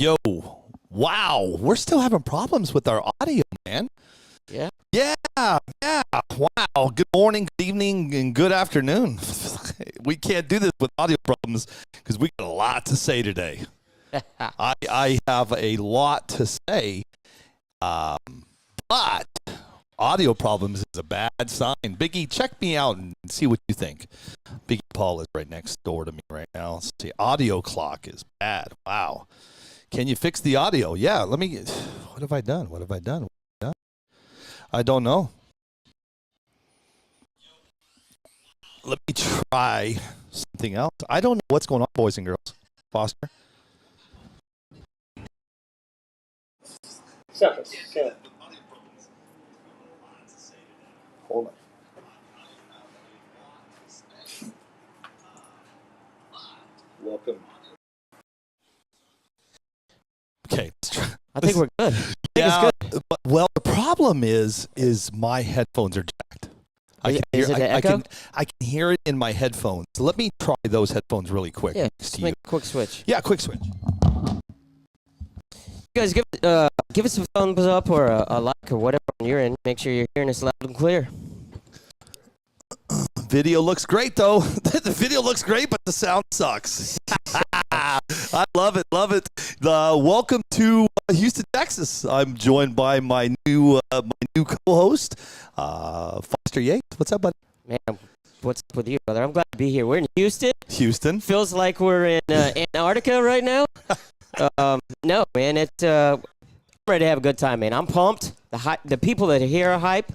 Yo, wow, we're still having problems with our audio, man. Yeah. Yeah. Wow. Good morning, good evening, and good afternoon. We can't do this with audio problems because we got a lot to say today. I have a lot to say, but audio problems is a bad sign. Biggie, check me out and see what you think. Biggie Paul is right next door to me right now. Let's see, audio clock is bad. Wow. Can you fix the audio? Yeah, let me. What have I done? I don't know. Let me try something else. I don't know what's going on, boys and girls. Foster? Hold on. Welcome. Okay. I think we're good. Yeah, but, well, the problem is my headphones are jacked. I can hear it in my headphones. So let me try those headphones really quick. Yeah, just make a quick switch. Yeah, quick switch. You guys give us a thumbs up or a like or whatever you're in. Make sure you're hearing us loud and clear. Video looks great, though. The video looks great, but the sound sucks. I love it. Welcome to Houston, Texas. I'm joined by my new co-host, Foster Yates. What's up, buddy? Man, what's up with you, brother? I'm glad to be here. We're in Houston. Feels like we're in Antarctica right now. No, man, I'm ready to have a good time, man. I'm pumped. The people that are here are hype.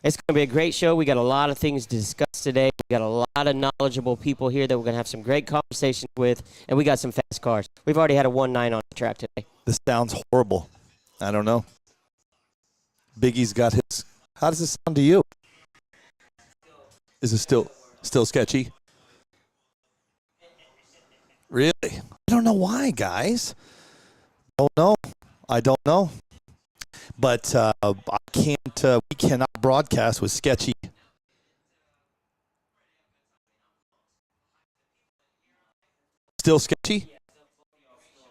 It's going to be a great show. We got a lot of things to discuss today. We got a lot of knowledgeable people here that we're going to have some great conversations with, and we got some fast cars. We've already had a 1.9 on the track today. This sounds horrible. I don't know. Biggie's got his. How does this sound to you? Is it still sketchy? Really? I don't know why, guys. I don't know. But I can't. We cannot broadcast with sketchy. Still sketchy.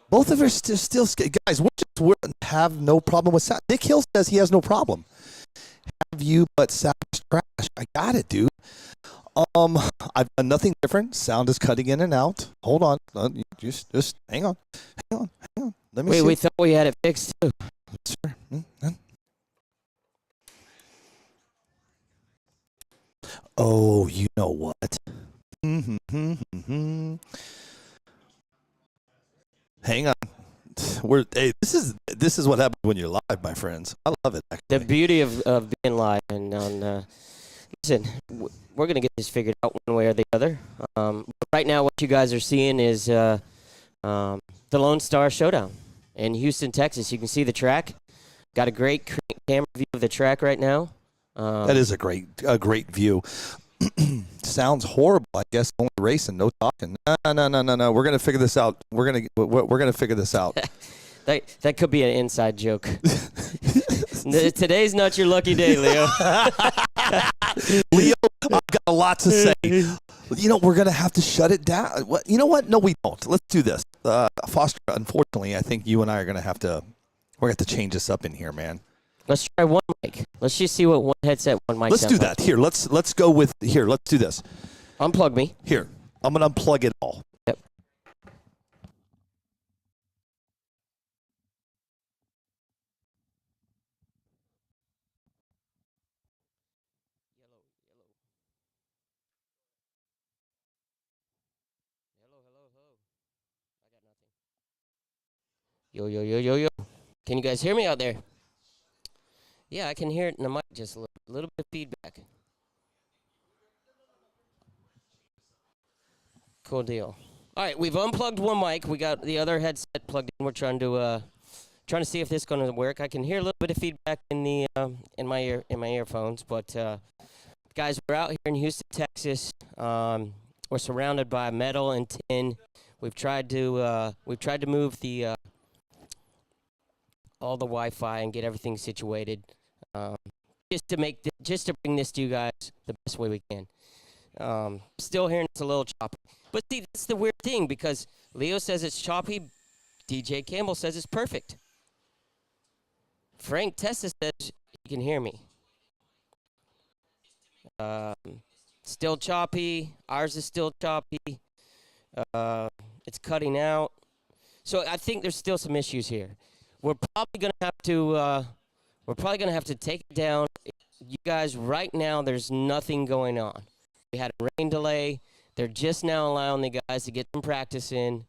Both of us still sketchy. Guys, we have no problem with sound. Nick Hill says he has no problem. Have you? But sound is trash. I got it, dude. I've done nothing different. Sound is cutting in and out. Hold on. Just hang on. Let me see. We thought we had it fixed too. Sure. Oh, you know what? Hang on. This is what happens when you're live, my friends. I love it. Actually. The beauty of being live and on. Listen, we're gonna get this figured out one way or the other. Right now, what you guys are seeing is the Lone Star Showdown in Houston, Texas. You can see the track. Got a great camera view of the track right now. That is a great view. Sounds horrible. I guess only racing, no talking. No. We're gonna figure this out. We're gonna figure this out. That could be an inside joke. Today's not your lucky day, Leo. Leo, I've got a lot to say. You know, we're going to have to shut it down. You know what? No, we don't. Let's do this. Foster, unfortunately, I think you and I are going to have to change this up in here, man. Let's try one mic. Let's just see what one headset, one mic. Let's do that. Here, let's go with here. Let's do this. Unplug me. Here, I'm going to unplug it all. Yep. Yo. Can you guys hear me out there? Yeah, I can hear it in the mic, just a little bit of feedback. Cool deal. All right, we've unplugged one mic. We got the other headset plugged in. We're trying to see if this is going to work. I can hear a little bit of feedback in the in my earphones, but guys, we're out here in Houston, Texas. We're surrounded by metal and tin. We've tried to move the all the Wi-Fi and get everything situated, just to bring this to you guys the best way we can. Still hearing it's a little choppy, but see, that's the weird thing because Leo says it's choppy. DJ Campbell says it's perfect. Frank Tessa says he can hear me. Still choppy. Ours is still choppy. It's cutting out. So I think there's still some issues here. We're probably gonna have to take it down. You guys, right now, there's nothing going on. We had a rain delay. They're just now allowing the guys to get some practice in.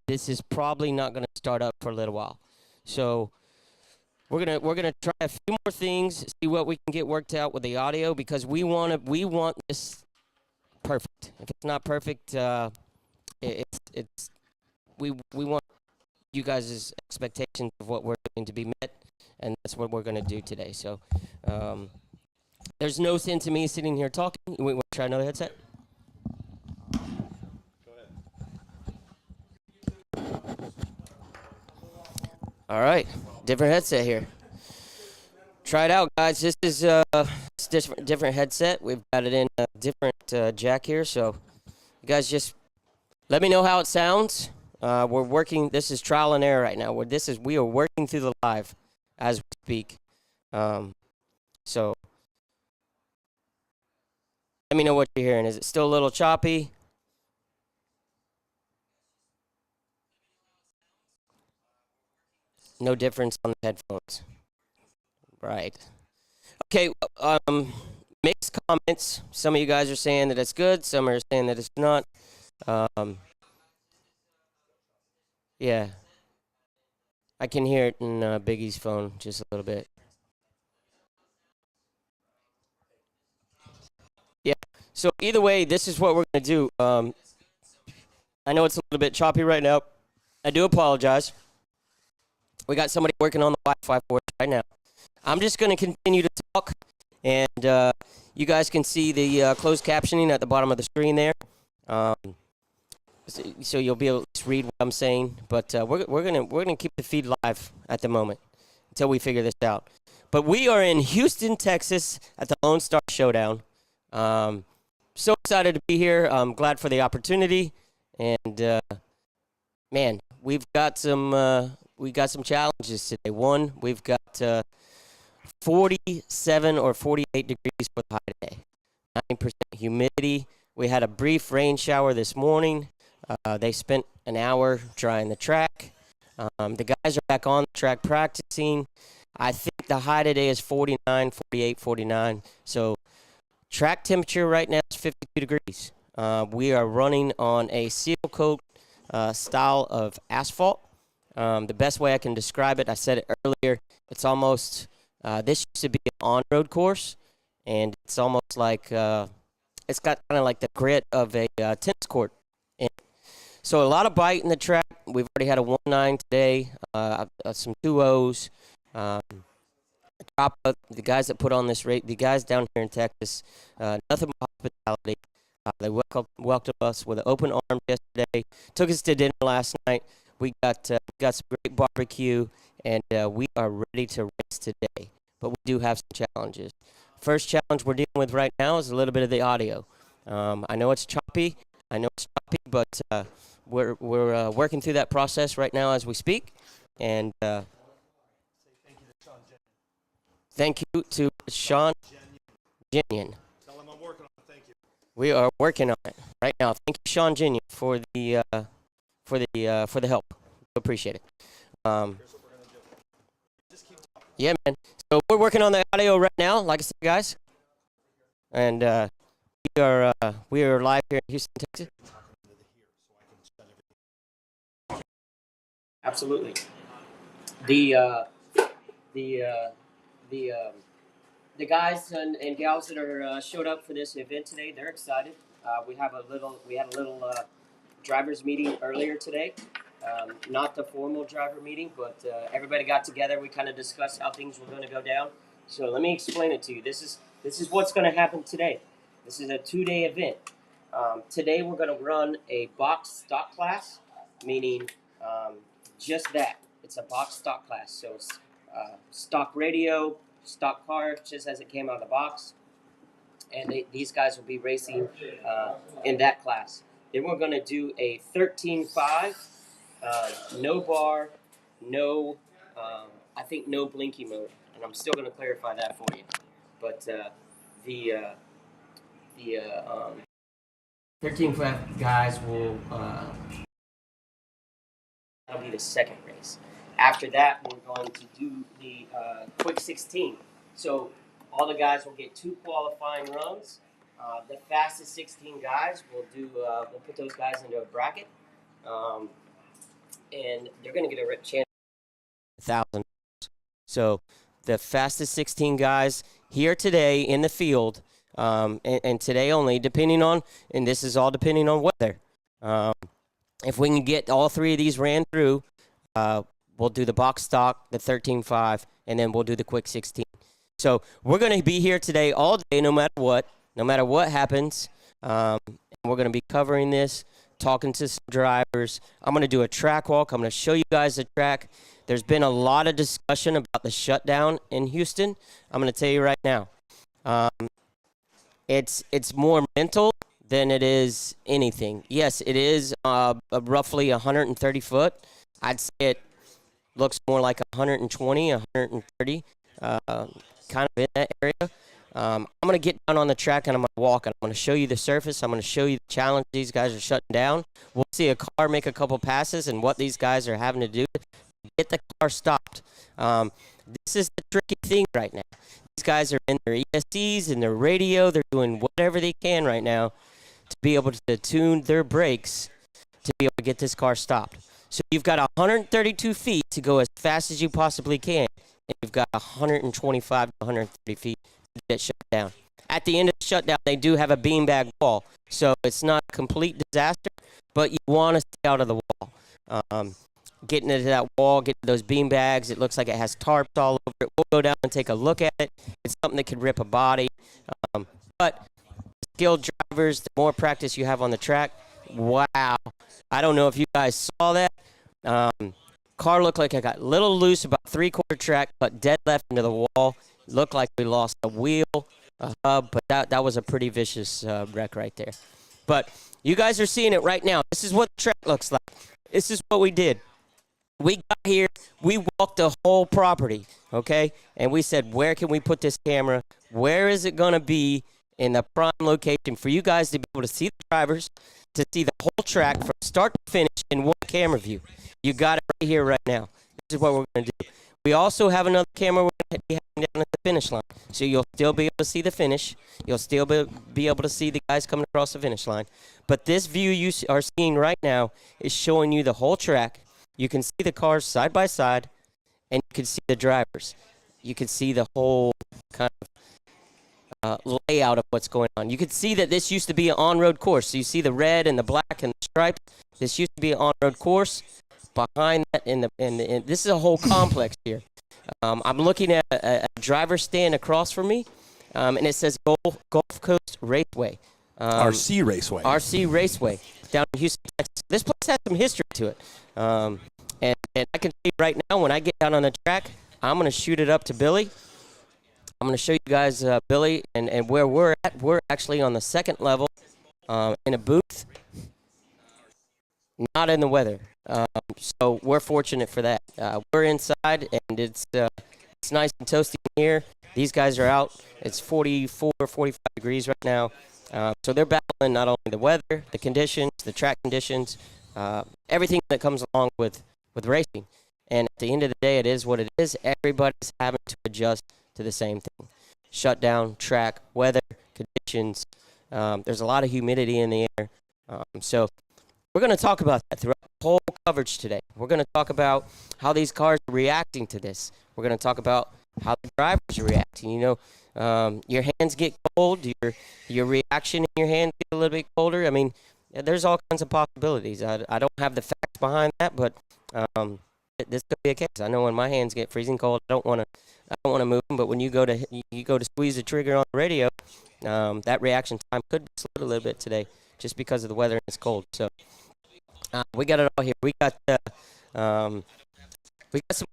This is probably not gonna start up for a little while. So we're gonna try a few more things, see what we can get worked out with the audio, because we want this perfect. If it's not perfect, we want you guys' expectations of what we're going to be met, and that's what we're going to do today. So there's no sense in me sitting here talking. We want to try another headset? Go ahead. All right, different headset here. Try it out, guys. This is different headset. We've got it in a different jack here, so you guys just let me know how it sounds. We're working. This is trial and error right now. We are working through the live as we speak. So let me know what you're hearing. Is it still a little choppy? No difference on the headphones. Right. Okay. Mixed comments. Some of you guys are saying that it's good. Some are saying that it's not. Yeah. I can hear it in Biggie's phone just a little bit. Yeah. So either way, this is what we're going to do. I know it's a little bit choppy right now. I do apologize. We got somebody working on the Wi-Fi for us right now. I'm just going to continue to talk, and you guys can see the closed captioning at the bottom of the screen there. So you'll be able to read what I'm saying, but we're gonna keep the feed live at the moment until we figure this out. But we are in Houston, Texas, at the Lone Star Showdown. So excited to be here. I'm glad for the opportunity, and man, we've got some challenges today. One, we've got 47 or 48 degrees for the high today. 9% humidity. We had a brief rain shower this morning. They spent an hour drying the track. The guys are back on the track practicing. I think the high today is 49, 48, 49. So track temperature right now is 52 degrees. We are running on a seal coat style of asphalt. The best way I can describe it, I said it earlier, it's almost, this used to be an on-road course, and it's almost like, it's got kind of like the grit of a tennis court. So a lot of bite in the track. We've already had a 1.9 today, some 2.0s. The guys that put on this race, the guys down here in Texas, nothing but hospitality. They welcomed us with an open arms yesterday. Took us to dinner last night. We got some great barbecue, and we are ready to race today. But we do have some challenges. First challenge we're dealing with right now is a little bit of the audio. I know it's choppy, but we're working through that process right now as we speak. And thank you to Sean Ginion. Tell him I'm working on it. Thank you. We are working on it right now. Thank you, Sean Ginion, for the help. Appreciate it. Yeah, man. So we're working on the audio right now, like I said, guys. And we are live here in Houston, Texas. Absolutely. The guys and gals that are showed up for this event today, they're excited. We had a little drivers meeting earlier today. Not the formal driver meeting, but everybody got together. We kind of discussed how things were going to go down. So let me explain it to you. This is what's going to happen today. This is a 2-day event. Today we're going to run a box stock class, meaning just that. It's a box stock class. So stock radio, stock car, just as it came out of the box. And these guys will be racing in that class. Then we're going to do a 13.5 No bar, no, I think no blinky mode, and I'm still going to clarify that for you. But the uh, the 13-foot guys will that'll be the second race. After that, we're going to do the quick 16. So all the guys will get 2 qualifying runs. The fastest 16 guys will do. We'll put those guys into a bracket, and they're going to get a chance. $1,000. So the fastest 16 guys here today in the field, and today only, depending on, and this is all depending on weather. If we can get all 3 of these ran through, we'll do the box stock, the 13.5, and then we'll do the quick 16. So we're going to be here today all day, no matter what happens. And we're going to be covering this, talking to some drivers. I'm going to do a track walk. I'm going to show you guys the track. There's been a lot of discussion about the shutdown in Houston. I'm going to tell you right now. It's more mental than it is anything. Yes, it is roughly 130 foot. I'd say it looks more like 120, 130, kind of in that area. I'm going to get down on the track and I'm going to walk. And I'm going to show you the surface. I'm going to show you the challenge these guys are shutting down. We'll see a car make a couple passes and what these guys are having to do to get the car stopped. This is the tricky thing right now. These guys are in their ESCs, in their radio. They're doing whatever they can right now to be able to tune their brakes to be able to get this car stopped. So you've got 132 feet to go as fast as you possibly can, and you've got 125 to 130 feet to get shut down. At the end of the shutdown, they do have a beanbag wall, so it's not a complete disaster, but you want to stay out of the wall. Getting into that wall, getting those bean bags, it looks like it has tarps all over it. We'll go down and take a look at it. It's something that could rip a body. But skilled drivers, the more practice you have on the track, wow. I don't know if you guys saw that. Car looked like it got a little loose, about 3/4 track, but dead left into the wall. Looked like we lost a wheel, a hub, but that was a pretty vicious wreck right there. But you guys are seeing it right now. This is what the track looks like. This is what we did. We got here, we walked the whole property, okay? And we said, where can we put this camera? Where is it going to be in the prime location for you guys to be able to see the drivers, to see the whole track from start to finish in one camera view? You got it right here, right now. This is what we're going to do. We also have another camera we're going to be having down at the finish line. So you'll still be able to see the finish. You'll still be able to see the guys coming across the finish line. But this view you are seeing right now is showing you the whole track. You can see the cars side by side, and you can see the drivers. You can see the whole kind of layout of what's going on. You can see that this used to be an on-road course. So you see the red and the black and the stripes. This used to be an on-road course. Behind that, this is a whole complex here. I'm looking at a driver stand across from me, and it says Gulf Coast Raceway. RC Raceway. RC Raceway down in Houston, Texas. This place has some history to it. And I can see right now when I get down on the track, I'm going to shoot it up to Billy. I'm going to show you guys Billy and where we're at. We're actually on the second level in a booth, not in the weather. So we're fortunate for that. We're inside, and it's nice and toasty in here. These guys are out. It's 44, 45 degrees right now. So they're battling not only the weather, the conditions, the track conditions, everything that comes along with racing. And at the end of the day, it is what it is. Everybody's having to adjust to the same thing. Shutdown, track, weather, conditions. There's a lot of humidity in the air. So we're going to talk about that throughout the whole coverage today. We're going to talk about how these cars are reacting to this. We're going to talk about how the drivers are reacting. You know, your hands get cold, your reaction in your hand get a little bit colder. I mean, there's all kinds of possibilities. I don't have the facts behind that, but this could be a case. I know when my hands get freezing cold, I don't want to move them. But when you go to squeeze the trigger on the radio, that reaction time could be slowed a little bit today, just because of the weather and it's cold. So we got it all here. We got some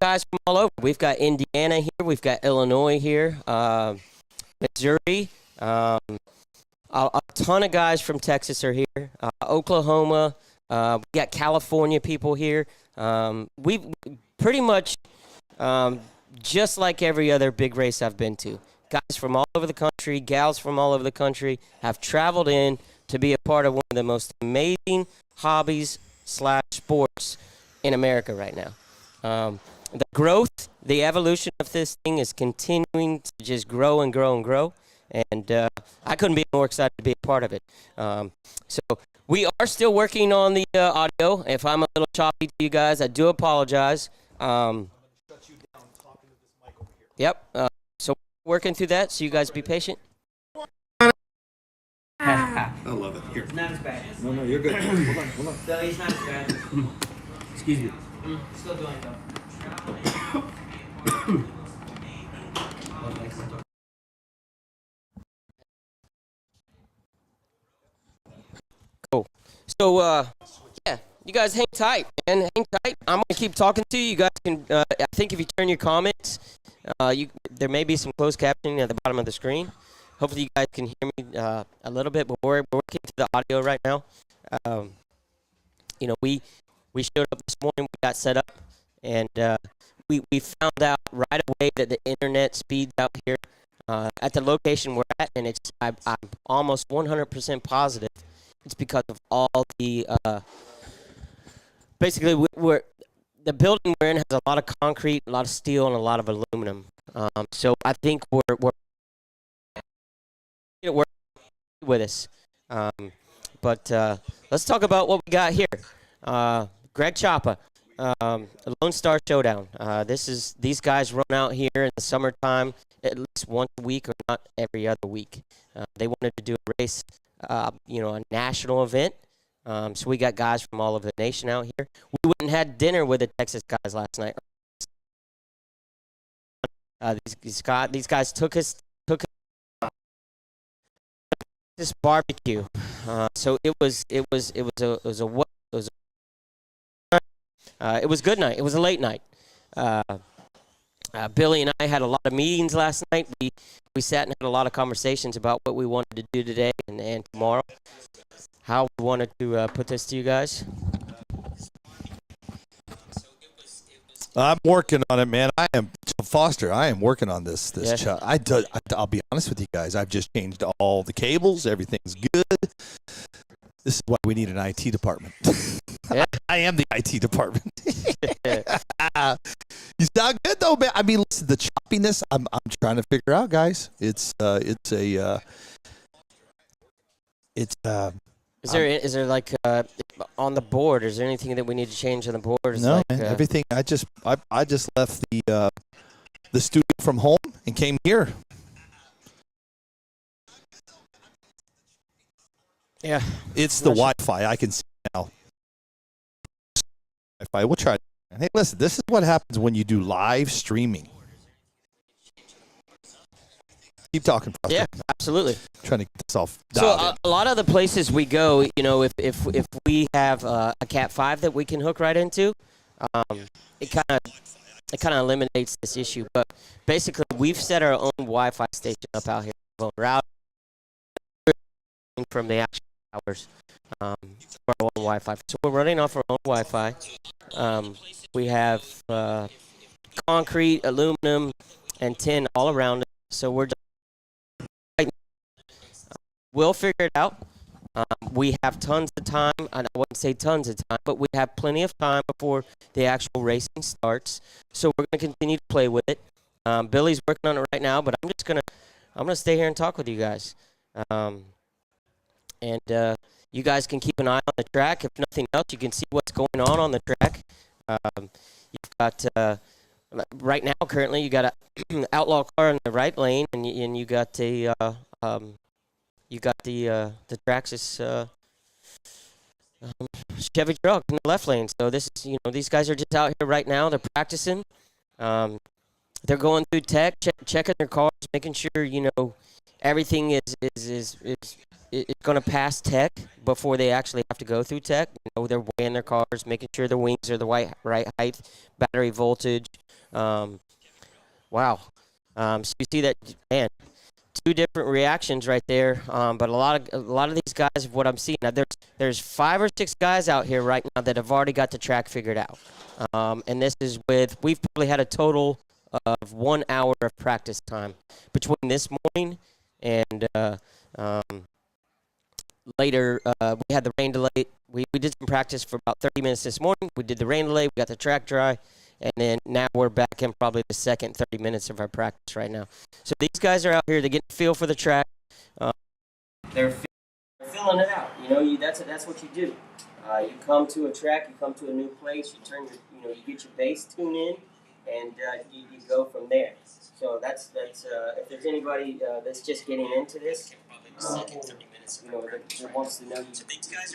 guys from all over. We've got Indiana here. We've got Illinois here. Missouri. A ton of guys from Texas are here. Oklahoma. We got California people here. We pretty much just like every other big race I've been to. Guys from all over the country, gals from all over the country have traveled in to be a part of one of the most amazing hobbies / sports in America right now. The growth, the evolution of this thing is continuing to just grow and grow and grow. And I couldn't be more excited to be a part of it. So we are still working on the audio. If I'm a little choppy to you guys, I do apologize. Yep. So working through that, so you guys be patient. I love it. Here. It's not as bad. No, you're good. Hold on. So it's not as bad. Excuse me. Still doing it though. Cool. So, yeah, you guys hang tight, man. Hang tight. I'm going to keep talking to you. You guys can, I think if you turn your comments, there may be some closed captioning at the bottom of the screen. Hopefully you guys can hear me a little bit, but we're working through the audio right now. You know, we showed up this morning, we got set up, and we found out right away that the internet speeds out here at the location we're at, and I'm almost 100% positive it's because of all the basically the building we're in has a lot of concrete, a lot of steel, and a lot of aluminum. So I think we're with us. But let's talk about what we got here. Greg Chapa, Lone Star Showdown. These guys run out here in the summertime at least once a week, or not every other week. They wanted to do a race, a national event. So we got guys from all over the nation out here. We went and had dinner with the Texas guys last night. These guys took us this barbecue. So it was good night. It was a late night. Billy and I had a lot of meetings last night. We sat and had a lot of conversations about what we wanted to do today and tomorrow. How we wanted to put this to you guys. I'm working on it, man. Foster. I am working on this. Yeah. I'll be honest with you guys. I've just changed all the cables. Everything's good. This is why we need an IT department. Yeah. I am the IT department. You sound good though, man. I mean, listen, the choppiness. I'm trying to figure out, guys. Is there like on the board? Is there anything that we need to change on the board? No, like, man. Everything. I just left the studio from home and came here. Yeah, it's the Wi-Fi. I can see now. Wi-Fi. We'll try. Hey, listen. This is what happens when you do live streaming. Keep talking, Foster. Yeah, absolutely. Trying to get this off. So a lot of the places we go, if we have a Cat 5 that we can hook right into, it kind of eliminates this issue. But basically, we've set our own Wi-Fi station up out here, router from the actual towers, for our own Wi-Fi. So we're running off our own Wi-Fi. We have concrete, aluminum, and tin all around it. So we'll figure it out. We have tons of time. I wouldn't say tons of time, but we have plenty of time before the actual racing starts. So we're going to continue to play with it. Billy's working on it right now, but I'm gonna stay here and talk with you guys. And you guys can keep an eye on the track. If nothing else, you can see what's going on the track. You've got right now, currently, you got an outlaw car in the right lane, and you got the Traxxas Chevy truck in the left lane. So this is, these guys are just out here right now. They're practicing. They're going through tech, checking their cars, making sure everything is going to pass tech before they actually have to go through tech. They're weighing their cars, making sure their wings are the right height, battery voltage. Wow. So you see that, man. two different reactions right there. But a lot of these guys, what I'm seeing now, there's 5 or 6 guys out here right now that have already got the track figured out. And this is we've probably had a total of 1 hour of practice time between this morning and later. We had the rain delay. We did some practice for about 30 minutes this morning. We did the rain delay. We got the track dry. And then now we're back in probably the second 30 minutes of our practice right now. So these guys are out here. They get a feel for the track. They're filling it out. You know, that's what you do. You come to a track. You come to a new place. You you get your bass tune in, and you go from there. So that's if there's anybody that's just getting into this, that wants to know you think that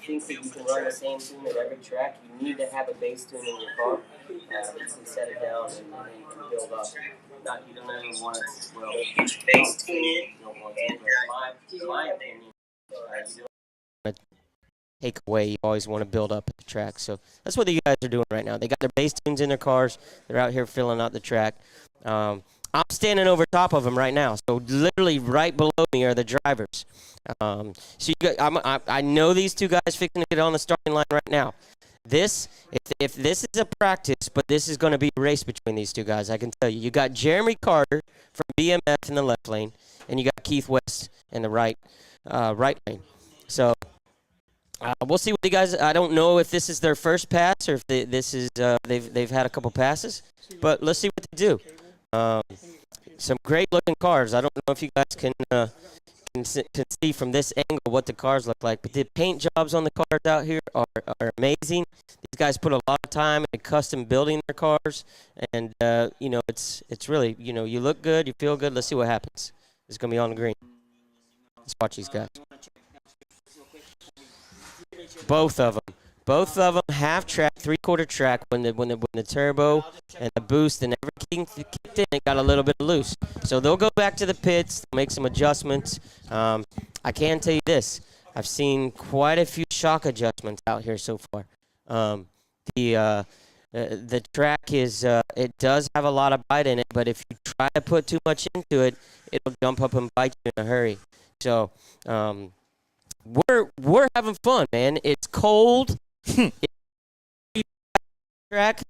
you can run the same tune at every track, you need to have a bass tune in your car. You can set it down and you can build up. You don't ever want to get your bass tune in, and my opinion, you don't want to take away. You always want to build up at the track. So that's what the guys are doing right now. They got their bass tunes in their cars. They're out here filling out the track. I'm standing over top of them right now, so literally right below me are the drivers. So I know these two guys fixing to get on the starting line right now. If this is a practice, but this is going to be a race between these two guys, I can tell you. You got Jeremy Carter from BMF in the left lane, and you got Keith West in the right lane. So we'll see what the guys. I don't know if this is their first pass or if this is they've had a couple passes, but let's see what they do. Some great looking cars. I don't know if you guys can see from this angle what the cars look like, but the paint jobs on the cars out here are amazing. These guys put a lot of time into custom building their cars, and it's really, you look good, you feel good. Let's see what happens. It's gonna be on the green. Let's watch these guys. Both of them half track, 3/4 track. When the turbo and the boost and everything kicked in, it got a little bit loose. So they'll go back to the pits, make some adjustments. I can tell you this: I've seen quite a few shock adjustments out here so far. The track is it does have a lot of bite in it, but if you try to put too much into it, it'll jump up and bite you in a hurry. So we're having fun, man. It's cold. Track.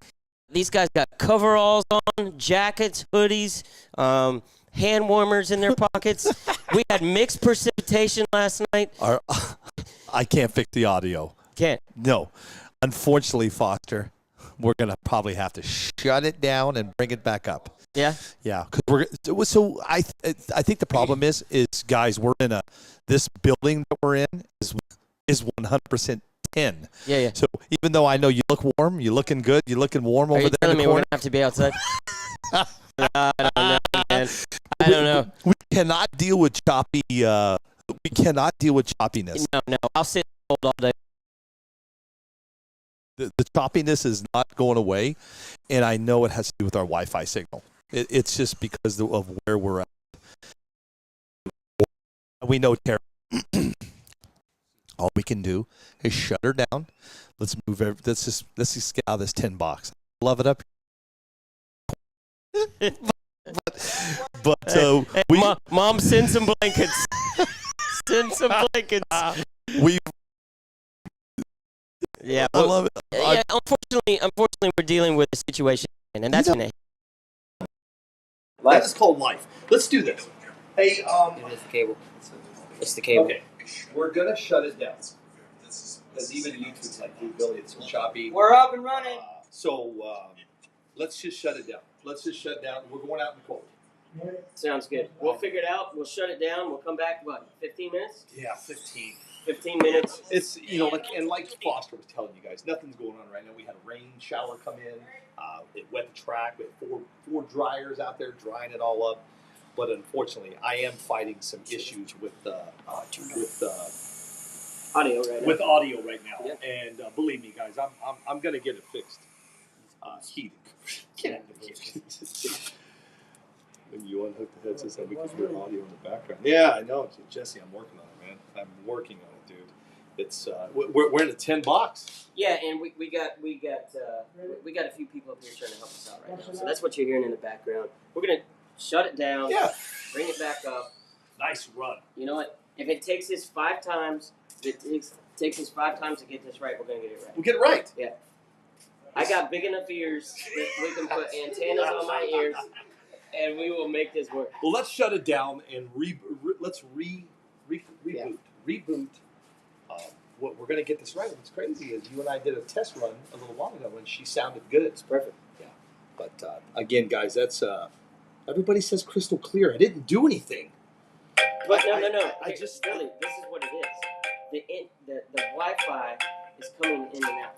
These guys got coveralls on, jackets, hoodies, hand warmers in their pockets. We had mixed precipitation last night. I can't fix the audio. Can't. No. Unfortunately, Foster, we're going to probably have to shut it down and bring it back up. Yeah? Yeah. So I think the problem is guys, we're in this building that we're in is 100% 10. Yeah. So even though I know you look warm, you're looking good, you're looking warm over there in the corner. Are you telling me we're going to have to be outside? I don't know, man. I don't know. We cannot deal with choppiness. No. I'll sit cold all day. The choppiness is not going away, and I know it has to do with our Wi-Fi signal. It's just because of where we're at. We know Tara. All we can do is shut her down. Let's move. Let's just get out of this tin box. Love it up. but Mom, send some blankets. Send some blankets. Yeah, I love it. Yeah, unfortunately, we're dealing with a situation, and that's life. That is called life. Let's do this. Hey, It's the cable. It's the cable. Okay, we're gonna shut it down because even YouTube's like, "Dude, Billy, it's so choppy." We're up and running. So let's just shut it down. We're going out in the cold. Sounds good. We'll figure it out. We'll shut it down. We'll come back. What? 15 minutes? Yeah, 15. 15 minutes. It's like Foster was telling you guys, nothing's going on right now. We had a rain shower come in. It wet the track. We had four dryers out there drying it all up. But unfortunately, I am fighting some issues with Audio right now. With audio right now. Yep. And believe me, guys, I'm gonna get it fixed. Heated. When you unhook the headsets, then we can hear audio in the background. Yeah, I know, Jesse. I'm working on it, man. I'm working on it, dude. It's we're in a 10 box. Yeah, and we got a few people up here trying to help us out right now. So that's what you're hearing in the background. We're gonna shut it down. Yeah. Bring it back up. Nice run. You know what? If it takes us 5 times, if it takes us 5 times to get this right, we're gonna get it right. We'll get it right. Yeah. I got big enough ears that we can put antennas on my ears, and we will make this work. Well, let's shut it down and let's reboot. Yeah. Reboot. What we're gonna get this right. What's crazy is you and I did a test run a little while ago, and she sounded good. It's perfect. Yeah. But again, guys, that's everybody says crystal clear. I didn't do anything. But no. I just really, this is what it is. The Wi-Fi is coming in and out.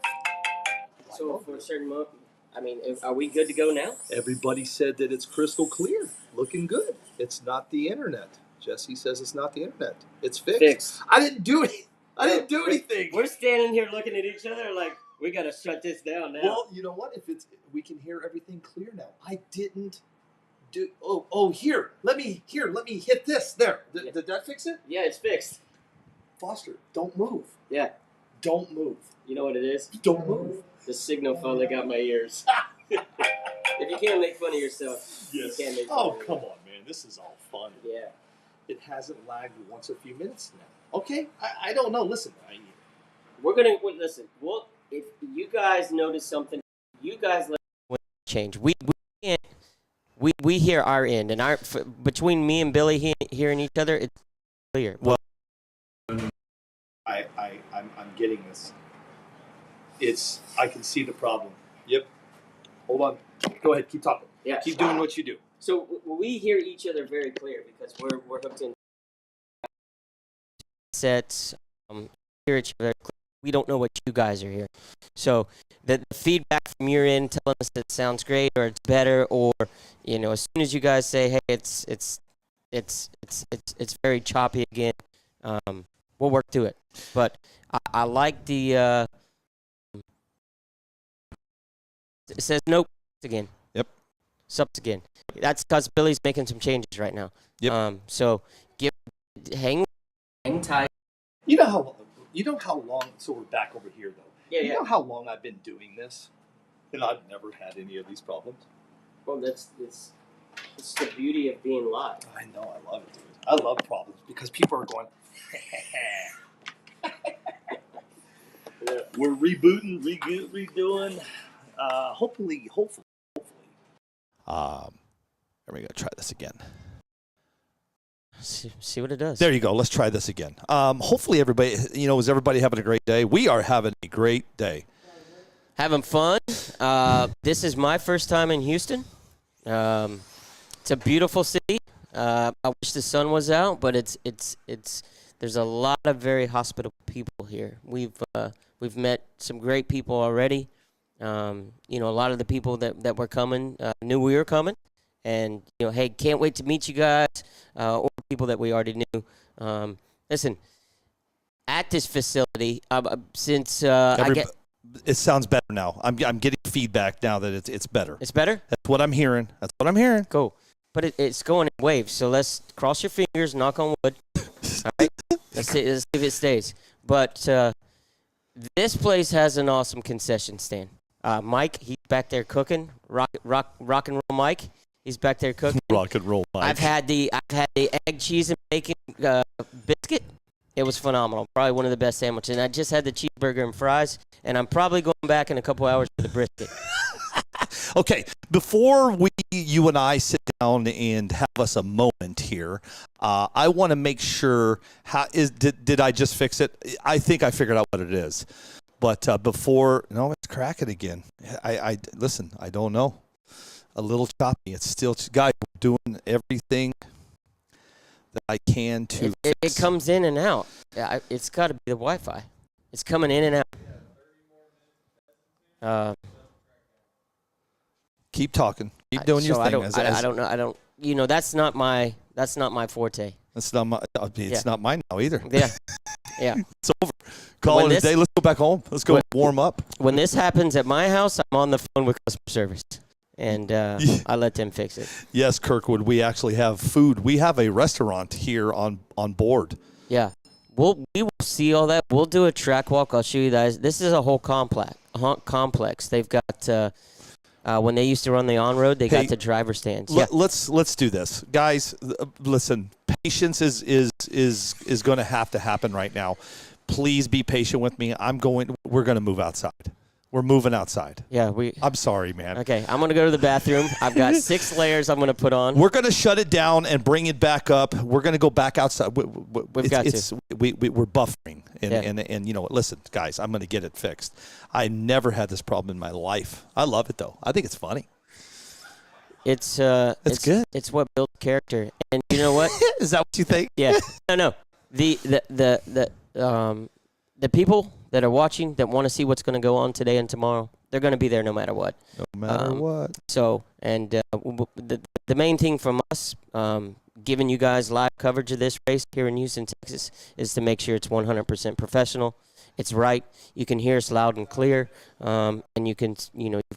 So for a certain moment, I mean, are we good to go now? Everybody said that it's crystal clear, looking good. It's not the internet. Jesse says it's not the internet. It's fixed. I didn't do it. I didn't do anything. We're standing here looking at each other like we gotta shut this down now. Well, you know what? We can hear everything clear now. I didn't do. Oh, here. Let me hit this. There. Did that fix it? Yeah, it's fixed. Foster, don't move. Yeah. Don't move. You know what it is? Don't move. The signal finally got my ears. If you can't make fun of yourself, Yes. you can't make fun of come on, man. This is all fun. Yeah. It hasn't lagged once a few minutes now. Okay, I don't know. Listen, We're gonna listen. Well, if you guys notice something, you guys let change. We can't. We hear our end, and between me and Billy hearing each other, it's clear. Well, I'm getting this. I can see the problem. Yep. Hold on. Go ahead. Keep talking. Yeah. Keep doing what you do. So we hear each other very clear because we're hooked in sets. Hear each other. We don't know what you guys are hearing. So the feedback from your end telling us that it sounds great or it's better, or as soon as you guys say, hey, it's very choppy again, we'll work through it. But I like the it says nope again. Yep. Subs again. That's because Billy's making some changes right now. Yep. So hang tight. You know how long? So we're back over here though. Yeah. You know how long I've been doing this, and I've never had any of these problems. Well, it's the beauty of being live. I know, I love it, dude. I love problems because people are going. We're rebooting, redoing. Hopefully. Are we gonna try this again? See what it does. There you go. Let's try this again. Hopefully everybody, is everybody having a great day? We are having a great day. Having fun. This is my first time in Houston. It's a beautiful city. I wish the sun was out, but there's a lot of very hospitable people here. We've met some great people already. A lot of the people that were coming knew we were coming. And, hey, can't wait to meet you guys, or people that we already knew. Listen, at this facility, since it sounds better now. I'm getting feedback now that it's better. It's better? That's what I'm hearing. Cool. But it's going in waves, so let's cross your fingers, knock on wood. All right? Let's see if it stays. But this place has an awesome concession stand. Mike, he's back there cooking. Rock and roll Mike. He's back there cooking. Rock and roll, Mike. I've had the egg, cheese, and bacon biscuit. It was phenomenal. Probably one of the best sandwiches. And I just had the cheeseburger and fries, and I'm probably going back in a couple hours for the brisket. Okay, before you and I sit down and have us a moment here, I want to make sure, did I just fix it? I think I figured out what it is. But it's cracking again. Listen, I don't know. A little choppy. It's still, guys, we're doing everything that I can to It fix. comes in and out. It's got to be the Wi-Fi. It's coming in and out. Keep talking. Keep doing your thing. I don't know. That's not my forte. That's not my. It's not mine now either. Yeah. It's over. Call it a day. Let's go back home. Let's go warm up. When this happens at my house, I'm on the phone with customer service, and I let them fix it. Yes, Kirkwood. We actually have food. We have a restaurant here on board. Yeah. We will see all that. We'll do a track walk. I'll show you guys. This is a whole complex. They've got Mm-hmm. When they used to run the on-road, they Hey, got the driver stands. Yeah. Let's do this, guys. Listen, patience is going to have to happen right now. Please be patient with me. We're going to move outside. We're moving outside. Yeah, I'm sorry, man. Okay, I'm gonna go to the bathroom. I've got 6 layers I'm gonna put on. We're gonna shut it down and bring it back up. We're gonna go back outside. We're buffering, and you know what? Listen, guys, I'm gonna get it fixed. I never had this problem in my life. I love it though. I think it's funny. It's good. It's what builds character, and you know what? Is that what you think? Yeah. No. The people that are watching that want to see what's going to go on today and tomorrow, they're going to be there no matter what. No matter what. So, and the main thing from us, giving you guys live coverage of this race here in Houston, Texas, is to make sure it's 100% professional. It's right. You can hear us loud and clear, and you've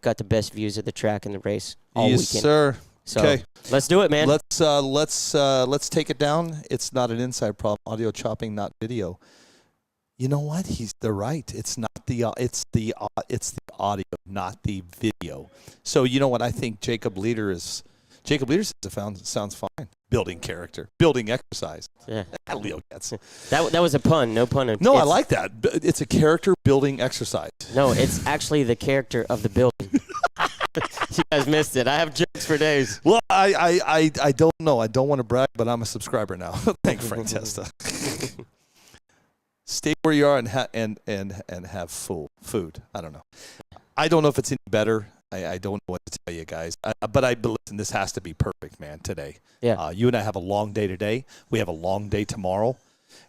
got the best views of the track and the race all weekend. Yes, sir. So okay. Let's do it, man. Let's take it down. It's not an inside problem. Audio chopping, not video. You know what? They're right. It's not it's the audio, not the video. So you know what? I think Jacob Leader sounds fine. Building character, building exercise. Yeah. Leo gets. That was a pun. No pun. No, I like that. It's a character building exercise. No, it's actually the character of the building. You guys missed it. I have jokes for days. Well, I don't know. I don't want to brag, but I'm a subscriber now. Thank Frank Testa. Stay where you are and have food. I don't know. I don't know if it's any better. I don't know what to tell you guys. But listen, this has to be perfect, man, today. Yeah. You and I have a long day today. We have a long day tomorrow.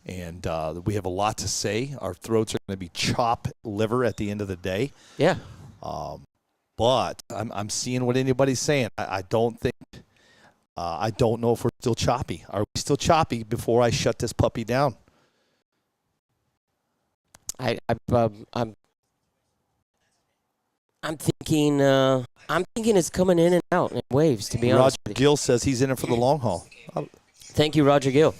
And we have a lot to say. Our throats are going to be chop liver at the end of the day. Yeah. But I'm seeing what anybody's saying. I don't know if we're still choppy. Are we still choppy before I shut this puppy down? I'm thinking it's coming in and out in waves, to be honest Roger Gill says he's in it for the long haul. Thank you, Roger Gill.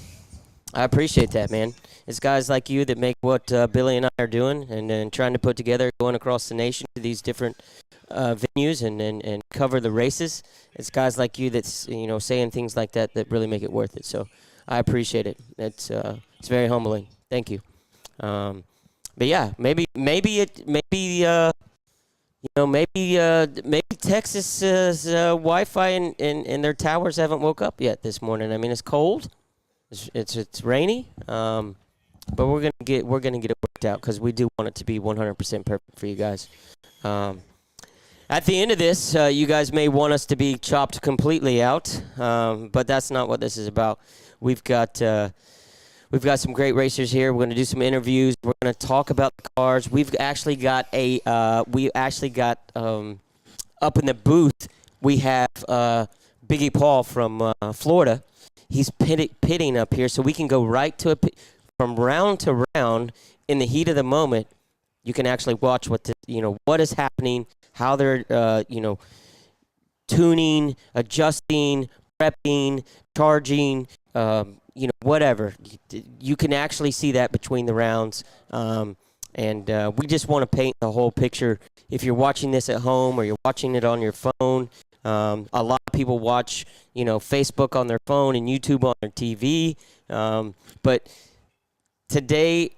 I appreciate that, man. It's guys like you that make what Billy and I are doing and trying to put together, going across the nation to these different venues and cover the races. It's guys like you that's saying things like that really make it worth it. So I appreciate it. It's very humbling. Thank you. But yeah, maybe Texas's Wi-Fi and their towers haven't woke up yet this morning. I mean, it's cold, it's rainy, but we're gonna get it worked out because we do want it to be 100% perfect for you guys. At the end of this, you guys may want us to be chopped completely out, but that's not what this is about. We've got some great racers here. We're going to do some interviews. We're going to talk about the cars. We've actually got up in the booth, we have Biggie Paul from Florida. He's pitting up here, so we can go right to from round to round in the heat of the moment. You can actually watch what is happening, how they're tuning, adjusting, prepping, charging. Whatever. You can actually see that between the rounds. And we just want to paint the whole picture. If you're watching this at home or you're watching it on your phone, a lot of people watch, Facebook on their phone and YouTube on their TV. But today,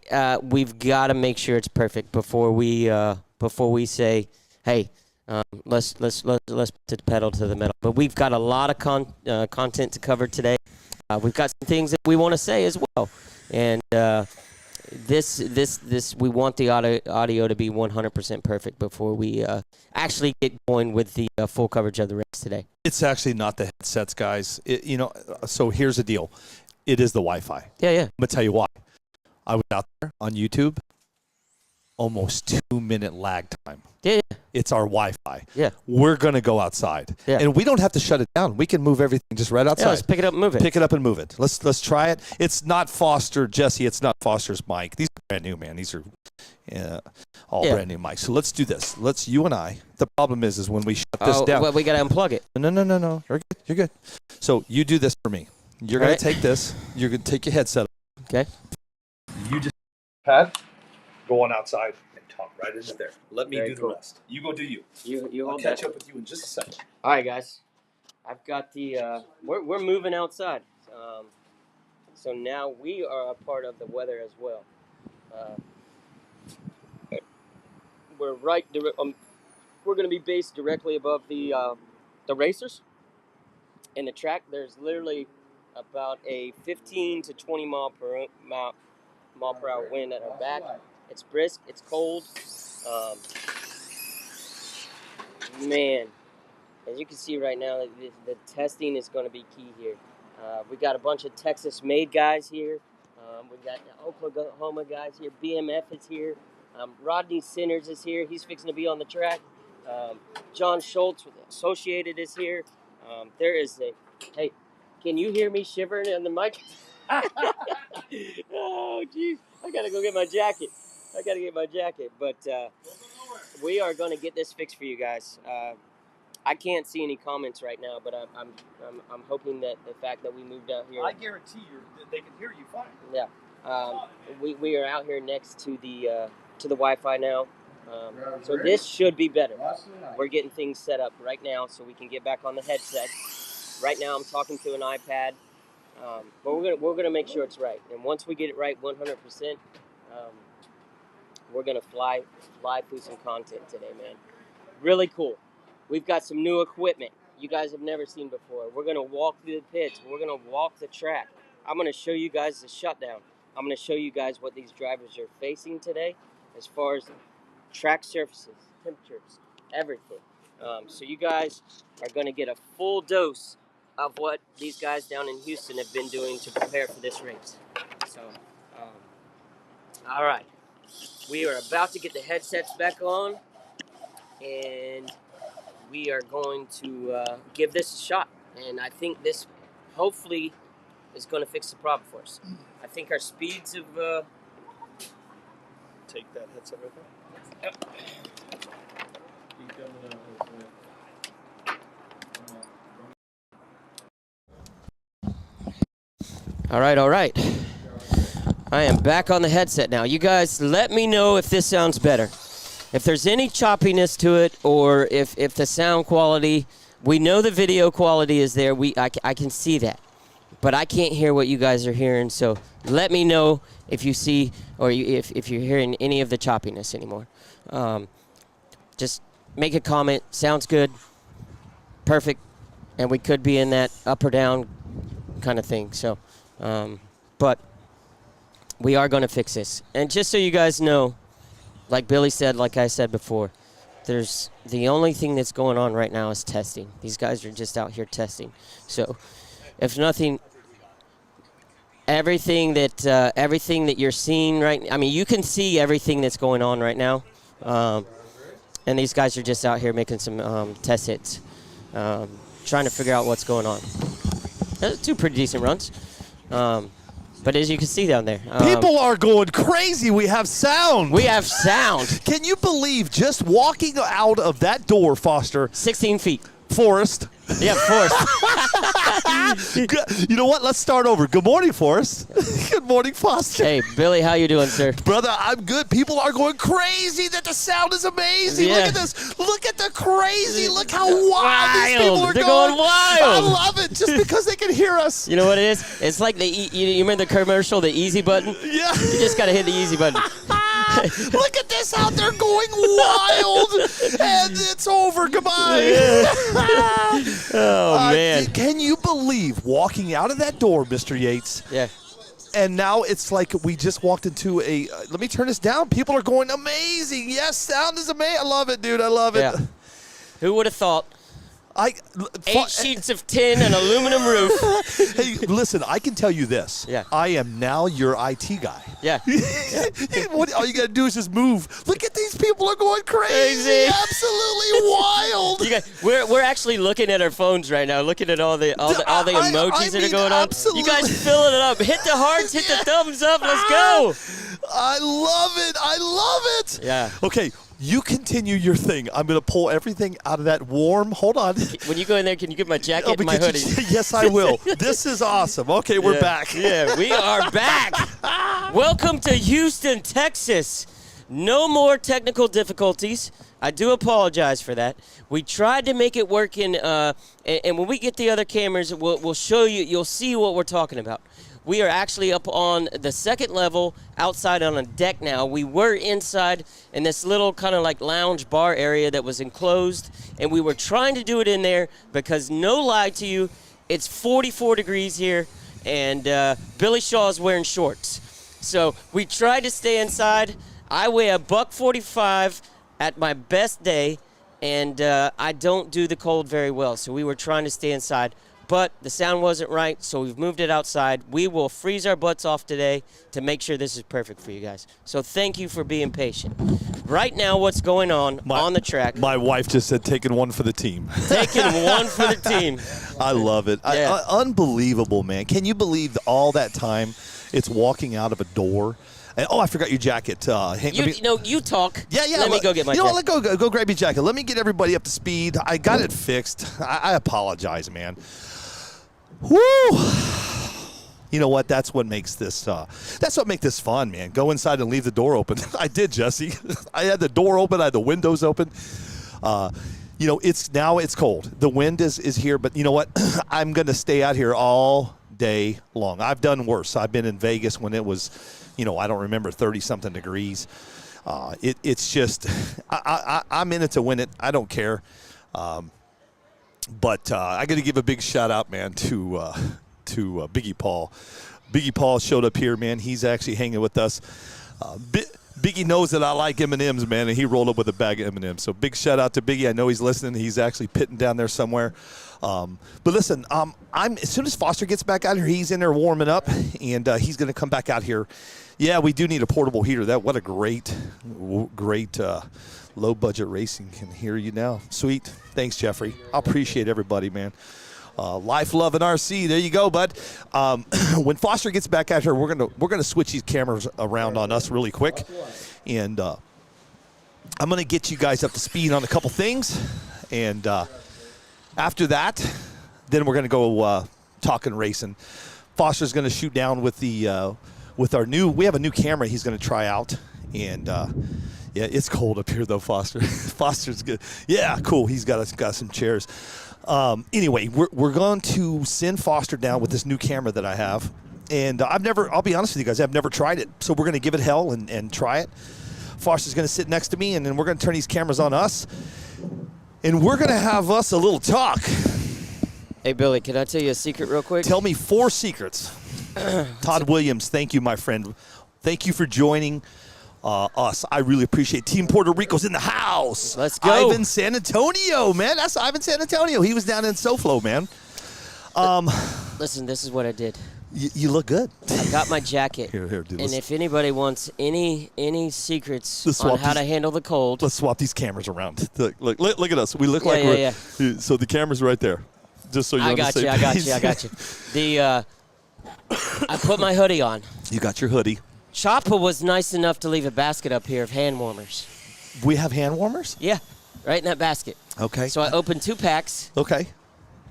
we've got to make sure it's perfect before we say, hey, let's put the pedal to the metal. But we've got a lot of content to cover today. We've got some things that we want to say as well, and this we want the audio to be 100% perfect before we actually get going with the full coverage of the race today. It's actually not the headsets, guys. So here's the deal. It is the Wi-Fi. Yeah. I'm gonna tell you why. I was out there on YouTube, almost 2-minute lag time. Yeah. It's our Wi-Fi. Yeah. We're going to go outside. Yeah. And we don't have to shut it down. We can move everything just right outside. Yeah, let's pick it up and move it. Pick it up and move it. Let's try it. It's not Foster, Jesse. It's not Foster's mic. These are brand new, man. These are all brand new mics. So let's do this. You and I. The problem is when we shut this down. Well, we got to unplug it. No. You're good. So you do this for me. You're going to take this. You're going to take your headset. Okay. You just pad. Go on outside. Talk right into there. Let me Very do the cool. rest. You go do you. You I'll hold catch that. up with you in just a second. All right, guys. I've got the. We're moving outside. So now we are a part of the weather as well. We're we're going to be based directly above the racers. In the track, there's literally about a 15 to 20 mile per hour wind at our back. It's brisk. It's cold. Man, as you can see right now, the testing is going to be key here. We got a bunch of Texas-made guys here. We got the Oklahoma guys here. BMF is here. Rodney Sinners is here. He's fixing to be on the track. John Schultz with Associated is here. There is a... Hey, can you hear me shivering on the mic? Oh, jeez. I got to go get my jacket. But we are going to get this fixed for you guys. I can't see any comments right now, but I'm hoping that the fact that we moved out here... I guarantee you that they can hear you fine. Yeah. We are out here next to the Wi-Fi now. So this should be better. We're getting things set up right now so we can get back on the headset. Right now I'm talking to an iPad, but we're gonna make sure it's right. And once we get it right 100%, we're gonna fly through some content today, man. Really cool. We've got some new equipment you guys have never seen before. We're gonna walk through the pits. We're gonna walk the track. I'm gonna show you guys the shutdown. I'm gonna show you guys what these drivers are facing today, as far as track surfaces, temperatures, everything. So you guys are going to get a full dose of what these guys down in Houston have been doing to prepare for this race. So, all right. We are about to get the headsets back on, and we are going to give this a shot. And I think this, hopefully, is going to fix the problem for us. I think our speeds of... Take that headset right there. Yep. All right. I am back on the headset now. You guys, let me know if this sounds better. If there's any choppiness to it, or if the sound quality, we know the video quality is there. I can see that. But I can't hear what you guys are hearing, so let me know if you see or if you're hearing any of the choppiness anymore. Just make a comment. Sounds good. Perfect. And we could be in that up or down kind of thing. So, but we are going to fix this. And just so you guys know, like Billy said, like I said before, the only thing that's going on right now is testing. These guys are just out here testing. So, if nothing... Everything that you're seeing right, I mean, you can see everything that's going on right now, and these guys are just out here making some test hits, trying to figure out what's going on. That's 2 pretty decent runs, but as you can see down there, people are going crazy. We have sound. Can you believe just walking out of that door, Foster? 16 feet. Forrest. Yeah, Forrest. You know what? Let's start over. Good morning, Forrest. Good morning, Foster. Hey, Billy, how you doing, sir? Brother, I'm good. People are going crazy that the sound is amazing. Yeah. Look at this. Look at the crazy. Look how wild these people are They're going. going wild. I love it just because they can hear us. You know what it is? It's like you remember the commercial, the easy button? Yeah. You just got to hit the easy button. Look at this out there going wild, and it's over. Goodbye. Oh, man. Can you believe walking out of that door, Mr. Yates? Yeah. And now it's like we just walked into a. Let me turn this down. People are going amazing. Yes, sound is amazing. I love it, dude. I love it. Yeah. Who would have thought? 8 sheets of tin and aluminum roof. Hey, listen, I can tell you this. Yeah. I am now your IT guy. Yeah. All you got to do is just move. Look at these people are going crazy. Absolutely wild. You guys, we're actually looking at our phones right now, looking at all the emojis that are going on. Absolutely. You guys filling it up. Hit the hearts, hit the thumbs up. Let's go. I love it. I love it. Yeah. Okay. You continue your thing. I'm going to pull everything out of that warm. Hold on. When you go in there, can you get my jacket and my hoodie? Yes, I will. This is awesome. Okay, we're back. Yeah, we are back. Welcome to Houston, Texas. No more technical difficulties. I do apologize for that. We tried to make it work and when we get the other cameras, we'll show you. You'll see what we're talking about. We are actually up on the second level outside on a deck now. We were inside in this little kind of like lounge bar area that was enclosed, and we were trying to do it in there because, no lie to you, it's 44 degrees here, and Billy Shaw is wearing shorts. So we tried to stay inside. I weigh $145 at my best day, and I don't do the cold very well, so we were trying to stay inside. But the sound wasn't right, so we've moved it outside. We will freeze our butts off today to make sure this is perfect for you guys. So thank you for being patient. Right now, what's going on the track? My wife just said, taking one for the team. Taking one for the team. I love it. Yeah. Unbelievable, man. Can you believe all that time it's walking out of a door? And, I forgot your jacket. You talk. Yeah. Let me go get my jacket. Let go grab your jacket. Let me get everybody up to speed. I got it fixed. I apologize, man. Woo! You know what? That's what makes this. That's what makes this fun, man. Go inside and leave the door open. I did, Jesse. I had the door open. I had the windows open. It's cold. The wind is here, but you know what? I'm going to stay out here all day long. I've done worse. I've been in Vegas when it was, I don't remember, 30-something degrees. It's just, I'm in it to win it. I don't care. But I got to give a big shout out, man, to Biggie Paul. Biggie Paul showed up here, man. He's actually hanging with us. Biggie knows that I like M&Ms, man, and he rolled up with a bag of M&Ms. So big shout out to Biggie. I know he's listening. He's actually pitting down there somewhere. But listen, as soon as Foster gets back out here, he's in there warming up, and he's going to come back out here. Yeah, we do need a portable heater. What a great low-budget racing can hear you now. Sweet. Thanks, Jeffrey. I appreciate everybody, man. Life, love, and RC. There you go, bud. When Foster gets back out here, we're gonna switch these cameras around on us really quick, and I'm gonna get you guys up to speed on a couple things, and after that, then we're gonna go talking racing. Foster's gonna shoot down with our new. We have a new camera he's gonna try out, and yeah, it's cold up here though, Foster. Foster's good. Yeah, cool. He's got some chairs. Anyway, we're going to send Foster down with this new camera that I have, and I'll be honest with you guys, I've never tried it, so we're going to give it hell and try it. Foster's going to sit next to me, and then we're going to turn these cameras on us, and we're going to have us a little talk. Hey, Billy, can I tell you a secret real quick? Tell me 4 secrets. Todd Williams, thank you, my friend. Thank you for joining us. I really appreciate Team Puerto Rico's in the house. Let's go. Ivan San Antonio, man. That's Ivan San Antonio. He was down in SoFlo, man. Listen, this is what I did. You look good. I got my jacket. Here, do this. And if anybody wants any secrets on how to handle the cold. Let's swap these cameras around. Look at us. We look like we're. So the camera's right there. Just so you I got you. I put my hoodie on. You got your hoodie. Choppa was nice enough to leave a basket up here of hand warmers. We have hand warmers? Yeah, right in that basket. Okay. So I opened 2 packs. Okay.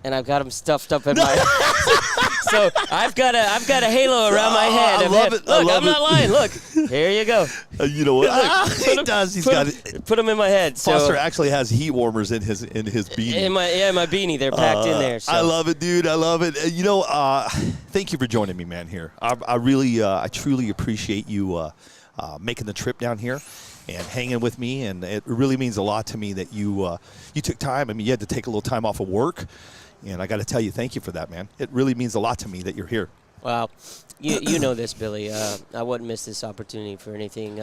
And I've got them stuffed up in my. So I've got a halo around my head. I love it. Look, I'm not lying. Look, here you go. You know what? He does. He's got it. Put them in my head. Foster actually has heat warmers in his beanie. In my beanie, they're packed in there. So. I love it, dude. I love it. Thank you for joining me, man. Here, I truly appreciate you making the trip down here and hanging with me, and it really means a lot to me that you took time. I mean, you had to take a little time off of work. And I got to tell you, thank you for that, man. It really means a lot to me that you're here. Wow. You know this, Billy. I wouldn't miss this opportunity for anything.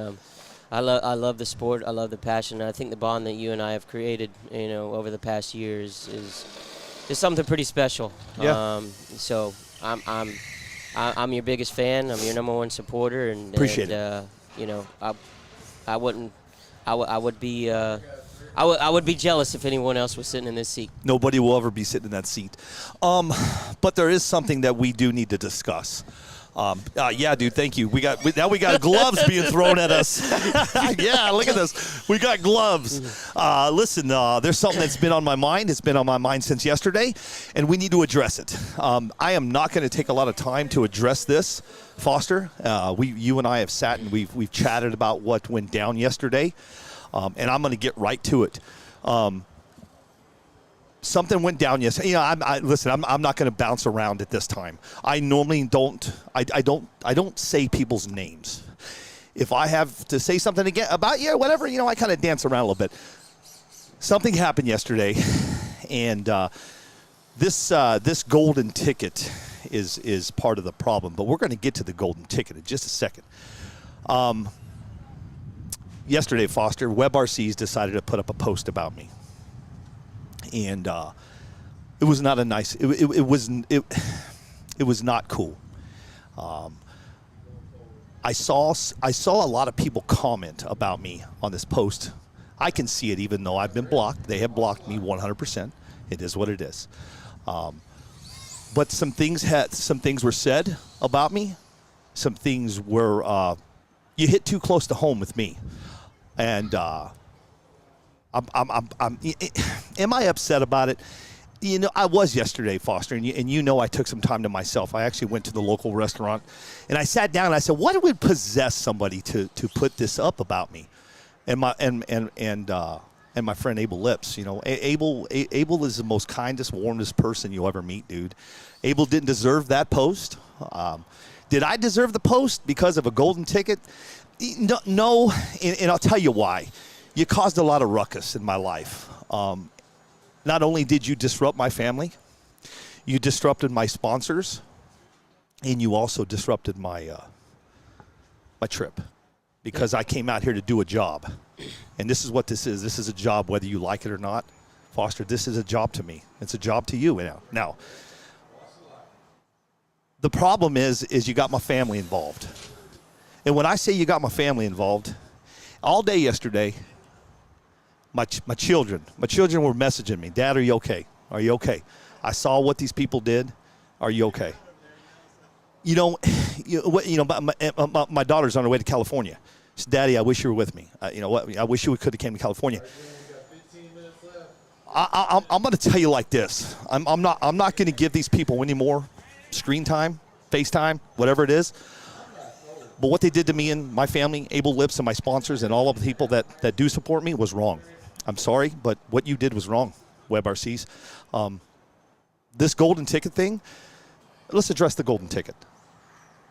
I love the sport. I love the passion. I think the bond that you and I have created, over the past years is something pretty special. Yeah. So I'm your biggest fan. I'm your number 1 supporter. And appreciate it. I would be jealous if anyone else was sitting in this seat. Nobody will ever be sitting in that seat. But there is something that we do need to discuss. Yeah, dude, thank you. Now we got gloves being thrown at us. Yeah, look at this. We got gloves. Listen, there's something that's been on my mind. It's been on my mind since yesterday, and we need to address it. I am not going to take a lot of time to address this, Foster. You and I have sat and we've chatted about what went down yesterday, and I'm going to get right to it. Something went down yesterday. You know, listen. I'm not going to bounce around at this time. I normally don't. I don't say people's names. If I have to say something again about you, whatever, I kind of dance around a little bit. Something happened yesterday, and this golden ticket is part of the problem. But we're going to get to the golden ticket in just a second. Yesterday, Foster, WebRCs decided to put up a post about me. And it was not a nice. It was not cool. I saw a lot of people comment about me on this post. I can see it, even though I've been blocked. They have blocked me 100%. It is what it is. But some things were said about me. Some things were you hit too close to home with me, and. Am I upset about it? I was yesterday, Foster, and I took some time to myself. I actually went to the local restaurant, and I sat down and I said, "What would possess somebody to put this up about me?" And my friend Abel Lips, Abel is the most kindest, warmest person you'll ever meet, dude. Abel didn't deserve that post. Did I deserve the post because of a golden ticket? No, and I'll tell you why. You caused a lot of ruckus in my life. Not only did you disrupt my family, you disrupted my sponsors, and you also disrupted my trip, because I came out here to do a job. And this is what this is. This is a job, whether you like it or not. Foster, this is a job to me. It's a job to you now. The problem is you got my family involved. And when I say you got my family involved, all day yesterday, my children were messaging me, "Dad, are you okay? Are you okay? I saw what these people did. Are you okay?" My daughter's on her way to California. She said, "Daddy, I wish you were with me. I wish you could have came to California." I'm going to tell you like this. I'm not going to give these people any more screen time, FaceTime, whatever it is. But what they did to me and my family, Abel Lips and my sponsors and all of the people that do support me, was wrong. I'm sorry, but what you did was wrong, WebRCs. This golden ticket thing, let's address the golden ticket.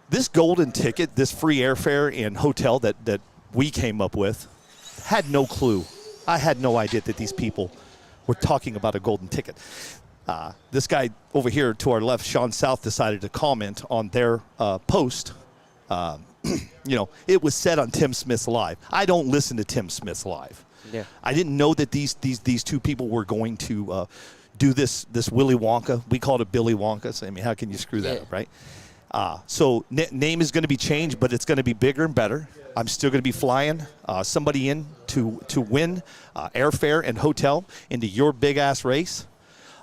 This golden ticket, this free airfare and hotel that we came up with, had no clue. I had no idea that these people were talking about a golden ticket. This guy over here to our left, Sean South, decided to comment on their post. It was said on Tim Smith's Live. I don't listen to Tim Smith's Live. Yeah. I didn't know that these two people were going to do this Willy Wonka. We called it Billy Wonka. So, how can you screw that up, right? So name is going to be changed, but it's going to be bigger and better. I'm still going to be flying somebody in to win airfare and hotel into your big-ass race.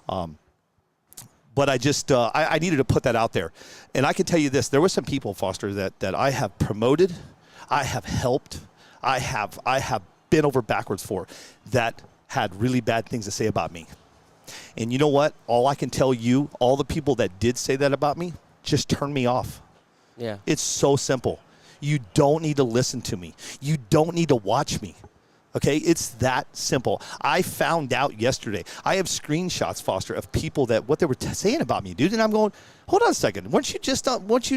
But I just I needed to put that out there. And I can tell you this. There were some people, Foster, that I have promoted, I have helped, I have bent over backwards for, that had really bad things to say about me. And you know what? All I can tell you, all the people that did say that about me, just turn me off. Yeah. It's so simple. You don't need to listen to me. You don't need to watch me. Okay, it's that simple. I found out yesterday. I have screenshots, Foster, of people what they were saying about me, dude. And I'm going, hold on a second. Weren't you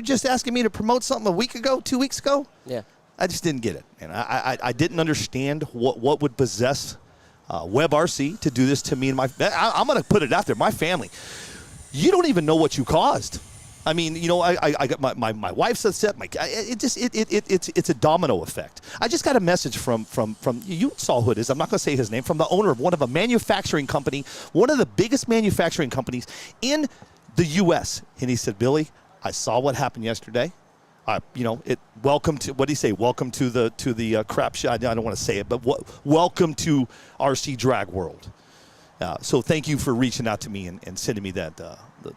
just asking me to promote something a week ago, 2 weeks ago? Yeah. I just didn't get it, and I didn't understand what would possess WebRC to do this to me and my. I'm going to put it out there. My family. You don't even know what you caused. I mean, I got my wife's upset. It's a domino effect. I just got a message from you saw who it is. I'm not going to say his name. From the owner of one of a manufacturing company, one of the biggest manufacturing companies in the U.S. And he said, "Billy, I saw what happened yesterday. Welcome to, what do you say? Welcome to the crap show. I don't want to say it, but welcome to RC Drag World. So thank you for reaching out to me and sending me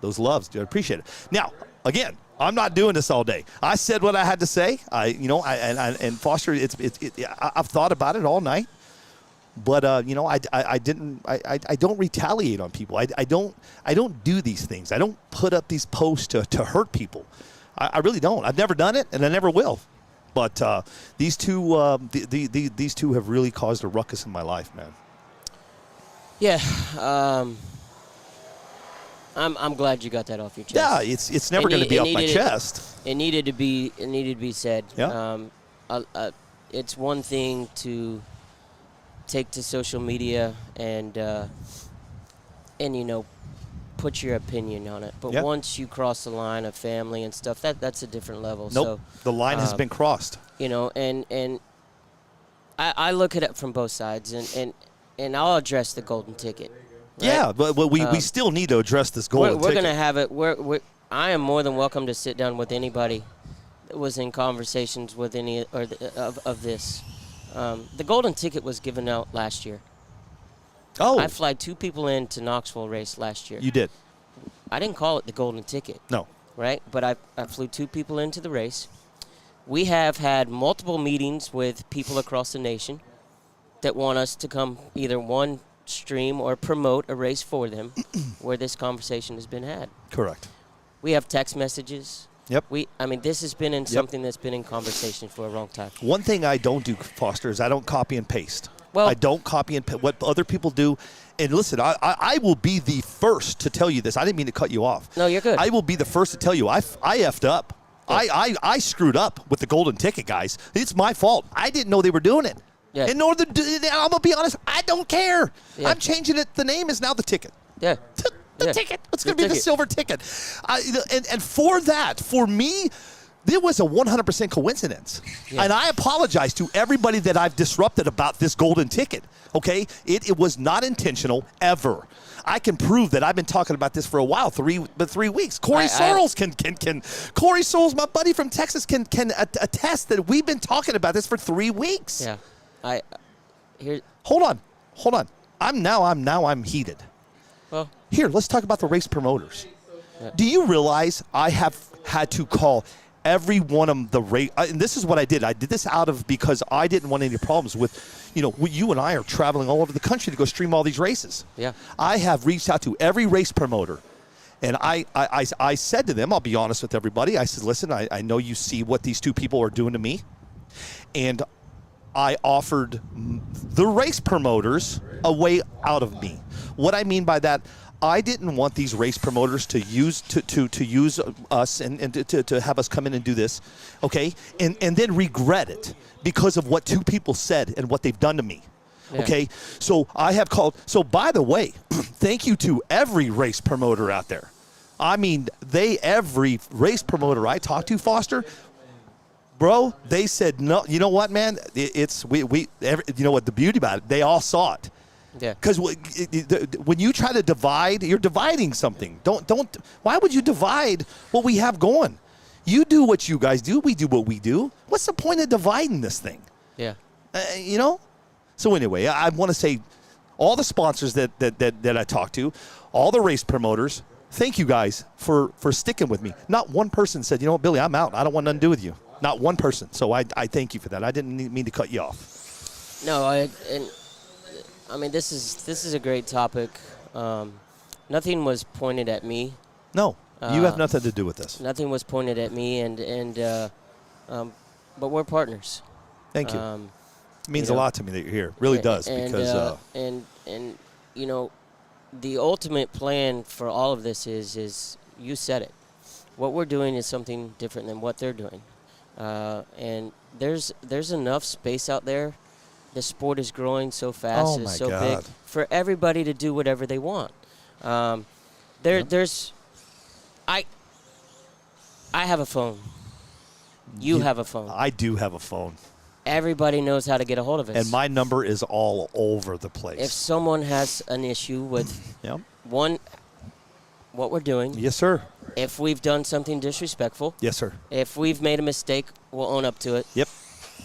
those loves. Dude, I appreciate it. Now, again, I'm not doing this all day. I said what I had to say. And Foster, I've thought about it all night. But I don't retaliate on people. I don't do these things. I don't put up these posts to hurt people. I really don't. I've never done it, and I never will. But these two have really caused a ruckus in my life, man. Yeah, I'm glad you got that off your chest. Yeah, it's never going to be off my chest. It needed to be said. Yeah. It's one thing to take to social media and put your opinion on it. But once you cross the line of family and stuff, that's a different level. Nope. So the line has been crossed. And I look at it from both sides, and I'll address the golden ticket. Right? Yeah, but we still need to address this golden ticket. We're going to have it. I am more than welcome to sit down with anybody that was in conversations with any of this. The golden ticket was given out last year. Oh. I flagged 2 people into Knoxville race last year. You did. I didn't call it the golden ticket. No. Right? But I flew 2 people into the race. We have had multiple meetings with people across the nation that want us to come either one stream or promote a race for them where this conversation has been had. Correct. We have text messages. Yep. This has been in something that's been in conversation for a long time. One thing I don't do, Foster, is I don't copy and paste. Well, I don't copy and paste what other people do. And listen, I will be the first to tell you this. I didn't mean to cut you off. No, you're good. I will be the first to tell you I effed up. Yeah. I screwed up with the golden ticket, guys. It's my fault. I didn't know they were doing it. Yeah. I'm going to be honest, I don't care. Yeah. I'm changing it. The name is now the ticket. Yeah. The ticket. It's going to be the silver ticket. And for that, for me, there was a 100% coincidence. Yeah. And I apologize to everybody that I've disrupted about this golden ticket, okay? It was not intentional ever. I can prove that I've been talking about this for a while, 3 weeks. Corey Sorrells Corey Sorrells, my buddy from Texas, can attest that we've been talking about this for 3 weeks. Yeah. Hold on. I'm heated. Well, here, let's talk about the race promoters. Yeah. Do you realize I have had to call every one of the race, and this is what I did. I did this because I didn't want any problems with, you and I are traveling all over the country to go stream all these races. Yeah. I have reached out to every race promoter, and I said to them, I'll be honest with everybody, I said, listen, I know you see what these 2 people are doing to me, and I offered the race promoters a way out of me. What I mean by that, I didn't want these race promoters to use us and to have us come in and do this, okay, and then regret it because of what 2 people said and what they've done to me. Yeah. Okay, so I have called. So by the way, thank you to every race promoter out there. I mean, every race promoter I talked to, Foster, bro, they said no. You know what, man? You know what the beauty about it? They all saw it. Yeah. Because when you try to divide, you're dividing something. Don't. Why would you divide what we have going? You do what you guys do. We do what we do. What's the point of dividing this thing? Yeah. So anyway, I want to say, all the sponsors that I talked to, all the race promoters, thank you guys for sticking with me. Not one person said, Billy, I'm out. I don't want nothing to do with you. Not one person. So I thank you for that. I didn't mean to cut you off. No, this is a great topic. Nothing was pointed at me. No, you have nothing to do with this. Nothing was pointed at me, but we're partners. Thank you. It means a lot to me that you're here. It really does. The ultimate plan for all of this is you said it. What we're doing is something different than what they're doing, and there's enough space out there. The sport is growing so fast, it's so big for everybody to do whatever they want. I have a phone. You have a phone. I do have a phone. Everybody knows how to get a hold of us. And my number is all over the place. If someone has an issue with what we're doing. Yes, sir. If we've done something disrespectful. Yes, sir. If we've made a mistake, we'll own up to it. Yep.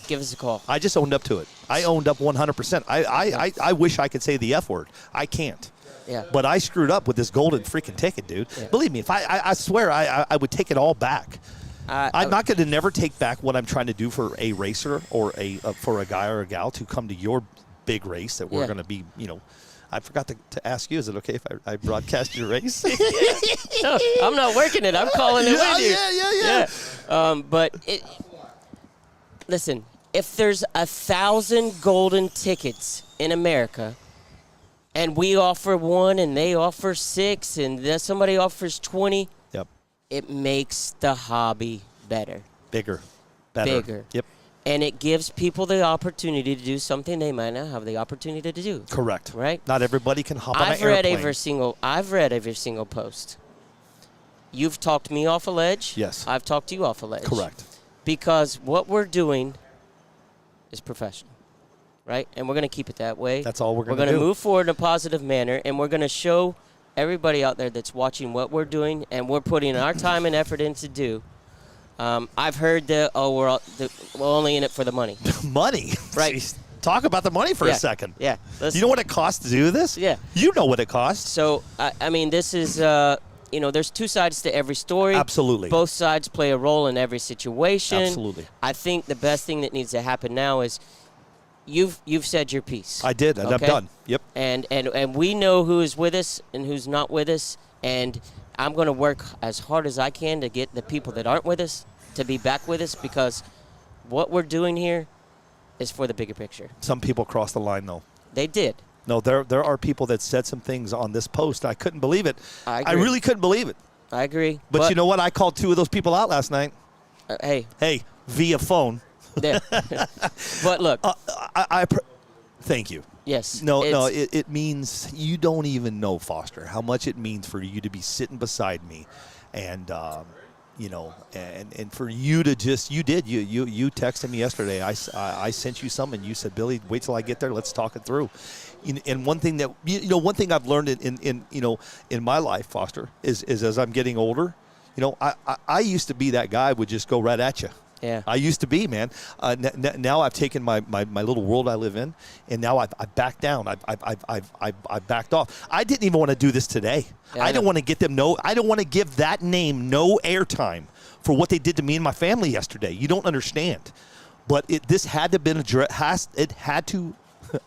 Give us a call. I just owned up to it. I owned up 100%. I wish I could say the F word. I can't. Yeah. But I screwed up with this golden freaking ticket, dude. Yeah. Believe me, if I swear I would take it all back. I'm not going to never take back what I'm trying to do for a racer or for a guy or a gal to come to your big race that we're going to be, I forgot to ask you, is it okay if I broadcast your race? No, I'm not working it. I'm calling it with you. Yeah. But listen, if there's 1,000 golden tickets in America, and we offer 1 and they offer 6 and then somebody offers 20, Yep. it makes the hobby better. Better. Yep. And it gives people the opportunity to do something they might not have the opportunity to do. Correct. Right? Not everybody can hop on an I've read airplane. I've read every single post. You've talked me off a ledge. Yes. I've talked you off a ledge. Correct. Because what we're doing is professional, right? And we're going to keep it that way. That's all we're going to do. We're going to move forward in a positive manner, and we're going to show everybody out there that's watching what we're doing, and we're putting our time and effort in to do. I've heard that, we're only in it for the money. Money? Right. Jeez. Talk about the money for a second. Yeah. You know what it costs to do this? Yeah. You know what it costs. So, I mean, this is, there's 2 sides to every story. Absolutely. Both sides play a role in every situation. Absolutely. I think the best thing that needs to happen now is you've said your piece. I did, and I'm done. Yep. And we know who is with us and who's not with us, and I'm going to work as hard as I can to get the people that aren't with us to be back with us, because what we're doing here is for the bigger picture. Some people crossed the line, though. They did. No, there are people that said some things on this post. I couldn't believe it. I agree. I really couldn't believe it. I agree. But you know what? I called 2 of those people out last night. Hey, via phone. Yeah. But look. Thank you. Yes. No, it means you don't even know, Foster, how much it means for you to be sitting beside me, and and for you to just you texted me yesterday. I sent you some, and you said, Billy, wait till I get there. Let's talk it through. And one thing that one thing I've learned in my life, Foster, is as I'm getting older, I used to be that guy who would just go right at you. Yeah. I used to be, man. Now I've taken my little world I live in, and now I backed down. I backed off. I didn't even want to do this today. Yeah, I don't want to get them I don't want to give that name no airtime for what they did to me and my family yesterday. You don't understand. But this had to been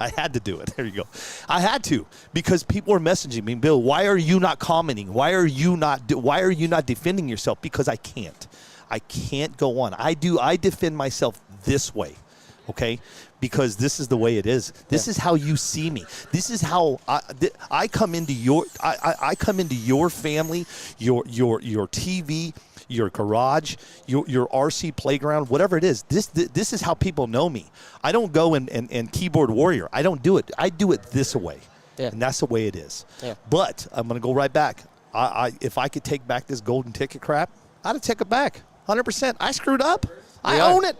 I had to do it. There you go. I had to, because people were messaging me, Bill, why are you not commenting? Why are you not defending yourself? Because I can't. I can't go on. I defend myself this way, okay? Because this is the way it is. This is how you see me. This is how I come into I come into your family, your TV, your garage, your RC playground, whatever it is. This is how people know me. I don't go and keyboard warrior. I don't do it. I do it this way, and that's the way it is. Yeah. But I'm going to go right back. If I could take back this golden ticket crap, I'd take it back. 100%. I screwed up. I own it.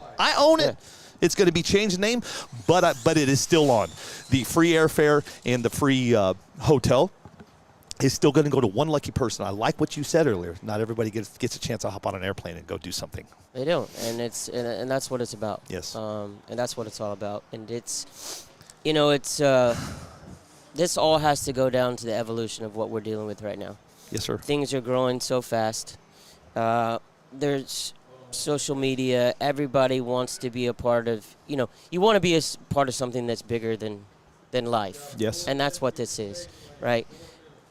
It's going to be changed name, but it is still on. The free airfare and the free hotel is still going to go to one lucky person. I like what you said earlier. Not everybody gets a chance to hop on an airplane and go do something. They don't, and and that's what it's about. Yes. And that's what it's all about. And it's this all has to go down to the evolution of what we're dealing with right now. Yes, sir. Things are growing so fast. There's social media. Everybody wants to be a part of, you want to be a part of something that's bigger than life. Yes. And that's what this is, right?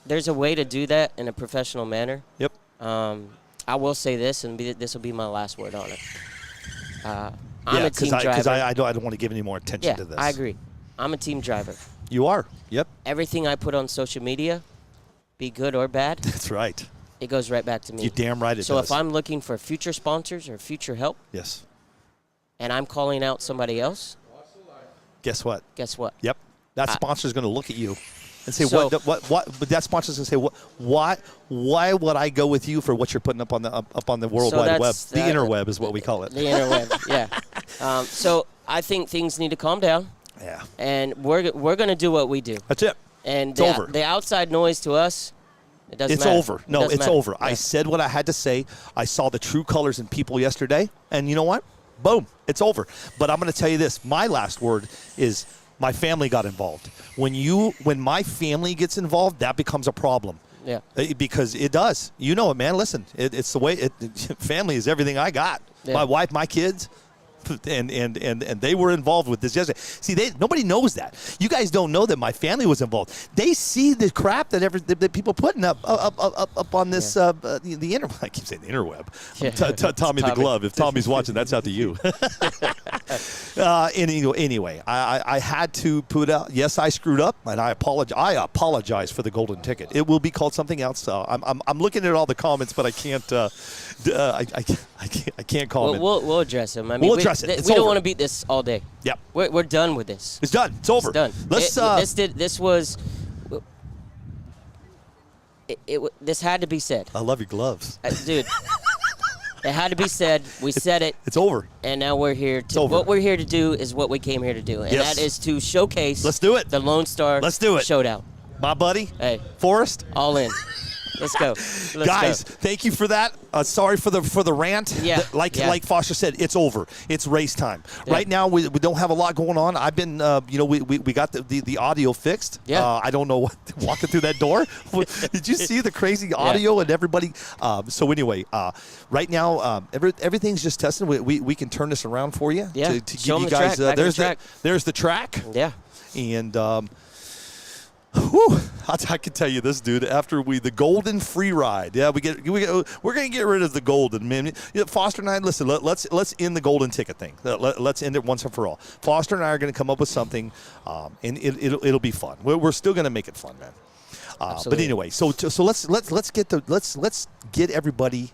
There's a way to do that in a professional manner. Yep. I will say this, and this will be my last word on it. I'm a team driver. Because I don't want to give any more attention to this. I agree. I'm a team driver. You are. Yep. Everything I put on social media, be good or bad. That's right. It goes right back to me. You're damn right it does. So if I'm looking for future sponsors or future help, yes, and I'm calling out somebody else, guess what? Yep. That sponsor's going to look at you and say, what? But that sponsor's going to say, why would I go with you for what you're putting up on the World Wide Web? The interweb is what we call it. The interweb, yeah. So I think things need to calm down. Yeah. And we're going to do what we do. That's it. And it's over. The outside noise to us, it doesn't matter. It's over. No, it's over. Yeah. I said what I had to say. I saw the true colors in people yesterday, and you know what? Boom, it's over. But I'm going to tell you this. My last word is My family got involved. When my family gets involved, that becomes a problem. Yeah. Because it does. You know it, man. Listen, it's the way family is everything I got. Yeah. My wife, my kids. And they were involved with this yesterday. See, nobody knows that. You guys don't know that my family was involved. They see the crap that people putting up on this the inter. I keep saying the interweb. Yeah. Tommy the glove. If Tommy's watching, that's out to you. Anyway, I had to put out. Yes, I screwed up, and I apologize for the golden ticket. It will be called something else. I'm looking at all the comments, but I can't. I can't comment. We'll address them. I mean, we'll address it. We It's don't over. want to beat this all day. Yep. We're done with this. It's done. It's over. It's done. Let's. This had to be said. I love your gloves. Dude, it had to be said. We said it. It's over. And now we're here. Over. What we're here to do is what we came here to do. And Yes. that is to showcase Let's do it. the Lone Star Let's do it. Showdown. My buddy. Hey. Forrest. All in. Let's go. Guys, thank you for that. Sorry for the rant. Yeah. Like Foster said, it's over. It's race time. Yeah. Right now, we don't have a lot going on. I've been, we got the audio fixed. Yeah. I don't know what walking through that door. Did you see the crazy audio and everybody? So anyway, right now, everything's just testing. We can turn this around for you. Yeah. To Show give you them the guys. track. Back of the track. There's the track. Yeah. And. Whew, I can tell you this, dude. After the golden free ride, we're gonna get rid of the golden, man. Foster and I, listen. Let's end the golden ticket thing. Let's end it once and for all. Foster and I are gonna come up with something, and it'll be fun. We're still gonna make it fun, man. But anyway, so let's get everybody.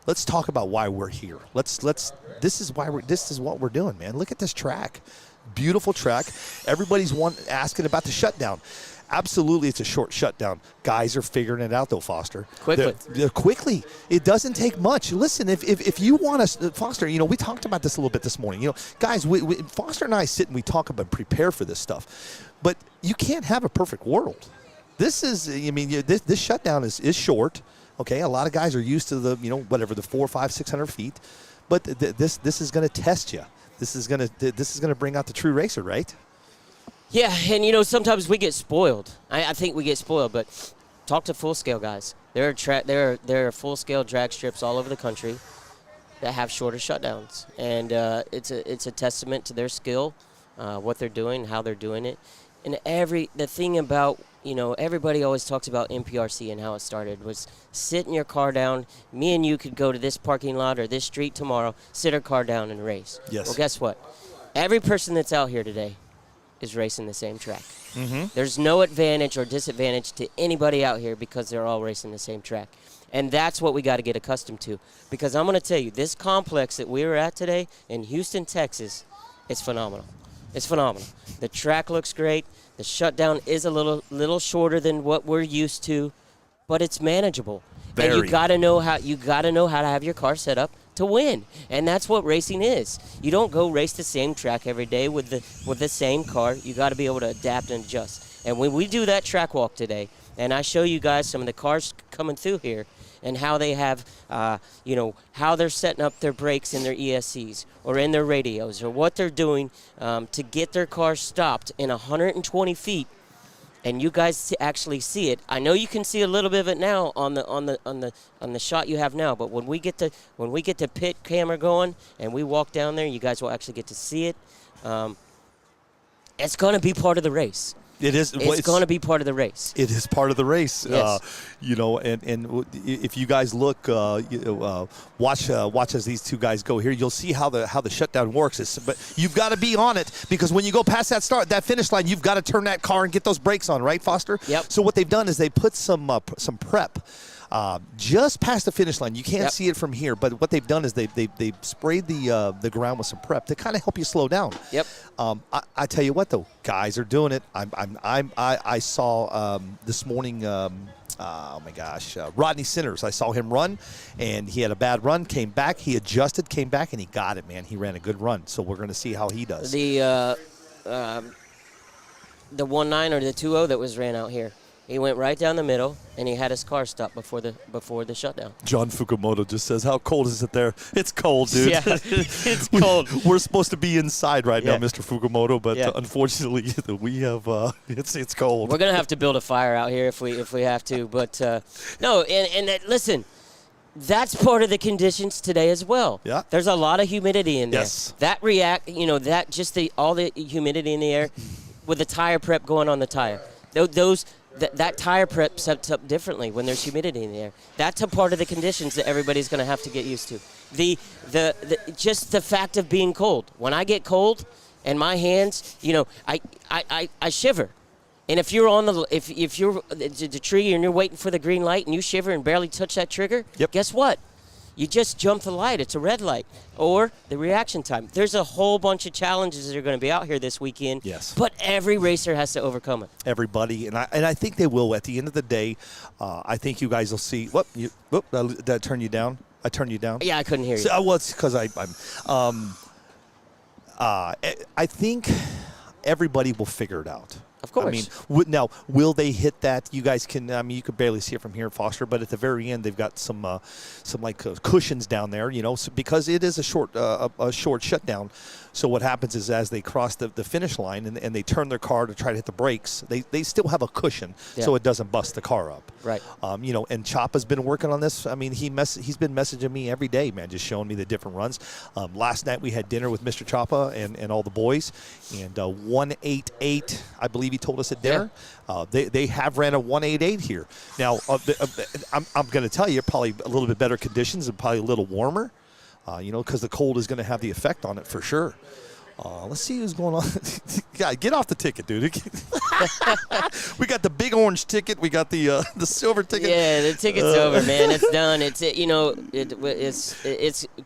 Let's talk about why we're here. This is what we're doing, man. Look at this track, beautiful track. Everybody's asking about the shutdown. Absolutely, it's a short shutdown. Guys are figuring it out, though, Foster. Quickly. It doesn't take much. Listen, if you want us, Foster, we talked about this a little bit this morning. Guys, Foster and I sit and we talk about prepare for this stuff. But you can't have a perfect world. This is, this shutdown is short. Okay, a lot of guys are used to the 400, 500, 600 feet. But this is going to test you. This is going to bring out the true racer, right? Yeah, and sometimes we get spoiled. I think we get spoiled, but talk to Full Scale guys. There are Full Scale drag strips all over the country that have shorter shutdowns, and it's a testament to their skill, what they're doing, how they're doing it, and the thing about everybody always talks about NPRC and how it started was sitting your car down. Me and you could go to this parking lot or this street tomorrow, sit our car down and race. Yes. Well, guess what? Every person that's out here today is racing the same track. Mm-hmm. There's no advantage or disadvantage to anybody out here because they're all racing the same track. And that's what we got to get accustomed to. Because I'm going to tell you, this complex that we were at today in Houston, Texas, it's phenomenal. It's phenomenal. The track looks great. The shutdown is a little shorter than what we're used to, but it's manageable. Very. And you got to know how to have your car set up to win, and that's what racing is. You don't go race the same track every day with the same car. You got to be able to adapt and adjust. And when we do that track walk today, and I show you guys some of the cars coming through here, and how they have, how they're setting up their brakes in their ESCs or in their radios, or what they're doing to get their cars stopped in 120 feet. And you guys actually see it. I know you can see a little bit of it now on the shot you have now. But when we get the pit camera going and we walk down there, you guys will actually get to see it. It's going to be part of the race. It is. It's going to be part of the race. It is part of the race. Yes. And if you guys look, watch as these two guys go here, you'll see how the shutdown works. But you've got to be on it, because when you go past that finish line, you've got to turn that car and get those brakes on, right, Foster? Yep. So what they've done is they put some prep just past the finish line. You can't see it from here, but what they've done is they sprayed the ground with some prep to kind of help you slow down. Yep. I tell you what, though, guys are doing it. I saw this morning. Oh my gosh, Rodney Sinners. I saw him run, and he had a bad run. Came back, he adjusted, came back, and he got it. Man, he ran a good run. So we're going to see how he does. The 1.9 or the 2.0 that was ran out here. He went right down the middle, and he had his car stopped before the shutdown. John Fukumoto just says, "How cold is it there?" It's cold, dude. Yeah, it's cold. We're supposed to be inside right now, Yeah. Mr. Fukumoto, but Yeah. Unfortunately, we have it's cold. We're gonna have to build a fire out here if we have to. But no, and listen, that's part of the conditions today as well. Yeah. There's a lot of humidity in there. Yes. That that just all the humidity in the air, with the tire prep going on the tire. That tire prep sets up differently when there's humidity in the air. That's a part of the conditions that everybody's going to have to get used to. Just the fact of being cold. When I get cold, and my hands, I shiver. And if you're on if you're the tree and you're waiting for the green light and you shiver and barely touch that trigger, Yep. Guess what? You just jump the light. It's a red light. Or the reaction time. There's a whole bunch of challenges that are going to be out here this weekend. Yes. But every racer has to overcome it. Everybody, and I think they will. At the end of the day, I think you guys will see. Did I turn you down? I turned you down? Yeah, I couldn't hear you. So, well, it's because I think everybody will figure it out. Of course. I mean, now, will they hit that? You guys can. I mean, you could barely see it from here, Foster. But at the very end, they've got some cushions down there. Because it is a short shutdown. So what happens is, as they cross the finish line and they turn their car to try to hit the brakes, they still have a cushion, so it doesn't bust the car up. Right. And Choppa's been working on this. I mean, he's been messaging me every day, man, just showing me the different runs. Last night we had dinner with Mr. Choppa and all the boys, and 188, I believe he told us at dinner. Yeah. They have ran a 188 here. Now, I'm going to tell you, probably a little bit better conditions and probably a little warmer. Because the cold is going to have the effect on it for sure. Let's see who's going on. Yeah, get off the ticket, dude. We got the big orange ticket. We got the silver ticket. Yeah, the ticket's over, man. It's done. It's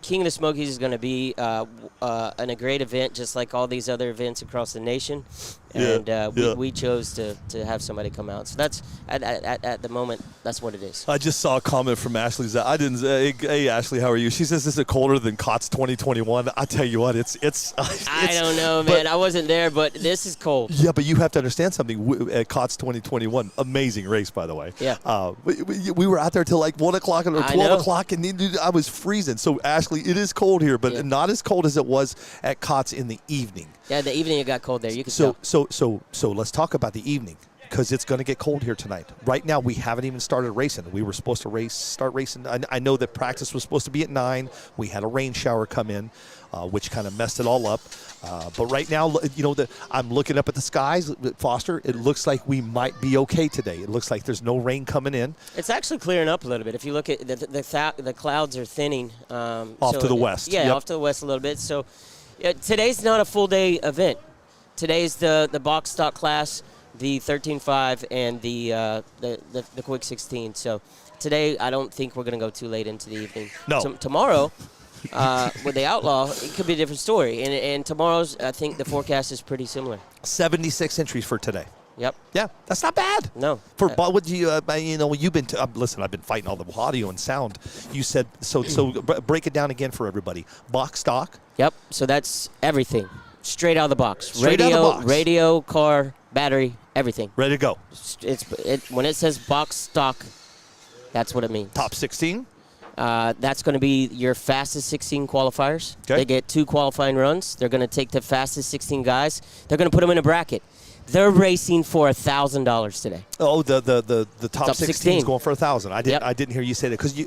King of the Smokies is going to be a great event, just like all these other events across the nation. And we chose to have somebody come out. So that's at the moment, that's what it is. I just saw a comment from Ashley. I didn't. Hey, Ashley, how are you? She says, "Is it colder than COTS 2021?" I tell you what, it's I don't know, man. I wasn't there, but this is cold. Yeah, but you have to understand something. At COTS 2021, amazing race, by the way. Yeah. We were out there till like 1 o'clock or 12 o'clock, and I was freezing. So, Ashley, it is cold here, but not as cold as it was at COTS in the evening. Yeah, the evening it got cold there. You can tell. So let's talk about the evening, because it's going to get cold here tonight. Right now, we haven't even started racing. We were supposed to start racing. I know that practice was supposed to be at 9. We had a rain shower come in, which kind of messed it all up. But right now, I'm looking up at the skies, Foster. It looks like we might be okay today. It looks like there's no rain coming in. It's actually clearing up a little bit. If you look at the clouds are thinning. Off to the west. Yeah, Yep. off to the west a little bit. So today's not a full day event. Today's the box stock class, the 13.5, and the quick 16. So today, I don't think we're going to go too late into the evening. No. Tomorrow, with the Outlaw, it could be a different story. And tomorrow's, I think the forecast is pretty similar. 76 entries for today. Yep. Yeah, that's not bad. No. What you you've been listen. I've been fighting all the audio and sound. You said so. Break it down again for everybody. Box stock. Yep. So that's everything, straight out of the box. Straight out of the box. Radio, car, battery, everything. Ready to go. When it says box stock, that's what it means. Top 16. That's going to be your fastest 16 qualifiers. Okay. They get 2 qualifying runs. They're going to take the fastest 16 guys. They're going to put them in a bracket. They're racing for $1,000 today. Oh, the top 16 is going for 1,000. I didn't hear you say that, because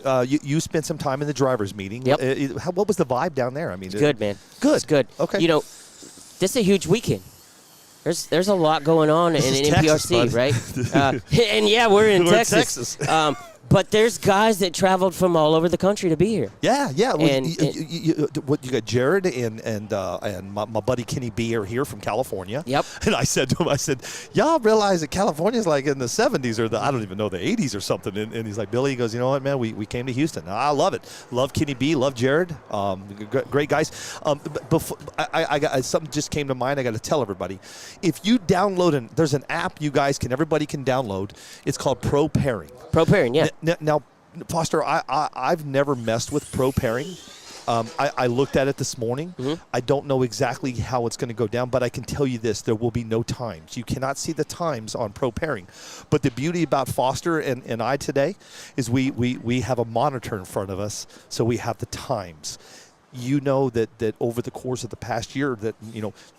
you spent some time in the drivers' meeting. Yep. What was the vibe down there? I mean, It's good, man. Good. It's good. Okay. This is a huge weekend. There's a lot going on in NPRC, right? And yeah, we're in Texas. But there's guys that traveled from all over the country to be here. Yeah. Well, And- you got Jared and my buddy Kenny B are here from California. Yep. And I said to him, y'all realize that California's like in the 70s or I don't even know, the 80s or something. And he's like, Billy, he goes, you know what, man, we came to Houston. I love it. Love Kenny B. Love Jared. Great guys. Before I got something just came to mind. I got to tell everybody. If you download there's an app everybody can download. It's called Pro Pairing. Pro pairing, yeah. Now, Foster, I've never messed with Pro Pairing. I looked at it this morning. I don't know exactly how it's going to go down, but I can tell you this: there will be no times. You cannot see the times on pro pairing. But the beauty about Foster and I today is we have a monitor in front of us, so we have the times. You know that over the course of the past year that,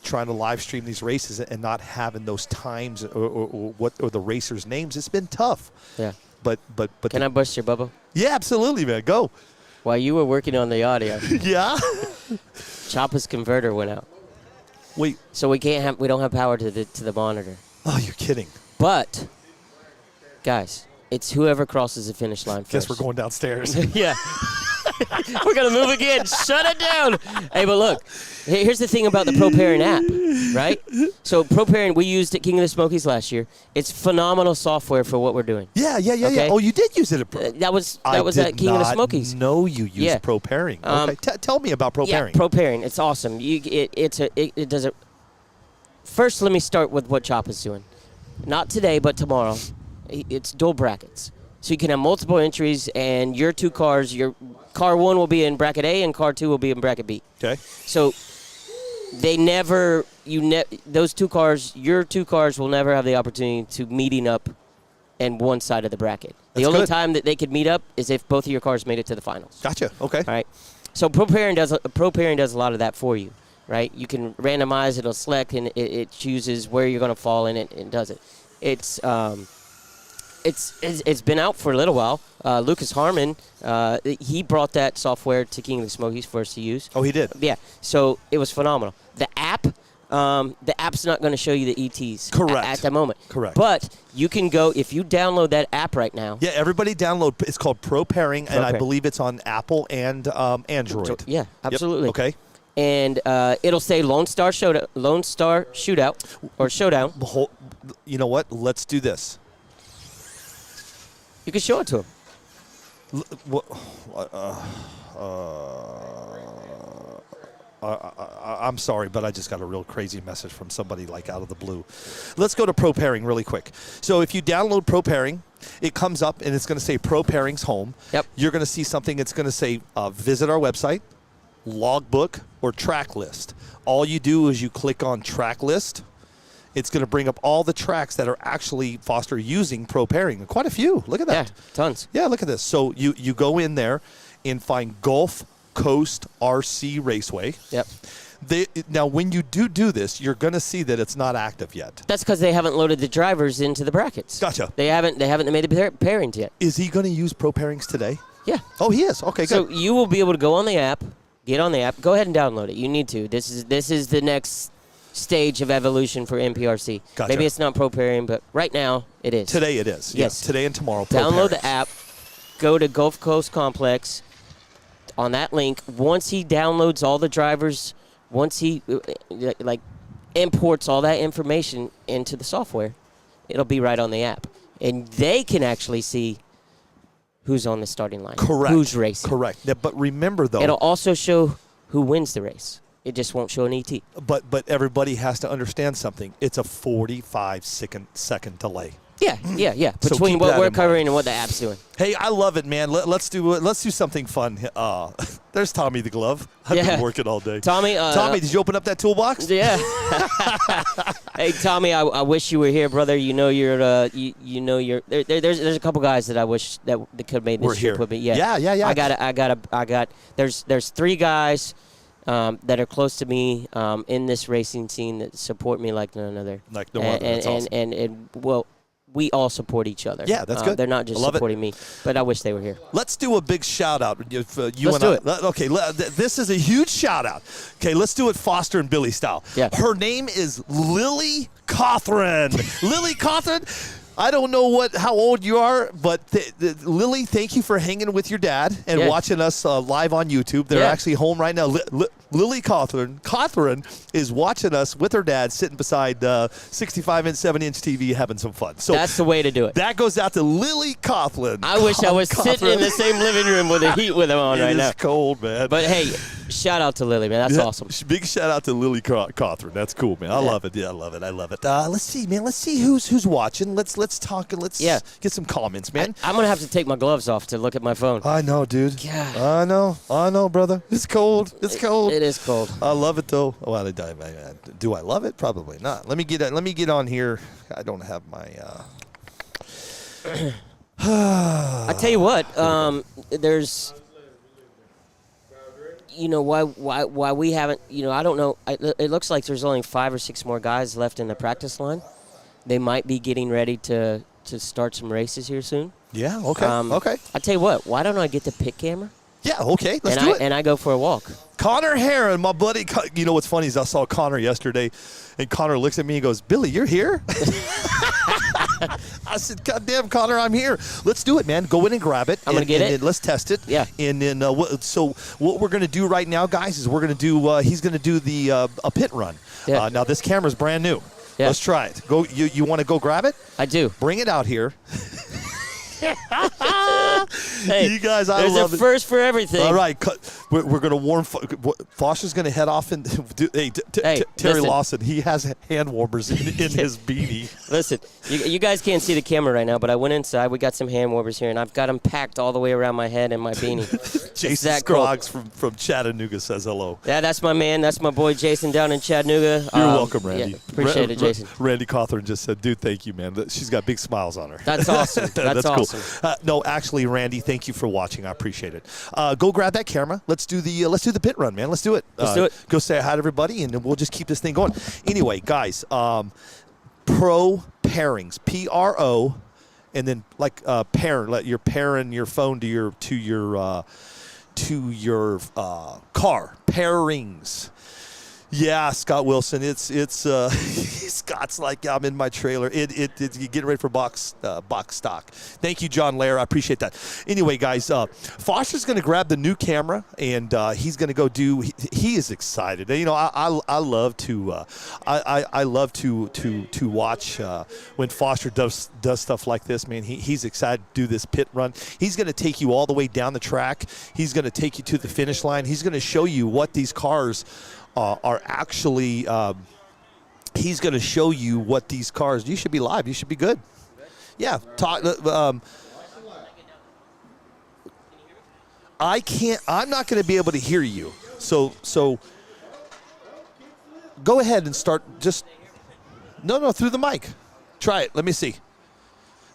trying to live stream these races and not having those times or the racers' names, it's been tough. Yeah. But Can I bust your bubble? Yeah, absolutely, man. Go. While you were working on the audio, Yeah. Choppa's converter went out. Wait. So we don't have power to the monitor. Oh, you're kidding. But guys, it's whoever crosses the finish line first. Guess we're going downstairs. Yeah. We're going to move again. Shut it down. Hey, but look, here's the thing about the Pro Pairing app, right? So Pro Pairing, we used at King of the Smokies last year. It's phenomenal software for what we're doing. Yeah. Okay? Oh, you did use it at Pro. That was at King of the Smokies. I did not know you used Pro Pairing. Okay. Tell me about Pro Pairing. Yeah, Pro Pairing. It's awesome. It does it. First, let me start with what Choppa's doing. Not today, but tomorrow. It's dual brackets. So you can have multiple entries, and your two cars, your car 1 will be in bracket A, and car 2 will be in bracket B. Okay. So they never, those two cars, your two cars will never have the opportunity to meeting up in one side of the bracket. The only time that they could meet up is if both of your cars made it to the finals. Gotcha. Okay. All right. So Pro Pairing does a lot of that for you, right? You can randomize, it'll select, and it chooses where you're going to fall in it and does it. It's been out for a little while. Lucas Harmon, he brought that software to King of the Smokies for us to use. Oh, he did? Yeah. So it was phenomenal. The app's not going to show you the ETs at the moment. Correct. But you can go, if you download that app right now. Yeah, everybody download. It's called Pro Pairing, and I believe it's on Apple and Android. Yeah, absolutely. Yep. Okay. And it'll say Lone Star Showdown, or Showdown. You know what? Let's do this. You can show it to him. I'm sorry, but I just got a real crazy message from somebody like out of the blue. Let's go to Pro Pairing really quick. So if you download Pro Pairing, it comes up and it's going to say Pro Pairing's home. Yep. You're going to see something that's going to say visit our website, logbook, or track list. All you do is you click on track list. It's going to bring up all the tracks that are actually, Foster, using Pro Pairing. Quite a few. Look at that. Yeah, tons. Yeah, look at this. So you go in there and find Gulf Coast RC Raceway. Yep. Now, when you do this, you're going to see that it's not active yet. That's because they haven't loaded the drivers into the brackets. Gotcha. They haven't made the pairings yet. Is he going to use Pro Pairings today? Yeah. Oh, he is. Okay, good. So you will be able to go on the app, get on the app, go ahead and download it. You need to. This is the next stage of evolution for NPRC. Gotcha. Maybe it's not Pro Pairing, but right now it is. Today it is. Yes. Yeah, today and tomorrow. Pro Download Pairings. the app, go to Gulf Coast Complex. On that link, once he downloads all the drivers, once he imports all that information into the software, it'll be right on the app. And they can actually see who's on the starting line. Correct. Who's racing. Correct. Yeah, but remember, though. It'll also show who wins the race. It just won't show an ET. But everybody has to understand something. It's a 45-second delay. Yeah. So Between keep what that we're in covering mind. and what the app's doing. Hey, I love it, man. Let's do something fun. There's Tommy the Glove. I've been working all day. Tommy, did you open up that toolbox? Yeah. Hey, Tommy, I wish you were here, brother. You know you're there's a couple guys that I wish that could have made this trip with me. Yeah. There's 3 guys that are close to me in this racing scene that support me like none other. Like no other. That's awesome. And we all support each other. Yeah, that's good. They're not just supporting me, but I wish they were here. Let's do a big shout out. Let's do it. Okay, this is a huge shout out. Okay, let's do it Foster and Billy style. Yeah. Her name is Lily Cothran. Lily Cothran. I don't know how old you are, but Lily, thank you for hanging with your dad and watching us live on YouTube. They're actually home right now. Lily Cawthorn is watching us with her dad sitting beside 65-inch, 70-inch TV having some fun. So that's the way to do it. That goes out to Lily Cawthorn. I wish I was sitting in the same living room with the heat with him on right now. It's cold, man. But hey, shout out to Lily, man. That's awesome. Big shout out to Lily Cawthorn. That's cool, man. I love it. Yeah, I love it. I love it. Let's see, man. Let's see who's watching. Let's talk and let's get some comments, man. I'm gonna have to take my gloves off to look at my phone. I know, dude. God. I know, brother. It's cold. It's cold. It is cold. I love it though. Well, do I love it? Probably not. Let me get on here. I don't have my. I tell you what. There's. Why we haven't. I don't know. It looks like there's only 5 or 6 more guys left in the practice line. They might be getting ready to start some races here soon. Yeah. Okay. Okay. I tell you what. Why don't I get the pit camera? Yeah. Okay. Let's do it. And I go for a walk. Connor Heron, my buddy. You know what's funny is I saw Connor yesterday, and Connor looks at me and goes, "Billy, you're here?" I said, "God damn, Connor, I'm here. Let's do it, man. Go in and grab it. I'm gonna get it. And let's test it. Yeah. And then what we're gonna do right now, guys, is we're gonna do. He's gonna do the a pit run. Yeah. Now this camera's brand new. Yeah. Let's try it. Go. You want to go grab it? I do. Bring it out here. Hey, you guys, I there's love a it. first for everything. All right, we're going to warm. Foster's going to head off and Terry listen. Lawson. He has hand warmers in his beanie. Listen, you guys can't see the camera right now, but I went inside. We got some hand warmers here, and I've got them packed all the way around my head and my beanie. Jason Scroggs from Chattanooga says hello. Yeah, that's my man. That's my boy Jason down in Chattanooga. You're welcome, Randy. Yeah, appreciate it, Jason. Randy Cawthorn just said, "Dude, thank you, man." She's got big smiles on her. That's awesome. That's awesome. Cool. No, actually, Randy, thank you for watching. I appreciate it. Go grab that camera. Let's do the pit run, man. Let's do it. Let's do it. Go say hi to everybody, and then we'll just keep this thing going. Anyway, guys, pro pairings, PRO, and then pair. Let your pairing your phone to your car pairings. Yeah, Scott Wilson. It's Scott's like, I'm in my trailer. It's getting ready for box stock. Thank you, John Lair. I appreciate that. Anyway, guys, Foster's going to grab the new camera and he's going to go do. He is excited. You know, I love to I love to watch when Foster does stuff like this. Man, he's excited to do this pit run. He's going to take you all the way down the track. He's going to take you to the finish line. He's going to show you what these cars are actually. He's going to show you what these cars. You should be live. You should be good. Yeah. I can't. I'm not going to be able to hear you. So go ahead and start. Just no through the mic. Try it. Let me see.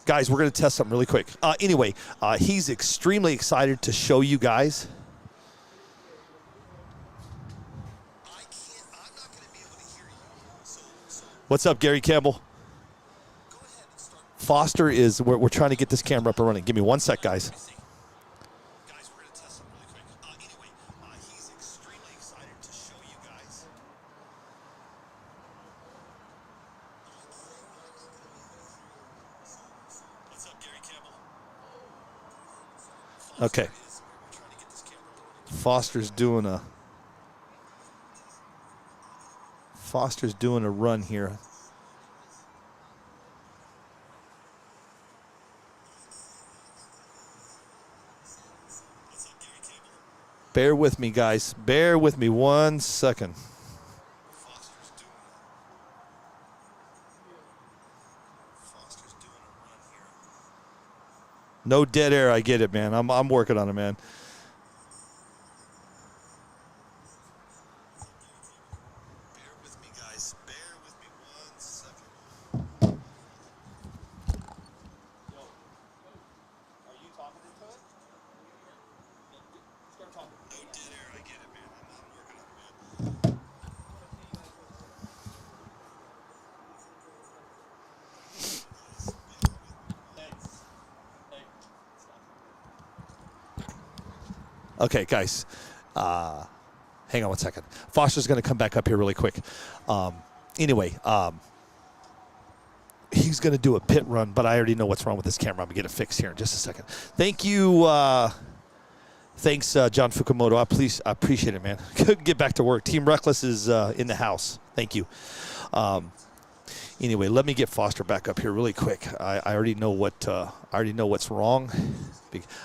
Guys, we're going to test something really quick. Anyway, he's extremely excited to show you guys. What's up, Gary Campbell? Foster is, we're trying to get this camera up and running. Give me 1 sec, guys. Guys, we're going to test something really quick. Anyway, he's extremely excited to show you guys. What's up, Gary Campbell? Okay. Foster's doing a run here. Bear with me, guys. Bear with me 1 second. No dead air. I get it, man. I'm working on it, man. Okay, guys, hang on 1 second. Foster's going to come back up here really quick. Anyway, he's going to do a pit run, but I already know what's wrong with this camera. I'm going to get it fixed here in just a second. Thank you, Thanks, John Fukumoto. I appreciate it, man. Get back to work. Team Reckless is in the house. Thank you. Anyway, let me get Foster back up here really quick. I already know what's wrong.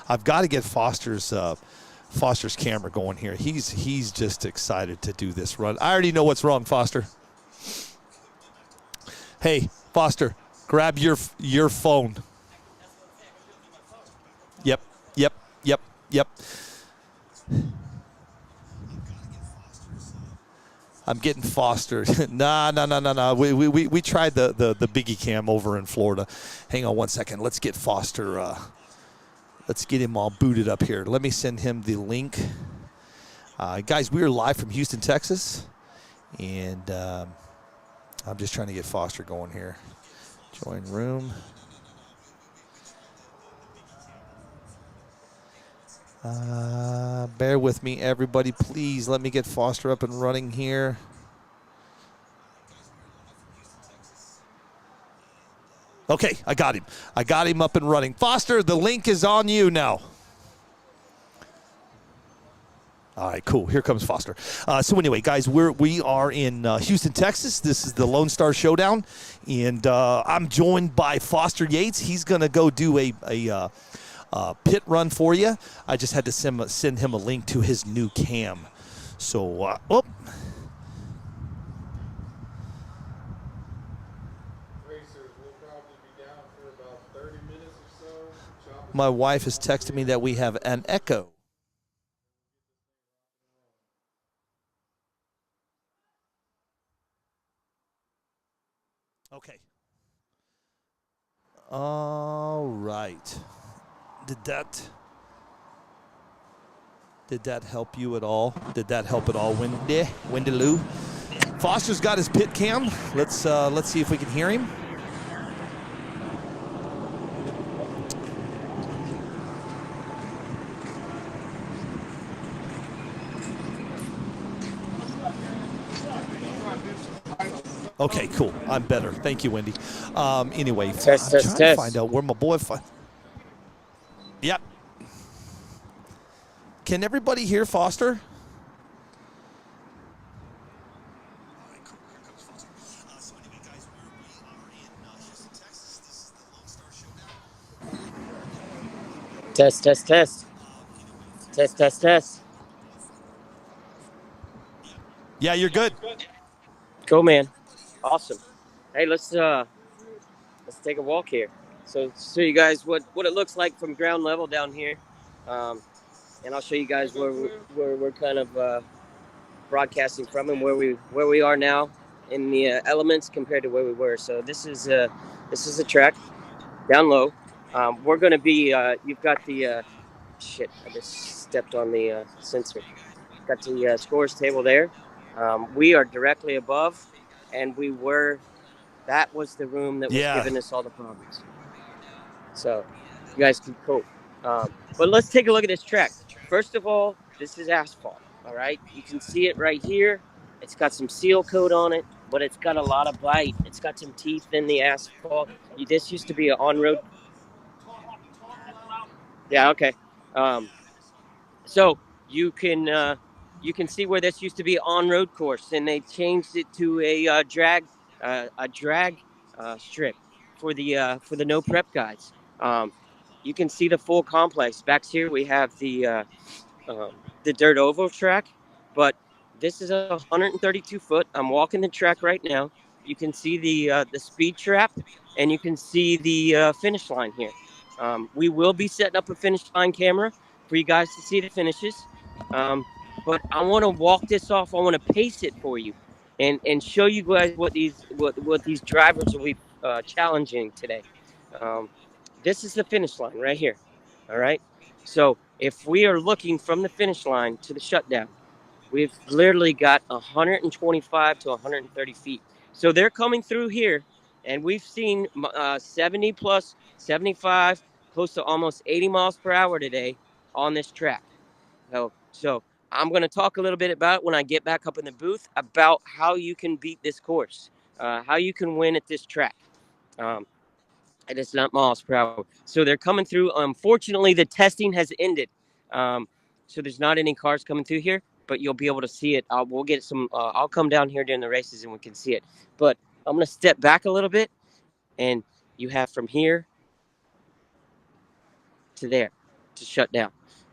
I've got to get Foster's camera going here. He's just excited to do this run. I already know what's wrong, Foster. Hey, Foster, grab your phone. Yep. I'm getting Foster. Nah. We tried the Biggie cam over in Florida. Hang on one second. Let's get Foster. Let's get him all booted up here. Let me send him the link. Guys, we are live from Houston, Texas. And I'm just trying to get Foster going here. Join room. Bear with me, everybody. Please let me get Foster up and running here. Okay, I got him. I got him up and running. Foster, the link is on you now. All right, cool. Here comes Foster. So anyway, guys, we are in Houston, Texas. This is the Lone Star Showdown, and I'm joined by Foster Yates. He's going to go do a pit run for you. I just had to send him a link to his new cam. So, Racers will probably be down for about 30 minutes or so. My wife has texted me that we have an echo. Okay. All right. Did that help you at all? Did that help at all, Wendy Lou? Foster's got his pit cam. Let's see if we can hear him. Okay, cool. I'm better. Thank you, Wendy. Anyway, I'm trying to find out where my boy. Yep. Can everybody hear Foster? Test. Yeah, you're good. Cool, man. Awesome. Hey, let's take a walk here. So show you guys what it looks like from ground level down here, and I'll show you guys where we're kind of broadcasting from and where we are now in the elements compared to where we were. So this is a track down low. We're going to be. You've got the shit. I just stepped on the sensor. Got the scores table there. We are directly above, and that was the room that was giving us all the problems. So you guys can cope. But let's take a look at this track. First of all, this is asphalt, all right? You can see it right here. It's got some seal coat on it, but it's got a lot of bite. It's got some teeth in the asphalt. This used to be an on-road. Yeah, okay. So you can see where this used to be an on-road course, and they changed it to a drag strip for the no prep guys. You can see the full complex. Back here we have the dirt oval track, but this is 132 foot. I'm walking the track right now. You can see the speed trap, and you can see the finish line here. We will be setting up a finish line camera for you guys to see the finishes. But I want to walk this off. I want to pace it for you, and show you guys what these drivers will be challenging today. This is the finish line right here. All right. So if we are looking from the finish line to the shutdown, we've literally got 125 to 130 feet. So they're coming through here, and we've seen 70 plus 75, close to almost 80 miles per hour today on this track. So I'm going to talk a little bit about when I get back up in the booth about how you can beat this course, how you can win at this track. And it's not miles per hour. So they're coming through. Unfortunately, the testing has ended. so there's not any cars coming through here, but you'll be able to see it. We'll get some. I'll come down here during the races and we can see it. But I'm gonna step back a little bit, and you have from here to there to shut down.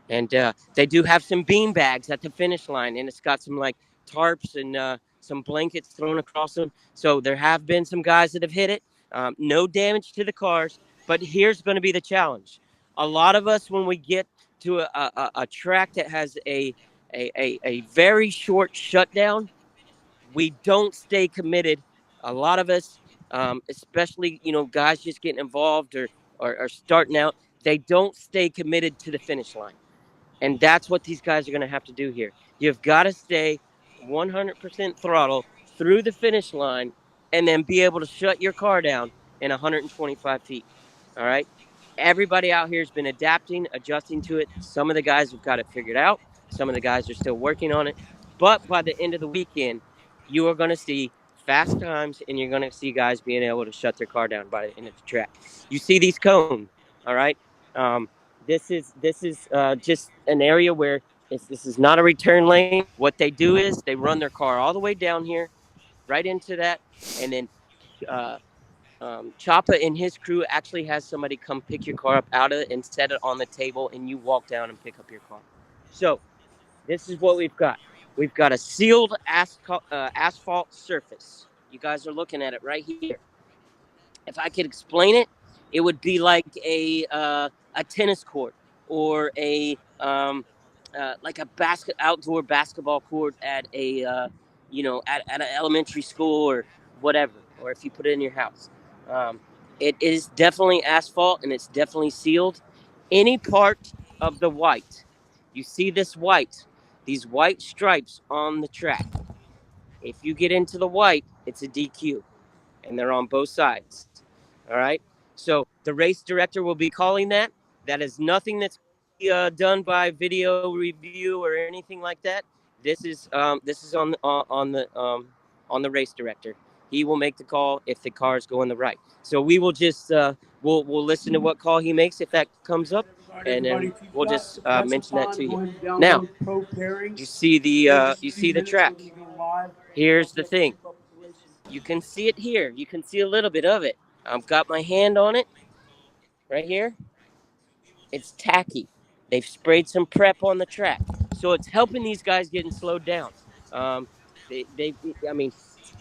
And they do have some bean bags at the finish line, and it's got some like tarps and some blankets thrown across them. So there have been some guys that have hit it. No damage to the cars, but here's going to be the challenge. A lot of us, when we get to a track that has a very short shutdown, we don't stay committed. A lot of us, especially guys just getting involved or starting out, they don't stay committed to the finish line. And that's what these guys are going to have to do here. You've got to stay 100% throttle through the finish line and then be able to shut your car down in 125 feet. All right. Everybody out here has been adapting, adjusting to it. Some of the guys have got it figured out. Some of the guys are still working on it. But by the end of the weekend, you are going to see fast times and you're going to see guys being able to shut their car down by the end of the track. You see these cones, all right? This is just an area where this is not a return lane. What they do is they run their car all the way down here, right into that, and then uh, Choppa and his crew actually has somebody come pick your car up out of it and set it on the table, and you walk down and pick up your car. So this is what we've got. We've got a sealed asphalt surface. You guys are looking at it right here. If I could explain it, it would be like a tennis court or a like a outdoor basketball court at a at an elementary school or whatever, or if you put it in your house. Um, it is definitely asphalt and it's definitely sealed. Any part of the white, you see this white, these white stripes on the track. If you get into the white, it's a DQ, and they're on both sides. All right. So the race director will be calling that. That is nothing that's done by video review or anything like that. This is on the race director. He will make the call if the cars go in the right. So we will just we'll listen to what call he makes if that comes up, and then we'll just mention that to you. Now, you see the track. Here's the thing. You can see it here. You can see a little bit of it. I've got my hand on it right here. It's tacky. They've sprayed some prep on the track, so it's helping these guys getting slowed down. Um, I mean,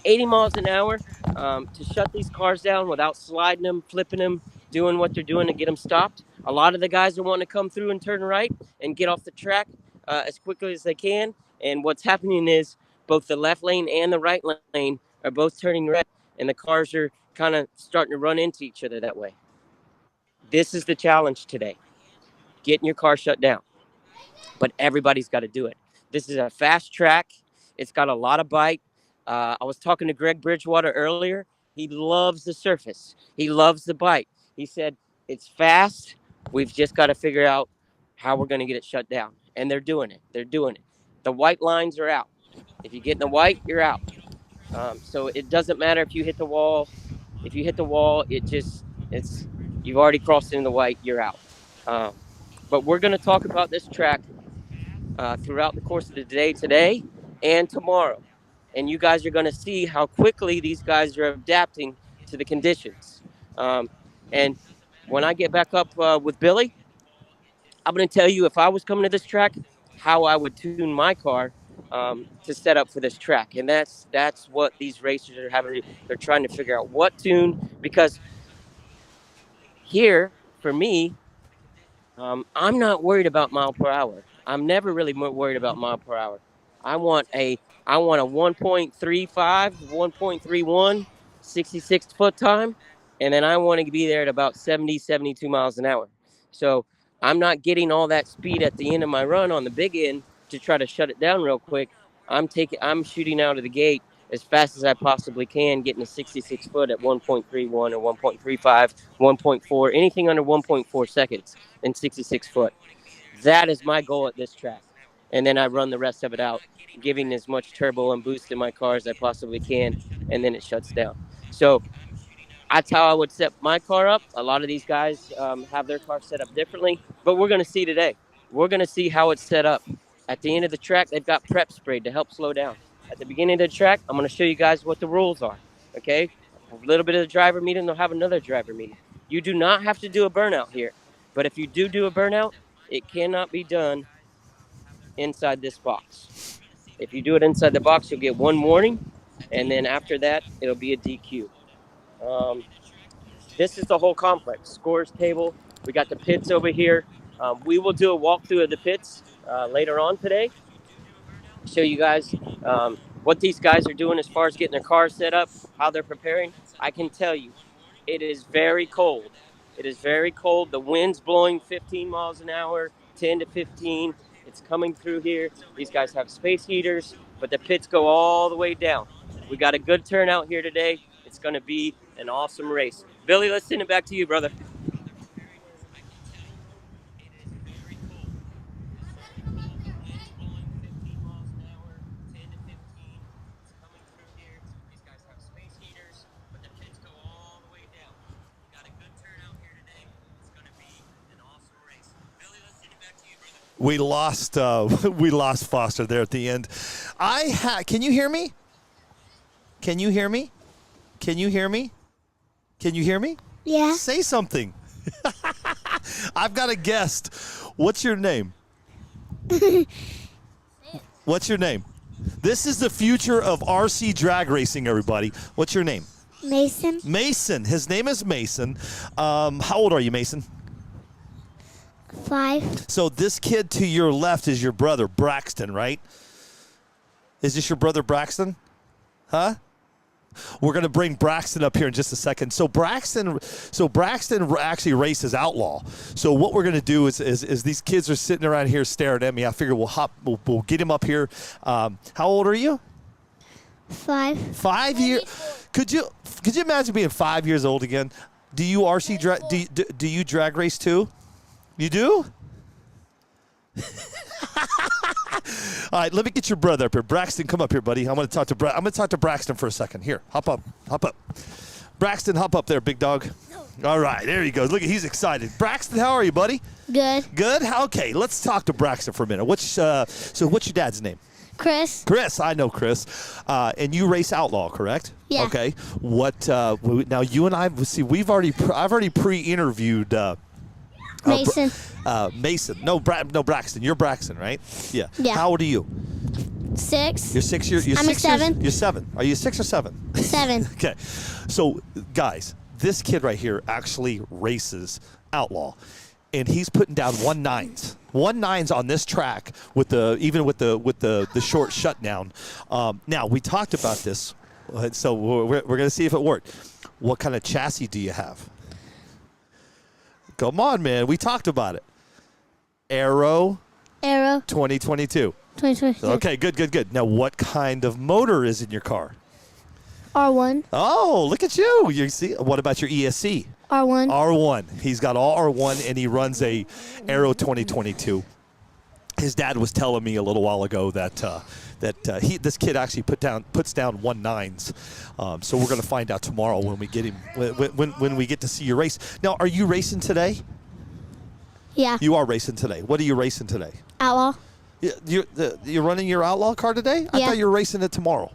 80 miles an hour to shut these cars down without sliding them, flipping them, doing what they're doing to get them stopped. A lot of the guys are wanting to come through and turn right and get off the track as quickly as they can. And what's happening is both the left lane and the right lane are both turning red, and the cars are kind of starting to run into each other that way. This is the challenge today, getting your car shut down. But everybody's got to do it. This is a fast track. It's got a lot of bite. I was talking to Greg Bridgewater earlier. He loves the surface. He loves the bite. He said, it's fast. We've just got to figure out how we're going to get it shut down. And they're doing it. They're doing it. The white lines are out. If you get in the white, you're out. So it doesn't matter if you hit the wall. If you hit the wall, it's you've already crossed into the white. You're out. But we're going to talk about this track throughout the course of the day today and tomorrow, and you guys are going to see how quickly these guys are adapting to the conditions. And when I get back up with Billy, I'm going to tell you if I was coming to this track, how I would tune my car to set up for this track. And that's what these racers are having. They're trying to figure out what tune, because here for me, I'm not worried about mile per hour. I'm never really worried about mile per hour. I want a I want a 1.35, 1.31, 66-foot time, and then I want to be there at about 70, 72 miles an hour. So I'm not getting all that speed at the end of my run on the big end to try to shut it down real quick. I'm shooting out of the gate as fast as I possibly can, getting a 66 foot at 1.31 or 1.35, 1.4, anything under 1.4 seconds in 66 foot. That is my goal at this track. And then I run the rest of it out, giving as much turbo and boost in my car as I possibly can, and then it shuts down. So that's how I would set my car up. A lot of these guys have their car set up differently, but we're going to see today. we're going to see how it's set up. At the end of the track, they've got prep spray to help slow down. At the beginning of the track, I'm going to show you guys what the rules are, okay? A little bit of the driver meeting, they'll have another driver meeting. You do not have to do a burnout here, but if you do a burnout, it cannot be done inside this box. If you do it inside the box, you'll get one warning, and then after that, it'll be a DQ. This is the whole complex. Scores table. We got the pits over here. We will do a walkthrough of the pits later on today. Show you guys what these guys are doing as far as getting their cars set up, how they're preparing. I can tell you, it is very cold. It is very cold. The wind's blowing 15 miles an hour, 10 to 15. It's coming through here. These guys have space heaters, but the pits go all the way down. We got a good turnout here today. It's going to be an awesome race. Billy, let's send it back to you, brother. We lost Foster there at the end. Can you hear me? Can you hear me? Can you hear me? Can you hear me? Yeah. Say something. I've got a guest. What's your name? What's your name? This is the future of RC drag racing, everybody. What's your name? Mason. Mason. His name is Mason. How old are you, Mason? 5. So this kid to your left is your brother, Braxton, right? Is this your brother, Braxton? Huh? We're going to bring Braxton up here in just a second. So Braxton actually races Outlaw. So what we're going to do is these kids are sitting around here staring at me. I figure we'll get him up here. How old are you? 5. 5 years. Could you imagine being 5 years old again? Do you do you drag race too? You do? All right, let me get your brother up here. Braxton, come up here, buddy. I'm going to talk to Braxton for a second. Here, hop up. Braxton, hop up there, big dog. All right, there he goes. Look, he's excited. Braxton, how are you, buddy? Good. Good? Okay, let's talk to Braxton for a minute. What's your dad's name? Chris. Chris, I know Chris. And you race Outlaw, correct? Yeah. Okay. What? Now you and I see. I've already pre-interviewed. Mason. Mason. No, Braxton. You're Braxton, right? Yeah. Yeah. How old are you? 6. You're 6 years. I'm 7. You're 7. Are you 6 or 7? 7. Okay. So, guys, this kid right here actually races Outlaw, and he's putting down 1.9s. 1.9s on this track with the short shutdown. Now we talked about this, so we're going to see if it worked. What kind of chassis do you have? Come on, man. We talked about it. Aero 2022. 2022. Okay, good. Now, what kind of motor is in your car? R1. Oh, look at you. You see? What about your ESC? R1. R1. He's got all R1, and he runs a Aero 2022. His dad was telling me a little while ago that this kid actually puts down 1.9s. So we're going to find out tomorrow when we get him when we get to see your race. Now, are you racing today? Yeah. You are racing today. What are you racing today? Outlaw. You're running your Outlaw car today? I Yeah. thought you were racing it tomorrow.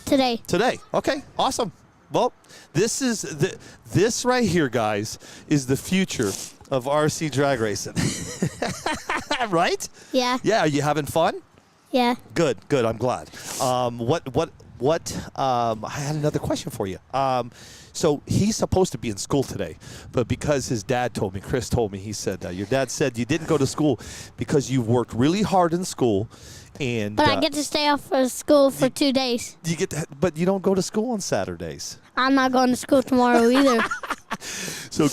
Today. Today. Okay. Awesome. Well, this right here, guys, is the future of RC drag racing. Right? Yeah. Yeah. Are you having fun? Yeah. Good. I'm glad. I had another question for you. So he's supposed to be in school today, but because his dad told me, Chris told me, he said, your dad said you didn't go to school because you worked really hard in school. But I get to stay off of school for 2 days. But you don't go to school on Saturdays. I'm not going to school tomorrow either. So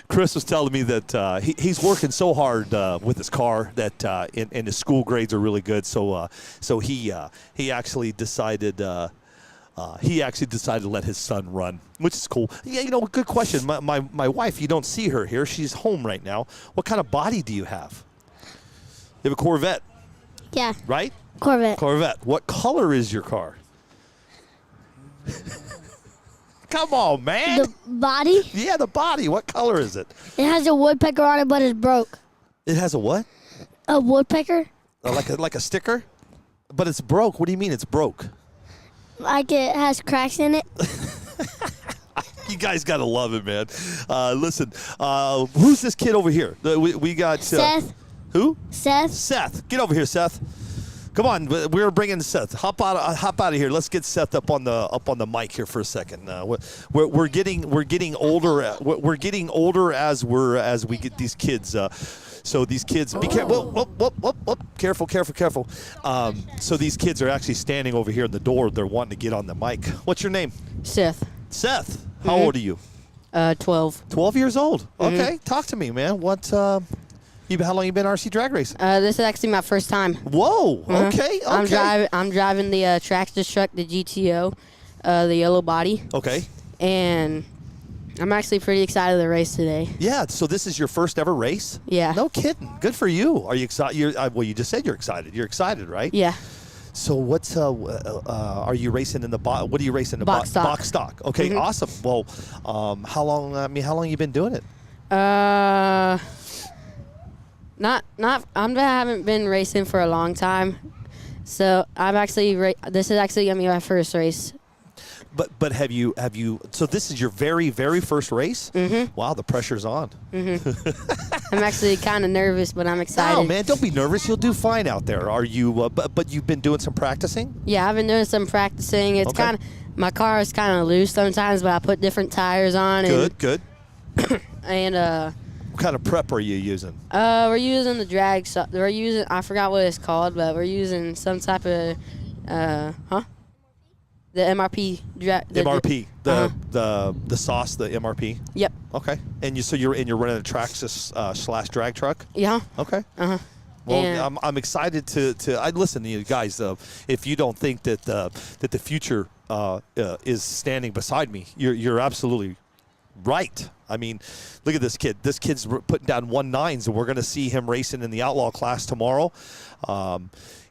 Chris was telling me that he's working so hard with his car that and his school grades are really good. So he actually decided to let his son run, which is cool. Yeah, good question. My wife, you don't see her here. She's home right now. What kind of body do you have? You have a Corvette. Yeah. Right? Corvette. What color is your car? Come on, man. The body? Yeah, the body. What color is it? It has a woodpecker on it, but it's broke. It has a what? A woodpecker. Like a sticker? But it's broke. What do you mean it's broke? Like it has cracks in it. You guys got to love it, man. Listen, who's this kid over here? We got... Seth. Who? Seth. Seth. Get over here, Seth. Come on, we're bringing Seth. Hop out of here. Let's get Seth up on the mic here for a second. We're getting older. We're getting older as we get these kids. So these kids, be careful. Whoop. Careful. So these kids are actually standing over here in the door. They're wanting to get on the mic. What's your name? Seth. Seth. How old are you? 12. 12 years old. Okay, talk to me, man. How long you been RC drag racing? This is actually my first time. Whoa. Okay. I'm driving the tractor truck, the GTO, the yellow body. Okay. And I'm actually pretty excited to race today. Yeah. So this is your first ever race? Yeah. No kidding. Good for you. Are you excited? Well, you just said you're excited. You're excited, right? Yeah. So what's are you racing in the what are you racing in? Box stock. Box stock. Okay. Awesome. Well, how long? How long you been doing it? I haven't been racing for a long time, so this is actually gonna be my first race. But have you? So this is your very first race? Mm-hmm. Wow, the pressure's on. Mm-hmm. I'm actually kind of nervous, but I'm excited. No, man, don't be nervous. You'll do fine out there. Are you? But you've been doing some practicing? Yeah, I've been doing some practicing. It's Okay. my car is kind of loose sometimes, but I put different tires on. Good. And What kind of prep are you using? we're using the drag. I forgot what it's called, but we're using some type of the MRP. MRP, the sauce, the MRP. Yep. Okay, and you're running a Traxxas / drag truck. Yeah. Okay. Uh-huh. Well, And I'm excited to. I listen to you guys. If you don't think that the future is standing beside me, you're absolutely right. I mean, look at this kid. This kid's putting down 1.9s, and we're going to see him racing in the outlaw class tomorrow.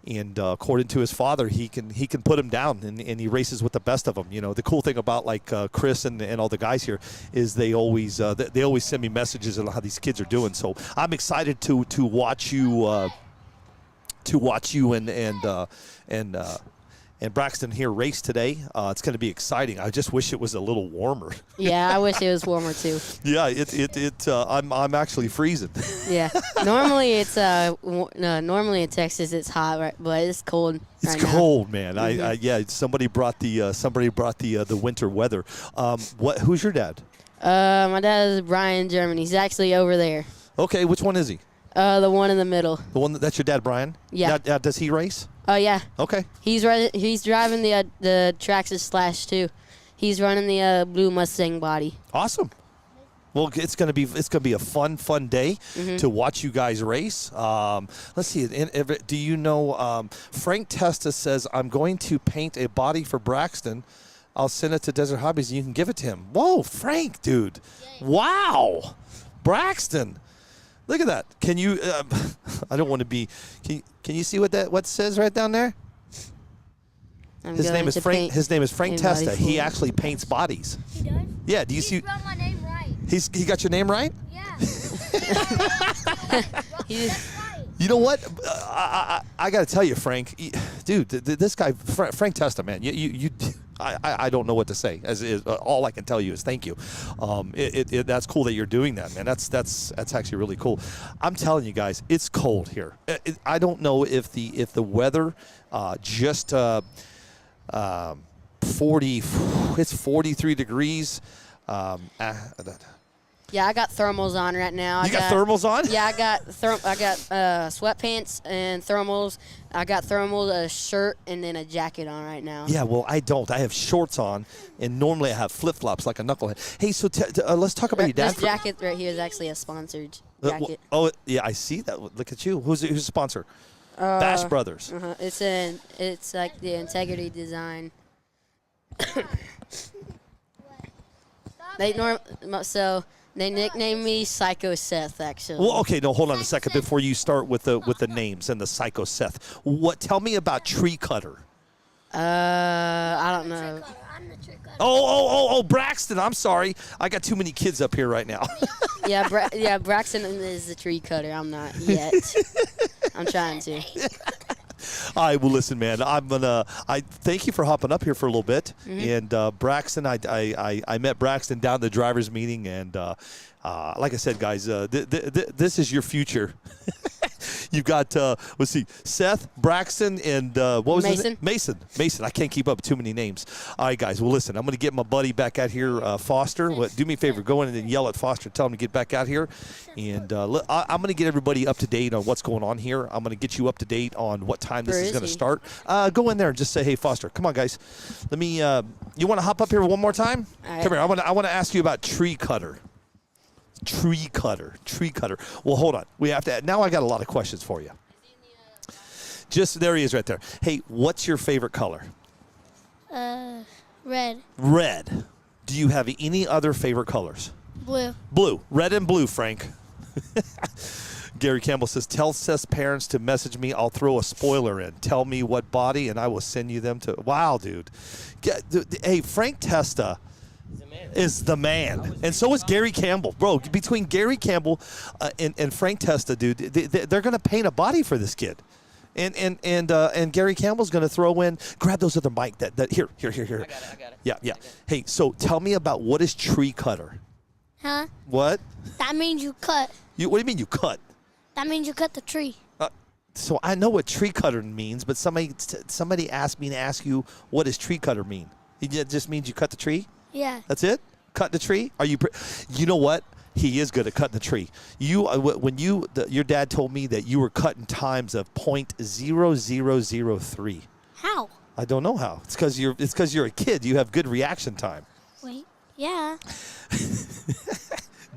And according to his father, he can put him down, and he races with the best of them. You know, the cool thing about Chris and all the guys here is they always send me messages on how these kids are doing. So I'm excited to watch you and Braxton here race today. It's going to be exciting. I just wish it was a little warmer. yeah, I wish it was warmer too. Yeah, I'm actually freezing. Yeah. Normally in Texas it's hot, right? But it's cold. It's right now. cold, man. Mm-hmm. Somebody brought the winter weather. Who's your dad? My dad is Brian, Germany. He's actually over there. Okay, which one is he? The one in the middle. The one that's your dad, Brian? Yeah. Now, does he race? Oh yeah. Okay. He's driving the Traxxas / 2. He's running the blue Mustang body. Awesome. Well, it's gonna be a fun day to watch you guys race. Let's see. Do you know? Frank Testa says I'm going to paint a body for Braxton. I'll send it to Desert Hobbies and you can give it to him. Whoa, Frank, dude! Wow, Braxton. Look at that. Can you? I don't want to be. Can you see what says right down there? His name is Frank. His name is Frank Testa. He actually paints bodies. He does? Yeah. Do you see? He spelled my name right. He got your name right? Yeah. You know what? I got to tell you, Frank, dude, this guy, Frank Testa, man, I don't know what to say. All I can tell you is thank you. That's cool that you're doing that, man. That's actually really cool. I'm telling you guys, it's cold here. I don't know if the weather just 40. It's 43 degrees. Yeah, I got thermals on right now. You got thermals on? Yeah, I got sweatpants and thermals. I got thermals, a shirt, and then a jacket on right now. Yeah, well, I don't. I have shorts on, and normally I have flip-flops like a knucklehead. Hey, so let's talk about your dad. This jacket right here is actually a sponsored jacket. Yeah, I see that. Look at you. Who's the sponsor? Bash Brothers. Uh-huh. It's like the Integrity Design. They nicknamed me Psycho Seth, actually. Well, okay, no, hold on a second before you start with the names and the Psycho Seth. Tell me about Tree Cutter. I don't know. I'm the tree cutter. Oh, Braxton. I'm sorry. I got too many kids up here right now. Yeah, Braxton is the tree cutter. I'm not yet. I'm trying to. All right, well, listen, man. I thank you for hopping up here for a little bit. Mm-hmm. And Braxton, I met Braxton down at the drivers' meeting, and like I said, guys, this is your future. You've got let's see, Seth, Braxton, and what was his name? Mason. I can't keep up with too many names. All right, guys. Well, listen, I'm going to get my buddy back out here, Foster. Do me a favor, go in and yell at Foster, tell him to get back out here, and I'm going to get everybody up to date on what's going on here. I'm going to get you up to date on what time this is going to start. Go in there and just say, hey, Foster, come on, guys. Let me. You want to hop up here one more time? All right. Come here. I want to ask you about tree cutter. Tree cutter. Well, hold on. We have to. Now I got a lot of questions for you. Just there he is, right there. Hey, what's your favorite color? Red. Red. Do you have any other favorite colors? Blue. Blue. Red and blue, Frank. Gary Campbell says, tell Seth's parents to message me. I'll throw a spoiler in. Tell me what body, and I will send you them to. Wow, dude. Hey, Frank Testa is the man, and so is Gary Campbell, bro. Between Gary Campbell and Frank Testa, dude, they're gonna paint a body for this kid, and Gary Campbell's gonna throw in. Grab those other mic. That here. I got it. Yeah. Hey, so tell me about what is tree cutter? Huh? What? That means you cut. What do you mean you cut? That means you cut the tree. So I know what tree cutter means, but somebody asked me to ask you, what does tree cutter mean? It just means you cut the tree. Yeah. That's it? Cut the tree? Are you? You know what? He is good at cutting the tree. When your dad told me that you were cutting times of .0003. How? I don't know how. It's because you're a kid. You have good reaction time. Wait. Yeah.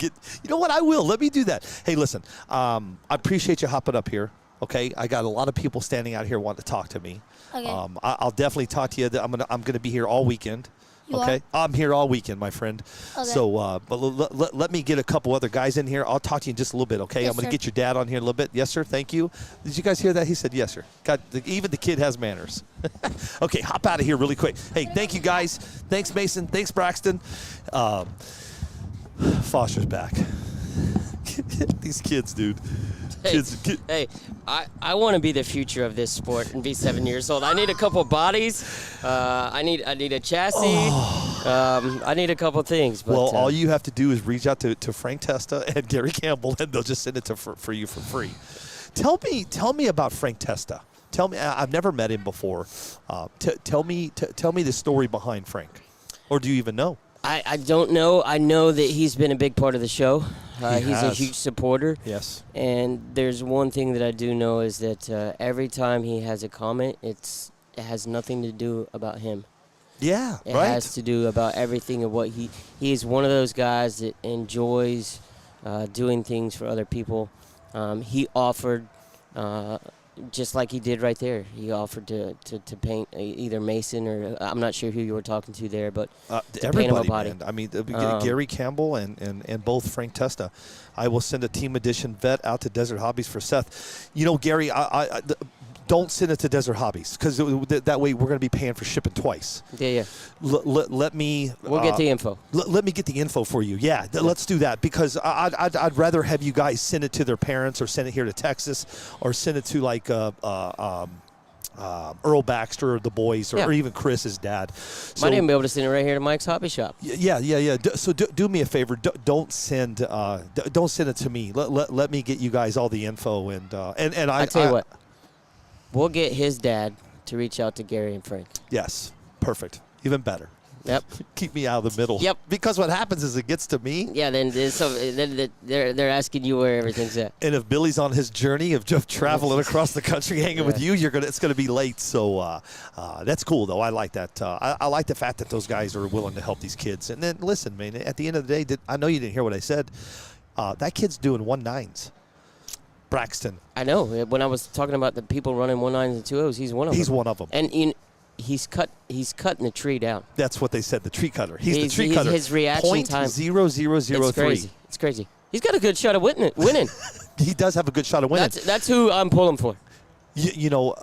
You know what? I will. Let me do that. Hey, listen. I appreciate you hopping up here. Okay, I got a lot of people standing out here wanting to talk to me. Okay. I'll definitely talk to you. I'm gonna be here all weekend. You Okay, are? I'm here all weekend, my friend. Okay. So, but let me get a couple other guys in here. I'll talk to you in just a little bit, okay? Yes, I'm going to sir. get your dad on here in a little bit. Yes, sir. Thank you. Did you guys hear that? He said yes, sir. Even the kid has manners. Okay, hop out of here really quick. Hey, thank you, guys. Thanks, Mason. Thanks, Braxton. Foster's back. These kids, dude. Hey, I want to be the future of this sport and be 7 years old. I need a couple bodies. I need a chassis. I need a couple things. But, Well, all you have to do is reach out to Frank Testa and Gary Campbell, and they'll just send it for you for free. Tell me about Frank Testa. Tell me. I've never met him before. Tell me the story behind Frank, or do you even know? I don't know. I know that he's been a big part of the show. He's a has. huge supporter. Yes. And there's one thing that I do know is that every time he has a comment, it has nothing to do about him. Yeah, It right. has to do about everything of what he's one of those guys that enjoys doing things for other people. He offered, just like he did right there, he offered to paint either Mason or I'm not sure who you were talking to there, but to paint him a everybody, body. man. I mean, Gary Campbell and both Frank Testa. I will send a team edition vet out to Desert Hobbies for Seth. You know, Gary, I don't send it to Desert Hobbies because that way we're going to be paying for shipping twice. Yeah. Let me. We'll get the info. Let me get the info for you. Yeah, let's do that because I'd rather have you guys send it to their parents or send it here to Texas or send it to like Earl Baxter or the boys or even Chris's dad. So, Might even be able to send it right here to Mike's Hobby Shop. Yeah. So do me a favor. Don't send it to me. Let me get you guys all the info and I tell you what. We'll get his dad to reach out to Gary and Frank. Yes, perfect. Even better. Yep. Keep me out of the middle. Yep. Because what happens is it gets to me. Yeah. Then they're asking you where everything's at. And if Billy's on his journey of just traveling across the country, hanging with you, it's gonna be late. So that's cool, though. I like that. I like the fact that those guys are willing to help these kids. And then listen, man. At the end of the day, I know you didn't hear what I said. That kid's doing 1.9s. Braxton. I know. When I was talking about the people running 1.9s and 2.0s, he's one of them. He's one of them. And he's cutting the tree down. That's what they said. The tree cutter. He's the tree cutter. His reaction time. .0003. It's crazy. He's got a good shot of winning. He does have a good shot of winning. That's who I'm pulling for. You know,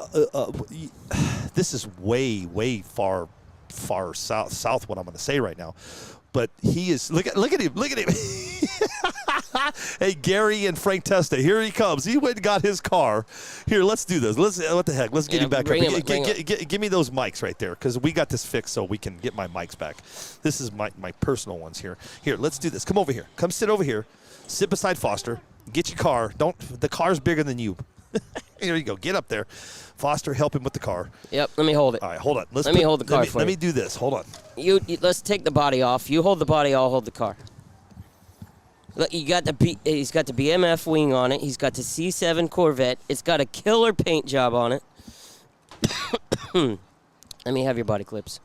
this is way far south. What I'm going to say right now. but he is. Look at him. Look at him. Hey, Gary and Frank Testa, here he comes. He went and got his car. Here, let's do this. What the heck? Let's get him back up. Give me those mics right there, because we got this fixed so we can get my mics back. This is my personal ones here. Here, let's do this. Come over here. Come sit over here. Sit beside Foster. Get your car. The car's bigger than you. Here you go. Get up there. Foster, help him with the car. Yep, let me hold it. All right, hold on. Let me hold the car for you. Let me do this. Hold on. Let's take the body off. You hold the body, I'll hold the car. Look, he's got the BMF wing on it. He's got the C7 Corvette. It's got a killer paint job on it. Let me have your body clips.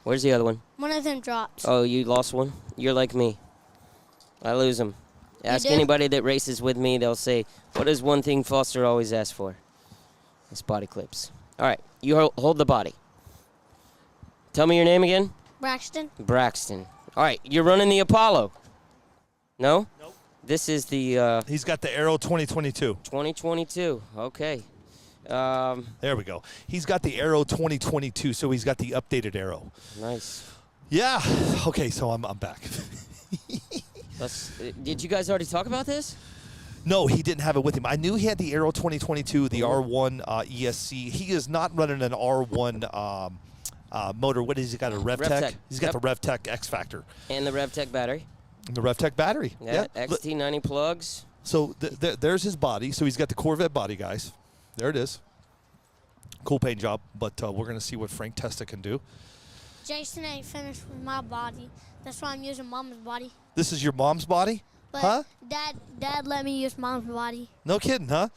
Where's the other one? One of them dropped. Oh, you lost one? You're like me. I lose them. Ask anybody that races with me. They'll say, what is one thing Foster always asks for? It's body clips. All right, you hold the body. Tell me your name again. Braxton. Braxton. All right, you're running the Apollo. No? Nope. This is the... He's got the Aero 2022. 2022. Okay. There we go. He's got the Aero 2022, so he's got the updated Aero. Nice. Yeah. Okay, so I'm back. Did you guys already talk about this? No, he didn't have it with him. I knew he had the Aero 2022, the R1 ESC. He is not running an R1 motor. What is he got? A RevTech? He's got the RevTech X Factor. And the RevTech battery. And the RevTech battery. Yeah. XT90 plugs. So there's his body. So he's got the Corvette body, guys. There it is. Cool paint job, but we're going to see what Frank Testa can do. Jason ain't finished with my body. That's why I'm using Mom's body. This is your mom's body? But huh? Dad let me use Mom's body. No kidding, huh?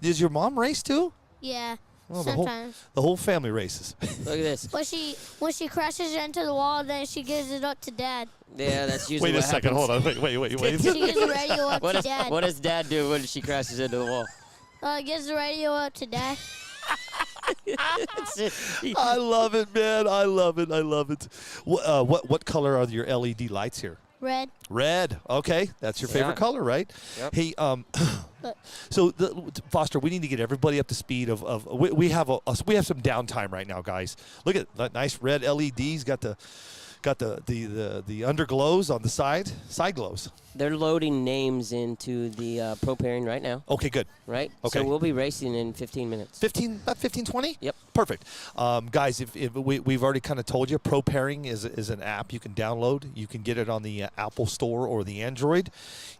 Does your mom race too? Yeah. Well, sometimes. The whole family races. Look at this. But when she crashes into the wall, then she gives it up to Dad. Yeah, that's usually Wait a what second. happens. Hold on. Wait. She gives the radio up to Dad. What does Dad do when she crashes into the wall? Gives the radio up to Dad. I love it, man. I love it. What color are your LED lights here? Red. Red. Okay, that's your favorite color, right? Yep. Hey, so Foster, we need to get everybody up to speed of we have some downtime right now, guys. Look at that nice red LEDs. Got the underglows on the side glows. They're loading names into the pro pairing right now. Okay, good. Right? Okay. So we'll be racing in 15 minutes. About 15, 20? Yep. Perfect. Guys, if we've already kind of told you, Pro Pairing is an app you can download. You can get it on the Apple Store or the Android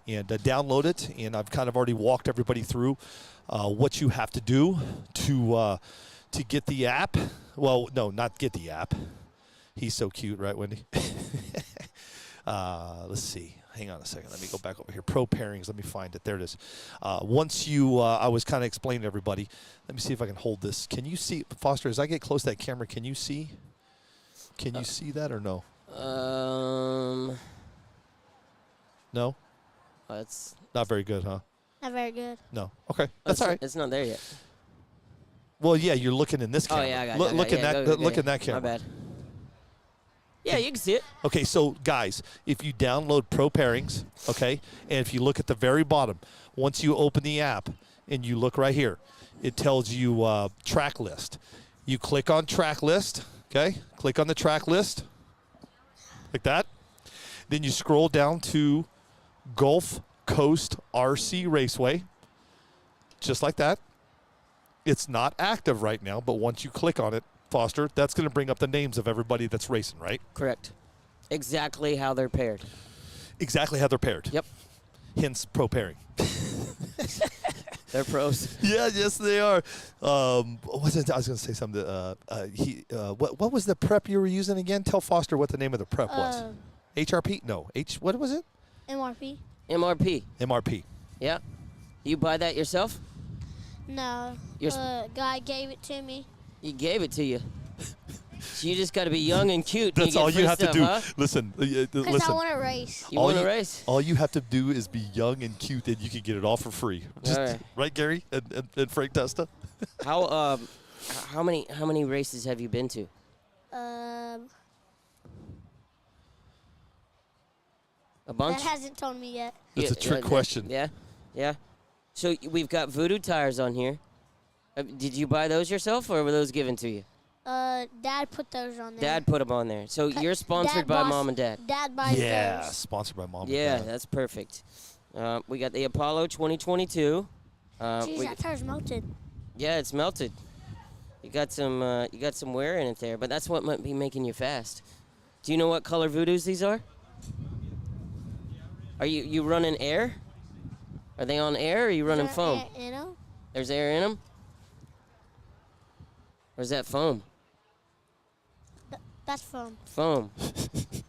and download it. And I've kind of already walked everybody through what you have to do to get the app. Well, no, not get the app. He's so cute, right, Wendy? Let's see. Hang on a second. Let me go back over here. Pro Pairings. Let me find it. There it is. Once you, I was kind of explaining to everybody. Let me see if I can hold this. Can you see, Foster, as I get close to that camera, can you see? Can you see that or no? No? That's Not very good, huh? Not very good. No. Okay. That's all right. It's not there yet. Well, yeah, you're looking in this camera. Oh, yeah, I got it. Look in that camera. My bad. Yeah, you can see it. Okay, so guys, if you download Pro Pairings, okay, and if you look at the very bottom, once you open the app and you look right here, it tells you track list. You click on track list, okay? Click on the track list, like that. Then you scroll down to Gulf Coast RC Raceway, just like that. It's not active right now, but once you click on it, Foster, that's going to bring up the names of everybody that's racing, right? Correct. Exactly how they're paired. Exactly how they're paired. Yep. Hence, pro pairing. They're pros. Yeah, yes, they are. What was it? I was going to say something. What was the prep you were using again? Tell Foster what the name of the prep was. HRP? No. What was it? MRP. MRP. MRP. Yeah. You buy that yourself? No. You're Guy gave it to me. He gave it to you. So you just got to be young and cute. That's all you have to do. Huh? Listen. Because I want to race. You want to race? All you have to do is be young and cute, and you can get it all for free. Just, right, Gary and Frank Testa? How many races have you been to? A bunch? That hasn't told me yet. That's a trick question. Yeah. So we've got Voodoo tires on here. Did you buy those yourself, or were those given to you? Dad put those on there. Dad put them on there. So you're sponsored Dad by boss- Mom and Dad. Dad buys Yeah, those. sponsored by Mom. Yeah, and Dad. that's perfect. We got the Apollo 2022. Jeez, that tire's melted. Yeah, it's melted. You got some wear in it there, but that's what might be making you fast. Do you know what color Voodoos these are? Are you running air? Are they on air or are you running foam? You know? There's air in them? Or is that foam? That's foam. Foam.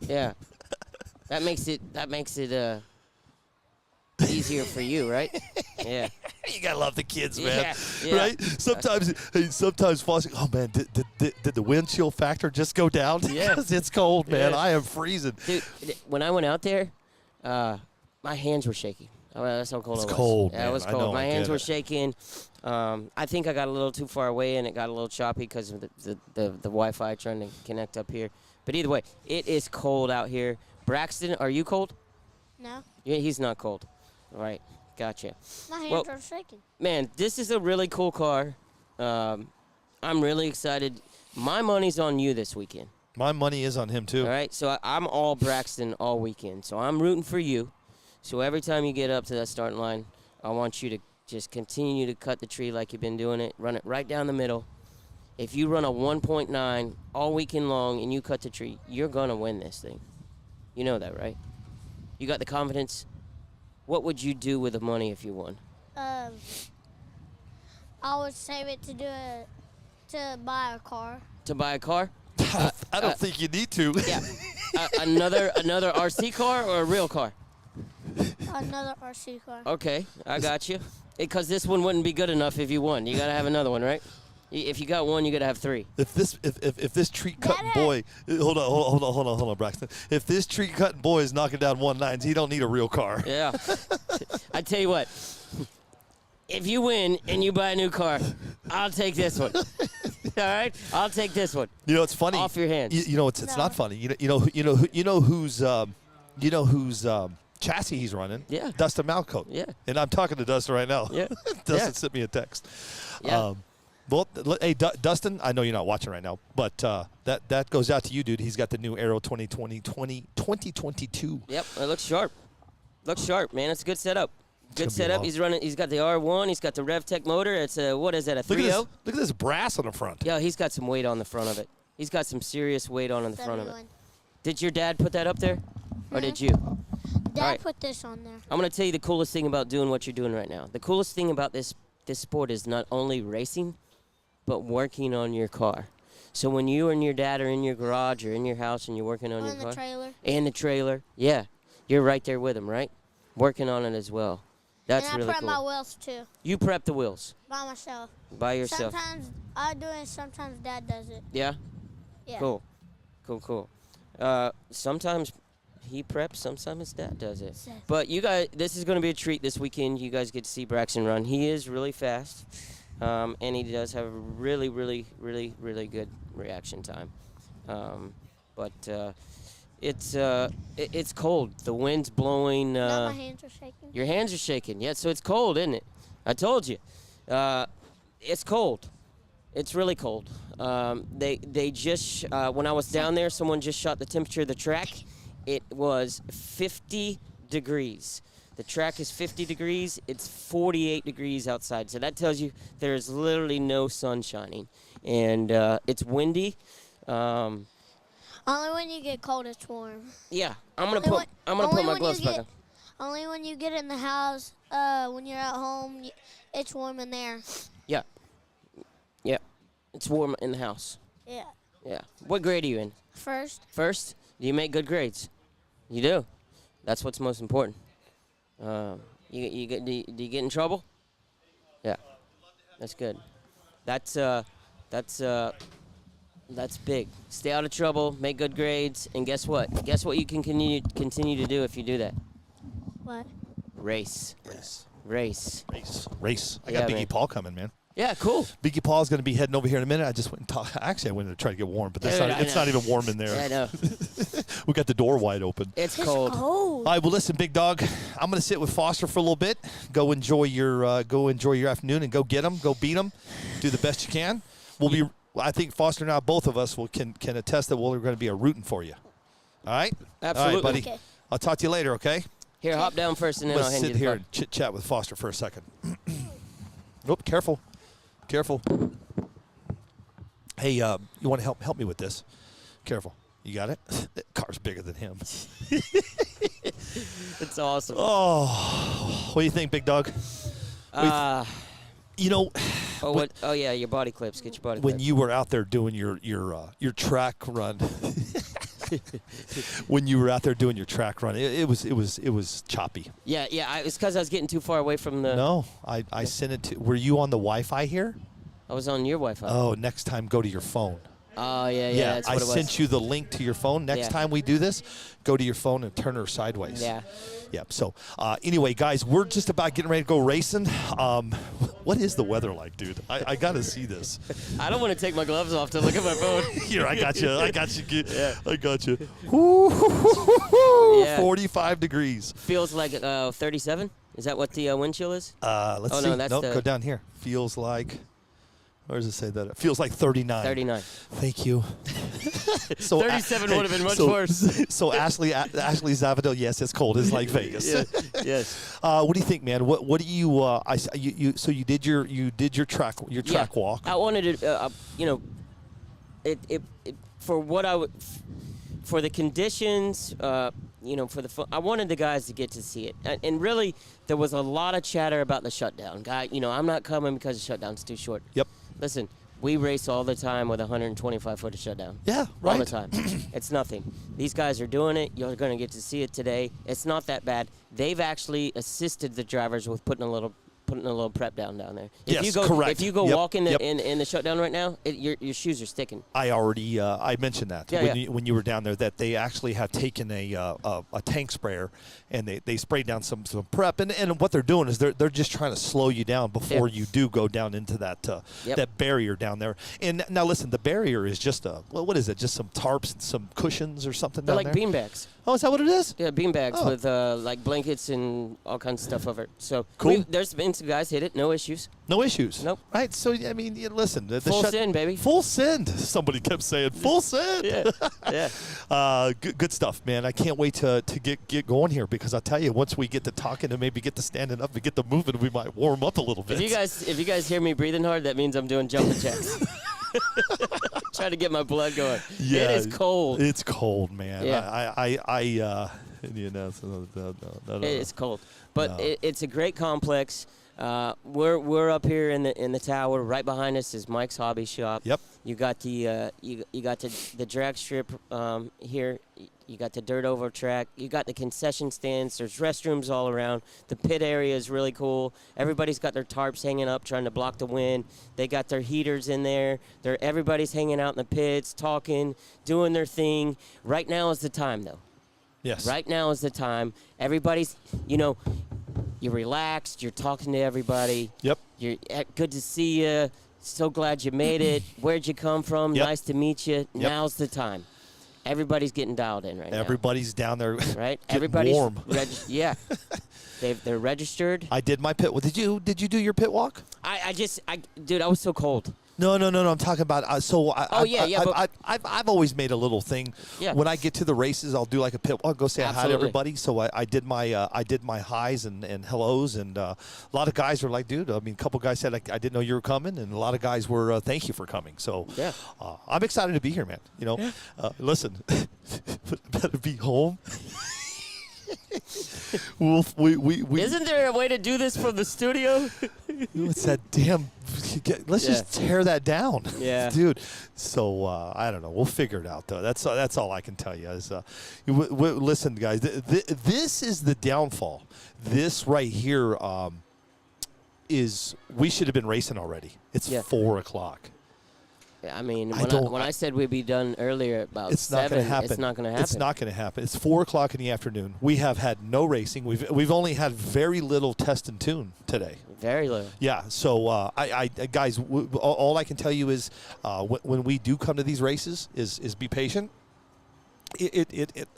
Yeah. That makes it easier for you, right? Yeah. You gotta love the kids, man. Yeah. Right? Sometimes Foster. Oh man, did the wind chill factor just go down? Yeah. 'Cause it's cold, man. Yeah. I am freezing. Dude, when I went out there, my hands were shaking. Oh, that's how cold it was. cold, Yeah, man. it was I cold. know, My I hands get were it. shaking. I think I got a little too far away and it got a little choppy because of the Wi-Fi trying to connect up here. But either way, it is cold out here. Braxton, are you cold? No, Yeah, he's not cold. All right, gotcha. my hands Well- are shaking. Man, this is a really cool car. I'm really excited. My money's on you this weekend. My money is on him too. All right, so I'm all Braxton all weekend. So I'm rooting for you. So every time you get up to that starting line, I want you to just continue to cut the tree like you've been doing it. Run it right down the middle. If you run a 1.9 all weekend long and you cut the tree, you're going to win this thing. You know that, right? You got the confidence? What would you do with the money if you won? I would save it to buy a car. To buy a car? I don't think you need to. Yeah. Another RC car or a real car? Another RC car. Okay, I got you. Because this one wouldn't be good enough if you won. You got to have another one, right? If you got one, you got to have three. If this tree cutting Dad. boy, hold on, Braxton. If this tree cutting boy is knocking down 1.9s, he don't need a real car. Yeah. I tell you what. If you win and you buy a new car, I'll take this one. All right, I'll take this one. You know, it's funny. Off your hands. You know, it's No. not funny. You know whose chassis he's running. Yeah. Dustin Malco. Yeah. And I'm talking to Dustin right now. Yeah. Dustin Yeah. sent me a text. Yeah. Well, hey, Dustin, I know you're not watching right now, but that goes out to you, dude. He's got the new Aero 2022. Yep, it looks sharp. Looks sharp, man. It's a good setup. Good gonna be setup. long. He's running. He's got the R1. He's got the RevTech motor. It's a what is that? A Look 3.0? at this brass on the front. Yeah, he's got some weight on the front of it. He's got some serious weight on the front of it. Everyone. Did your dad put that up there, or did you? Dad Alright. put this on there. I'm gonna tell you the coolest thing about doing what you're doing right now. The coolest thing about this sport is not only racing, but working on your car. So when you and your dad are in your garage or in your house and you're working on On your the car trailer. and the trailer, yeah, you're right there with him, right? Working on it as well. That's and I really prep my cool. wheels too, You prep the wheels by myself. by yourself. Sometimes I do it, sometimes Dad does it. Yeah. Yeah. Cool. Sometimes he preps, sometimes his dad does it. Seth. But you guys, this is going to be a treat this weekend. You guys get to see Braxton run. He is really fast, and he does have a really, really, really, really good reaction time. But it's cold. The wind's blowing. Now my hands are shaking. Your hands are shaking. Yeah, so it's cold, isn't it? I told you. It's cold. It's really cold. They just when I was down there, someone just shot the temperature of the track. It was 50 degrees. The track is 50 degrees. It's 48 degrees outside. So that tells you there's literally no sun shining, and it's windy. Only when you get cold, it's warm. Yeah, I'm gonna Only put when- my only when gloves you back get- on. Only when you get in the house, when you're at home, it's warm in there. Yeah, yeah, it's warm in the house. Yeah. Yeah. What grade are you in? First, First, do you make good grades? You do. That's what's most important. Do you get in trouble? Yeah. That's good. That's big. Stay out of trouble, make good grades, and guess what? Guess what you can continue to do if you do that? what? Race. Race. I Yeah, got Biggie man. Paul coming, man. Yeah, cool. Biggie Paul's going to be heading over here in a minute. I just went and talked. Actually, I went to try to get warm, but Yeah, it's not even warm in there. I know. We got the door wide open. It's It's cold. cold. All right, well, listen, big dog. I'm going to sit with Foster for a little bit. Go enjoy your afternoon and go get them. Go beat them. Do the best you can. We'll be I think Foster and I, both of us, can attest that we're going to be rooting for you. All right? Absolutely. All right, buddy. Okay. I'll talk to you later, okay? Here, hop down first, and then I'll Let's hand you sit the here car. and chit-chat with Foster for a second. Oop, careful. Careful. Hey, you want to help me with this? Careful. You got it? That car's bigger than him. It's awesome. Oh, what do you think, big dog? You know, Oh, what? Oh, yeah, your body clips. Get your body when clips. you were out there doing your track run, when you were out there doing your track run, it was choppy. Yeah. It's because I was getting too far away from the. No, I sent it to. Were you on the Wi-Fi here? I was on your Wi-Fi. Oh, next time go to your phone. Oh, yeah. That's I what it was. sent you the link to your phone. Next Yeah. time we do this, go to your phone and turn her sideways. Yeah. Yep. So, anyway, guys, we're just about getting ready to go racing. What is the weather like, dude? I got to see this. I don't want to take my gloves off to look at my phone. Here, I got you. Yeah. I got you. Yeah. 45 degrees. Feels like 37. Is that what the wind chill is? Let's Oh, see. no, that's nope, the- go down here. Feels like. Where does it say that? It feels like 39. 39. Thank you. So 37 would have been much so, worse. So Ashley Zavadil, yes, it's cold. It's like Vegas. Yeah. Yes. What do you think, man? What do you? So you did your track walk. I wanted to, it for what I would, for the conditions, for the fun, I wanted the guys to get to see it, and really there was a lot of chatter about the shutdown. Guy, I'm not coming because the shutdown's too short. Yep. Listen, we race all the time with a 125-foot shutdown. Yeah, right. All the time. It's nothing. These guys are doing it. You're going to get to see it today. It's not that bad. They've actually assisted the drivers with putting a little prep down there. Yes, correct. If you go Yep, walk in yep. in the shutdown right now, your shoes are sticking. I already I mentioned that Yeah, when you were down there, that they actually have taken a tank sprayer and they sprayed down some prep, and what they're doing is they're just trying to slow you down before you do go down into that that barrier down there. And now listen, the barrier is just what is it? Just some tarps and some cushions or something They're down like there? beanbags. Oh, is that what it is? Yeah, beanbags Oh. with like blankets and all kinds of stuff over it. So Cool. there's been some guys hit it, no issues. No issues. Nope. Right. So I mean, listen. The Full send, baby. Full send. Somebody kept saying full send. Yeah. Good stuff, man. I can't wait to get going here, because I'll tell you, once we get to talking and maybe get to standing up and get to moving, we might warm up a little bit. If you guys hear me breathing hard, that means I'm doing jumping jacks. Trying to get my blood going. Yeah, It is cold. It's cold, man. Yeah. No. It's cold, but No. it's a great complex. We're up here in the tower. Right behind us is Mike's Hobby Shop. Yep. You got the you got the drag strip here. You got the dirt over track. You got the concession stands. There's restrooms all around. The pit area is really cool. Everybody's got their tarps hanging up, trying to block the wind. They got their heaters in there. Everybody's hanging out in the pits, talking, doing their thing. Right now is the time, though. Yes. Right now is the time. Everybody's, you're relaxed. You're talking to everybody. Yep. You're good to see you. So glad you made it. Where'd you come from? Yep. Nice to meet you. Yep. Now's the time. Everybody's getting dialed in right now. Everybody's down there. Right? getting Everybody's warm. Yeah. They're registered. I did my pit. Did you do your pit walk? Dude, I was so cold. No. I'm talking about. I've always made a little thing. Yeah. When I get to the races, I'll do like a pit. I'll go say hi to Absolutely. everybody. So I did my highs and hellos, and a lot of guys were like, dude. I mean, a couple guys said I didn't know you were coming, and a lot of guys were thank you for coming. So Yeah. I'm excited to be here, man. Listen, better be home. we Isn't there a way to do this from the studio? It's that damn. Let's just tear that down, Yeah. dude. So I don't know. We'll figure it out, though. That's all I can tell you. Is listen, guys. This is the downfall. This right here is we should have been racing already. It's 4 o'clock. I mean, when I said we'd be done earlier about It's not 7, going to happen. it's not going to happen. It's not going to happen. It's 4 o'clock in the afternoon. We have had no racing. We've only had very little test and tune today. Very little. Yeah. So I guys, all I can tell you is when we do come to these races, is be patient.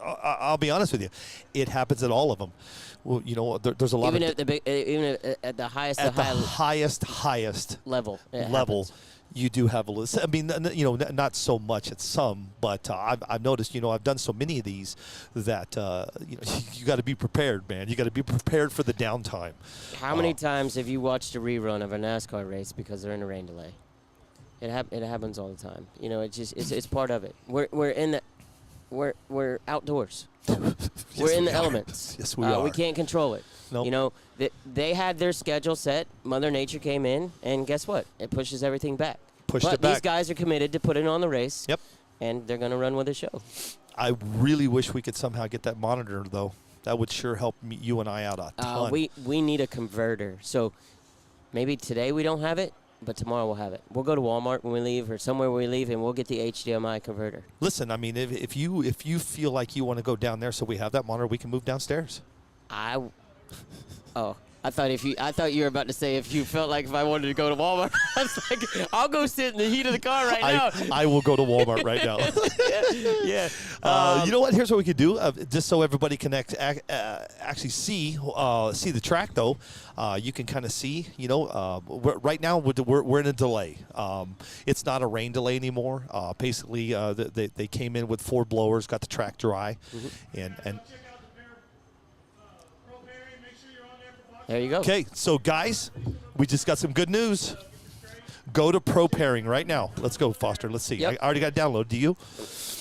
I'll be honest with you, it happens at all of them. Well, there's a lot Even of at the highest highest level. It level. happens. You do have a list. I mean, not so much at some, but I've noticed, I've done so many of these that, you got to be prepared, man. You got to be prepared for the downtime. How many times have you watched a rerun of a NASCAR race because they're in a rain delay? It happens all the time. It's part of it. We're outdoors. We're in the elements. Yes, we are. We can't control it. Nope. They had their schedule set. Mother Nature came in, and guess what? It pushes everything back. But these guys are committed to putting on the race. Yep. And they're going to run with the show. I really wish we could somehow get that monitor, though. That would sure help you and I out a ton. We need a converter. So maybe today we don't have it, but tomorrow we'll have it. We'll go to Walmart when we leave or somewhere when we leave, and we'll get the HDMI converter. Listen, I mean, if you feel like you want to go down there so we have that monitor, we can move downstairs. I thought you were about to say if you felt like if I wanted to go to Walmart. I was like, I'll go sit in the heat of the car right now. I will go to Walmart right now. Yeah. You know what? Here's what we could do, just so everybody can actually see the track, though. You can kind of see. Right now we're in a delay. It's not a rain delay anymore. Basically, they came in with 4 blowers, got the track dry, and. There you go. Okay, so guys, we just got some good news. Go to Pro Pairing right now. Let's go, Foster. Let's see. Yep. I already got it downloaded. Do you?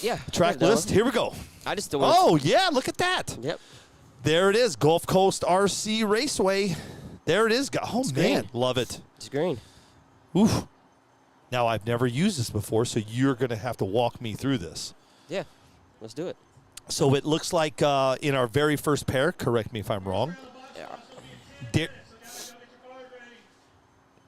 Yeah. Track list. Here we go. I just don't. Oh yeah, look at that. Yep. There it is, Gulf Coast RC Raceway. There it is. Oh It's man, green. love it. It's green. Oof. Now I've never used this before, so you're gonna have to walk me through this. Yeah. Let's do it. So it looks like in our very first pair. Correct me if I'm wrong.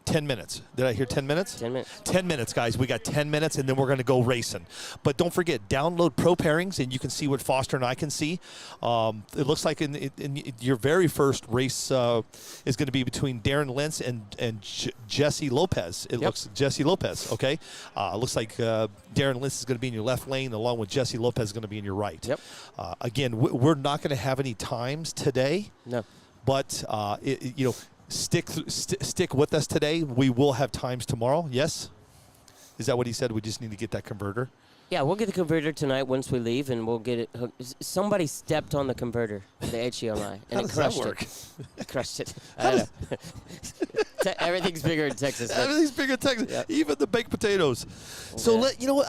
10 minutes. Did I hear 10 minutes? 10 minutes. 10 minutes, guys. We got 10 minutes, and then we're going to go racing. But don't forget, download Pro Pairings, and you can see what Foster and I can see. It looks like in your very first race is going to be between Darren Lentz and Jesse Lopez. It looks Jesse Lopez, okay? Looks like Darren Lentz is going to be in your left lane, along with Jesse Lopez is going to be in your right. Yep. Again, we're not going to have any times today. No. But, stick with us today. We will have times tomorrow. Yes? Is that what he said? We just need to get that converter? Yeah, we'll get the converter tonight once we leave, and we'll get it hooked. Somebody stepped on the converter, the HDMI, and it crushed it. It crushed it. I don't know. Everything's bigger in Texas. Everything's bigger in Texas. Yep. Even the baked potatoes. So, you know what?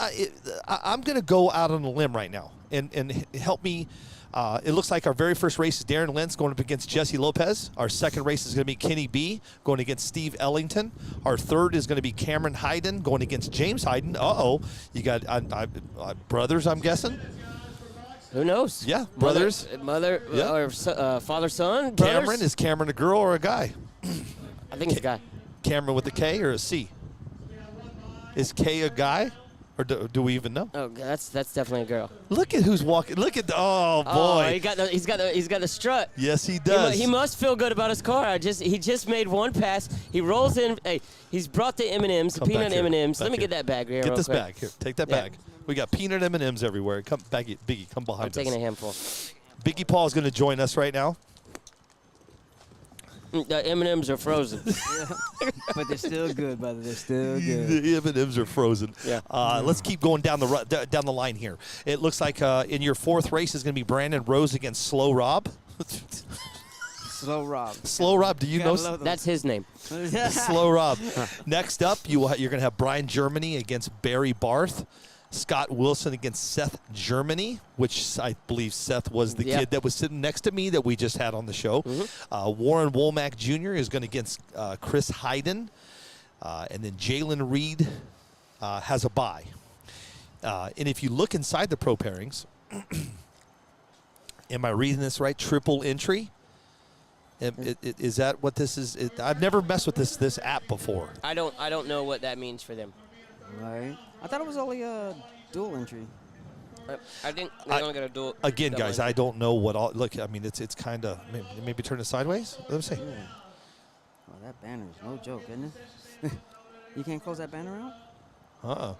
I'm going to go out on a limb right now and help me. It looks like our very first race is Darren Lentz going up against Jesse Lopez. Our second race is going to be Kenny B going against Steve Ellington. Our third is going to be Cameron Hayden going against James Hayden. You got brothers, I'm guessing? Who knows? Yeah, brothers. Mother Yeah. or father, son. Cameron, brothers? is Cameron a girl or a guy? I think it's a guy. Cameron with a K or a C? Is K a guy? Or do we even know? Oh, that's definitely a girl. Look at who's walking. Look at oh boy. Oh, he's got the strut. Yes, he does. He must feel good about his car. He just made one pass. He rolls in. Hey, he's brought the M&Ms, the peanut M&Ms. Let me get that bag here. Get real this quick. bag here. Take that Yeah. bag. We got peanut M&Ms everywhere. Come, Biggie, come behind I'm taking us. a handful. Biggie Paul is going to join us right now. The M&Ms are frozen. But they're still good, brother. They're still good. The M&Ms are frozen. Yeah. Let's keep going down the line here. It looks like in your fourth race is going to be Brandon Rose against Slow Rob. Slow Rob. Slow Rob, do you know? That's his name. Slow Rob. Next up, you're going to have Brian Germany against Barry Barth. Scott Wilson against Seth Germany, which I believe Seth was the kid that was sitting next to me that we just had on the show. Warren Womack Jr. is going against Chris Hayden. And then Jalen Reed has a bye. And if you look inside the Pro Pairings, am I reading this right? Triple entry? Is that what this is? I've never messed with this app before. I don't know what that means for them. Right. I thought it was only a dual entry. I think they only got a dual. Again, double guys, entry. I don't know what all. Look, I mean, it's kind of maybe turn it sideways. Let me see. Yeah. Oh, that banner is no joke, isn't it? You can't close that banner out?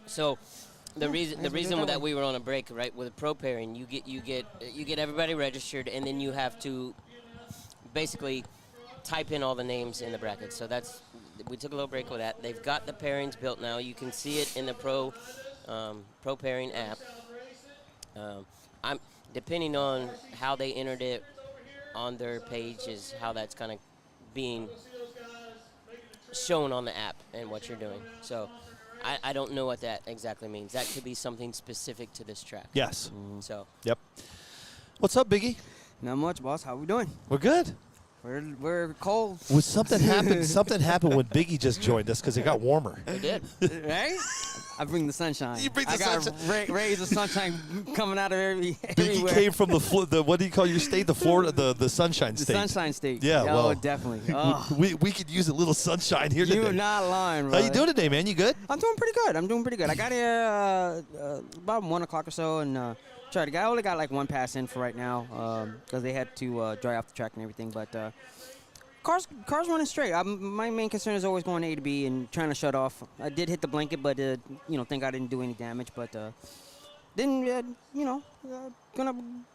So, the reason we do it that that way. we were on a break, right, with a pro pairing, you get everybody registered, and then you have to basically type in all the names in the bracket. So that's we took a little break with that. They've got the pairings built now. You can see it in the Pro Pairing app. I'm depending on how they entered it on their page is how that's kind of being shown on the app and what you're doing. So I don't know what that exactly means. That could be something specific to this track. Yes. So Yep. What's up, Biggie? Not much, boss. How we doing? We're good. We're cold. Was something happened? Something happened when Biggie just joined us because it got warmer. we did. Right? I bring the sunshine. You bring the I got sunshine. rays of sunshine coming out of Biggie everywhere. came from the what do you call your state? The Florida, the Sunshine The State. Sunshine State. Yeah, Oh, well, definitely. Oh, We could use a little sunshine here today. you are not lying, How bro. you doing today, man? You good? I'm doing pretty good. I got here about 1 o'clock or so, and I only got like one pass in for right now because they had to dry off the track and everything. But cars running straight. My main concern is always going A to B and trying to shut off. I did hit the blanket, but thank God I didn't do any damage. But then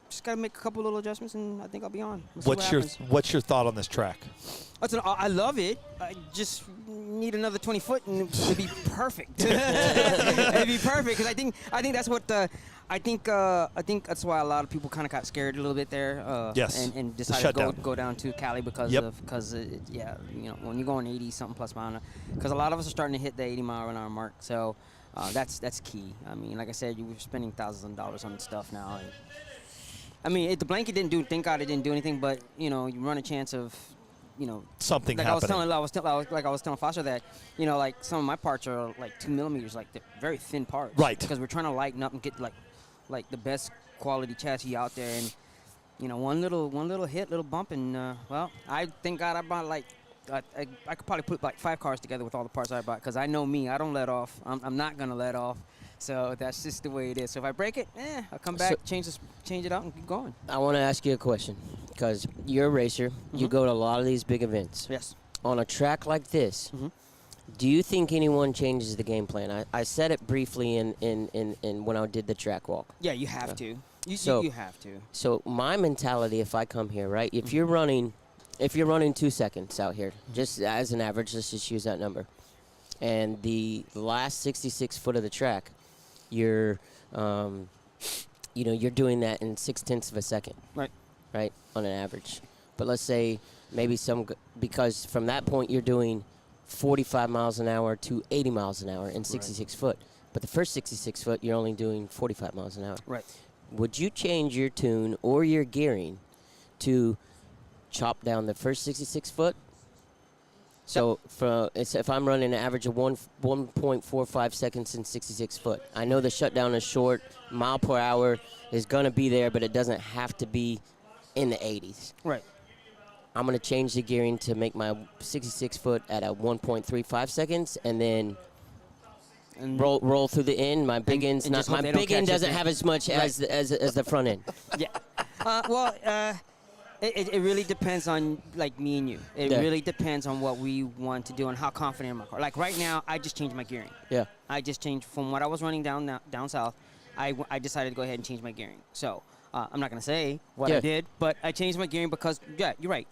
just gotta make a couple little adjustments, and I think I'll be on. We'll see what happens. What's your thought on this track? I love it. I just need another 20 foot and it'd be perfect. It'd be perfect because I think that's what I think that's why a lot of people kind of got scared a little bit there. Yes. And decided to shutdown. go down to Cali because when you're going 80 something plus mile, because a lot of us are starting to hit the 80-mile-an-hour mark. So that's key. I mean, like I said, you were spending thousands of dollars on stuff now. And, I mean, the blanket didn't do. Thank God it didn't do anything. But you run a chance of. Something like happening. I was telling Foster that, like some of my parts are like 2 millimeters, like they're very thin parts. Right. Because we're trying to lighten up and get like the best quality chassis out there, and one little hit, little bump, and I thank God I bought I could probably put like 5 cars together with all the parts I bought because I know me, I don't let off. I'm not gonna let off. So that's just the way it is. So if I break it, I'll come back, change it out, and keep going. I want to ask you a question because you're a racer. You go to a lot of these big events. Yes. On a track like this, do you think anyone changes the game plan? I said it briefly in when I did the track walk. Yeah, you have to. You have to. So my mentality, if I come here, right, if you're running 2 seconds out here, just as an average, let's just use that number, and the last 66 foot of the track, you're you're doing that in 0.6 of a second. Right, on an average. But let's say maybe because from that point you're doing 45 miles an hour to 80 miles an hour in 66 foot. But the first 66 foot, you're only doing 45 miles an hour. Right. Would you change your tune or your gearing to chop down the first 66 foot? So if I'm running an average of 1.45 seconds in 66 foot, I know the shutdown is short, mile per hour is going to be there, but it doesn't have to be in the 80s. Right. I'm going to change the gearing to make my 66 foot at a 1.35 seconds and then roll through the end. My big end's not. My big end doesn't have as much as the front end. Yeah. It really depends on like me and you. It really depends on what we want to do and how confident in my car. Like right now, I just changed my gearing. Yeah. I just changed from what I was running down south. I decided to go ahead and change my gearing. So I'm not gonna say what I did, but I changed my gearing because you're right.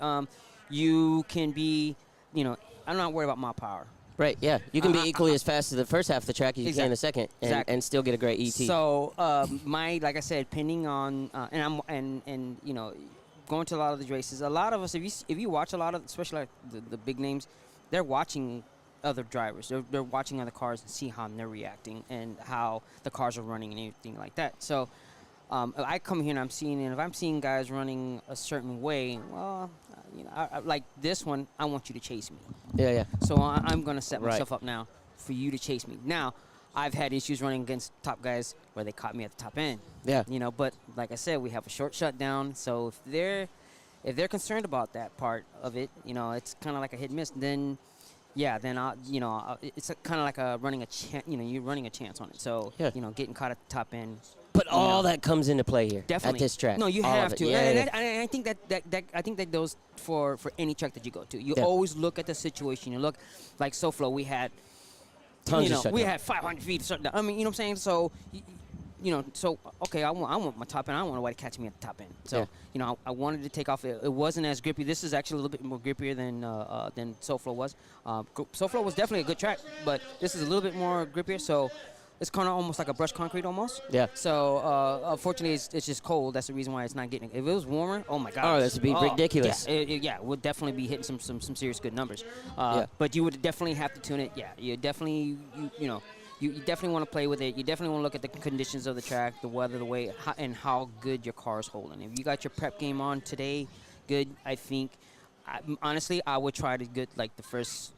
You can be, I'm not worried about mile power. Right, yeah. You can be equally as fast as the first half of the track as you can in the second and still get a great ET. So like I said, depending on going to a lot of these races, a lot of us, if you watch a lot of, especially like the big names, they're watching other drivers. They're watching other cars and see how they're reacting and how the cars are running and everything like that. So I come here and if I'm seeing guys running a certain way, well, I like this one, I want you to chase me. Yeah. So I'm going to set myself up now for you to chase me. Now, I've had issues running against top guys where they caught me at the top end. Yeah. But like I said, we have a short shutdown. So if they're concerned about that part of it, it's kind of like a hit and miss. Then, it's kind of like running a chance. You're running a chance on it. So getting caught at the top end. But all that comes into play here Definitely. at this track. No, you all have to. Yeah, and I think that goes for any track that you go to. You always look at the situation. You look like SoFlo. We had tons of shutdown. We had 500 feet of shutdown. I mean, you know what I'm saying? So so okay, I want my top end. I don't want nobody catching me at the top end. So Yeah. I wanted to take off. It wasn't as grippy. This is actually a little bit more grippier than SoFlo was. SoFlo was definitely a good track, but this is a little bit more grippier. So it's kind of almost like a brushed concrete almost. Yeah. So unfortunately, it's just cold. That's the reason why it's not getting. If it was warmer, oh my God. Oh, this would be ridiculous. Yeah, we'll definitely be hitting some serious good numbers. Yeah. But you would definitely have to tune it. Yeah, you definitely you definitely want to play with it. You definitely want to look at the conditions of the track, the weather, the way, and how good your car is holding. If you got your prep game on today, good. I think, honestly, I would try to get like the first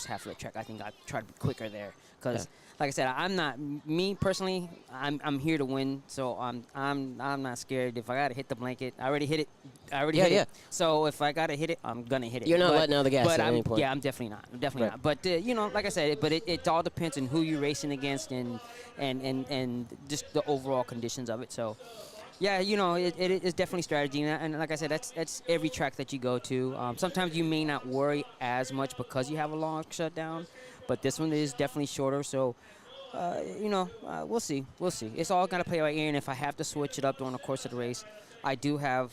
half of the track. I think I'd try to be quicker there because, like I said, I'm not me personally. I'm here to win, so I'm not scared. If I gotta hit the blanket, I already hit it. Hit it. So if I gotta hit it, I'm gonna hit it. You're not letting out the gas but at any point. Yeah, I'm definitely not. I'm definitely not. But like I said, but it all depends on who you're racing against and just the overall conditions of it. So. Yeah, it is definitely strategy, and like I said, that's every track that you go to. Sometimes you may not worry as much because you have a long shutdown, but this one is definitely shorter. So, we'll see. It's all gonna play by ear, and if I have to switch it up during the course of the race, I do have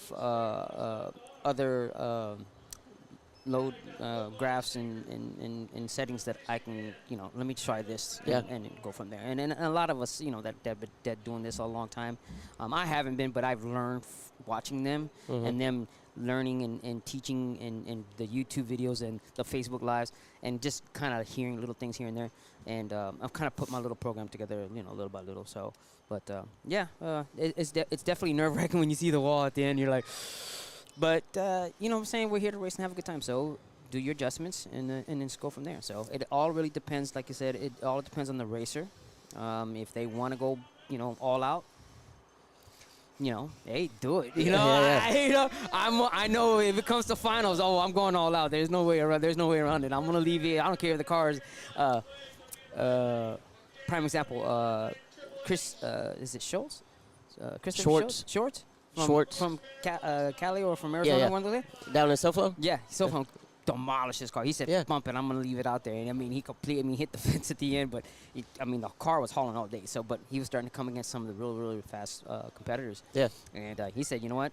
other load graphs and settings that I can, let me try this and go from there. And a lot of us, that doing this a long time, I haven't been, but I've learned watching them and them learning and teaching and the YouTube videos and the Facebook Lives and just kind of hearing little things here and there. And I've kind of put my little program together, little by little. So, but it's definitely nerve-wracking when you see the wall at the end. You're like... But, you know what I'm saying? We're here to race and have a good time. So do your adjustments and then just go from there. So it all really depends. Like you said, it all depends on the racer. If they want to go, all out, hey, do it. I know if it comes to finals, I'm going all out. There's no way around it. I'm going to leave it. I don't care if the car is, prime example, Chris, is it Schultz? Schwartz? From Cali or from Arizona, one of those? Down in SoFlo? Yeah, SoFlo demolished his car. He said, bump it, I'm going to leave it out there. And, he hit the fence at the end, but, the car was hauling all day. So, but he was starting to come against some of the really, really fast competitors. Yeah. And he said, you know what?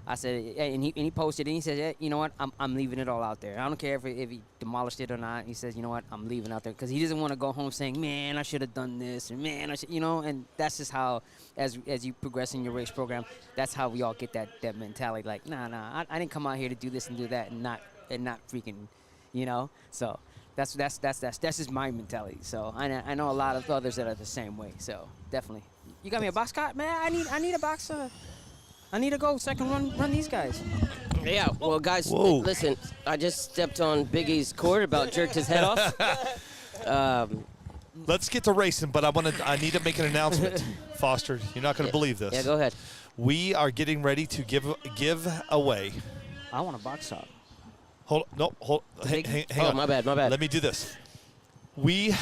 I said, and he posted, and he said, yeah, you know what? I'm leaving it all out there. I don't care if he demolished it or not. He says, you know what? I'm leaving it out there because he doesn't want to go home saying, man, I should have done this, or man, I should, and that's just how, as you progress in your race program, that's how we all get that mentality. Like, nah, I didn't come out here to do this and do that and not freaking, So that's just my mentality. So I know a lot of others that are the same way. So definitely, you got me a box car, man. I need a box. I need to go second run these guys. Yeah, well, guys, listen, I just stepped on Biggie's cord, about jerked his head off. Let's get to racing, but I need to make an announcement. Foster, you're not going to believe this. Yeah, go ahead. We are getting ready to give away. I want a box top. Hold hang on. My bad. Let me do this. We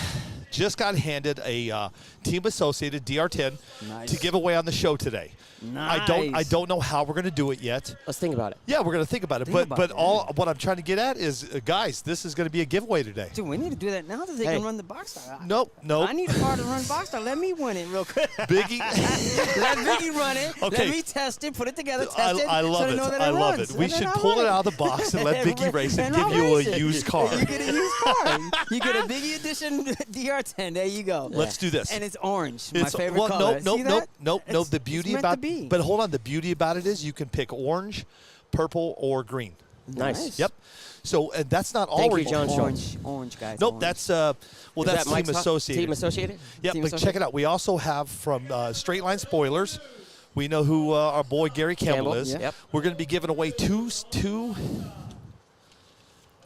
just got handed a Team Associated DR10 to give away on the show today. Nice. I don't know how we're going to do it yet. Let's think about it. Yeah, we're going to think about it. What I'm trying to get at is, guys, this is going to be a giveaway today. Dude, we need to do that now that they can run the box top. Nope. I need a car to run box top. Let me win it real quick. Biggie. Let Biggie run it. Okay. Let me test it, put it together, I love it. I love it. We should pull it out of the box and let Biggie race and give you a used car. You get a used car. You get a Biggie Edition DR10. There you go. Let's do this. And it's orange. My favorite color. Nope. The beauty about it. But hold on. The beauty about it is you can pick orange, purple, or green. Nice. Yep. So that's not all. Thank you, John Orange, guys. Nope. Orange. That's that's Team Associated. Team Associated. Yep. But check it out. We also have from Straight Line Spoilers. We know who our boy Gary Campbell is. Yep. We're going to be giving away two.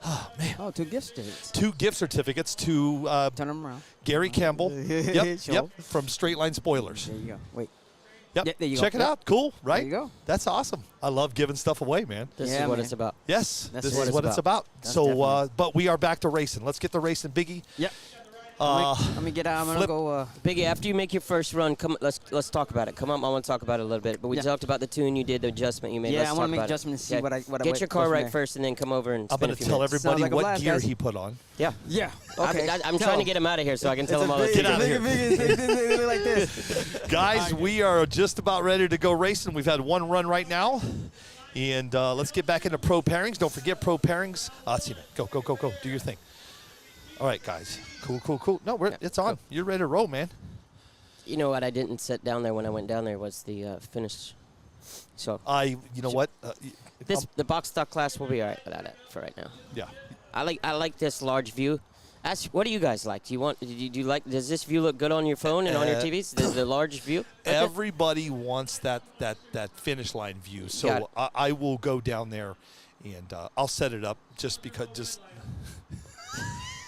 Oh man. Oh, 2 gift certificates. 2 gift certificates to Turn them around. Gary Campbell. Yep. Sure. Yep. From Straight Line Spoilers. There you go. Wait. Yep. Yeah, there you go. Check it out. Cool, right? There you go. That's awesome. I love giving stuff away, man. This is what it's about. Yes, That's this is what it's about. That's So, but we are back to racing. Let's get to racing, Biggie. Yep. Let me get out. I'm gonna flip. go. Biggie, after you make your first run, come. Let's talk about it. Come on, I want to talk about it a little bit. But we Yeah. talked about the tune you did, the adjustment you made. Yeah, Let's I want talk to make about it. adjustments and see Okay. what I Get your car go from right there. first, and then come over and I'm spend going a to few tell minutes. everybody like a what blast, gear guys. he put on. Yeah. Yeah. Okay. I'm trying to get him out of here so I can tell him all this. Get out of here. Big, like this. Guys, we are just about ready to go racing. We've had one run right now. And let's get back into pro pairings. Don't forget pro pairings. See, go. Do your thing. All right, guys. Cool. No, it's on. You're ready to roll, man. You know what I didn't set down there when I went down there was the finish. So You know what? the box stock class will be all right without it for right now. Yeah. I like this large view. What do you guys like? Do you like? Does this view look good on your phone and on your TVs? The large view. Okay. Everybody wants that finish line view. Got So it. I will go down there, and I'll set it up just because.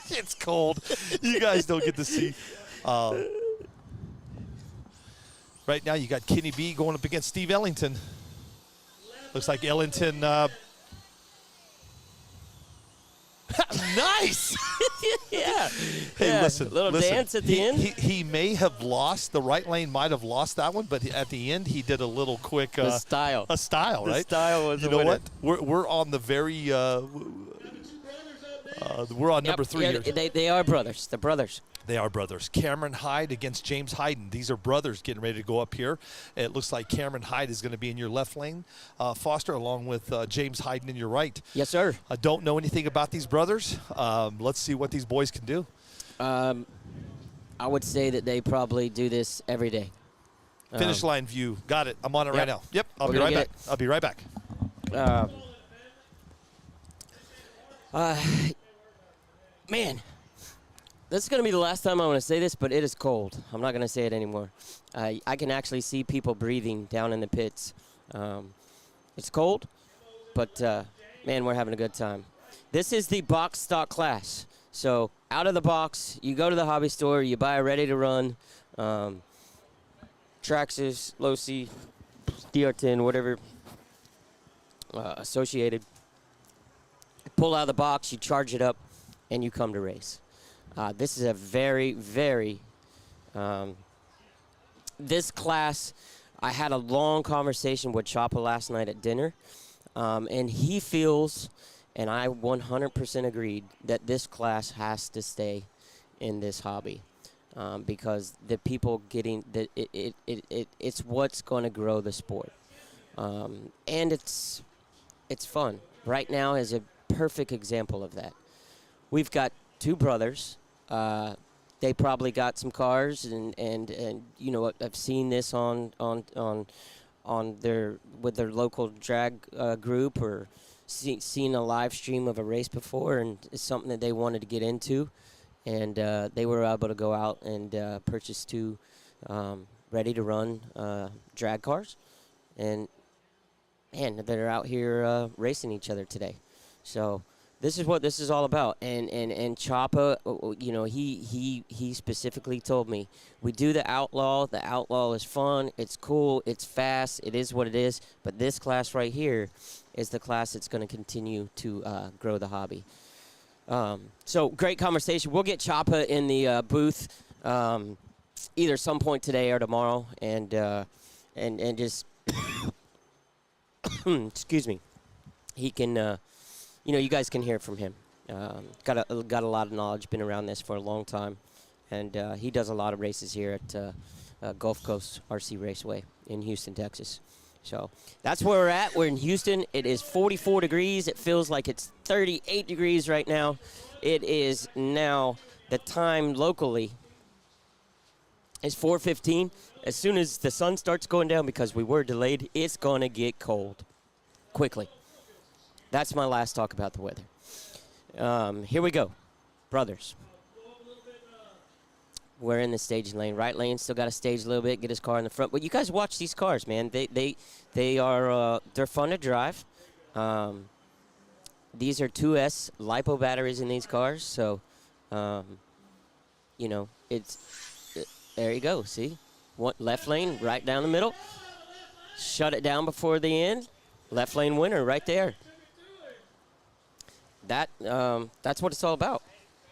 It's cold. You guys don't get to see. Right now, you got Kenny B going up against Steve Ellington. Looks like Ellington. Nice. Yeah. Hey, Yeah, listen. little dance at the end. He may have lost. The right lane might have lost that one, but at the end, he did a little quick. The style. A style, The right? style was You the know winner. what? We're on the very. We're on number 3 Yeah, here. they are brothers. The brothers. They are brothers. Cameron Hyde against James Hyden. These are brothers getting ready to go up here. It looks like Cameron Hyde is going to be in your left lane, Foster, along with James Hyden in your right. Yes, sir. I don't know anything about these brothers. Let's see what these boys can do. I would say that they probably do this every day. Finish line view. Got it. I'm on it right now. Yep. I'll We're be right gonna back. get I'll be right back. Man, this is going to be the last time I want to say this, but it is cold. I'm not going to say it anymore. I can actually see people breathing down in the pits. It's cold, but, man, we're having a good time. This is the box stock class. So out of the box, you go to the hobby store, you buy a ready-to-run Traxxas, Losi, DR10, whatever, associated. Pull out of the box, you charge it up, and you come to race. This is a very, very, this class, I had a long conversation with Choppa last night at dinner, and he feels, and I 100% agreed, that this class has to stay in this hobby. Because the people getting, it's what's going to grow the sport. And it's fun. Right now is a perfect example of that. We've got two brothers. They probably got some cars, and you know, I've seen this on their with their local drag group, or seen a live stream of a race before, and it's something that they wanted to get into, and they were able to go out and purchase two ready-to-run drag cars, and man, they're out here racing each other today. So this is what this is all about. And Choppa, you know, he specifically told me, we do the Outlaw. The Outlaw is fun. It's cool. It's fast. It is what it is. But this class right here is the class that's going to continue to grow the hobby. So great conversation. We'll get Choppa in the booth either some point today or tomorrow, and just excuse me. He can, you know, you guys can hear from him. Got a lot of knowledge. Been around this for a long time, and he does a lot of races here at Gulf Coast RC Raceway in Houston, Texas. So that's where we're at. We're in Houston. It is 44 degrees. It feels like it's 38 degrees right now. It is now the time locally is 4:15. As soon as the sun starts going down, because we were delayed, it's going to get cold quickly. That's my last talk about the weather. Here we go. Brothers. We're in the staging lane. Right lane still got to stage a little bit, get his car in the front. But you guys watch these cars, man. They are they're fun to drive. These are 2S LiPo batteries in these cars, so you know, there you go. See, one left lane right down the middle. Shut it down before the end. Left lane winner right there. That's what it's all about.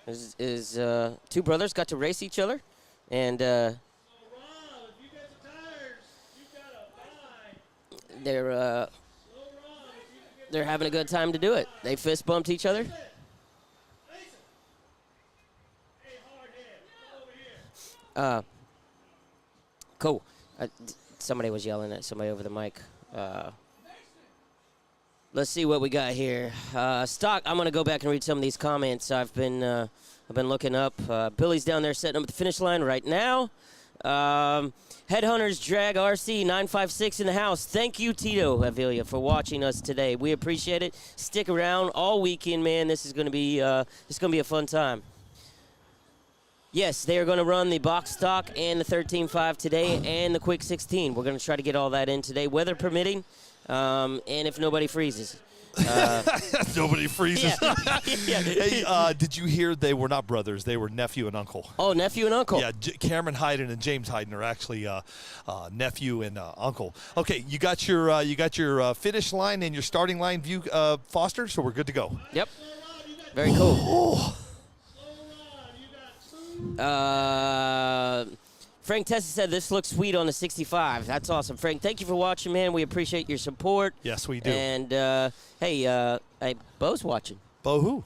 His two brothers got to race each other, and they're having a good time to do it. They fist bumped each other. Cool. Somebody was yelling at somebody over the mic. Let's see what we got here. Stock. I'm gonna go back and read some of these comments. I've been looking up. Billy's down there setting up at the finish line right now. Headhunters Drag RC 956 in the house. Thank you, Tito Avilia, for watching us today. We appreciate it. Stick around all weekend, man. This is gonna be a fun time. Yes, they are going to run the box stock and the 13.5 today and the quick 16. We're going to try to get all that in today, weather permitting, and if nobody freezes. Nobody freezes. Yeah. Hey, did you hear they were not brothers? They were nephew and uncle. Oh, nephew and uncle. Yeah, Cameron Hayden and James Hayden are actually nephew and uncle. Okay, you got your finish line and your starting line view, Foster. So we're good to go. Yep. Very cool. Frank Tessa said this looks sweet on the 65. That's awesome, Frank. Thank you for watching, man. We appreciate your support. Yes, we do. And hey, Bo's watching. Bo who?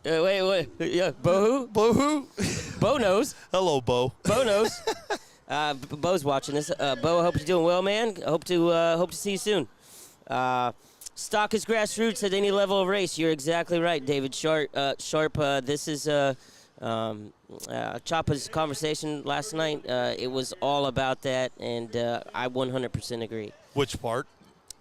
Wait. Yeah, Bo who? Bo who? Bo knows. Hello, Bo. Bo knows. Bo's watching this. Bo, I hope you're doing well, man. Hope to see you soon. Stock is grassroots at any level of race. You're exactly right, David Sharp. This is Choppa's conversation last night. It was all about that, and I 100% agree. Which part?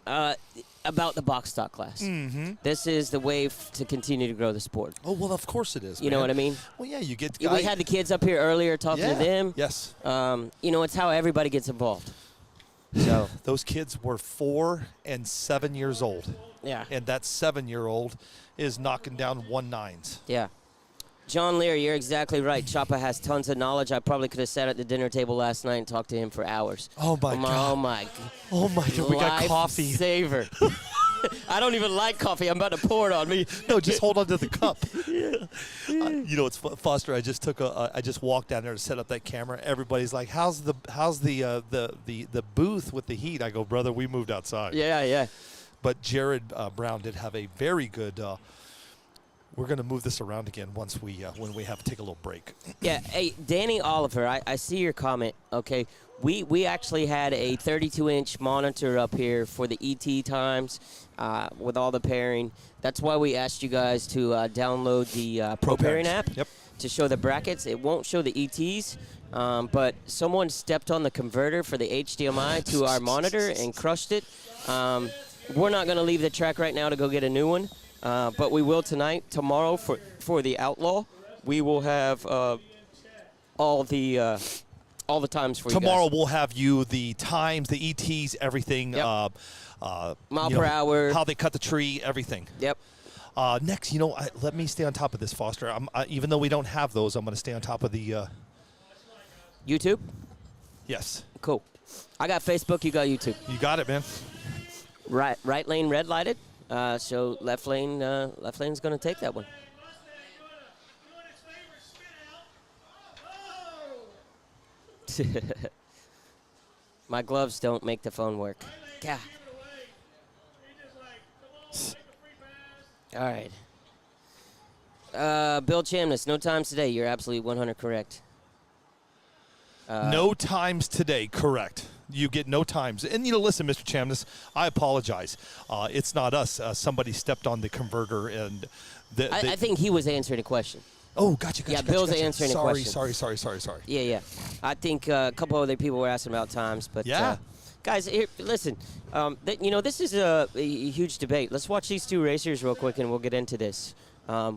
About the box stock class. Mm-hmm. This is the way to continue to grow the sport. Oh, well, of course it is. You know what I mean? Well, yeah, you get. We had the kids up here earlier talking to them. Yes. It's how everybody gets involved. So those kids were 4 and 7 years old. Yeah. And that 7-year-old is knocking down 1.9s. Yeah. John Lear, you're exactly right. Choppa has tons of knowledge. I probably could have sat at the dinner table last night and talked to him for hours. Oh, my God. Oh, my God. Oh, my God. We got coffee. Saver. I don't even like coffee. I'm about to pour it on me. No, just hold on to the cup. It's Foster. I just walked down there to set up that camera. Everybody's like, "How's the booth with the heat?" I go, "Brother, we moved outside." Yeah. But Jared Brown did have a very good. We're going to move this around again once when we have to take a little break. Yeah. Hey, Danny Oliver, I see your comment. Okay. We actually had a 32-inch monitor up here for the ET times with all the pairing. That's why we asked you guys to download the Pro Pairing app to show the brackets. It won't show the ETs, but someone stepped on the converter for the HDMI to our monitor and crushed it. We're not going to leave the track right now to go get a new one, but we will tonight. Tomorrow for the Outlaw, we will have all the times for you guys. Tomorrow we'll have you the times, the ETs, everything. Yep. Mile per hour. How they cut the tree, everything. Yep. Next, let me stay on top of this, Foster. Even though we don't have those, I'm going to stay on top of the... YouTube? Yes. Cool. I got Facebook, you got YouTube. You got it, man. Right lane red lighted. So left lane's going to take that one. My gloves don't make the phone work. God. All right. Bill Chamness, no times today. You're absolutely 100 correct. No times today, correct. You get no times. And, listen, Mr. Chamness, I apologize. It's not us. Somebody stepped on the converter. And I think he was answering a question. Oh, gotcha. Yeah, Bill's answering a question. Sorry. Yeah. I think a couple other people were asking about times. But, guys, here, listen, this is a huge debate. Let's watch these two racers real quick, and we'll get into this.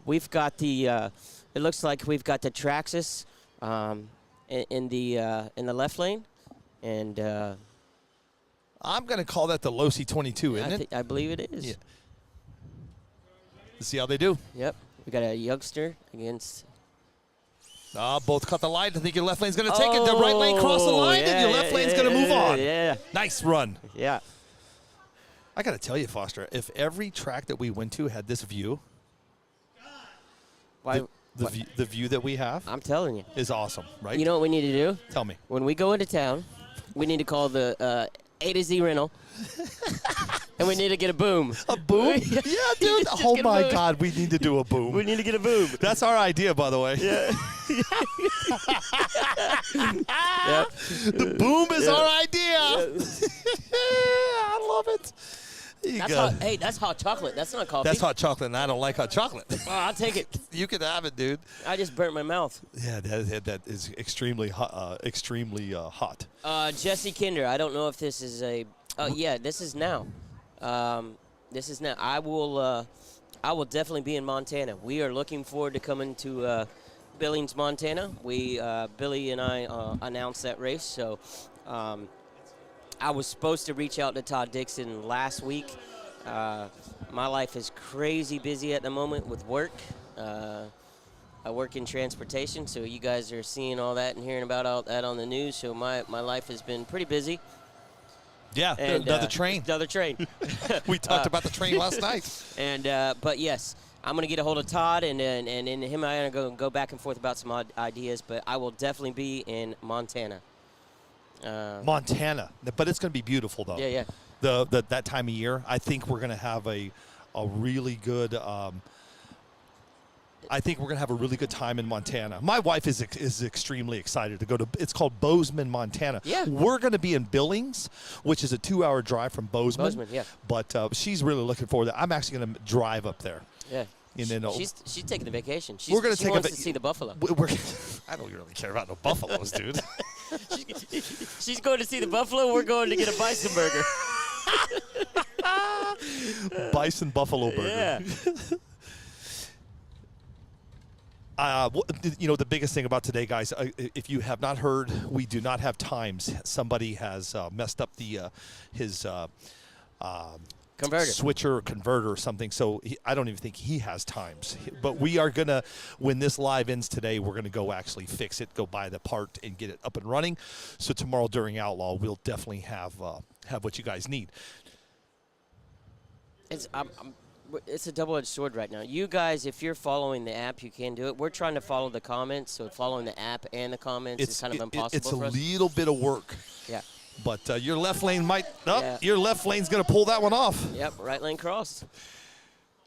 We've got it looks like we've got the Traxxas in the left lane. And I'm going to call that the Losi 22, isn't it? I believe it is. Yeah. Let's see how they do. Yep. We got a youngster against. Both cut the line. I think your left lane's going to take it. The right lane cross the line, and your left lane's going to move on. Yeah. Nice run. Yeah. I got to tell you, Foster, if every track that we went to had this view, Why? the view that we have I'm telling you. is awesome, right? You know what we need to do? Tell me. When we go into town, we need to call the A to Z rental, and we need to get a boom. A boom? Yeah, dude. Just Oh get a my boom. God, we need to do a boom. We need to get a boom. That's our idea, by the way. Yeah. Yep. The boom is our idea. I love it. There you That's go. hot. Hey, that's hot chocolate. That's not coffee. That's hot chocolate, and I don't like hot chocolate. Oh, I'll take it. You can have it, dude. I just burnt my mouth. Yeah, that is extremely hot. Hot. Jesse Kinder. I don't know if this is a. Yeah, this is now. This is now. I will definitely be in Montana. We are looking forward to coming to Billings, Montana. Billy and I announced that race, so. I was supposed to reach out to Todd Dixon last week. My life is crazy busy at the moment with work. I work in transportation, so you guys are seeing all that and hearing about all that on the news. So my life has been pretty busy. Yeah, And, another train. Another train. We talked about the train last night. And but yes, I'm gonna get a hold of Todd, and him and I are gonna go back and forth about some ideas. But I will definitely be in Montana. Montana, but it's going to be beautiful though. Yeah. That time of year, I think we're going to have a really good. I think we're going to have a really good time in Montana. My wife is extremely excited to go to. It's called Bozeman, Montana. Yeah. We're going to be in Billings, which is a 2-hour drive from Bozeman. Bozeman, yeah. But she's really looking forward to that. I'm actually going to drive up there. Yeah. And then She's taking a vacation. She we're gonna take wants to see the buffalo. I don't really care about no buffaloes, dude. She's going to see the buffalo. We're going to get a bison burger. Bison buffalo burger. Yeah. The biggest thing about today, guys, if you have not heard, we do not have times. Somebody has messed up his Converter. switcher or converter or something. So I don't even think he has times. But we are going to, when this live ends today, we're going to go actually fix it, go buy the part and get it up and running. So tomorrow during Outlaw, we'll definitely have what you guys need. It's a double-edged sword right now. You guys, if you're following the app, you can do it. We're trying to follow the comments, so following the app and the comments is kind of impossible It's a for us. little bit of work. Yeah. But your left lane might. Oh, Yeah. Your left lane's going to pull that one off. Yep, right lane cross.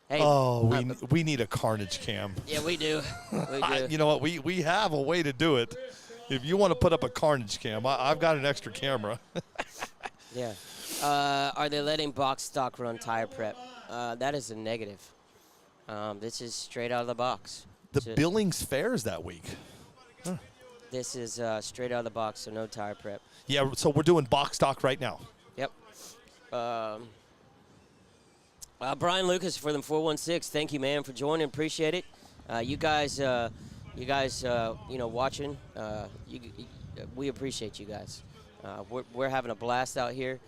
Hey. Oh, we need a carnage cam. Yeah, we do. We do. You know what? We have a way to do it. If you want to put up a carnage cam, I've got an extra camera. Yeah. Are they letting box stock run tire prep? That is a negative. This is straight out of the box. The So Billings Fair is that week. this is straight out of the box, so no tire prep. Yeah, so we're doing box stock right now. Yep. Brian Lucas for them 416. Thank you, man, for joining. Appreciate it. You guys, watching. We appreciate you guys. We're having a blast out here.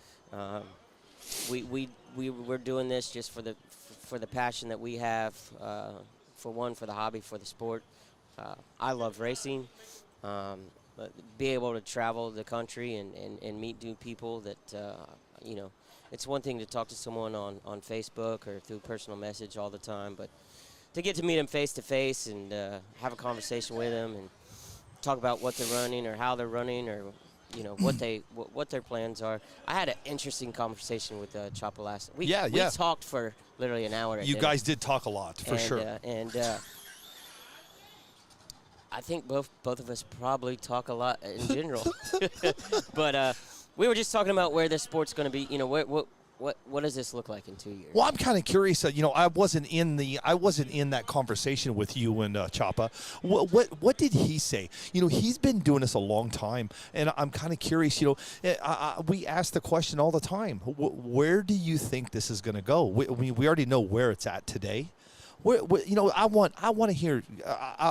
We're doing this just for the passion that we have. For the hobby, for the sport. I love racing. But be able to travel the country and meet new people that, it's one thing to talk to someone on Facebook or through personal message all the time, but to get to meet them face to face and have a conversation with them and talk about what they're running or how they're running or, what their plans are. I had an interesting conversation with Chopper last week. We talked for literally an hour. You guys did talk a lot, for sure. I think both of us probably talk a lot in general, but we were just talking about where this sport's going to be. What does this look like in 2 years? Well, I'm kind of curious. I wasn't in that conversation with you and Choppa. What did he say? He's been doing this a long time, and I'm kind of curious. We ask the question all the time. Where do you think this is going to go? We already know where it's at today. I want to hear.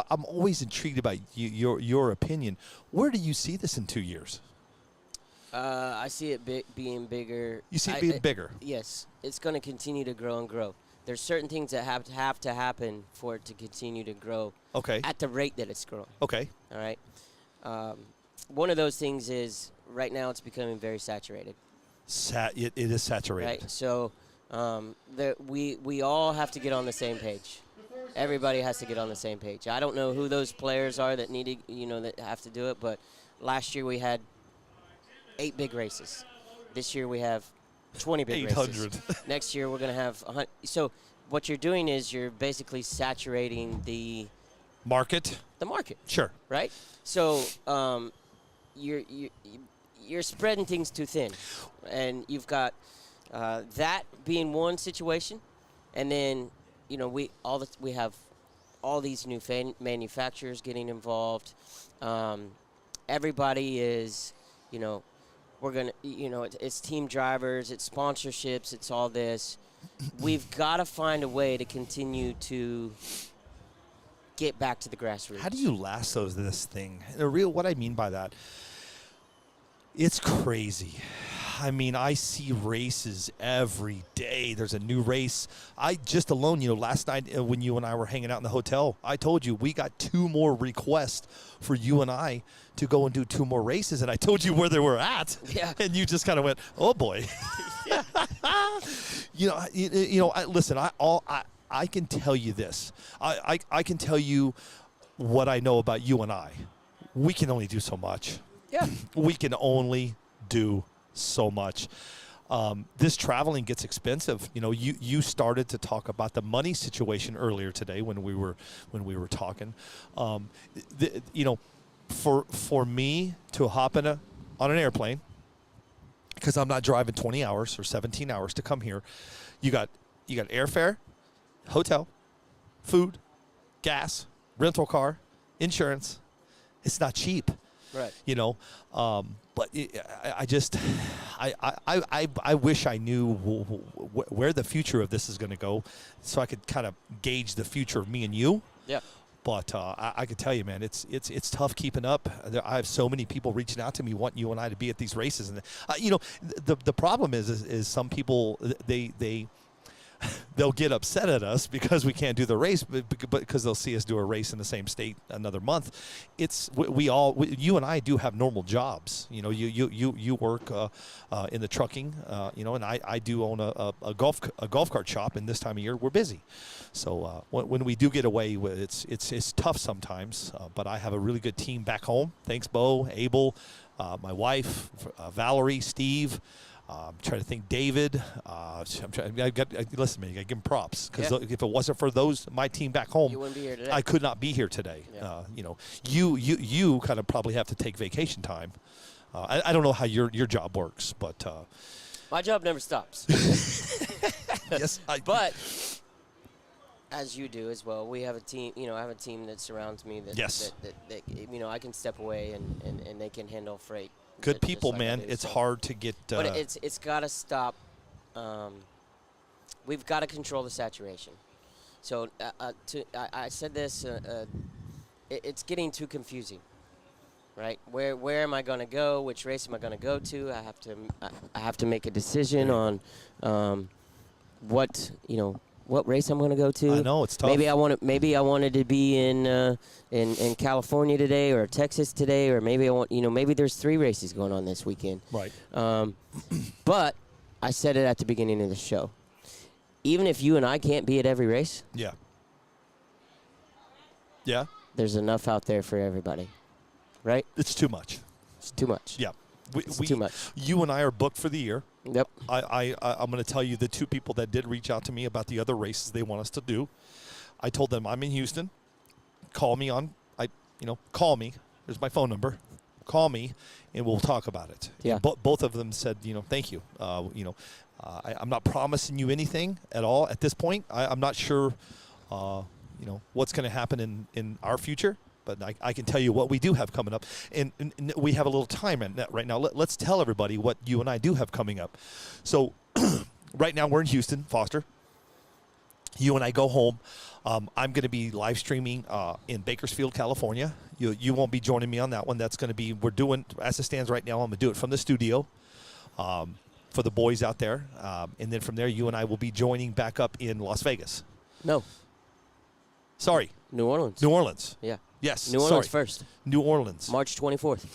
I'm always intrigued about your opinion. Where do you see this in 2 years? I see it being bigger. You see it being bigger? Yes, it's going to continue to grow and grow. There's certain things that have to happen for it to continue to grow. Okay. At the rate that it's growing. Okay. All right. One of those things is right now it's becoming very saturated. It is saturated. Right. So we all have to get on the same page. Everybody has to get on the same page. I don't know who those players are that need to, that have to do it, but last year we had 8 big races. This year we have 20 big 800. races. Next year we're going to have 100. So what you're doing is you're basically saturating the market. Sure. Right? So you're spreading things too thin. And you've got that being one situation, and then we have all these new manufacturers getting involved. Everybody is, we're gonna, it's team drivers, it's sponsorships, it's all this. We've got to find a way to continue to get back to the grassroots. How do you lasso this thing? What I mean by that, it's crazy. I mean, I see races every day. There's a new race. Last night when you and I were hanging out in the hotel, I told you we got 2 more requests for you and I to go and do 2 more races, and I told you where they were at. Yeah. And you just kind of went, "Oh boy." Listen, I can tell you this. I can tell you what I know about you and I. We can only do so much. Yeah. We can only do so much. This traveling gets expensive. You started to talk about the money situation earlier today when we were talking. For me to hop on an airplane, because I'm not driving 20 hours or 17 hours to come here, you got airfare, hotel, food, gas, rental car, insurance. It's not cheap. Right. But I wish I knew where the future of this is going to go, so I could kind of gauge the future of me and you. Yeah. But I could tell you, man, it's tough keeping up. I have so many people reaching out to me wanting you and I to be at these races, and the problem is some people they'll get upset at us because we can't do the race, but because they'll see us do a race in the same state another month. You and I do have normal jobs. You work in the trucking, and I do own a golf cart shop, and this time of year we're busy. So when we do get away, it's tough sometimes. But I have a really good team back home. Thanks, Bo, Abel, my wife, Valerie, Steve. I'm trying to think, David. Listen to me, I got to give him props, because if it wasn't for my team back home, You wouldn't be here today. I could not be here today. Yeah. You kind of probably have to take vacation time. I don't know how your job works, but my job never stops. yes, but as you do as well, we have a team. I have a team that surrounds me. That I can step away and they can handle freight. Good just people, like man. I do, It's so. hard to get. But it's got to stop. We've got to control the saturation. So I said this. It's getting too confusing, right? Where am I going to go? Which race am I going to go to? I have to make a decision on what race I'm going to go to. I know it's tough. Maybe I wanted to be in California today, or Texas today, or maybe maybe there's 3 races going on this weekend. Right. But I said it at the beginning of the show. Even if you and I can't be at every race, Yeah. there's enough out there for everybody, right? It's too much. It's too much. Yeah. It's too much. You and I are booked for the year. Yep. I'm going to tell you the 2 people that did reach out to me about the other races they want us to do. I told them I'm in Houston. Call me. Call me. There's my phone number. Call me, and we'll talk about it. Yeah. Both of them said, thank you. I'm not promising you anything at all at this point. I'm not sure, what's going to happen in our future. But I can tell you what we do have coming up. And we have a little time right now. Let's tell everybody what you and I do have coming up. So right now we're in Houston, Foster. You and I go home. I'm going to be live streaming in Bakersfield, California. You won't be joining me on that one. That's going to be, we're doing, as it stands right now, I'm going to do it from the studio for the boys out there. And then from there, you and I will be joining back up in Las Vegas. No. Sorry. New Orleans. New Orleans. Yeah. Yes. New Orleans sorry. first. New Orleans. March 24th.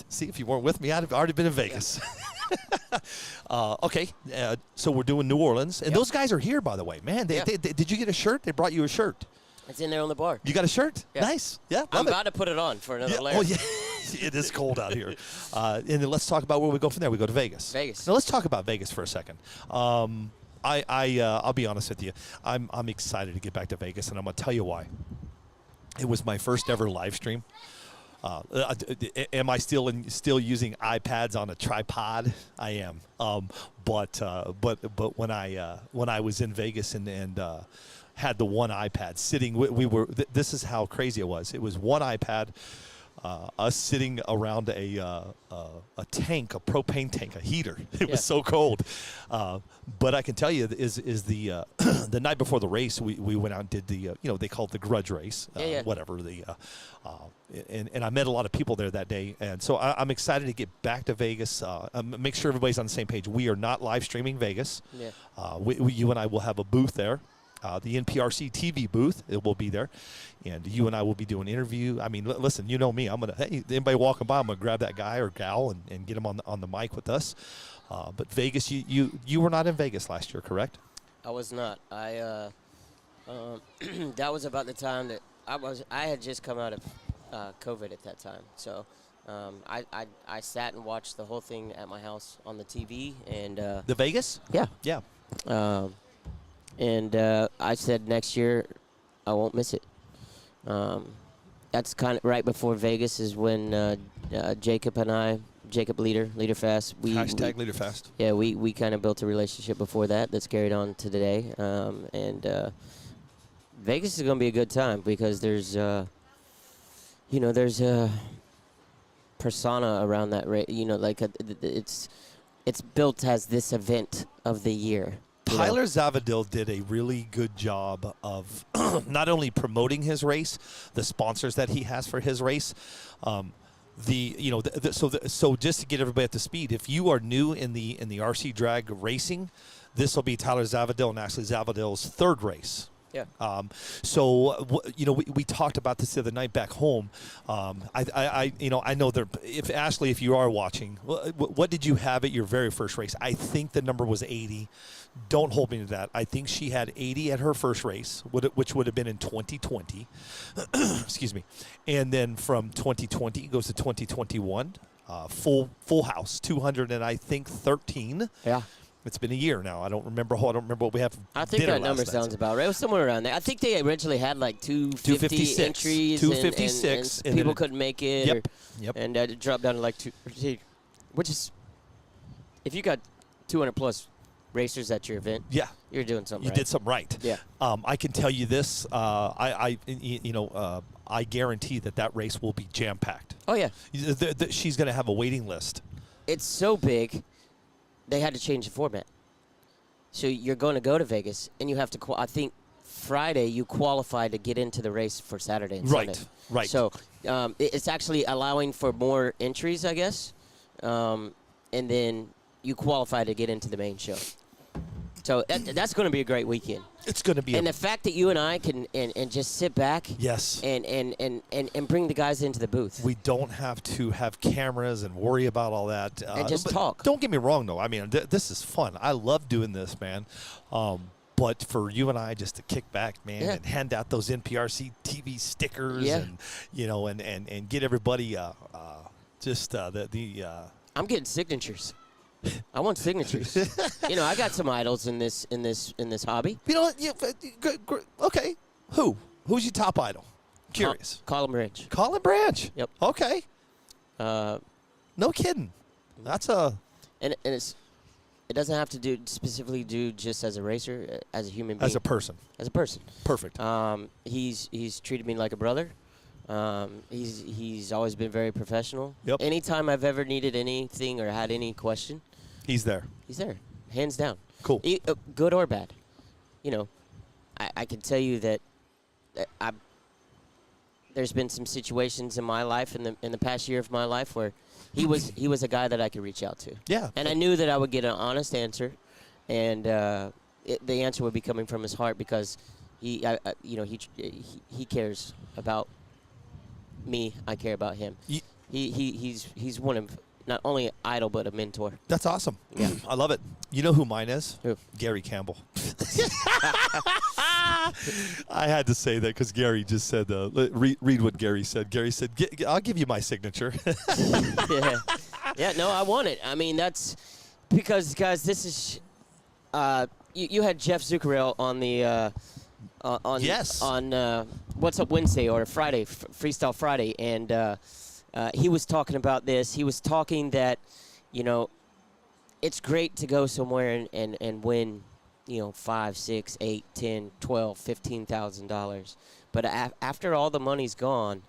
See, if you weren't with me, I'd have already been in Vegas. Okay. So we're doing New Orleans. And those guys are here, by the way. Man, they, did you get a shirt? They brought you a shirt. It's in there on the bar. You got a shirt? Yeah. Nice. Yeah. I'm love it. about to put it on for another Yeah. layer. Oh, yeah. It is cold out here. And then let's talk about where we go from there. We go to Vegas. Vegas. Now let's talk about Vegas for a second. I'll be honest with you. I'm excited to get back to Vegas, and I'm gonna tell you why. It was my first ever live stream. Am I still using iPads on a tripod? I am. But when I was in Vegas and had the one iPad sitting, we were. This is how crazy it was. It was one iPad. Us sitting around a tank, a propane tank, a heater. It was so cold. But I can tell you is the the night before the race, we went out and did the they call it the grudge race, whatever and I met a lot of people there that day, and so I'm excited to get back to Vegas. Make sure everybody's on the same page. We are not live streaming Vegas. Yeah. You and I will have a booth there. The NPRCTV booth, it will be there, and you and I will be doing an interview. I mean, listen, you know me. I'm gonna anybody walking by, I'm gonna grab that guy or gal and get him on the mic with us. But Vegas, you were not in Vegas last year, correct? I was not. That was about the time that I had just come out of COVID at that time, so I sat and watched the whole thing at my house on the TV and The Vegas? Yeah. And I said next year I won't miss it. That's kind of right before Vegas is when Jacob and I, Jacob Leaderfast. hashtag Leaderfast. Yeah, we kind of built a relationship before that's carried on to today. Vegas is going to be a good time because there's a persona around that it's built as this event of the year. Tyler Zavadil did a really good job of not only promoting his race, the sponsors that he has for his race. So just to get everybody up to speed, if you are new in the RC drag racing, this will be Tyler Zavadil and Ashley Zavadil's third race. Yeah. We talked about this the other night back home. I know if you are watching, what did you have at your very first race? I think the number was 80. Don't hold me to that. I think she had 80 at her first race, which would have been in 2020. Excuse me. And then from 2020 goes to 2021, full house, 200 and I think 13. Yeah. It's been a year now. I don't remember what we have. I think that number sounds about right. It was somewhere around there. I think they originally had like 250 entries. 256. And people couldn't make it. Yep. And it dropped down to like 2, which is, if you got 200 plus racers at your event, you're doing something right. You did something right. Yeah. I can tell you this. I guarantee that race will be jam packed. Oh yeah. She's going to have a waiting list. It's so big. They had to change the format. So you're going to go to Vegas, and you have to, I think Friday you qualify to get into the race for Saturday and Sunday. Right. So it's actually allowing for more entries, I guess. And then you qualify to get into the main show. So that's going to be a great weekend. It's going to be. And the fact that you and I can and just sit back. Yes. And bring the guys into the booth. We don't have to have cameras and worry about all that. And just talk. Don't get me wrong, though. I mean, this is fun. I love doing this, man. But for you and I just to kick back, man, and hand out those NPRC TV stickers and get everybody I'm getting signatures. I want signatures. I got some idols in this hobby. Okay. Who's your top idol? Curious. Colin Branch. Colin Branch. Yep. Okay. No kidding. That's a. And it doesn't have to specifically do just as a racer, as a human being. As a person. As a person. Perfect. He's treated me like a brother. He's always been very professional. Yep. Anytime I've ever needed anything or had any question, he's there. He's there, hands down. Cool. Good or bad, I can tell you that there's been some situations in my life in the past year of my life where he was a guy that I could reach out to. Yeah. And I knew that I would get an honest answer, and the answer would be coming from his heart because he cares about me, I care about him. Ye- He's one of not only an idol but a mentor. That's awesome. Yeah. I love it. You know who mine is? Who? Gary Campbell. I had to say that because Gary just said, read what Gary said. Gary said, I'll give you my signature. Yeah. Yeah, no, I want it. I mean, that's because, guys, this is you had Jeff Zuccarello on the Yes. on What's Up Wednesday or Friday, Freestyle Friday, and he was talking about this. He was talking that, you know, it's great to go somewhere and win, you know, $5, $6, $8, $10, $12, $15,000. But after all the money's gone,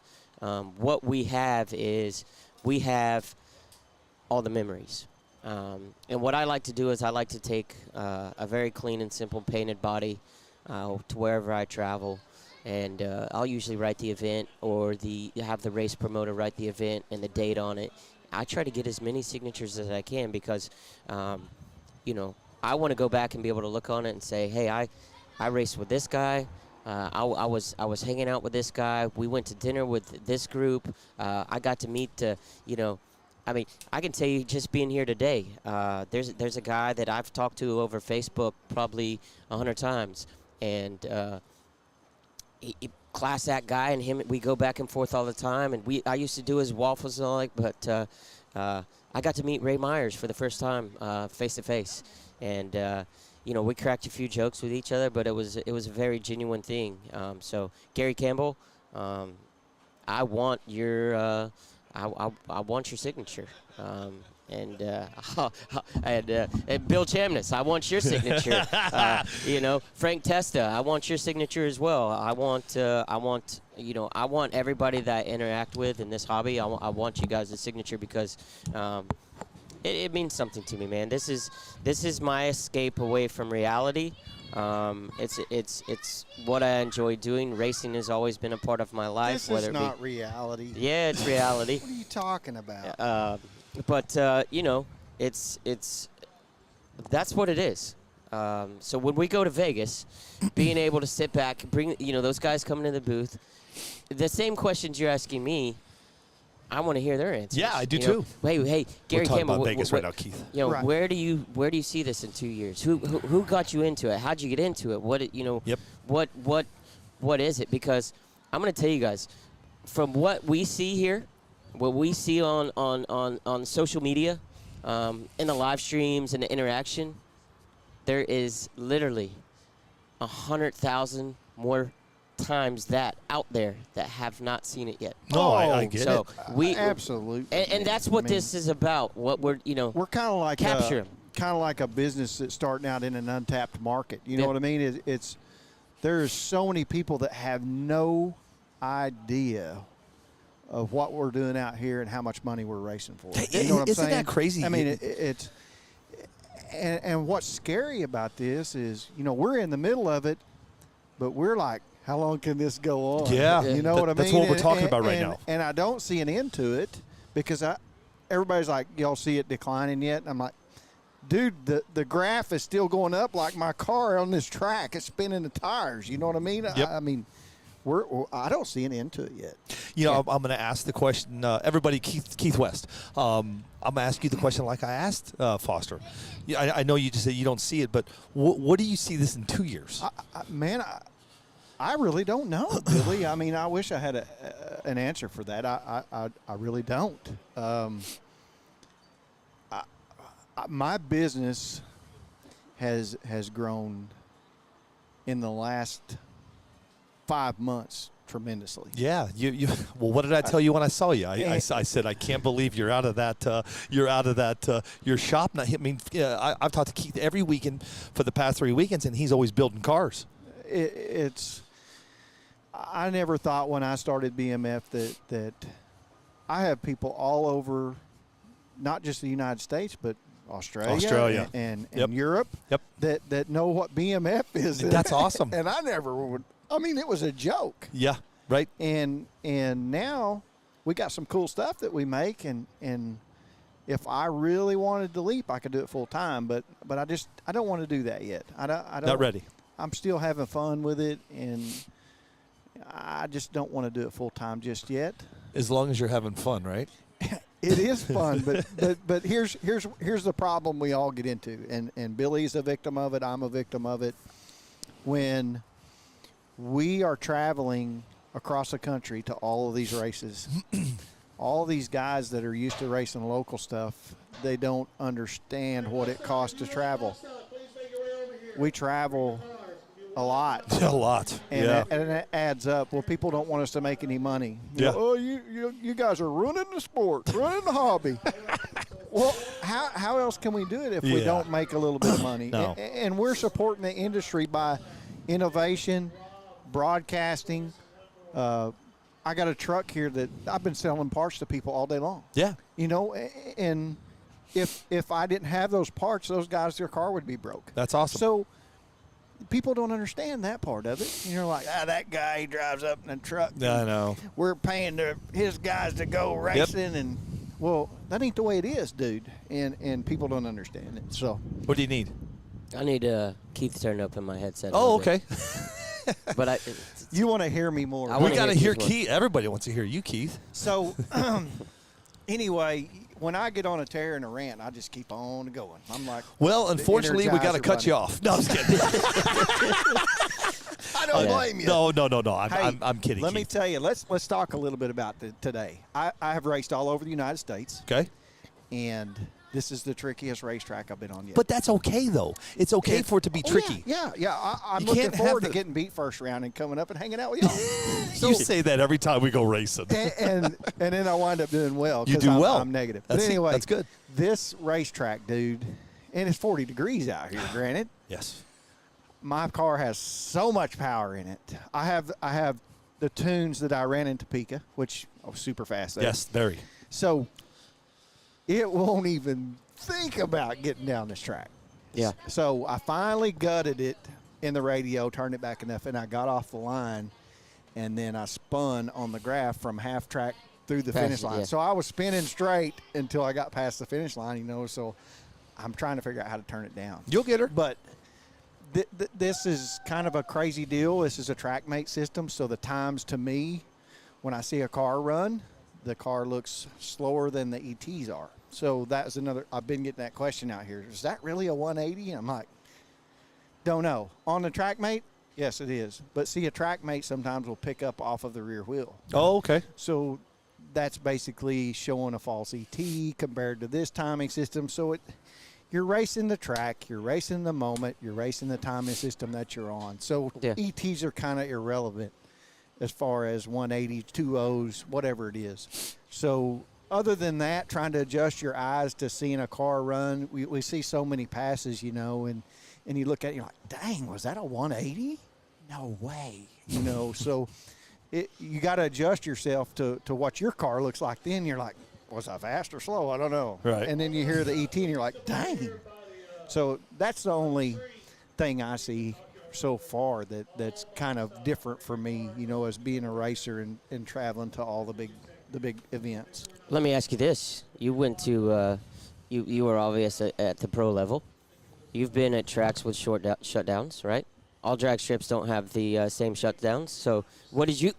what we have is we have all the memories. And what I like to do is I like to take a very clean and simple painted body to wherever I travel. And I'll usually write the event or have the race promoter write the event and the date on it. I try to get as many signatures as I can because, you know, I want to go back and be able to look on it and say, hey, I raced with this guy. I was hanging out with this guy. We went to dinner with this group. I got to meet, you know, I mean, I can tell you just being here today, there's a guy that I've talked to over Facebook probably 100 times. And he class act guy, and him, we go back and forth all the time. And I used to do his waffles and all that, but I got to meet Ray Myers for the first time face to face. And you know, we cracked a few jokes with each other, but it was a very genuine thing. So Gary Campbell, I want your I want your signature. And Bill Chamness, I want your signature. You know, Frank Testa, I want your signature as well. I want you know, I want everybody that I interact with in this hobby. I want you guys' signature because it means something to me, man. This is my escape away from reality. It's what I enjoy doing. Racing has always been a part of my life. This is not reality. Yeah, it's reality. What are you talking about? But you know, it's that's what it is. So when we go to Vegas, being able to sit back, bring, you know, those guys coming to the booth, the same questions you're asking me, I want to hear their answers. Yeah, I do you know? too. Hey, Gary We're talking Campbell, about Vegas right now, Keith. You know, Right. where do you see this in 2 years? Who got you into it? How'd you get into it? What, you know? Yep. What is it? Because I'm going to tell you guys, from what we see here, what we see on social media, in the live streams and the interaction, there is literally 100,000 more times that out there that have not seen it yet. No, I get So it. we Absolutely. and that's what I mean, this is about. What we're, you know, We're kind of like capture 'em. kind of like a business that's starting out in an untapped market. You know Yeah. what I mean? It's there's so many people that have no idea of what we're doing out here and how much money we're racing for. Hey, You know what I'm isn't that saying? crazy? I mean, it's and what's scary about this is, you know, we're in the middle of it, but we're like, how long can this go on? Yeah. You know what I mean? That's what we're talking about right now. And I don't see an end to it because everybody's like, y'all see it declining yet? And I'm like, dude, the graph is still going up like my car on this track. It's spinning the tires. You know what I mean? Yep. I mean, I don't see an end to it yet. You know, I'm going to ask the question. Everybody, Keith West. I'm going to ask you the question like I asked Foster. Yeah, I know you just said you don't see it, but what do you see this in 2 years? I really don't know, Billy. I mean, I wish I had an answer for that. I really don't. My business has grown in the last 5 months tremendously. Yeah, you. Well, what did I tell you when I saw you? I said I can't believe you're out of that. Your shop. Now, I mean, I've talked to Keith every weekend for the past 3 weekends, and he's always building cars. I never thought when I started BMF that I have people all over, not just the United States, but Australia and Yep. Europe Yep. that know what BMF is. That's awesome. And I never would. I mean, it was a joke. Yeah, right. And now we got some cool stuff that we make, and if I really wanted to leap, I could do it full time. But I don't want to do that yet. I don't. Not ready. I'm still having fun with it, and I just don't want to do it full time just yet. As long as you're having fun, right? It is fun, but here's the problem we all get into, and Billy's a victim of it. I'm a victim of it. When we are traveling across the country to all of these races, all these guys that are used to racing local stuff, they don't understand what it costs to travel. We travel a lot. A lot. And, yeah. and it adds up. Well, people don't want us to make any money. Yeah. Oh, you guys are ruining the sport, ruining the hobby. Well, how else can we do it if we Yeah. don't make a little bit of money? No. And we're supporting the industry by innovation, broadcasting. I got a truck here that I've been selling parts to people all day long. Yeah. You know, and if I didn't have those parts, those guys, their car would be broke. That's awesome. So people don't understand that part of it. You're like, that guy, he drives up in a truck. I know. We're paying his guys to go racing. And, well, that ain't the way it is, dude. And people don't understand it. So What do you need? I need Keith turned up in my headset. a Oh, little bit. okay. But you want to hear me more. I We wanna got to hear hear Keith Keith. Everybody wants to hear you, Keith. So, anyway, when I get on a tear and a rant, I just keep on going. I'm like, Well, unfortunately, we got to Energizer cut you Bunny. off. No, I'm just kidding. I don't blame you. No. Hey, I'm kidding. Let me Keith. tell you. Let's talk a little bit about today. I have raced all over the United States, Okay. and this is the trickiest racetrack I've been on yet. But that's okay, though. It's okay for it to be tricky. Yeah. I'm You looking can't forward to have getting beat first round and coming up and hanging out with y'all. You say that every time we go racing. and then I wind up doing well. You 'cause do I'm, well. I'm negative. That's- but anyway, that's good. This racetrack, dude, and it's 40 degrees out here. Granted, Yes. my car has so much power in it. I have the tunes that I ran in Topeka, which I was super fast there. Yes, very. So it won't even think about getting down this track. Yeah. So I finally gutted it in the radio, turned it back enough, and I got off the line, and then I spun on the graph from half track through the Past finish it, line. yeah. So I was spinning straight until I got past the finish line, you know, so I'm trying to figure out how to turn it down. You'll get her. But this is kind of a crazy deal. This is a TrackMate system, so the times to me, when I see a car run, the car looks slower than the ETs are. So that's another, I've been getting that question out here. Is that really a 180? And I'm like, don't know. On the TrackMate, yes, it is. But see, a TrackMate sometimes will pick up off of the rear wheel. Oh, okay. So that's basically showing a false ET compared to this timing system. So you're racing the track, you're racing the moment, you're racing the timing system that you're on. So Yeah. ETs are kind of irrelevant as far as 180s, 2.0s, whatever it is. So other than that, trying to adjust your eyes to seeing a car run, we see so many passes, you know, and you look at it, you're like, dang, was that a 180? No way. You know, so you got to adjust yourself to what your car looks like. Then you're like, was I fast or slow? I don't know. Right. And then you hear the ET and you're like, dang. So that's the only thing I see so far that's kind of different for me, you know, as being a racer and traveling to all the big events. let me ask you this: you went to, you were obvious at the pro level. You've been at tracks with short shutdowns, right? All drag strips don't have the same shutdowns. So, what did you,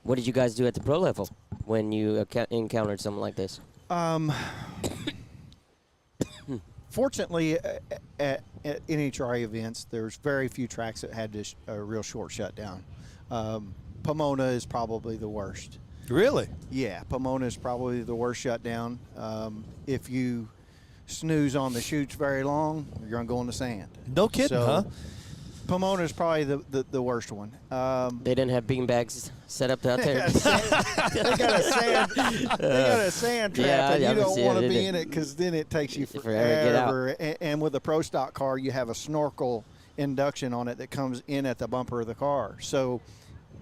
what did you guys do at the pro level when you encountered something like this? Fortunately, at NHRA events, there's very few tracks that had a real short shutdown. Pomona is probably the worst. Really? Yeah, Pomona is probably the worst shutdown. If you snooze on the chutes very long, you're going to go in the sand. No kidding, So, huh? Pomona is probably the worst one. They didn't have beanbags set up out there. They got a sand trap, Yeah, and you I don't see want to it, be it- in it because then it takes you Forever to get out. forever. And with a pro stock car, you have a snorkel induction on it that comes in at the bumper of the car. So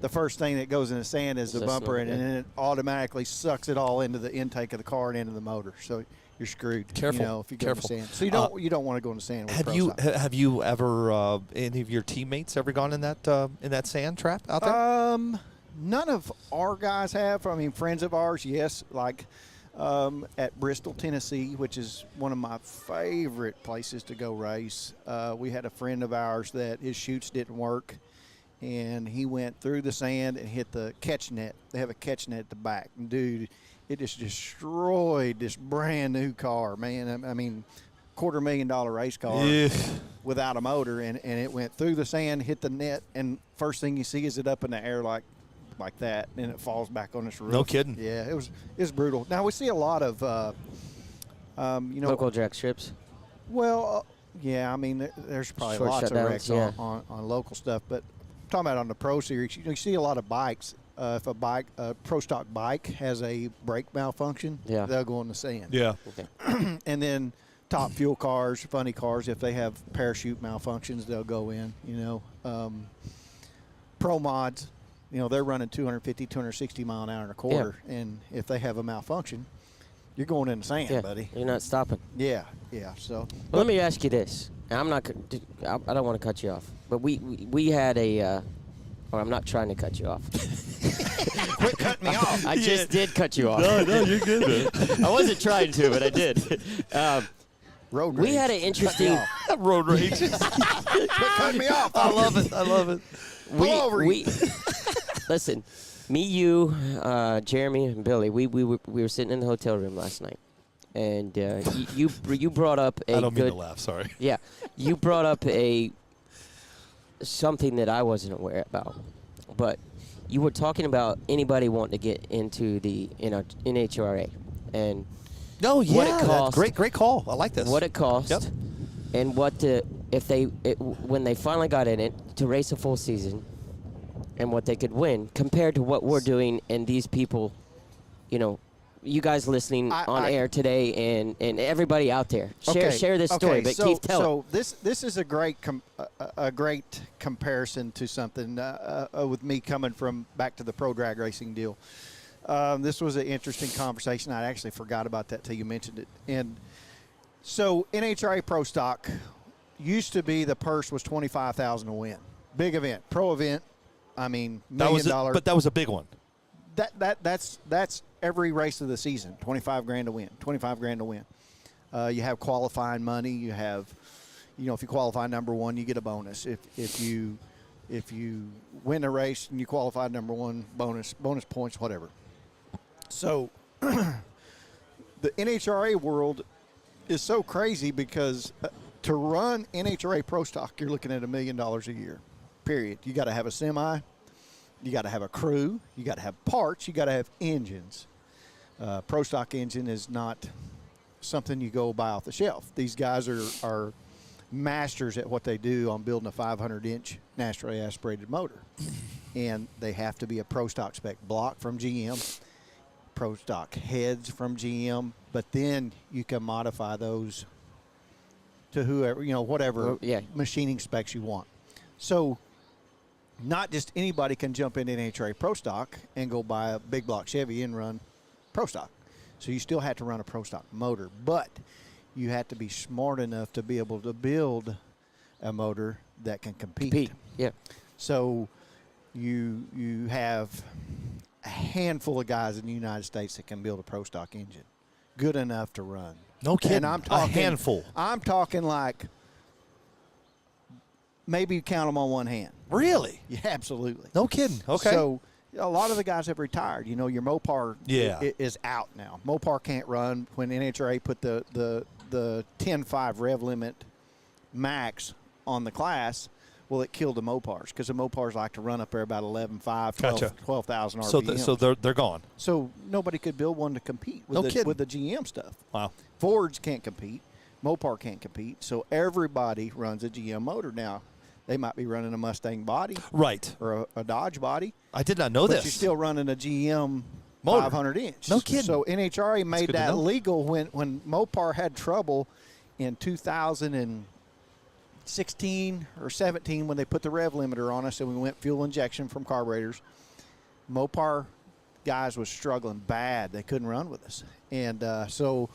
the first thing that goes in the sand is the The bumper, and snorkel, then it automatically sucks it all into the intake of the car and into the motor. So you're screwed. Careful. You know, if you go Careful. in the sand. So you don't want to go in the sand with Have pro you stock. have you ever any of your teammates ever gone in that sand trap out there? None of our guys have. I mean, friends of ours, yes. Like at Bristol, Tennessee, which is one of my favorite places to go race. We had a friend of ours that his chutes didn't work, and he went through the sand and hit the catch net. They have a catch net at the back. And dude, it just destroyed this brand new car, man. I mean, $250,000 race car without a motor, and it went through the sand, hit the net, and first thing you see is it up in the air like that, and it falls back on its roof. No kidding. Yeah, it was brutal. Now we see a lot of local drag strips. Well, yeah, I mean, there's probably Short lots shutdowns, of wrecks yeah. on local stuff, but I'm talking about on the Pro Series, you see a lot of bikes. If a Pro Stock bike has a brake malfunction, Yeah. they'll go in the sand. Yeah. Okay. And then top fuel cars, funny cars, if they have parachute malfunctions, they'll go in, Pro mods, they're running 250, 260 mile an hour and a quarter. And if they have a malfunction, you're going in the sand, Yeah, buddy. you're not stopping. Yeah. So Well, let me ask you this. And I don't want to cut you off, but we had a. Or I'm not trying to cut you off. quit cutting me off. I just did cut you off. No, you're good, man. I wasn't trying to, but I did. Road We rage. had an interesting. Road rage. Quit cutting me off. I love it. Pull over. Listen, me, you, Jeremy, and Billy. We were sitting in the hotel room last night, and you brought up a I don't good. mean to laugh. Sorry. Yeah, you brought up something that I wasn't aware about, but you were talking about anybody wanting to get into the NHRA, and No, yeah. What it cost. Great call. I like this. what it cost, Yep. and when they finally got in it to race a full season, and what they could win compared to what we're doing, and these people, you guys listening on air today, and everybody out there, share this story. But Keith, tell it. So this is a great comparison to something with me coming from back to the pro drag racing deal. This was an interesting conversation. I actually forgot about that till you mentioned it. And so NHRA Pro Stock used to be the purse was $25,000 to win. Big event, pro event. I mean, $1 million. But that was a big one. That's every race of the season. $25,000 to win. $25,000 to win. You have qualifying money. You have, if you qualify number one, you get a bonus. If you win a race and you qualify number one, bonus points, whatever. So the NHRA world is so crazy because to run NHRA Pro Stock, you're looking at $1 million a year. Period. You got to have a semi. You got to have a crew. You got to have parts. You got to have engines. Pro Stock engine is not something you go buy off the shelf. These guys are masters at what they do on building a 500-inch naturally aspirated motor. And they have to be a Pro Stock spec block from GM, Pro Stock heads from GM, but then you can modify those to whoever, whatever machining specs you want. So not just anybody can jump into NHRA Pro Stock and go buy a big block Chevy and run Pro Stock. So you still have to run a Pro Stock motor, but you have to be smart enough to be able to build a motor that can compete. Yeah. So you have a handful of guys in the United States that can build a Pro Stock engine good enough to run. No kidding. And I'm talking, a handful. I'm talking like maybe you count them on one hand. Really? Yeah, absolutely. No kidding. Okay. So a lot of the guys have retired. Your Mopar is out now. Mopar can't run. When NHRA put the 10.5 rev limit max on the class, well, it killed the Mopars because the Mopars like to run up there about 11.5, 12,000 RPM. So they're gone. So nobody could build one to compete with the GM stuff. Wow. Fords can't compete. Mopar can't compete. So everybody runs a GM motor now. They might be running a Mustang body. Right. Or a Dodge body. I did not know but this. you're still running a GM motor. 500-inch. No kidding. So NHRA made good to that know. legal when Mopar had trouble in 2016 or 17 when they put the rev limiter on us and we went fuel injection from carburetors. Mopar guys was struggling bad. They couldn't run with us. And so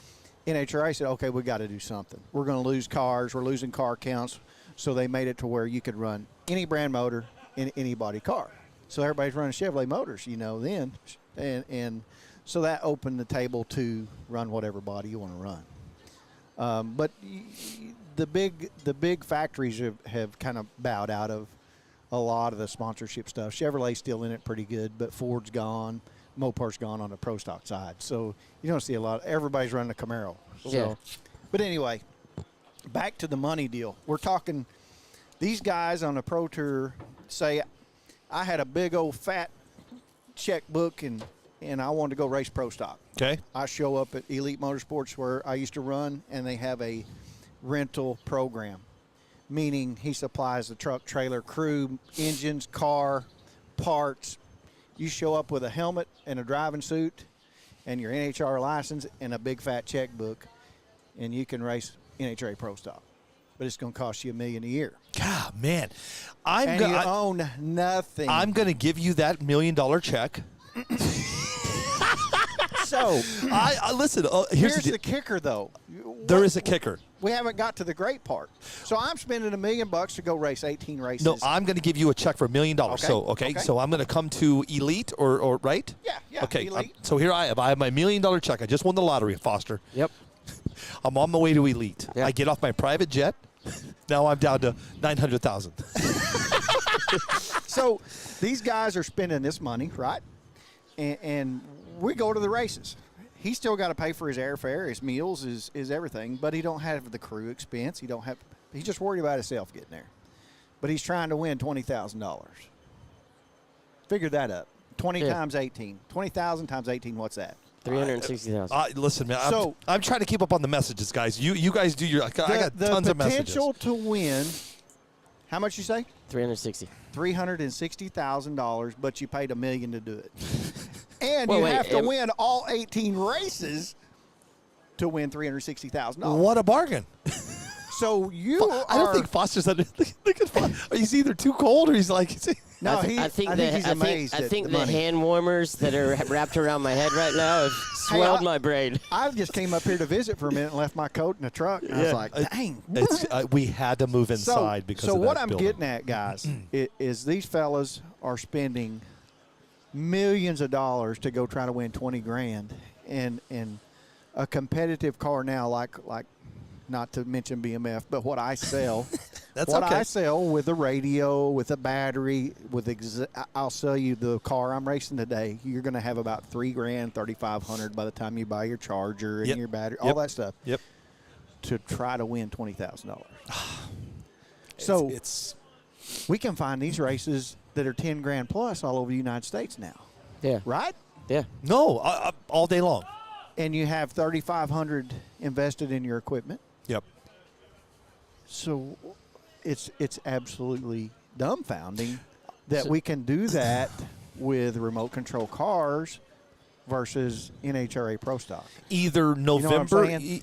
NHRA said, okay, we got to do something. We're going to lose cars. We're losing car counts. So they made it to where you could run any brand motor in any body car. So everybody's running Chevrolet motors, then. And so that opened the table to run whatever body you want to run. But the big factories have kind of bowed out of a lot of the sponsorship stuff. Chevrolet's still in it pretty good, but Ford's gone. Mopar's gone on the pro stock side. So you don't see a lot. Everybody's running a Camaro. So, Yeah. But anyway, back to the money deal. We're talking these guys on the pro tour say, I had a big old fat checkbook and I wanted to go race pro stock. Okay. I show up at Elite Motorsports where I used to run, and they have a rental program, meaning he supplies the truck, trailer, crew, engines, car, parts. You show up with a helmet and a driving suit and your NHR license and a big fat checkbook, and you can race NHRA Pro Stock. But it's going to cost you $1 million a year. God, man. And you own nothing. I'm going to give you that $1 million check. So, I listen. Here's the kicker, though. There is a kicker. We haven't got to the great part. So I'm spending $1 million to go race 18 races. No, I'm going to give you a check for $1 million. Okay. So so I'm going to come to Elite or right? Yeah. Okay. Elite. So here I have my $1 million check. I just won the lottery, Foster. Yep. I'm on my way to Elite. Yeah. I get off my private jet. Now I'm down to $900,000. So these guys are spending this money, right? And we go to the races. He's still got to pay for his airfare, his meals, his everything, but he don't have the crew expense. He's just worried about himself getting there. But he's trying to win $20,000. Figure that up. 20 times 18. 20,000 times 18, what's that? 360,000. Listen, man. So- I'm trying to keep up on the messages, guys. You guys do your. I got tons of messages. The potential to win, how much you say? 360. $360,000, but you paid $1 million to do it. And Well, you wait, have to win all 18 races to win $360,000. What a bargain. So I don't think Foster's under. Look at Foster. He's either too cold or he's like. No, I think he's amazed I at think the the money. hand warmers that are wrapped around my head right now have swelled my brain. I just came up here to visit for a minute and left my coat in the truck. And I was like, dang. We had to move inside because so of what that I'm building. getting at, guys, is these fellas are spending millions of dollars to go try to win 20 grand, and a competitive car now, like not to mention BMF, but what I sell. That's what okay. I sell with a radio, with a battery, I'll sell you the car I'm racing today. You're going to have about $3 grand, $3,500 by the time you buy your charger and Yep. your battery, Yep. all that stuff. Yep. To try to win $20,000. So we can find these races that are 10 grand plus all over the United States now, Yeah. right? Yeah. No, all day long. And you have $3,500 invested in your equipment. Yep. So it's absolutely dumbfounding that we can do that with remote control cars versus NHRA Pro Stock. Either know what I'm November, saying?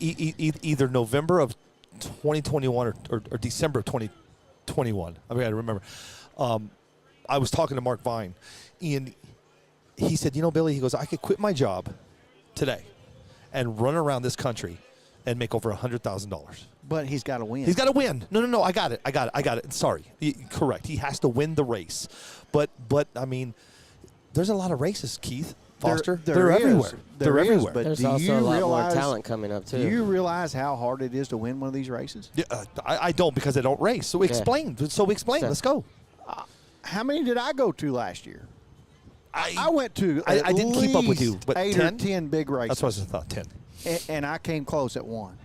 either November of 2021 or December of 2021. I mean, I remember. I was talking to Mark Vine, and he said, Billy, he goes, I could quit my job today and run around this country and make over $100,000. But he's got to win. He's got to win. No. I got it. Sorry. Correct. He has to win the race. But I mean, there's a lot of races, Keith. Foster. They're is. everywhere. There They're is, everywhere. but There's do also you a lot realize, more talent coming up, too. Do you realize how hard it is to win one of these races? Yeah, I don't because I don't race. So explain. So- Let's go. How many did I go to last year? I went to I didn't keep up with you, least but 8 10? or 10 big races. That's what I thought, 10. And I came close at one.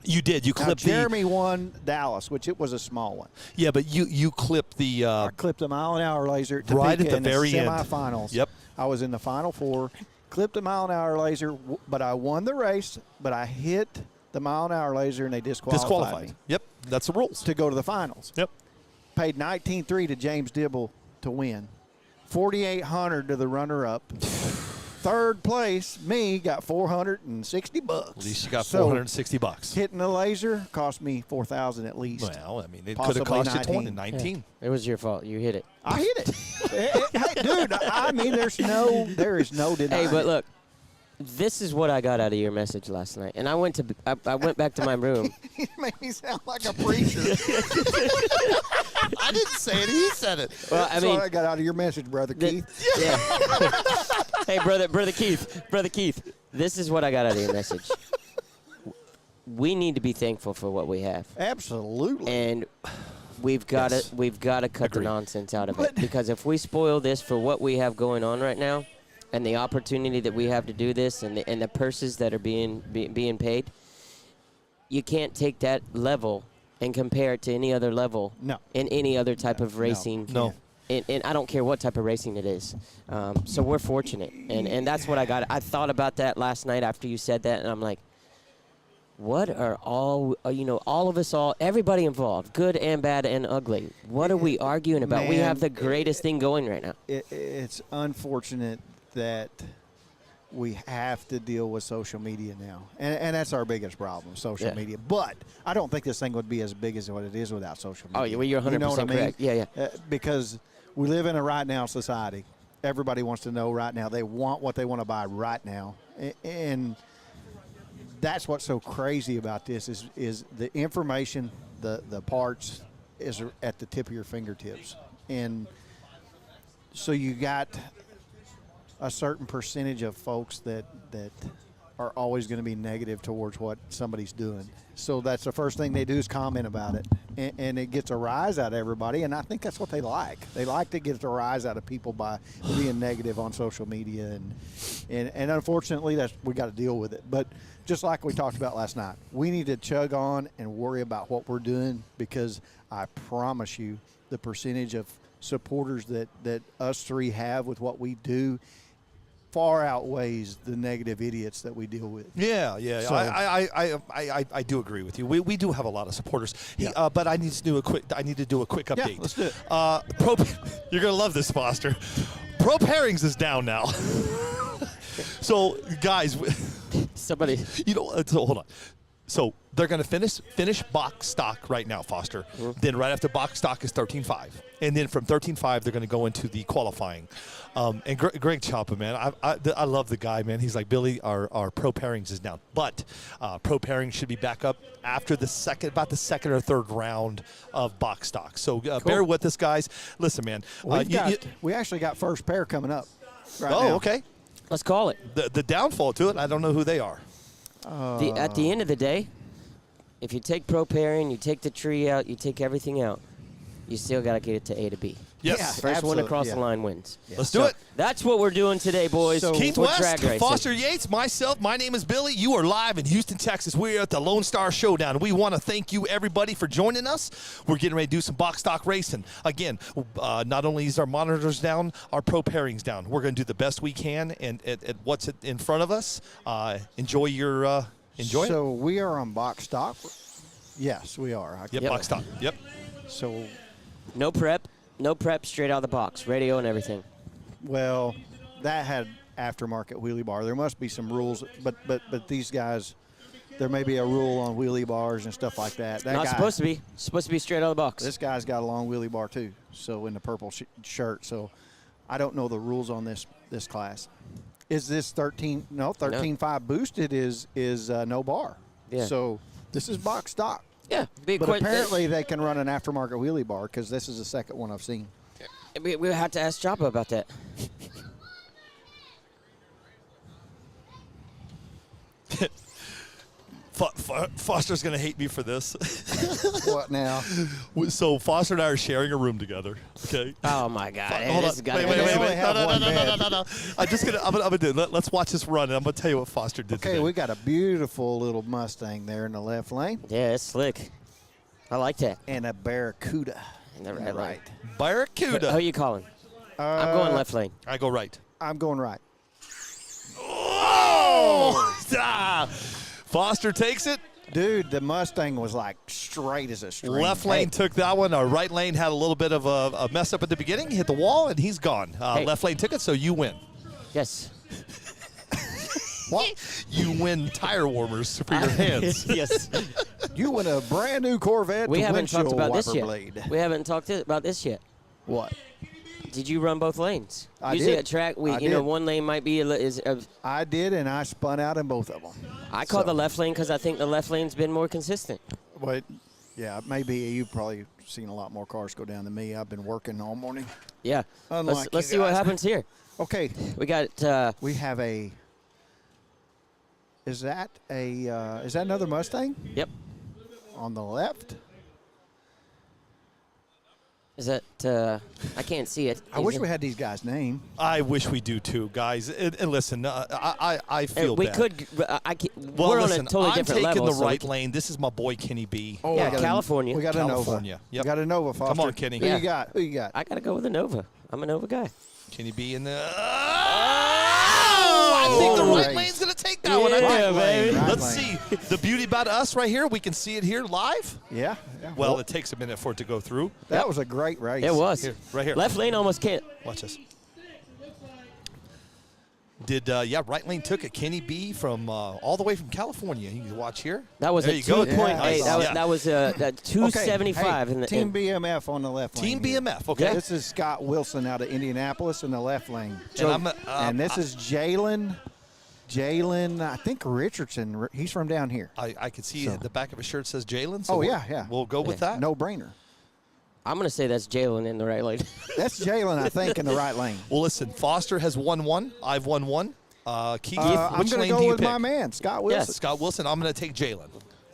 You did. You Now, clipped Jeremy won Dallas, which it was a small one. Yeah, but you clipped the I clipped a mile-an-hour laser at right Topeka at the in very the end. semifinals. Yep. I was in the Final Four, clipped a mile-an-hour laser, but I won the race, but I hit the mile-an-hour laser, and they disqualified me Yep, that's the rules. to go to the finals. Yep. Paid $19,300 to James Dibble to win. $4,800 to the runner-up. Third place, me, got $460. At least you got So, $460. hitting the laser cost me $4,000 at least. Well, I mean, it could have Possibly cost you 19. 19. It was your fault. You hit it. I hit it. Hey, dude, I mean, there is no denying. Hey, but look, this is what I got out of your message last night, and I went back to my room. You make me sound like a preacher. I didn't say it. He said it. Well, I That's mean, what I got out of your message, brother Keith. yeah. Hey, brother Keith. This is what I got out of your message. We need to be thankful for what we have, Absolutely. and We've got Yes. to cut the Agreed. nonsense out of it, because if we spoil this for what we have going on right now, and the opportunity that we have to do this, and the purses that are being paid, you can't take that level and compare it to any other level No. in any other type of racing. No. And I don't care what type of racing it is. So we're fortunate, and that's what I got. I thought about that last night after you said that, and I'm like, what are all of us, everybody involved, good and bad and ugly, what are we arguing about? We Man, have the greatest thing going right now. It's unfortunate that we have to deal with social media now, and that's our biggest problem, social Yeah. media. But I don't think this thing would be as big as what it is without social media. Oh, yeah, well, you're 100% You know what I mean? correct. Yeah. Because we live in a right now society. Everybody wants to know right now. They want what they want to buy right now, and that's what's so crazy about this is the information, the parts is at the tip of your fingertips, and so you got a certain percentage of folks that are always going to be negative towards what somebody's doing. So that's the first thing they do is comment about it, and it gets a rise out of everybody. And I think that's what they like. They like to get a rise out of people by being negative on social media, and unfortunately, we got to deal with it. But just like we talked about last night, we need to chug on and worry about what we're doing, because I promise you, the percentage of supporters that us three have with what we do far outweighs the negative idiots that we deal with. Yeah. So- I do agree with you. We do have a lot of supporters. But I need to do a quick update. Yeah, let's do it. You're gonna love this, Foster. Pro Pairings is down now. So, guys, Somebody. so hold on. So they're going to finish box stock right now, Foster. Then right after box stock is 13.5. And then from 13.5, they're going to go into the qualifying. And Greg Choppa, man, I love the guy, man. He's like, Billy, our pro pairings is down. But pro pairings should be back up after about the second or third round of box stock. So bear with us, guys. Listen, man. We actually got first pair coming up right Oh, now. okay. Let's call it. The downfall to it, I don't know who they are. At the end of the day, if you take pro pairing, you take the tree out, you take everything out, you still got to get it to A to B. Yes. Yeah. First one Absolutely, across yeah. the line wins. Let's do it. That's what we're doing today, boys. So- Keith with West, drag racing. Foster Yates, myself, my name is Billy. You are live in Houston, Texas. We're at the Lone Star Showdown. We want to thank you, everybody, for joining us. We're getting ready to do some box stock racing. Again, not only is our monitors down, our pro pairings down. We're going to do the best we can, and at what's in front of us. Enjoy it. So we are on box stock. Yes, we are. Yep, Yep. box stock. Yep. So, No prep, straight out of the box, radio and everything. well, that had aftermarket wheelie bar. There must be some rules, but these guys, there may be a rule on wheelie bars and stuff like that. That Not guy, supposed to be. Supposed to be straight out of the box. This guy's got a long wheelie bar too. So in the purple shirt. So I don't know the rules on this class. Is this 13? No, 13.5 boosted is no bar. Yeah. So this is box stock. Yeah. But apparently they can run an aftermarket wheelie bar, because this is the second one I've seen. we have to ask Choppa about that. Foster's going to hate me for this. What now? So Foster and I are sharing a room together. Okay. Oh my God! Hold This on. has gotta Wait. be- They only have one bed. No. I'm gonna do it. Let's watch this run, and I'm gonna tell you what Foster did Okay, today. we got a beautiful little Mustang there in the left lane, Yeah, it's slick. I like that. and a Barracuda In the in right lane. Barracuda. Who are you calling? I'm going left lane. I go right. I'm going right. Oh! Foster takes it. Dude, the Mustang was like straight as a string. Left lane took that one. Our right lane had a little bit of a mess up at the beginning. Hit the wall, and he's gone. Hey. Left lane took it, so you win. Yes. What? You win tire warmers for your hands. Yes. You win a brand new Corvette. We to haven't talked windshield about this wiper yet. blade. We haven't talked about this yet. What? Did you run both lanes? I Usually did. at track, I did. one lane might be I did, and I spun out in both of them. I call So- the left lane because I think the left lane's been more consistent. But yeah, maybe you've probably seen a lot more cars go down than me. I've been working all morning. Yeah. Unlike Let's you see what guys. happens here. Okay, We got we have a. Is that another Mustang yep. on the left? Is that? I can't see it. I wish we had these guys' name. I wish we do too, guys. And listen, I feel we bad. could. Well, we're listen, on a totally I'm different taking level. the so we right can- lane. This is my boy Kenny B. Oh, Yeah, we got California. We got a California. Nova. Yep. We got a Nova, Foster. Come on, Kenny. Who Yeah. you got? Who you got? I gotta go with a Nova. I'm a Nova guy. Kenny B in the. I think the right Nice. lane's gonna take that one. I Yeah, think. baby. Right Let's lane. see the beauty about us right here. We can see it here live. Yeah. Well, it takes a minute for it to go through. that was a great race. It was. Here, right here. Left lane almost can't. Watch this. Did right lane took it. Kenny B from all the way from California. You can watch here. That was there a you go. 2.8. Yeah. That was 275 Okay, in the Team BMF on the left Team lane. here. BMF. Okay. This is Scott Wilson out of Indianapolis in the left lane. And this is Jalen, I think Richardson. He's from down here. I could see So. the back of his shirt says Jalen. Oh, we'll- yeah. We'll go with that. No brainer. I'm gonna say that's Jalen in the right lane. That's Jalen, I think, in the right lane. Well, listen. Foster has won one. I've won one. Keith, I'm which going to lane go do you with pick? my man, Scott Wilson. Scott Wilson. I'm going to take Jalen.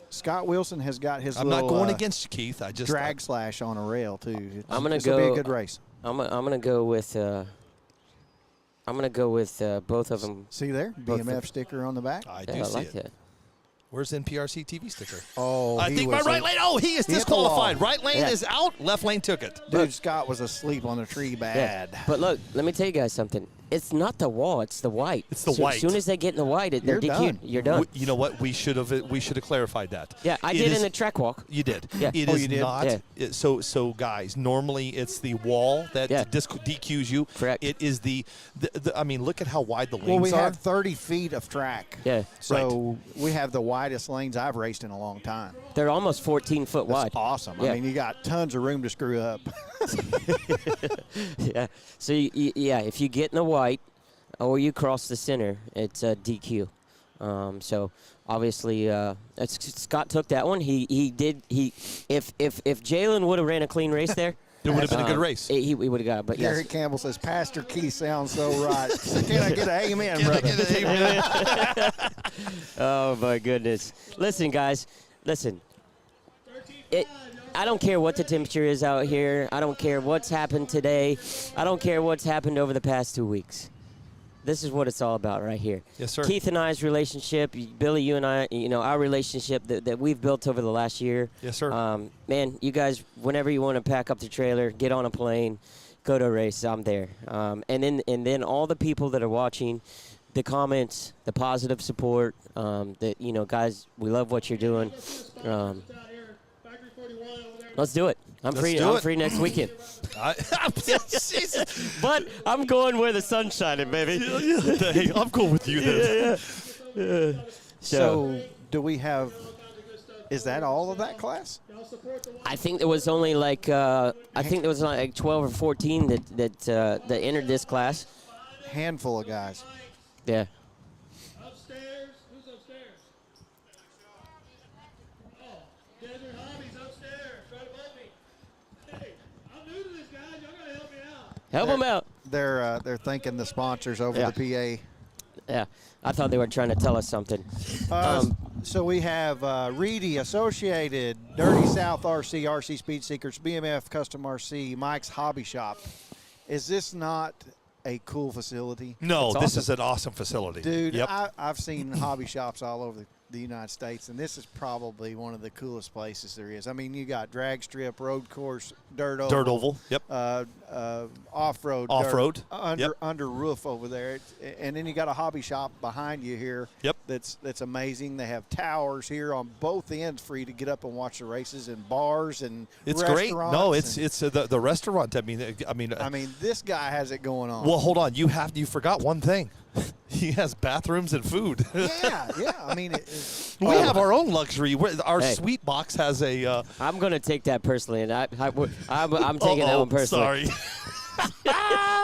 Scott Wilson has got his I'm little not going against you, Keith. I just drag slash on a rail, too. I'm gonna This will be go- a good race. I'm gonna go with. I'm gonna go with both of them. See there? Both BMF of- sticker on the back. I do Yeah, I see like it. that. Where's NPRCTV sticker? Oh, I he think my was right lane. Oh, he is he hit the wall. disqualified. Right lane Yeah. is out. Left lane took it. Dude, Scott was asleep on the tree bad. Yeah. But look, let me tell you guys something. It's not the wall; it's the white. It's the So white. As soon as they get in the white, they're You're DQ'd. done. You're done. You know what? We should have clarified that. Yeah, I It did is- in the track walk. You did. Yeah. It Oh, is you did? not. Yeah. So guys, normally it's the wall that Yeah. DQs you. Correct. It is the I mean, look at how wide the lanes Well, we are. have 30 feet of track. Yeah. So we have the widest lanes I've raced in a long time. They're almost 14 foot That's wide. awesome. Yeah. I mean, you got tons of room to screw up. Yeah. So if you get in the white, or you cross the center, it's a DQ. So obviously, Scott took that one. He did. If Jalen would have ran a clean race there, It would have been a good race. He would have got it. But Gary yes. Campbell says, Pastor Keith sounds so right. Can I get an amen, brother? Oh my goodness! Listen, guys. Listen. I don't care what the temperature is out here. I don't care what's happened today. I don't care what's happened over the past 2 weeks. This is what it's all about right here. Yes, sir. Keith and I's relationship, Billy, you and I, our relationship that we've built over the last year. Yes, sir. Man, you guys, whenever you want to pack up the trailer, get on a plane, go to a race, I'm there. And then all the people that are watching, the comments, the positive support, that, guys, we love what you're doing. Let's do it. I'm free. do I'm it. free next weekend. Jesus. But I'm going where the sun's shining, baby. Hey, I'm cool with you then. So, do we have, is that all of that class? I think there was only like 12 or 14 that entered this class. Handful of guys. Yeah. Upstairs? Who's upstairs? Oh, Desert Hobbies upstairs, right above me. Hey, I'm new to this, guys. Y'all gotta help me out. Help them out. They're thanking the sponsors over Yeah. the Yeah. I thought they were trying to tell us something. PA. So we have Reedy Associated, Dirty South RC, RC Speed Seekers, BMF Custom RC, Mike's Hobby Shop. Is this not a cool facility? No, That's this awesome. is an awesome facility. Dude, Yep. I've seen hobby shops all over the United States, and this is probably one of the coolest places there is. I mean, you got drag strip, road course, dirt oval. Yep. Off-road. Off-road. dirt, Under, Yep. under roof over there. And then you got a hobby shop behind you here. Yep. That's amazing. They have towers here on both ends for you to get up and watch the races, and bars and It's great. restaurants. No, and- it's the restaurant. I mean, this guy has it going on. well, hold on. You forgot one thing. He has bathrooms and food. yeah. I mean, We have our own luxury. Our Hey. sweet box has a. I'm going to take that personally, and I'm taking that one personally. Sorry.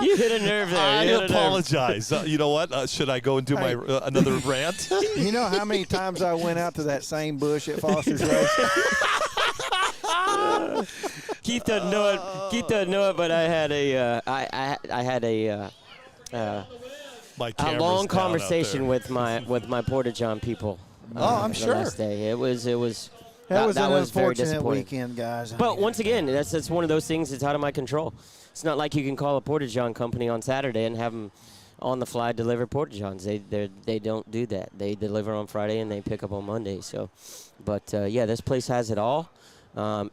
You hit a nerve there. I You hit a nerve. apologize. You know what? Should I go and do my another rant? you know how many times I went out to that same bush at Foster's race? Keith doesn't know it. Keith doesn't know it, but I had a My a camera's long down out conversation there. with my Porta John people. Oh, I'm the sure. Last day, it was That was an was very unfortunate disappointing. weekend, guys. But once again, that's one of those things that's out of my control. It's not like you can call a Porta-John company on Saturday and have them on the fly deliver Porta-Johns. They don't do that. They deliver on Friday and they pick up on Monday. So, but yeah, this place has it all.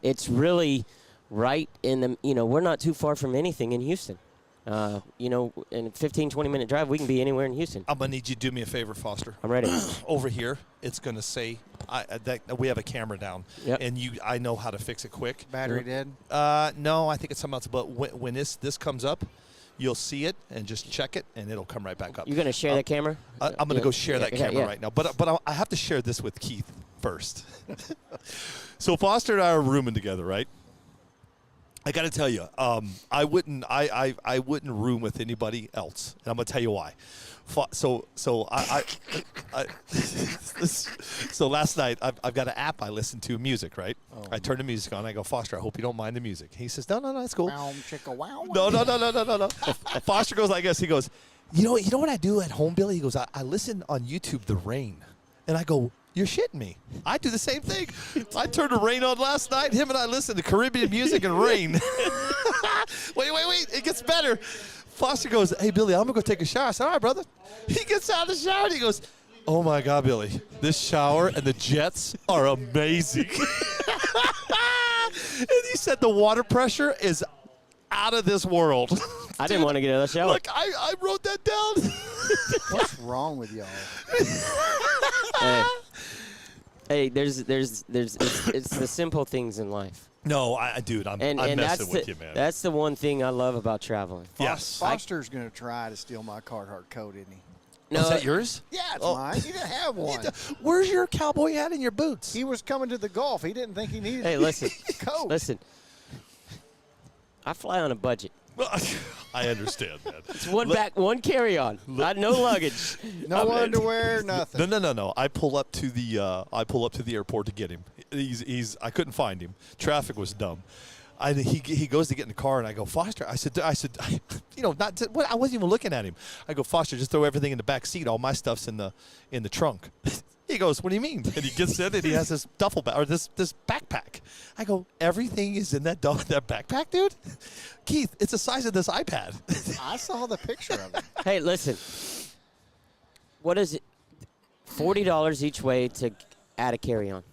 It's really right in the, we're not too far from anything in Houston. In a 15, 20-minute drive, we can be anywhere in Houston. I'm going to need you to do me a favor, Foster. I'm ready. Over here, it's going to say that we have a camera down, Yep. and I know how to fix it quick. Battery dead? No, I think it's something else. But when this comes up, you'll see it and just check it, and it'll come right back up. You're going to share that camera? I'm going to go share that camera yeah. right now. But I have to share this with Keith first. So Foster and I are rooming together, right? I got to tell you, I wouldn't room with anybody else, and I'm gonna tell you why. So last night I've got an app I listen to music, right? I turn the music on. I go, Foster, I hope you don't mind the music. He says, No, it's cool. Wow, chicka, wow. No. Foster goes like this. He goes, you know what I do at home, Billy? He goes, I listen on YouTube the rain, and I go, you're shitting me. I do the same thing. I turned the rain on last night. Him and I listened to Caribbean music and rain. Wait. It gets better. Foster goes, hey, Billy, I'm going to go take a shower. I said, all right, brother. He gets out of the shower and he goes, oh, my God, Billy, this shower and the jets are amazing. And he said the water pressure is out of this world. I didn't want to get out of the shower. Look, I wrote that down. What's wrong with y'all? Hey, it's the simple things in life. No, dude, I'm messing with you, man. That's the one thing I love about traveling. Yes. Foster's going to try to steal my Carhartt coat, isn't he? No, Is that yours? Yeah, it's mine. He didn't have one. Where's your cowboy hat and your boots? He was coming to the golf. He didn't think he needed Hey, listen. a coat. Listen. I fly on a budget. I understand, man. It's one carry-on, not no luggage. No underwear, nothing. No. I pull up to the airport to get him. I couldn't find him. Traffic was dumb. He goes to get in the car, and I go, Foster. I said, I wasn't even looking at him. I go, Foster, just throw everything in the back seat. All my stuff's in the trunk. He goes, what do you mean? And he gets in, and he has this duffel bag, or this backpack. I go, everything is in that backpack, dude? Keith, it's the size of this iPad. I saw the picture of it. Hey, listen. What is it? $40 each way to add a carry-on.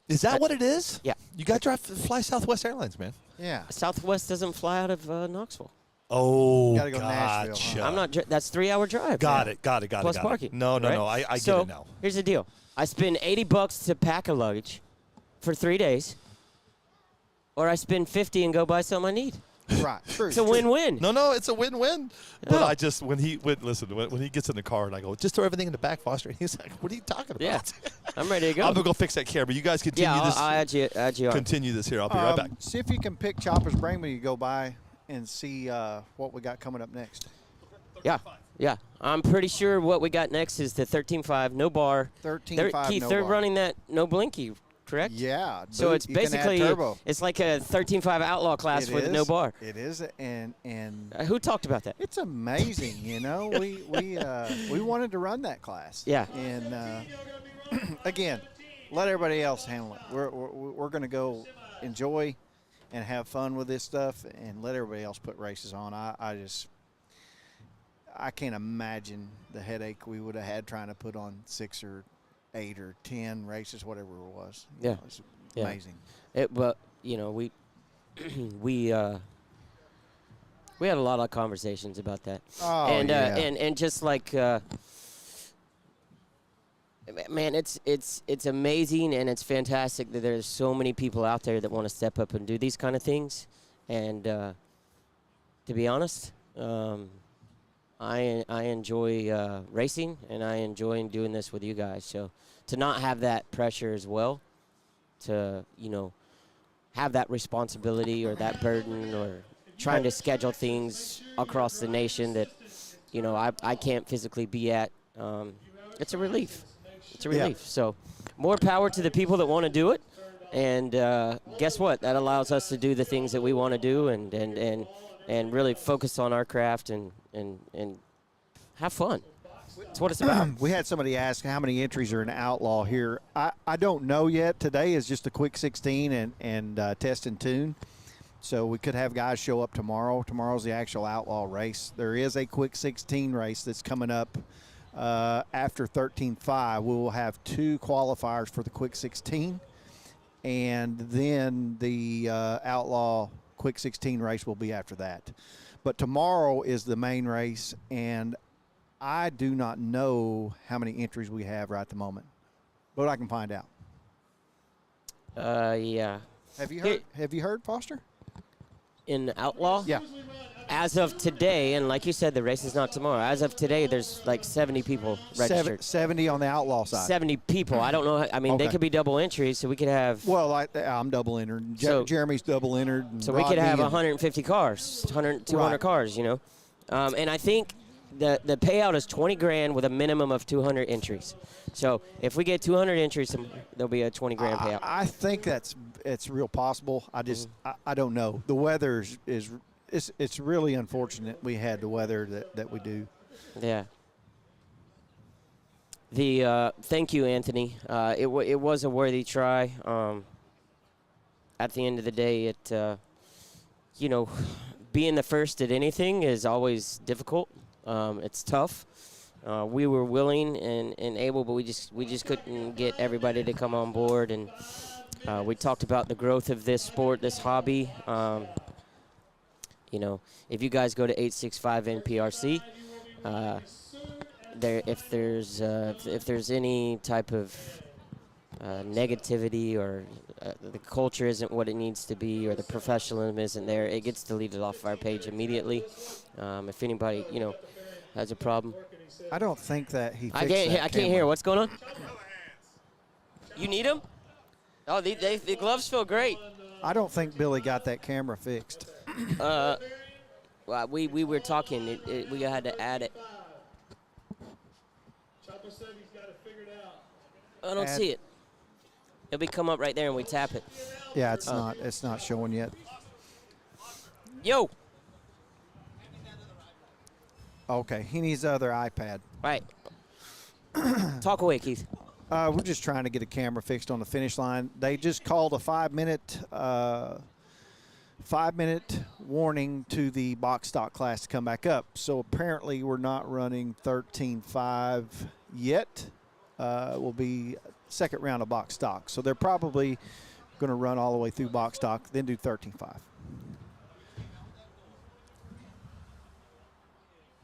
Is that what it is? Yeah. You got to fly Southwest Airlines, man. Yeah. Southwest doesn't fly out of Knoxville. Oh, Gotta go to gotcha. Nashville, huh? I'm not. That's 3-hour drive. Got it. Plus parking. No. right? I So, get it now. Here's the deal. I spend $80 to pack a luggage for 3 days, or I spend $50 and go buy something I need. Right. True. It's a win-win. No, it's a win-win. But Yeah. I just when he gets in the car and I go, just throw everything in the back, Foster. And he's like, what are you talking about? Yeah. I'm ready to go. I'm gonna go fix that camera. You guys continue Yeah, this. I'll add you on. Continue this here. I'll be right back. See if you can pick Chopper's brain when you go by and see what we got coming up next. Yeah. I'm pretty sure what we got next is the 13.5, no bar. 13.5, Keith, no they're bar. running that no blinky, correct? Yeah. So dude, it's you can add basically turbo. it's like a 13.5 outlaw class It with no is. bar. It is, and Who talked about that? it's amazing. We wanted to run that class. Yeah. And again, let everybody else handle it. We're going to go enjoy and have fun with this stuff, and let everybody else put races on. I can't imagine the headache we would have had trying to put on 6 or 8 or 10 races, whatever it was. Yeah. It's Yeah. amazing. But we we had a lot of conversations about that. Oh, and yeah. and just like man, it's amazing and it's fantastic that there's so many people out there that want to step up and do these kind of things. And to be honest, I enjoy racing and I enjoy doing this with you guys. So to not have that pressure as well, to have that responsibility or that burden or trying to schedule things across the nation that I can't physically be at, it's a relief. It's a relief. So more power to the people that want to do it. And guess what? That allows us to do the things that we want to do and really focus on our craft and have fun. That's what it's about. We had somebody ask how many entries are in Outlaw here. I don't know yet. Today is just a quick 16 and test and tune. So we could have guys show up tomorrow. Tomorrow's the actual Outlaw race. There is a quick 16 race that's coming up after 13.5. We will have 2 qualifiers for the quick 16. And then the Outlaw quick 16 race will be after that. But tomorrow is the main race, and I do not know how many entries we have right at the moment, but I can find out. Yeah. Have you heard, Foster? In Outlaw? Yeah. As of today, and like you said, the race is not tomorrow. As of today, there's like 70 people registered. 70 on the Outlaw side. 70 people. I don't know. I mean, they Okay. could be double entries, so we could have. Well, I'm double entered. So- Jeremy's double entered. And So we could Rodney have and- 150 cars, 200 Right. cars, you know. And I think the payout is 20 grand with a minimum of 200 entries. So if we get 200 entries, there'll be a 20 grand payout. I think it's real possible. I just I don't know. The weather is it's really unfortunate we had the weather that we do. Yeah. Thank you, Anthony. It was a worthy try. At the end of the day, being the first at anything is always difficult. It's tough. We were willing and able, but we just couldn't get everybody to come on board. And we talked about the growth of this sport, this hobby. If you guys go to 865 NPRC, if there's any type of negativity or the culture isn't what it needs to be or the professionalism isn't there, it gets deleted off our page immediately. If anybody has a problem, I don't think that he. I can't hear. What's going on? You need them? Oh, the gloves feel great. I don't think Billy got that camera fixed. Well, we were talking. We had to add it. Chopper said he's got it figured out. I don't see it. It'll come up right there, and we tap it. Yeah, it's not showing yet. Yo. Okay, he needs the other iPad. Right. Talk away, Keith. We're just trying to get a camera fixed on the finish line. They just called a 5-minute warning to the box stock class to come back up. So apparently we're not running 13.5 yet. Will be second round of box stock. So they're probably going to run all the way through box stock, then do 13.5.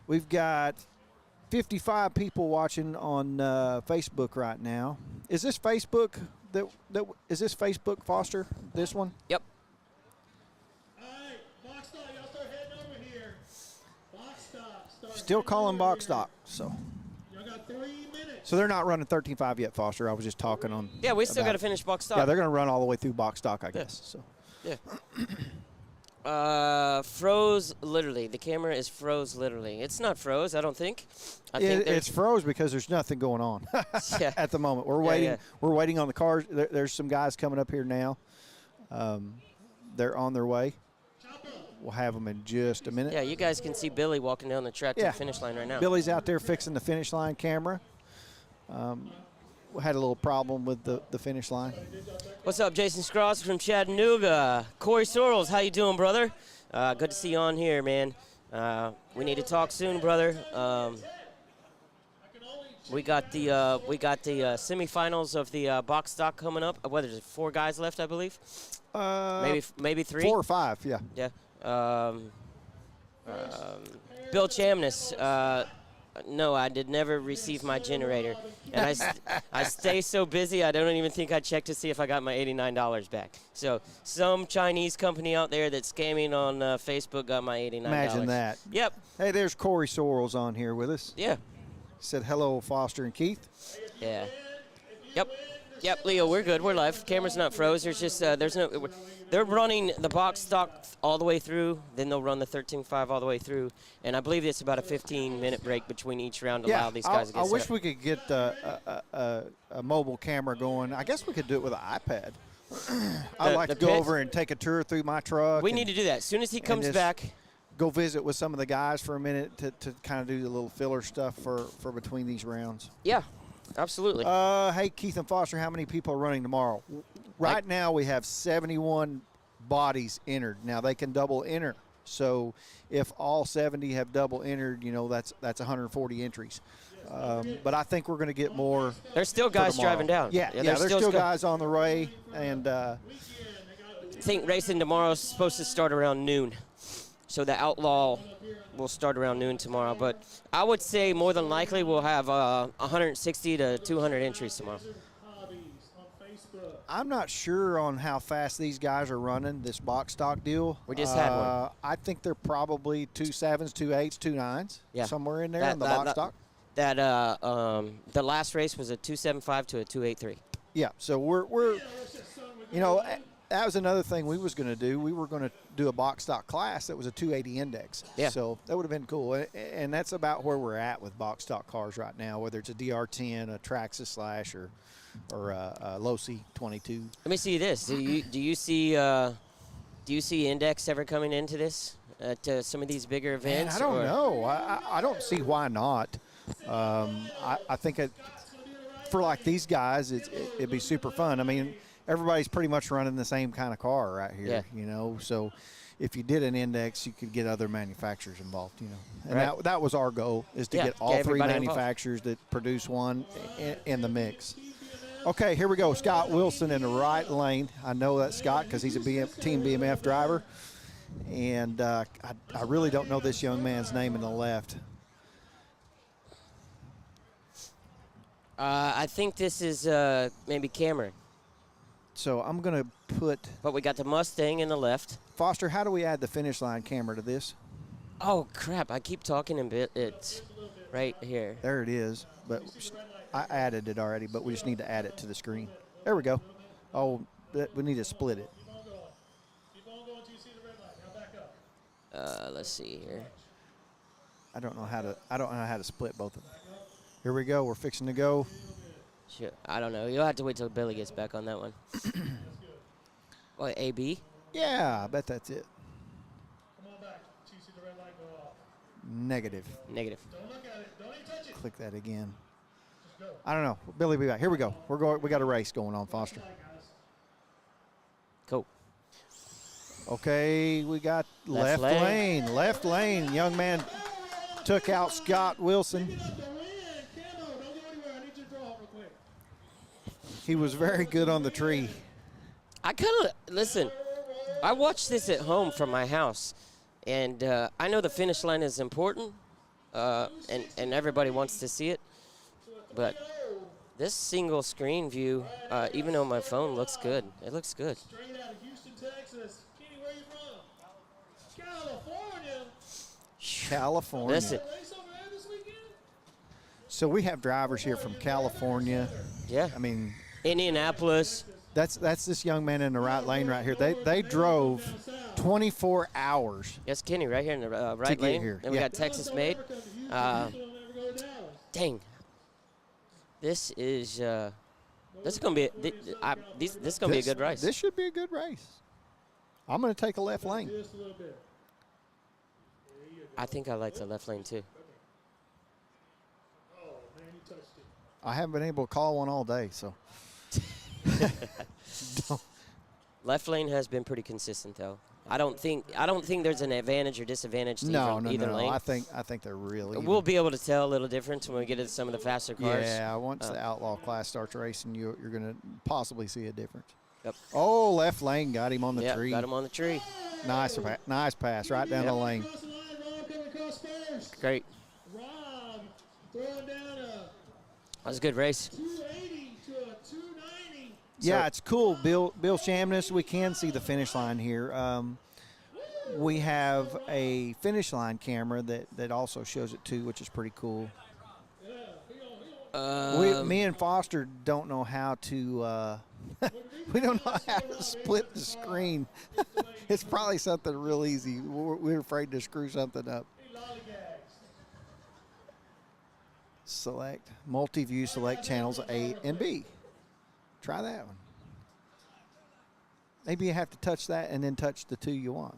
We've got 55 people watching on Facebook right now. Is this Facebook? Is this Facebook, Foster? This one? Yep. All right, box stock, y'all start heading over here. Box stock. Still calling box stock. So Y'all got 3 minutes. So they're not running 13.5 yet, Foster. I was just talking on. Yeah, we still about got to it. finish box stock. Yeah, they're going to run all the way through box stock, I guess. So. Yeah. Froze literally. The camera is froze literally. It's not froze, I don't think. I think It's froze because there's nothing going on Yeah. at the moment. We're waiting. yeah. We're waiting on the cars. There's some guys coming up here now. They're on their way. We'll have them in just a minute. Yeah, you guys can see Billy walking down the track to Yeah. the finish line right now. Billy's out there fixing the finish line camera. We had a little problem with the finish line. What's up, Jason Scross from Chattanooga? Corey Sorrells, how you doing, brother? Good to see you on here, man. We need to talk soon, brother. We got the semifinals of the box stock coming up. What is it? 4 guys left, I believe. Maybe 3. 4 or 5, yeah. Yeah. Bill Chamness. No, I did never receive my generator. And I stay so busy, I don't even think I checked to see if I got my $89 back. So some Chinese company out there that's scamming on Facebook got my $89. Imagine that. Yep. Hey, there's Corey Sorrells on here with us. Yeah. Said hello, Foster and Keith. Yeah. Yep, Leo, we're good. We're live. Camera's not froze. There's just they're running the box stock all the way through, then they'll run the 13.5 all the way through, and I believe it's about a 15-minute break between each round to allow these guys to get I set wish up. we could get a mobile camera going. I guess we could do it with an iPad. I'd like to go pit? over and take a tour through my truck. We need to do that. As soon as he comes just back, go visit with some of the guys for a minute to kind of do the little filler stuff for between these rounds? Yeah, absolutely. Hey, Keith and Foster, how many people are running tomorrow? Right now we have 71 bodies entered. Now they can double enter. So if all 70 have double entered, that's 140 entries. But I think we're going to get more. There's still guys driving down. Yeah, there's still guys on the way. And I think racing tomorrow is supposed to start around noon. So the Outlaw will start around noon tomorrow. But I would say more than likely we'll have 160 to 200 entries tomorrow. I'm not sure on how fast these guys are running this box stock deal. We just had one. I think they're probably 2.7s, 2.8s, 2.9s, somewhere in there in the box stock. The last race was a 2.75 to a 2.83. Yeah, so we're that was another thing we was going to do. We were going to do a box stock class that was a 280 index. Yeah. So that would have been cool. And that's about where we're at with box stock cars right now, whether it's a DR10, a Traxxas Slash, or a Losi 22. Let me see this. Do you see index ever coming into this to some of these bigger events? Man, I don't know. I don't see why not. I think for like these guys, it'd be super fun. I mean, everybody's pretty much running the same kind of car right here, So if you did an index, you could get other manufacturers involved, And right. that was our goal, is to get all three manufacturers involved that produce one in the mix. Okay, here we go. Scott Wilson in the right lane. I know that's Scott because he's a Team BMF driver. And I really don't know this young man's name in the left. I think this is maybe Cameron. So I'm going to put... But we got the Mustang in the left. Foster, how do we add the finish line camera to this? Oh, crap. I keep talking and it's right here. There it is. But I added it already, but we just need to add it to the screen. There we go. Oh, we need to split it. Let's see here. I don't know how to split both of them. Here we go. We're fixing to go. Sure. I don't know. You'll have to wait till Billy gets back on that one. What, AB? Yeah, I bet that's it. Come on back. You see the red light go off. Negative. Negative. Don't look at it. Don't even touch it. Click that again. Just go. I don't know. Billy, be back. Here we go. We got a race going on, Foster. Cool. Okay, we got left lane. Left lane. Young man took out Scott Wilson. He was very good on the tree. Listen, I watched this at home from my house, and I know the finish line is important, and everybody wants to see it, but this single screen view, even though my phone looks good, it looks good. Straight out of Houston, Texas. Kenny, where you from? California. California. Listen. So we have drivers here from California. Yeah. I mean, Indianapolis. That's this young man in the right lane right here. They drove 24 hours. Yes, Kenny, right here in the right to get lane. here. Then we got Texas made. Dang. This is gonna be this is gonna be a good race. This should be a good race. I'm gonna take a left lane. I think I like the left lane too. I haven't been able to call one all day, so. Left lane has been pretty consistent though. I don't think there's an advantage or disadvantage to either lane. I think they're really. We'll be able to tell a little difference when we get into some of the faster cars. Yeah, once the Outlaw class starts racing, you're going to possibly see a difference. Yep. Oh, left lane got him on the tree. Got him on the tree. Nice pass right down the lane. Great. Rob throwing down a That was a good race. 280 to a 290. Yeah, it's cool. Bill Shamness, we can see the finish line here. We have a finish line camera that also shows it too, which is pretty cool. Me and Foster don't know how to we don't know how to split the screen. It's probably something real easy. We're afraid to screw something up. Select multi-view, select channels A and B. Try that one. Maybe you have to touch that and then touch the two you want.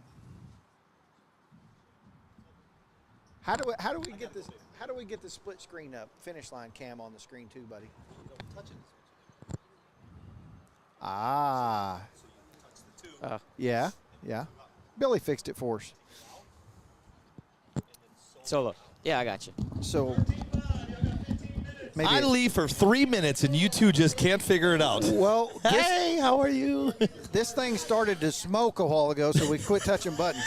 How do we get this? How do we get the split screen up? Finish line cam on the screen too, buddy. Ah. Yeah. Billy fixed it for us. Solo. Yeah, I got you. So maybe I leave for 3 minutes and you two just can't figure it out. Well, Hey, how are you? this thing started to smoke a while ago, so we quit touching buttons.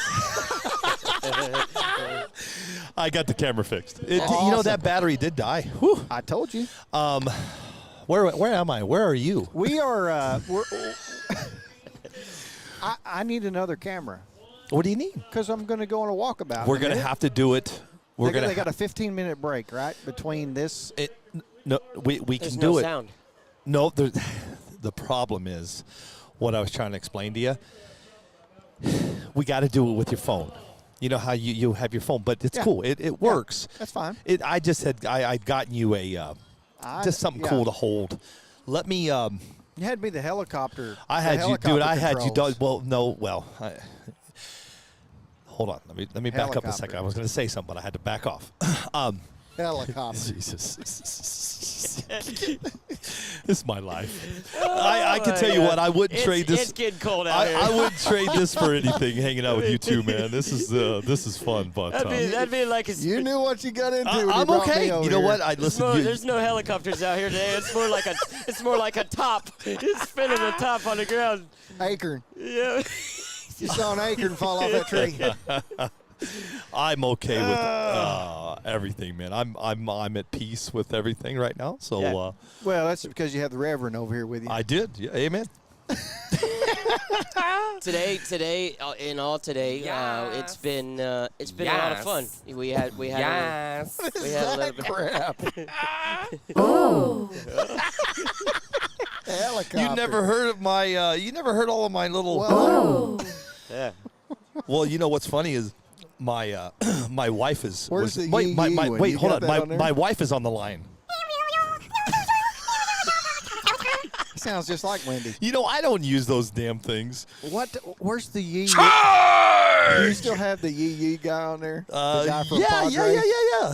I got the camera fixed. You know, Awesome. that battery did die. Whew. I told you. Where am I? Where are you? We are. I need another camera What do you need? because I'm going to go on a walkabout. We're going to have to do it. They got a 15-minute break, right, between this. No, we There's can no do it. sound. No, the problem is what I was trying to explain to you. We got to do it with your phone. You know how you have your phone, but it's Yeah. cool. It works. That's fine. I just had I'd gotten you a just something cool to hold. Let me. You had me the helicopter. I had you, dude. I had you. controls. Well, no. Well, hold on. Let me back up a Helicopter. second. I was going to say something, but I had to back off. Helicopter. Jesus. This is my life. I can tell you what, I wouldn't trade this. It's getting cold out here. I wouldn't trade this for anything. Hanging out with you two, man. This is fun, but That'd be like a. You knew what you got into. when you I'm brought okay. me over You know here. what? I listen. There's no helicopters out here today. It's more like a top. It's spinning the top on the ground. Acorn. Yeah. You saw an acorn fall off that tree. I'm okay with everything, man. I'm at peace with everything right now. So Yeah. Well, that's because you have the Reverend over here with you. I did. Yeah, amen. Today, it's been a lot of fun. We had a little bit. Crap. Helicopter. You never heard of my. You never heard all of my little. Well, Yeah. Well, you know what's funny is my my wife is. Where's the wait, yee my, yee my, one? wait, You hold got on. that on there? My wife is on the line. sounds just like Wendy. You know, I don't use those damn things. What? Where's the yee? Charge! Do you still have the yee yee guy on there? The guy from yeah. Padre?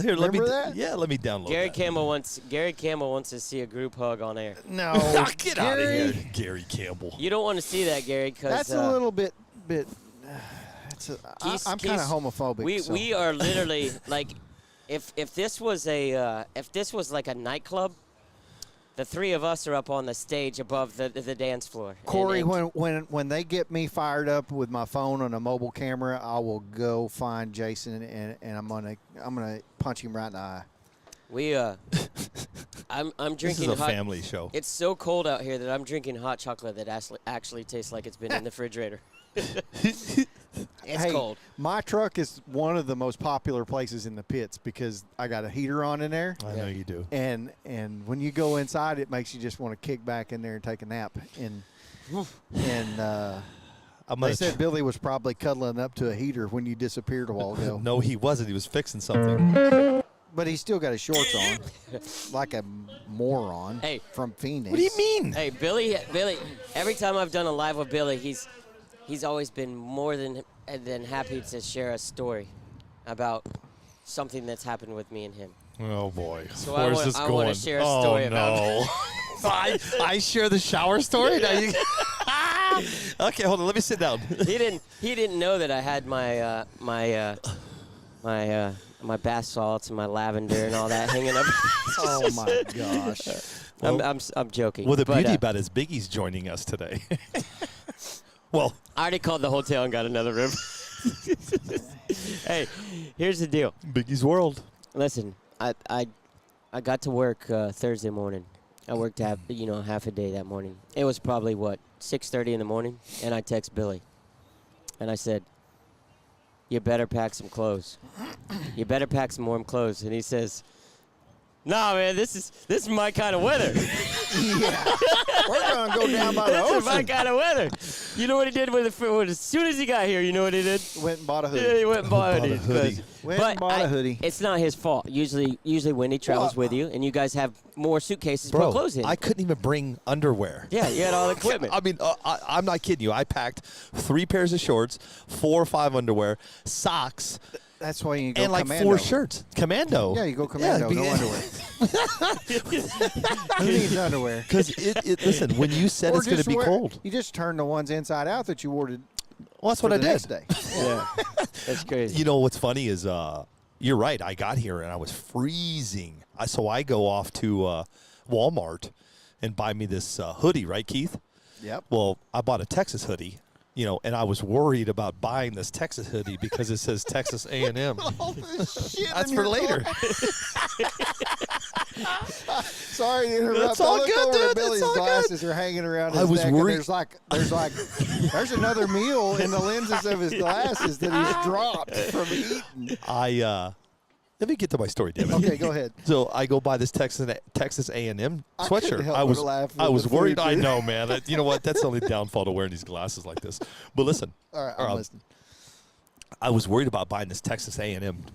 Here, let me. Remember that? Yeah, let me download. Gary that. Campbell wants to see a group hug on air. No. Get out of Gary, here, Gary Campbell. You don't want to see that, Gary, because That's a little bit. I'm kind of Keith, homophobic. so. we are literally like, if this was like a nightclub, the three of us are up on the stage above the dance floor. Corey, And- when they get me fired up with my phone on a mobile camera, I will go find Jason and I'm gonna punch him right in the eye. we I'm This is drinking a hot. family show. It's so cold out here that I'm drinking hot chocolate that actually tastes like it's been in the refrigerator. It's Hey, cold. My truck is one of the most popular places in the pits because I got a heater on in there. I know you do. And when you go inside, it makes you just want to kick back in there and take a nap. And I'm they gonna said Billy was probably cuddling up to a heater when you disappeared a while ago. No, he wasn't. He was fixing something. But he's still got his shorts on, like a moron Hey. from Phoenix. What do you mean? Hey, Billy. Every time I've done a live with Billy, he's always been more than happy to share a story about something that's happened with me and him. Oh boy. So Where's I this want going? to share a story oh, about no. I share the shower story. Now you. Okay, hold on. Let me sit down. He didn't know that I had my bath salts and my lavender and all that hanging up. Oh my gosh! I'm joking. Well, the but, beauty about it is Biggie's joining us today. Well, I already called the hotel and got another room. Hey, here's the deal. Biggie's World. Listen, I got to work Thursday morning. I worked half a day that morning. It was probably 6:30 in the morning, and I text Billy, and I said, "You better pack some clothes. You better pack some warm clothes." And he says, "Nah, man, this is my kind of weather." We're gonna go down by the This is my ocean. kind of weather. You know what he did as soon as he got here? You know what he did? Went and bought a hoodie. Yeah, he went and bought a Bought a hoodie. hoodie. Went and bought a hoodie. It's not his fault. Usually Wendy travels with you, and you guys have more suitcases to put Bro, clothes in. I couldn't even bring underwear. Yeah, you had all the equipment. I mean, I'm not kidding you. I packed 3 pairs of shorts, 4 or 5 underwear, socks, That's why you go and like commando. 4 shirts. Commando. Yeah, you go commando. No underwear. Who needs underwear? Because listen, when you said Or it's going to just be wear- cold. You just turn the ones inside out that you wore to. Well, that's for what I the did. next day. Yeah, that's crazy. You know what's funny is you're right. I got here and I was freezing. So I go off to Walmart and buy me this hoodie, right, Keith? Yep. Well, I bought a Texas hoodie, and I was worried about buying this Texas hoodie because it says Texas A&M. That's for later. Sorry to interrupt. That's all I look good, over dude. at Billy's That's all glasses are hanging around his I was neck, and worried. there's another meal in the lenses of his glasses that he's dropped from eating. Let me get to my story, damn it. Okay, go ahead. So I go buy this Texas A&M I couldn't sweatshirt. help I but was laugh I with was the worried. food, I dude. know, man. You know what? That's the only downfall to wearing these glasses like this. But listen, All right, I'm listening. I was worried about buying this Texas A&M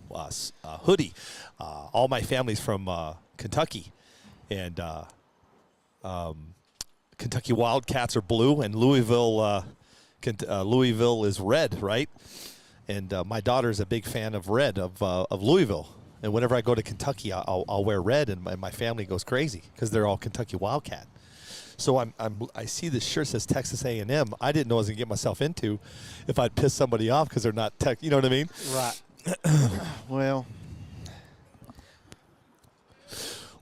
hoodie. All my family's from Kentucky, and Kentucky Wildcats are blue, and Louisville is red, right? And my daughter's a big fan of red of Louisville. And whenever I go to Kentucky, I'll wear red, and my family goes crazy because they're all Kentucky Wildcat. So I see this shirt says Texas A&M. I didn't know I was gonna get myself into if I'd piss somebody off because they're not tech. You know what I mean? Right.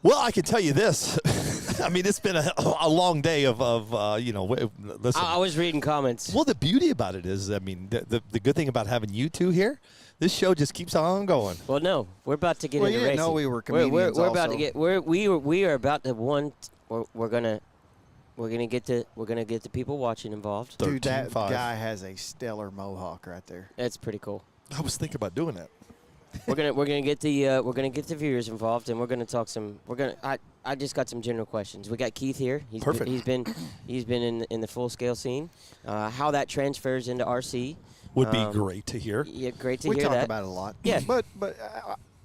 Well, I can tell you this. I mean, it's been a long day of listen. I was reading comments. Well, the beauty about it is, I mean, the good thing about having you two here, this show just keeps on going. Well, no, we're about to get Well, into you didn't racing. know we were We're comedians about to also. get. We are about to We're gonna get the people watching involved. dude, that 13-5. guy has a stellar mohawk right there. That's pretty cool. I was thinking about doing that. We're gonna get the viewers involved, and we're gonna talk some. I just got some general questions. We got Keith here. Perfect. He's been in the full scale scene. How that transfers into RC Would be great to hear. Yeah, great to We hear talk that. about it a lot. Yeah. But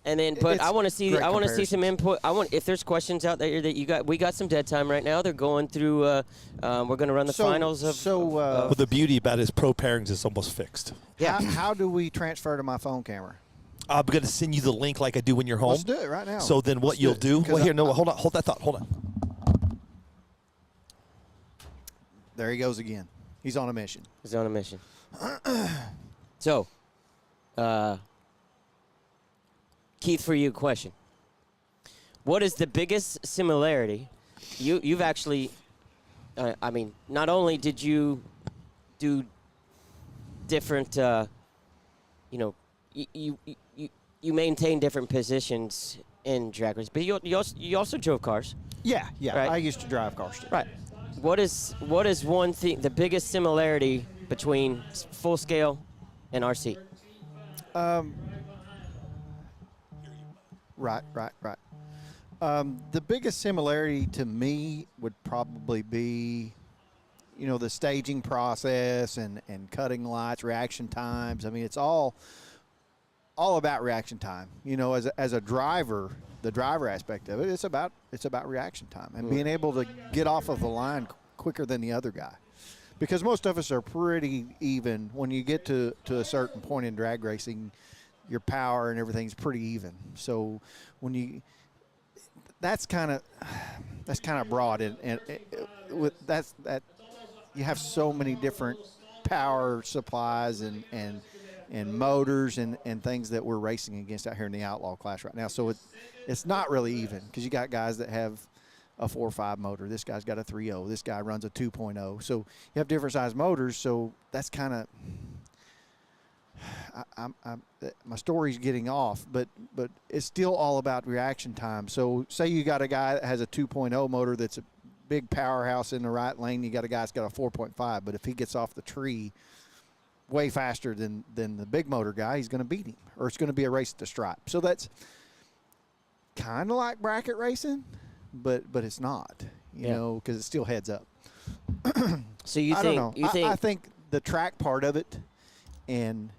And then, but It's I want to see. great I want to see some comparisons. input. If there's questions out there that you got, we got some dead time right now. They're going through. We're going to run the finals of. But the beauty about it is pro pairings is almost fixed. Yeah. how do we transfer to my phone camera? I'm going to send you the link like I do when you're home. Let's do it right now. So then what Let's you'll it. do, 'Cause well, here, no, hold on, hold that thought, hold on. There he goes again. He's on a mission. He's on a mission. So, Keith, for you, question. What is the biggest similarity? You've actually, I mean, not only did you do different, you maintain different positions in drag race, but you also drove cars. Yeah. Right. I used to drive cars too. Right. What is one thing, the biggest similarity between full scale and RC? Right. The biggest similarity to me would probably be, the staging process and cutting lights, reaction times. I mean, it's all about reaction time. As a driver, the driver aspect of it, it's about reaction time and being able to get off of the line quicker than the other guy. Because most of us are pretty even. When you get to a certain point in drag racing, your power and everything's pretty even. So that's kind of broad, and with that you have so many different power supplies and motors and things that we're racing against out here in the outlaw class right now. So it's not really even, because you got guys that have a 4.5 motor. This guy's got a 3.0. This guy runs a 2.0. So you have different size motors. So that's kind of my story's getting off, but it's still all about reaction time. So say you got a guy that has a 2.0 motor that's a big powerhouse in the right lane. You got a guy that's got a 4.5, but if he gets off the tree way faster than the big motor guy, he's going to beat him, or it's going to be a race at the stripe. So that's kind of like bracket racing, but it's not, because it's still heads up. So you I think? don't know. You think? I think the track part of it and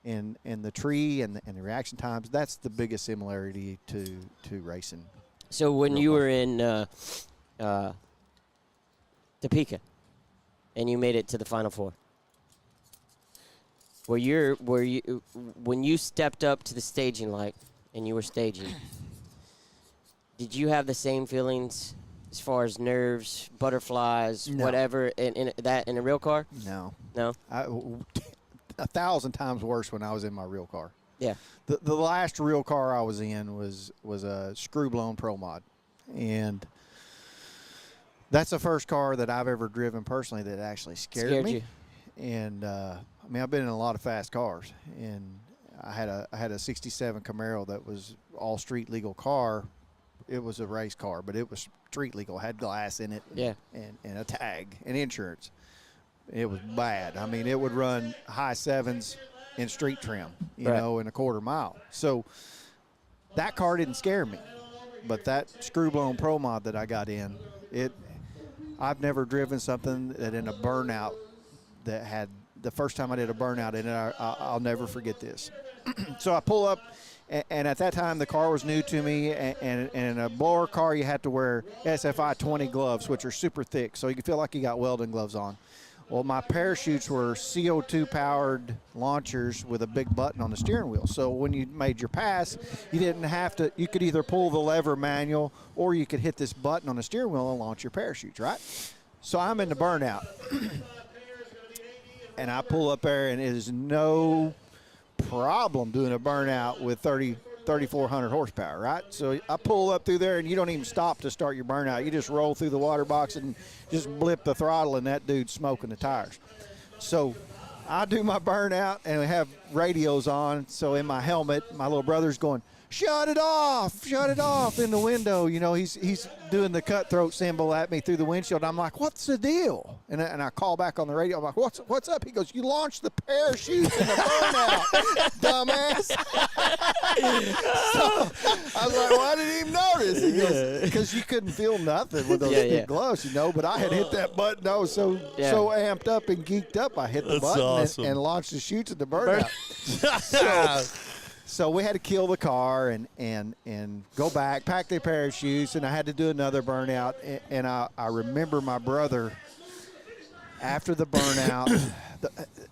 the tree and the reaction times, that's the biggest similarity to racing. So when you were in Topeka, and you made it to the Final Four, when you stepped up to the staging light and you were staging, did you have the same feelings as far as nerves, butterflies, No. whatever in a real car? No. No. 1,000 times worse when I was in my real car. Yeah. The last real car I was in was a screw-blown Pro Mod, and that's the first car that I've ever driven personally that actually scared me. You. And I mean, I've been in a lot of fast cars, and I had a '67 Camaro that was all street legal car. It was a race car, but it was street legal, had glass in it, Yeah. and a tag and insurance. It was bad. I mean, it would run high sevens in street trim, you Right. know, in a quarter mile. So that car didn't scare me, but that screw-blown Pro Mod that I got in, I've never driven something that in a burnout that had the first time I did a burnout in it. I'll never forget this. So I pull up, and at that time the car was new to me, and in a blower car you had to wear SFI 20 gloves, which are super thick, so you can feel like you got welding gloves on. Well, my parachutes were CO2 powered launchers with a big button on the steering wheel. So when you made your pass, you didn't have to, you could either pull the lever manual or you could hit this button on the steering wheel and launch your parachutes, right? So I'm in the burnout. And I pull up there, and it is no problem doing a burnout with 3,400 horsepower, right? So I pull up through there, and you don't even stop to start your burnout. You just roll through the water box and just blip the throttle, and that dude's smoking the tires. So I do my burnout, and we have radios on. So in my helmet, my little brother's going, shut it off in the window. You know, he's doing the cutthroat symbol at me through the windshield. I'm like, what's the deal? And I call back on the radio. I'm like, what's up? He goes, you launched the parachute in the burnout, dumbass. So I was like, well, I didn't even notice. He goes, because you couldn't feel nothing with those thick gloves, you know. But I had hit that button. I was so amped up and geeked up. I hit the button awesome. and launched the chutes at the burnout. So we had to kill the car and go back, pack the parachutes, and I had to do another burnout. And I remember my brother, after the burnout,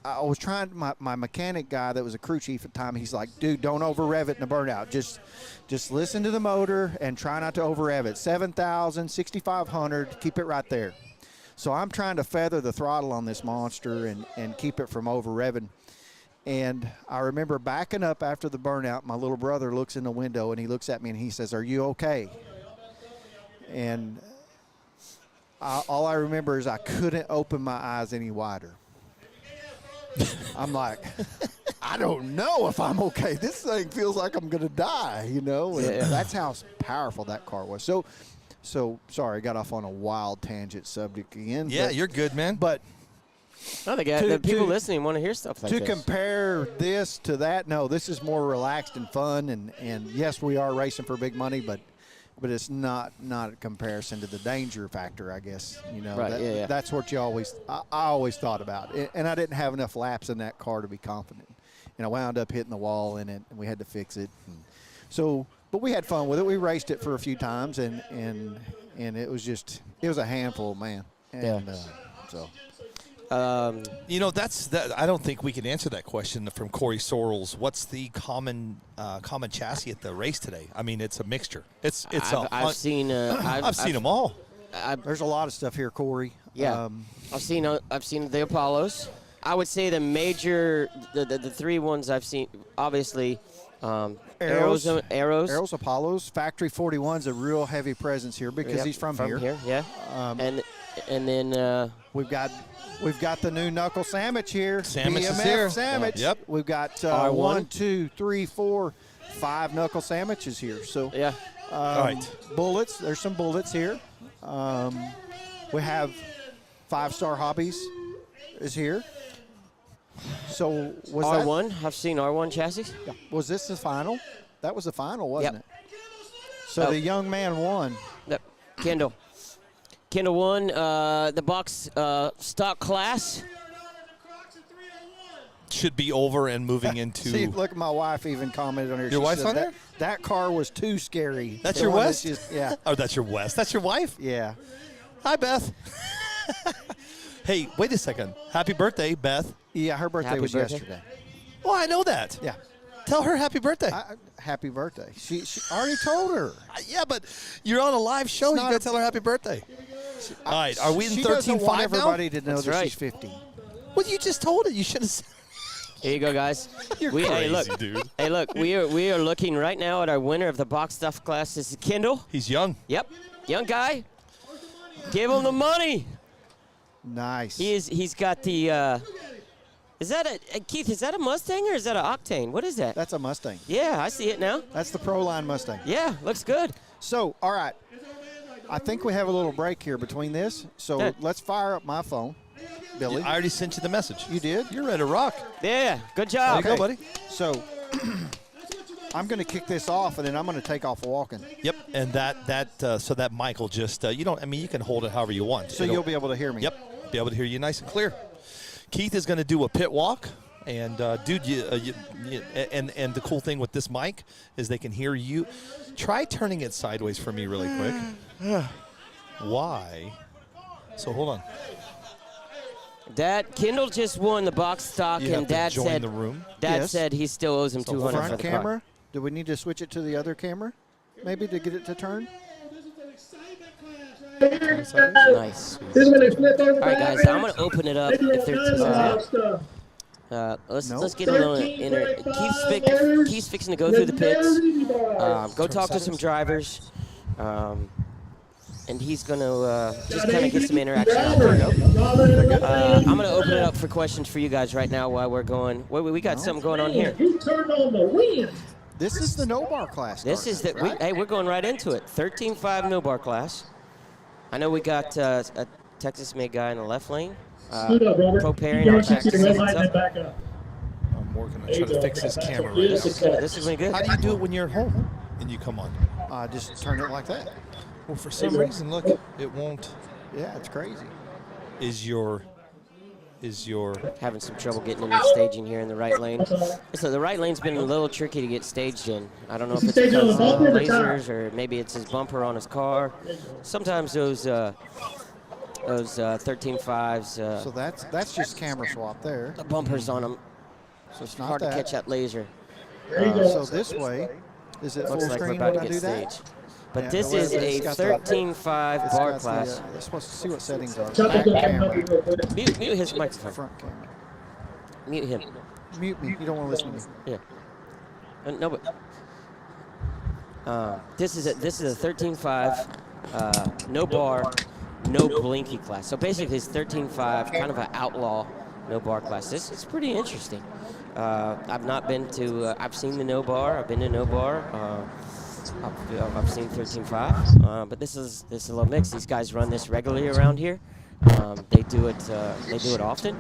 I was trying, my mechanic guy that was a crew chief at the time, he's like, dude, don't over rev it in the burnout. Just listen to the motor and try not to over rev it. 7,000, 6,500, keep it right there. So I'm trying to feather the throttle on this monster and keep it from over revving. And I remember backing up after the burnout. My little brother looks in the window, and he looks at me, and he says, are you okay? And all I remember is I couldn't open my eyes any wider. I'm like, I don't know if I'm okay. This thing feels like I'm going to die, you know? And that's how powerful that car was. So sorry, I got off on a wild tangent subject again. Yeah, you're good, man. But No, the people listening want to hear stuff like this. To compare this to that, no, this is more relaxed and fun, and yes, we are racing for big money, but it's not a comparison to the danger factor, I guess. You know, right, that's what I always thought about, and I didn't have enough laps in that car to be confident, and I wound up hitting the wall in it, and we had to fix it. But we had fun with it. We raced it for a few times, and it was a handful, man. And so. You know, I don't think we can answer that question from Corey Sorrells. What's the common chassis at the race today? I mean, it's a mixture. I've seen them all. There's a lot of stuff here, Corey. Yeah, I've seen the Apollos. I would say the major, the three ones I've seen, obviously, Arrows, Apollos, Factory 41's a real heavy presence here because he's from here. Yeah, and then We've got the new knuckle sandwich here. Sandwich BMF is here. Sandwich. Yep. We've got R1. 1, 2, 3, 4, 5 knuckle sandwiches here. So all right. Bullets. There's some bullets here. We have 5 Star Hobbies is here. So was R1. I've seen R1 chassis. Yeah. Was this the final? That was the final, wasn't Yep. it? So the young man won. Yep. Kendall won the box stock class. Should be over and moving into. See, look, my wife even commented on here. Your She wife's said on there? That car was too scary. That's The your one West? Yeah. Oh, that's your West. That's your wife? Yeah. Hi, Beth. Hey, wait a second. Happy birthday, Beth. Yeah, her birthday Happy was birthday. yesterday. Oh, I know that. Yeah. Tell her happy birthday. Happy birthday. She already told her. Yeah, but you're on a live show. You not got to a- tell her happy birthday. All right, are we in She doesn't 13.5 want now? everybody to know That's that right. she's 50. Well, you just told it. You should have said. Here you go, guys. You're Hey, crazy, look. dude. Hey, look. We are looking right now at our winner of the box stuff class. This is Kendall. He's young. Yep, young guy. Give him the money. Nice. He's got the. Is that a Keith? Is that a Mustang or is that an Octane? What is that? That's a Mustang. Yeah, I see it now. That's the Pro Line Mustang. Yeah, looks good. So, all right. I think we have a little break here between this. So Good. let's fire up my phone, Billy. I already sent you the message. You did? You're ready to rock. Yeah, good There job. you go, buddy. So I'm going to kick this off, and then I'm going to take off walking. Yep, and so that mic will just you don't. I mean, you can hold it however you want. So you'll be able to hear me. Yep, be able to hear you nice and clear. Keith is going to do a pit walk, and dude, and the cool thing with this mic is they can hear you. Try turning it sideways for me really quick. Why? So hold on. Dad, Kendall just won the box stock, You have and to Dad join said the room. Dad Yes. said he still owes him So 200 for Front the camera. car. Do we need to switch it to the other camera? Maybe to get it to turn? Nice. This is when they flip over. All right, guys, I'm gonna open it up. If there's let's Nope. get a little inner. Keith's fixing to go through the pits. Go talk to some drivers. And he's going to just kind of get some interaction out there. I'm going to open it up for questions for you guys right now while we're going. We got something going on here. He turned on the wind. This is the no bar class. This is the hey, we're going right into it. 13.5 no bar class. I know we got a Texas-made guy in the left lane. Scoot up, Robert. Preparing You our don't see practice the red seats light and up. back up. I'm working on trying to fix his camera right Yes, now. it's that. This is going good. How do you do it when you're at home and you come on? Just turn it like that. Well, for some reason, look, it won't. Yeah, it's crazy. Is your Having some trouble getting into staging here in the right lane. So the right lane's been a little tricky to get staged in. I don't know if it's Staging on because the of bumper or the tire? lasers or maybe it's his bumper on his car. Sometimes those 13.5s, So that's just camera swap there. the bumpers on them. So it's Hard not to that. catch that laser. So this way, is it full Looks like we're screen about when to I do get that? staged. But Yeah, this well, is a it's got the- 13.5 It's bar got the, class. let's supposed to see what settings are. Chop Back it down, camera, real quick. Mute his microphone. front camera. Mute him. Mute me. You don't want to listen to me. Yeah. No, but this is a 13.5 no bar, no blinky class. So basically, it's 13.5, kind of an outlaw no bar class. This is pretty interesting. I've not been to. I've seen the no bar. I've been to no bar. I've seen 13.5, but this is a little mix. These guys run this regularly around here. They do it. They do it often.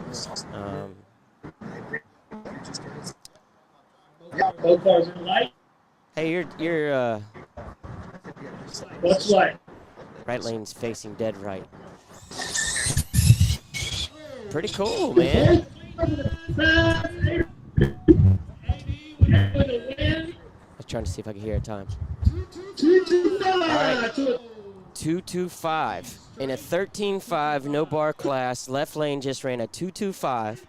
Both cars in light. Hey, you're What's light? right lane's facing dead right. Pretty cool, man. I was trying to see if I could hear a time. 225 to 225 in a 13.5 no bar class. Left lane just ran a 225.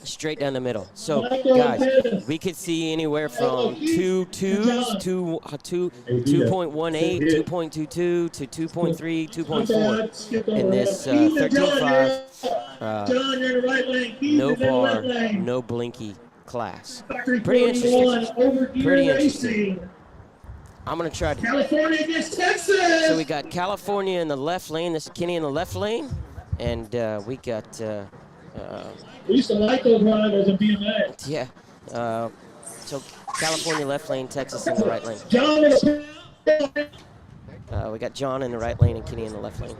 Straight down the middle. So, guys, we could see anywhere from 2.2s to 2.18, 2.22 to 2.3, 2.4 in this 13.5 John, you're in the right lane. Keith no is in the bar, left lane. no blinky class. Factory Pretty 41, interesting. Overgear Pretty interesting. Racing. I'm going to try to. California against Texas. So we got California in the left lane. This is Kenny in the left lane. And we got, We used to like those rivals in BMX. yeah. So California left lane, Texas in the right lane. John is We got John in the right lane and Kenny in the left lane.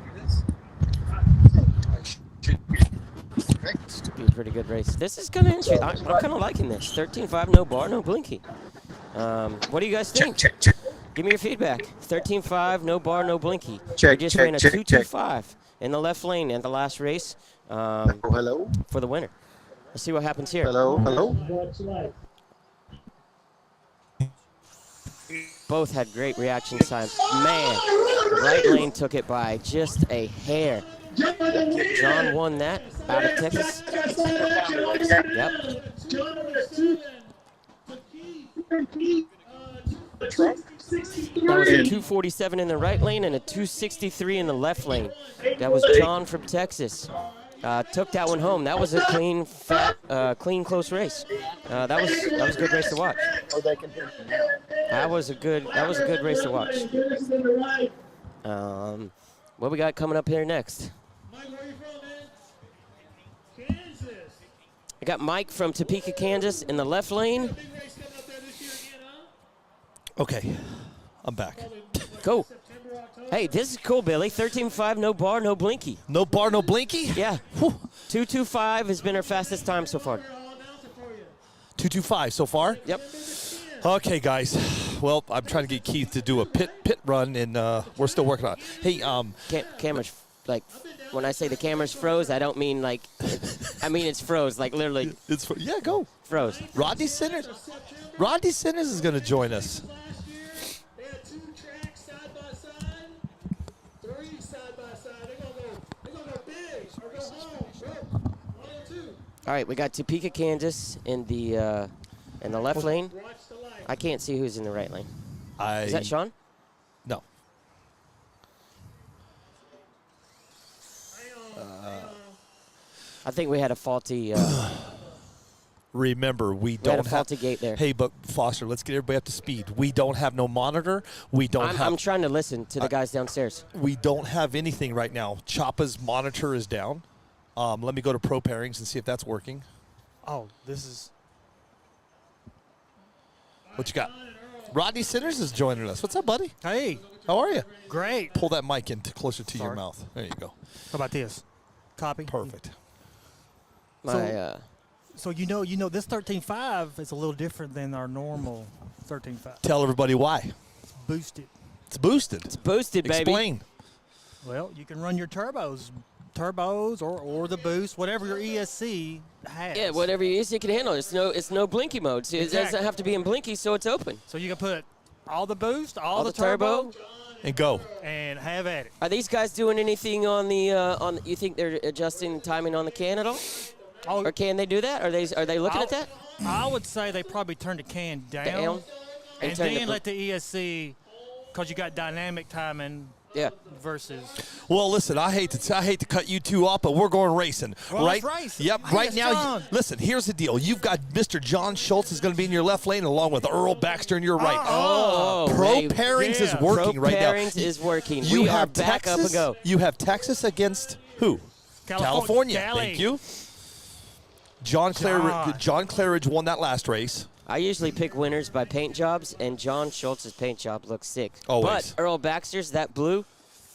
It's gonna be a pretty good race. This is kind of interesting. I'm kind of liking this. 13.5, no bar, no blinky. What do you guys think? Give me your feedback. 13.5, no bar, no blinky. We just ran a 2.25 in the left lane in the last race Hello. for the winner. Let's see what happens here. Hello. Hello. what's light. Both had great reaction times. Man, right lane took it by just a hair. John won that out of Texas. Yep. That was a 247 in the right lane and a 263 in the left lane. That was John from Texas. Took that one home. That was a clean, close race. That was a good race to watch. That was a good race to watch. What we got coming up here next? Mike, where are you from, man? Kansas. I got Mike from Topeka, Kansas in the left lane. Big race coming up there this year again, huh? Okay, I'm back. Cool. September, October. Hey, this is cool, Billy. 13.5, no bar, no blinky. No bar, no blinky? Yeah. Whew. 2:25 has been our fastest time so far. I'll announce it for you. 225 so far? Yep. Okay, guys. Well, I'm trying to get Keith to do a pit run, and we're still working on it. Hey, Cameras, like, when I say the camera's froze, I don't mean like, I mean it's froze, like literally yeah, go. froze. Rodney Sinners is going to join us. Last year, they had 2 tracks side by side, 3 side by side. They're gonna go big or go home. Go. 1 or 2. All right, we got Topeka, Kansas in the left lane. Watch the light. I can't see who's in the right lane. Is that Sean? No. I think we had a faulty. Remember, we had a don't have faulty gate there. Hey, but Foster, let's get everybody up to speed. We don't have no monitor. We don't have. I'm trying to listen to the guys downstairs. We don't have anything right now. Choppa's monitor is down. Let me go to Pro Pairings and see if that's working. Oh, this is. What you got? Rodney Sinners is joining us. What's up, buddy? Hey, How are you? great. Pull that mic in closer to your Sorry. mouth. There you go. How about this? Copy. Perfect. My So you know, this 13.5 is a little different than our normal 13.5. Tell everybody why. It's boosted. It's boosted. it's boosted, baby. Explain. Well, you can run your turbos or the boost, whatever your ESC has. Yeah, whatever you can handle. It's no blinky mode. So it doesn't Exactly. have to be in blinky, so it's open. So you can put all the boost, all the the turbo, And go. and have at it. Are these guys doing anything on the you think they're adjusting the timing on the can at all? Oh, Or can they do that? Are they looking at that? I would say they probably turned the can down, Down? and turn then the- let the ESC, because you got dynamic timing Yeah. versus. Well, listen, I hate to cut you two off, but we're going racing, Well, right? let's race. Yep. Hey, Right it's now, John. listen. Here's the deal. You've got Mr. John Schultz is going to be in your left lane, along with Earl Baxter in your right. Oh, Pro babe. Pairings is Yeah. working Pro right Pairings now. is working. You We have are back Texas, up and go. You have Texas against who? California. Cali. Thank you. John Claridge won that last race. I usually pick winners by paint jobs, and John Schultz's paint job looks sick. Always. But Earl Baxter's, that blue,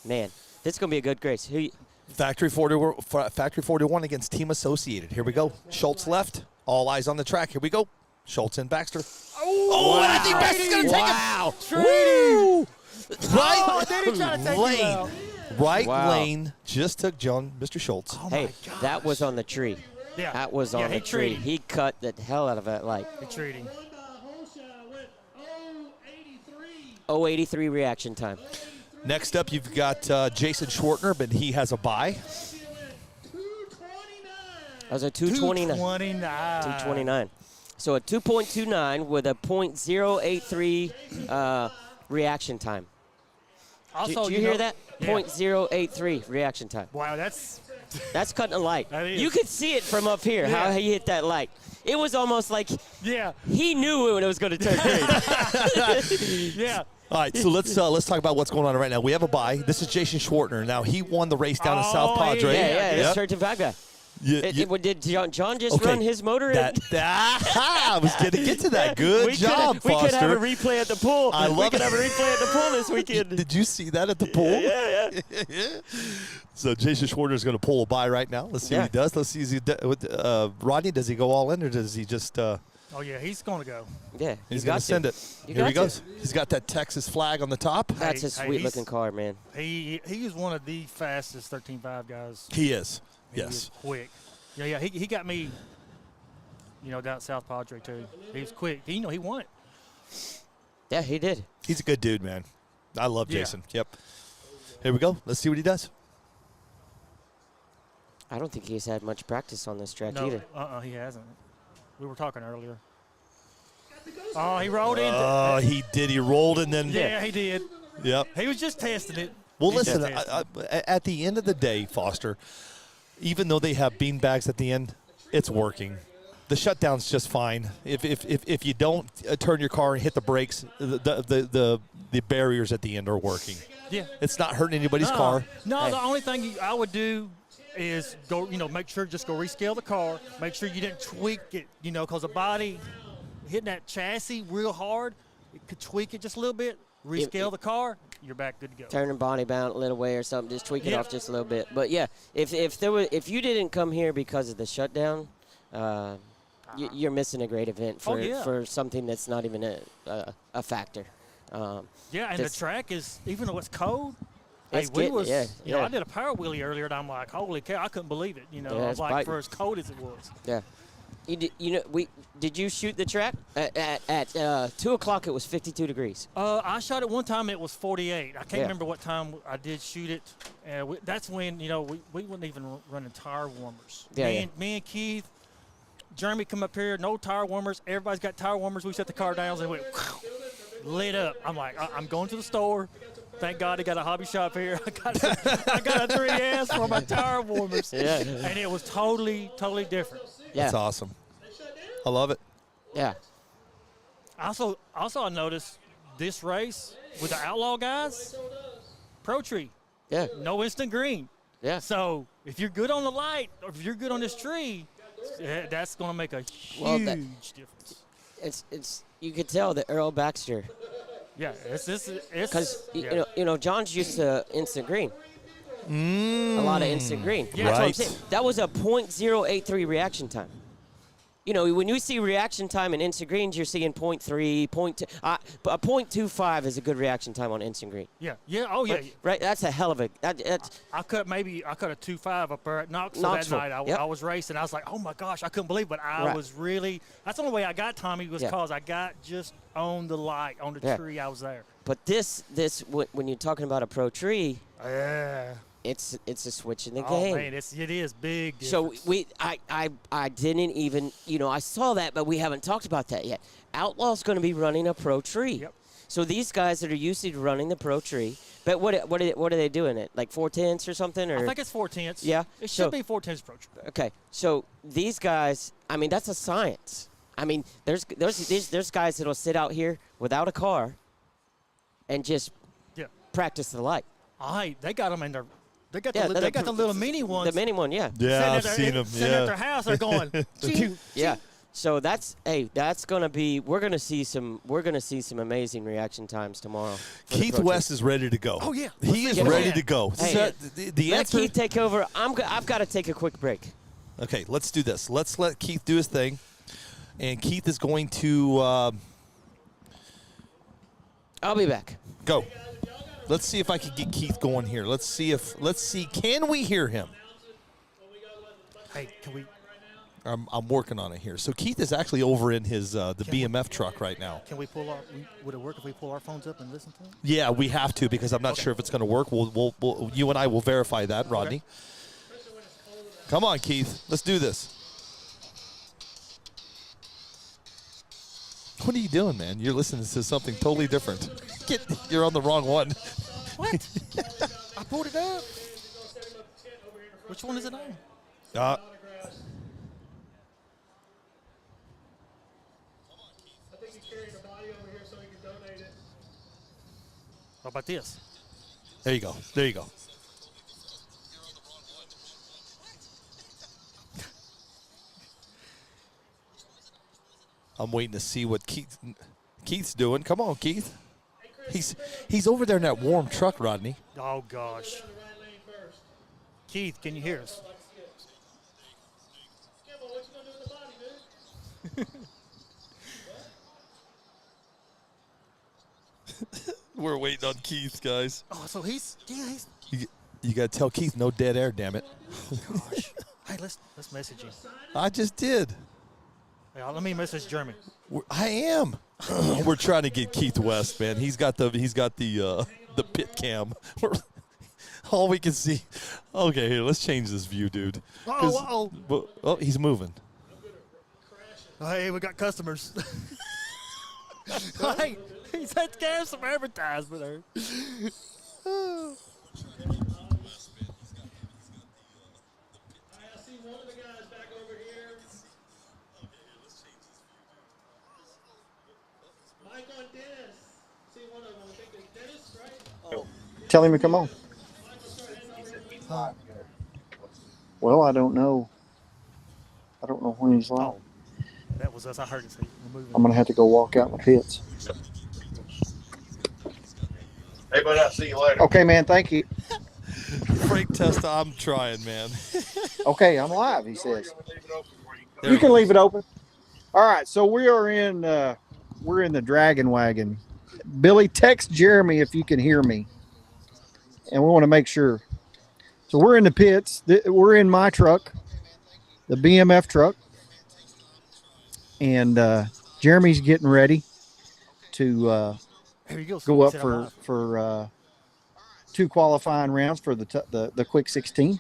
man, this is going to be a good race. Factory 41 against Team Associated. Here we go. Schultz left. All eyes on the track. Here we go. Schultz and Baxter. Oh, and I think Baxter's going to take it. Woo! Right then he tried to take you lane. out. Right Wow. lane just took Mr. Schultz. Hey, that was on the tree. Yeah. That was Yeah, on he the tree. treated. He cut the hell out of that light. They're treating. Won by a whole shot. Went 083. 083 reaction time. Next up, you've got Jason Schwartner, but he has a bye. Went 229. That was a 229. 229. 229. So a 2.29 with a .083 reaction time. Also, Did you hear know- that? Yeah. .083 reaction time. Wow, that's. That's cutting a light. That is. You could see it from up here, how Yeah. he hit that light. It was almost like Yeah. he knew when it was going to turn green. Yeah. All right, so let's talk about what's going on right now. We have a bye. This is Jason Schwartner. Now, he won the race down in South Oh, Padre. Yeah, Yep. this 35 guy. Did John just Okay. run his motor? I was going to get to that. Good job, We could have a Foster. replay at the pool. I love we could it. have a replay at the pool this weekend. Did you see that at the pool? Yeah. So Jason Schwartner is going to pull a bye right now. Let's see what he does. Let's see. Rodney, does he go all in or does he just? Oh yeah, he's going to go. Yeah, He's you going got to send it. You Here he got goes. He's got that Texas flag on the top. That's a Hey, sweet looking car, man. He is one of the fastest 13.5 guys. He is. He Yes. is quick. Yeah. He got me. Down South Padre too. He was quick. He won it. Yeah, he did. He's a good dude, man. I love Yeah. Jason. Yep. Here we go. Let's see what he does. I don't think he's had much practice on this track No, either. he hasn't. We were talking earlier. Oh, he rolled into Oh, he did. He rolled and then. Yeah, he did. Yep. He was just testing it. Well, He was listen, just testing it. at the end of the day, Foster, even though they have bean bags at the end, it's working. The shutdown's just fine. If you don't turn your car and hit the brakes, the barriers at the end are working. Yeah. It's not hurting anybody's No. car. No, the only thing I would do is go, make sure just go rescale the car. Make sure you didn't tweak it, because the body hitting that chassis real hard, it could tweak it just a little bit. Rescale the car, you're back good to go. Turn and body bound a little way or something, just tweak it Yeah. off just a little bit. But yeah, if you didn't come here because of the shutdown, you're missing a great event for yeah. for something that's not even a factor. Yeah, and the Just- track is, even though it's cold, It's we getting- was, yeah, I yeah. did a power wheelie earlier, and I'm like, holy cow, I couldn't believe it. I it's was like, biting. for as cold as it was. Yeah. Did you shoot the track at 2 o'clock? It was 52 degrees. I shot it one time. It was 48. I can't Yeah. remember what time I did shoot it. That's when we weren't even running tire warmers. Yeah, Me and Keith, Jeremy come up here. No tire warmers. Everybody's got tire warmers. We set the car down and it went lit up. I'm like, I'm going to the store. Thank God they got a hobby shop here. I got a 3S for my tire warmers. Yeah. And it was totally different. Yeah. That's awesome. I love it. Yeah. Also, I noticed this race with the Outlaw guys, Pro Tree. Yeah. No instant green. Yeah. So if you're good on the light, or if you're good on this tree, that's going to make a Well, huge difference. It's you could tell that Earl Baxter, Yeah, it's because yeah. John's used to instant green. A lot of instant green. Yeah. That's what I'm Right. saying. That was a .083 reaction time. When you see reaction time in instant greens, you're seeing 0.3, 0.2. A 0.25 is a good reaction time on instant green. Yeah, oh yeah. Right? That's a hell of a. That's, I cut a 2.5 up there at Knoxville that Knoxville, night. yep. I was racing. I was like, oh my gosh, I couldn't believe it. But I Right. was really. That's the only way I got Tommy was Yeah. because I got just on the light, on the Yeah. tree. I was there. but when you're talking about a pro tree, Yeah. it's a switch in the Oh game. man, it is big. So Difference. I didn't even, I saw that, but we haven't talked about that yet. Outlaw's going to be running a pro tree. Yep. So these guys that are used to running the pro tree, but what are they doing it? Like 4/10 or something? Or I think it's 4/10. Yeah, It so- should be 4/10 Pro Tree. okay. So these guys, I mean, that's a science. I mean, there's guys that'll sit out here without a car and just Yeah. practice the light. They got them in their. They got Yeah, they got the little mini ones. The mini one, yeah. Yeah, I've sitting seen them. Sitting at their Yeah. house, they're going. "Ching, Yeah. ching." So that's gonna be we're gonna see some amazing reaction times tomorrow. for the Keith Pro West is ready to go. Oh, yeah. He is Let's ready get to it. go. Hey, So, the Let answer. Keith take over. I've got to take a quick break. Okay, let's do this. Let's let Keith do his thing, and Keith is going to I'll be back. go. Let's see if I can get Keith going here. Let's see. Can we hear him? Hey, can we? I'm working on it here. So Keith is actually over in his the BMF truck right now. Can we pull our? Would it work if we pull our phones up and listen to them? Yeah, we have to because I'm not sure if it's going to work. We'll you and I will verify that, Rodney. Come on, Keith. Let's do this. What are you doing, man? You're listening to something totally different. You're on the wrong one. What? I pulled it up. Which one is it on? Uh, I think he's carrying a body over here so he can donate it. How about this? there you go. There you go. I'm waiting to see what Keith's doing. Come on, Keith. He's over there in that warm truck, Rodney. Oh gosh. Keith, can you hear us? Kimbo, what you gonna do with the body, dude? We're waiting on Keith, guys. Oh, so he's. You got to tell Keith no dead air, damn it. Gosh. Hey, let's message him. I just did. Hey, let me message Jeremy. I am. We're trying to get Keith West, man. He's got the pit cam. All we can see. Okay, here, let's change this view, dude. 'Cause- Oh, he's moving. Hey, we got customers. Hey, he's had to have some advertisement there. I see one of the guys back over here. Mike on Dennis. See one of them. I think it's Dennis, right? Tell him to come on. Well, I don't know. I don't know when he's live. Oh, that was us. I heard it. See, we're moving. I'm gonna have to go walk out in the pits. Hey, buddy, I'll see you later. Okay, man. Thank you. Frank Testa, I'm trying, man. Okay, I'm live. He says. There You we can go. leave it open. All right, so we're in the Dragon Wagon. Billy, text Jeremy if you can hear me, and we want to make sure. So we're in the pits. We're in my truck, the BMF truck, and Jeremy's getting ready to Here you go. go up Sit on live. for 2 qualifying rounds for the quick 16.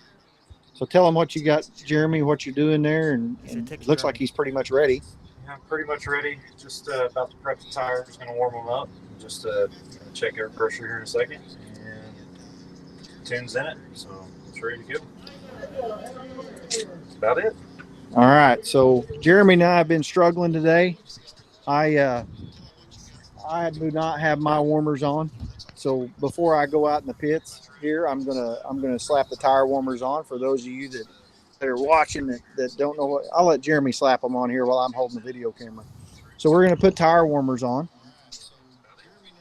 So tell him what you got, Jeremy, what you're doing there, and text looks like Jeremy. he's pretty much ready. I'm pretty much ready. Just about to prep the tires. Going to warm them up. Just check air pressure here in a second. And tune's in it, so it's ready to go. That's about it. All right, so Jeremy and I have been struggling today. I do not have my warmers on, so before I go out in the pits here, I'm gonna slap the tire warmers on. For those of you that are watching that don't know what, I'll let Jeremy slap them on here while I'm holding the video camera. So we're gonna put tire warmers on.